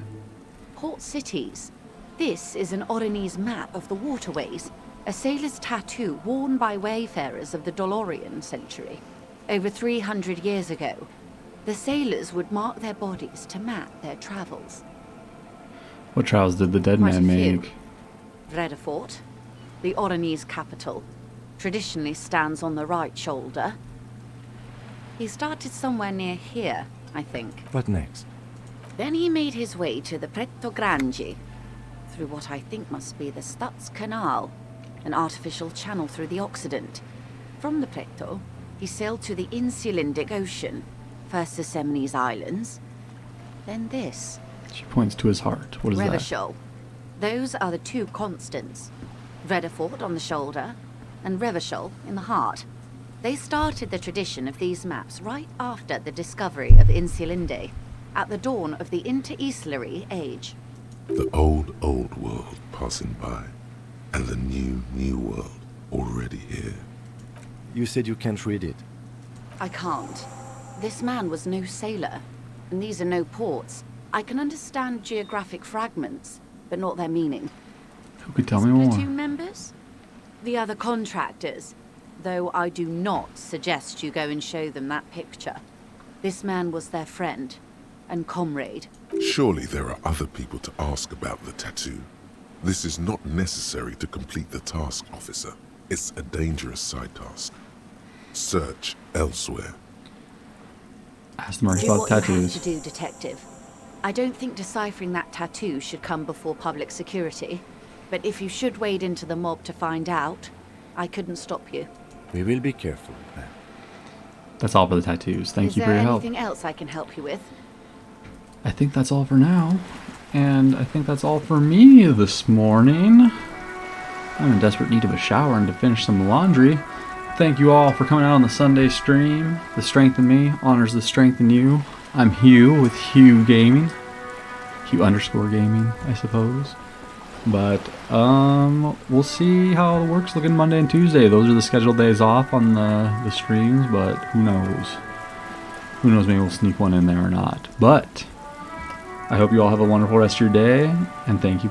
Port cities. This is an Oranese map of the waterways, a sailor's tattoo worn by wayfarers of the Dolorian century. Over 300 years ago, the sailors would mark their bodies to map their travels. What trials did the dead Quite man a few. make? Vredefort, the Oranese capital. traditionally stands on the right shoulder. He started somewhere near here, I think. What next? Then he made his way to the Pretto Grande, through what I think must be the Stutz Canal, an artificial channel through the Occident. From the Pretto, he sailed to the Insulindic Ocean, first the Semines Islands, then this. She points to his heart. What is that? Revachol. Those are the two constants. Redefort on the shoulder, and Revachol in the heart. They started the tradition of these maps right after the discovery of Insulinde, at the dawn of the Interinsulary Age. The old world passing by, and the new world already here. You said you can't read it. I can't. This man was no sailor, and these are no ports. I can understand geographic fragments, but not their meaning. Who could tell me more? Platoon members? The other contractors, though I do not suggest you go and show them that picture. This man was their friend and comrade. Surely there are other people to ask about the tattoo. This is not necessary to complete the task, officer. It's a dangerous side task. Search elsewhere. Ask them Do about what you have tattoos. to do, detective. I don't think deciphering that tattoo should come before public security, but if you should wade into the mob to find out, I couldn't stop you. We will be careful, ma'am. That's all for the tattoos. Thank you for your help. Is there anything else I can help you with? I think that's all for now. And I think that's all for me this morning. I'm in desperate need of a shower and to finish some laundry. Thank you all for coming out on the Sunday stream. The strength in me honors the strength in you. I'm Hugh with Hugh Gaming. Hugh_gaming, I suppose. But we'll see how the work's looking Monday and Tuesday. Those are the scheduled days off on the streams, but who knows? Who knows, maybe we'll sneak one in there or not. But I hope you all have a wonderful rest of your day, and thank you